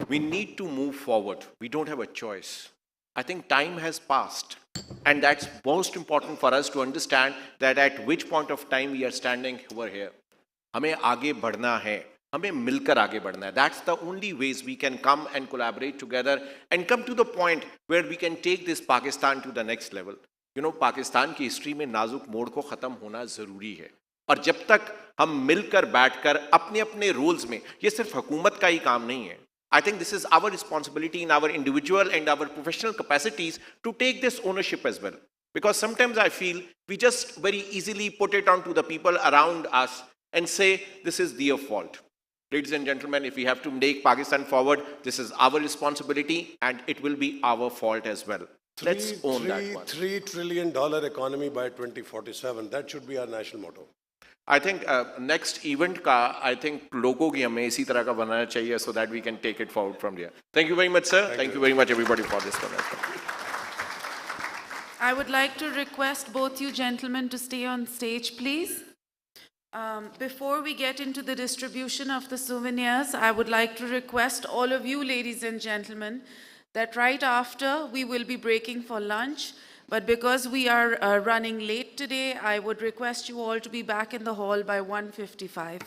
We need to move forward. We don't have a choice. I think time has passed, and that's most important for us to understand that at which point of time we are standing over here. हमें आगे बढ़ना है, हमें मिलकर आगे बढ़ना है. That's the only ways we can come and collaborate together and come to the point where we can take this Pakistan to the next level. Pakistan की हिस्ट्री में नाजुक मोड़ को ख़त्म होना ज़रूरी है, और जब तक हम मिलकर बैठकर अपने अपने रोल्स में, ये सिर्फ हुकूमत का ही काम नहीं है. I think this is our responsibility in our individual and our professional capacities to take this ownership as well. Because sometimes I feel we just very easily put it onto the people around us and say, this is their fault. Ladies and gentlemen, if we have to take Pakistan forward, this is our responsibility and it will be our fault as well. Let's own that one. $3 trillion economy by 2047. That should be our national motto. I think next event का I think logo की हमें इसी तरह का बनाना चाहिए so that we can take it forward from here. Thank you very much, sir. Thank you very much, everybody, for this one. I would like to request both you gentlemen to stay on stage, please. Before we get into the distribution of the souvenirs, I would like to request all of you, ladies and gentlemen, that right after we will be breaking for lunch. But because we are running late today, I would request you all to be back in the hall by 1:55.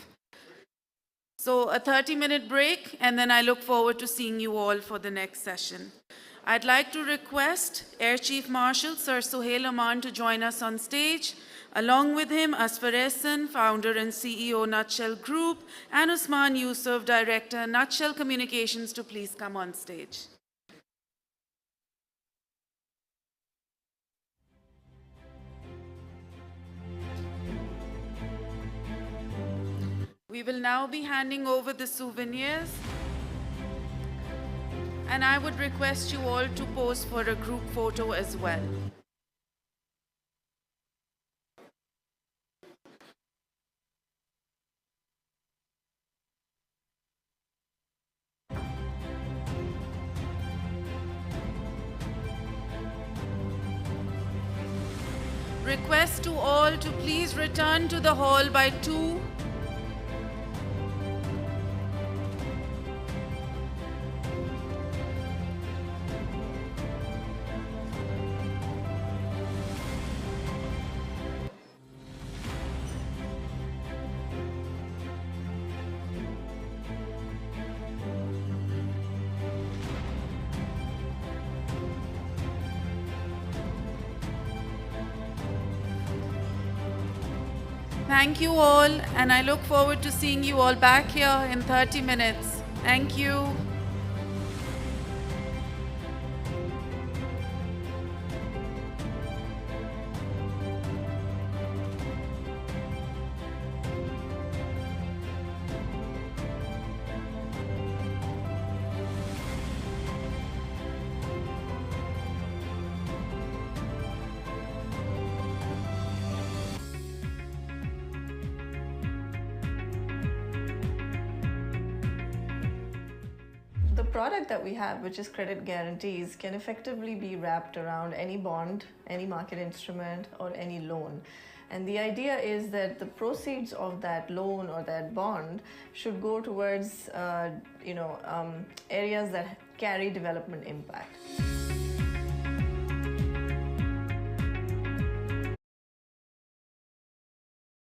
So a 30-minute break, and then I look forward to seeing you all for the next session. I'd like to request Air Chief Marshal Sir Suhail Aman to join us on stage. Along with him, Asfar Ehsan, founder and CEO, Nutshell Group, and Usman Yusuf, director, Nutshell Communications, to please come on stage. We will now be handing over the souvenirs, and I would request you all to pose for a group photo as well. Request to all to please return to the hall by 2. Thank you all, and I look forward to seeing you all back here in 30 minutes. Thank you. The product that we have, which is credit guarantees, can effectively be wrapped around any bond, any market instrument, or any loan. And the idea is that the proceeds of that loan or that bond should go towards, areas that carry development impact.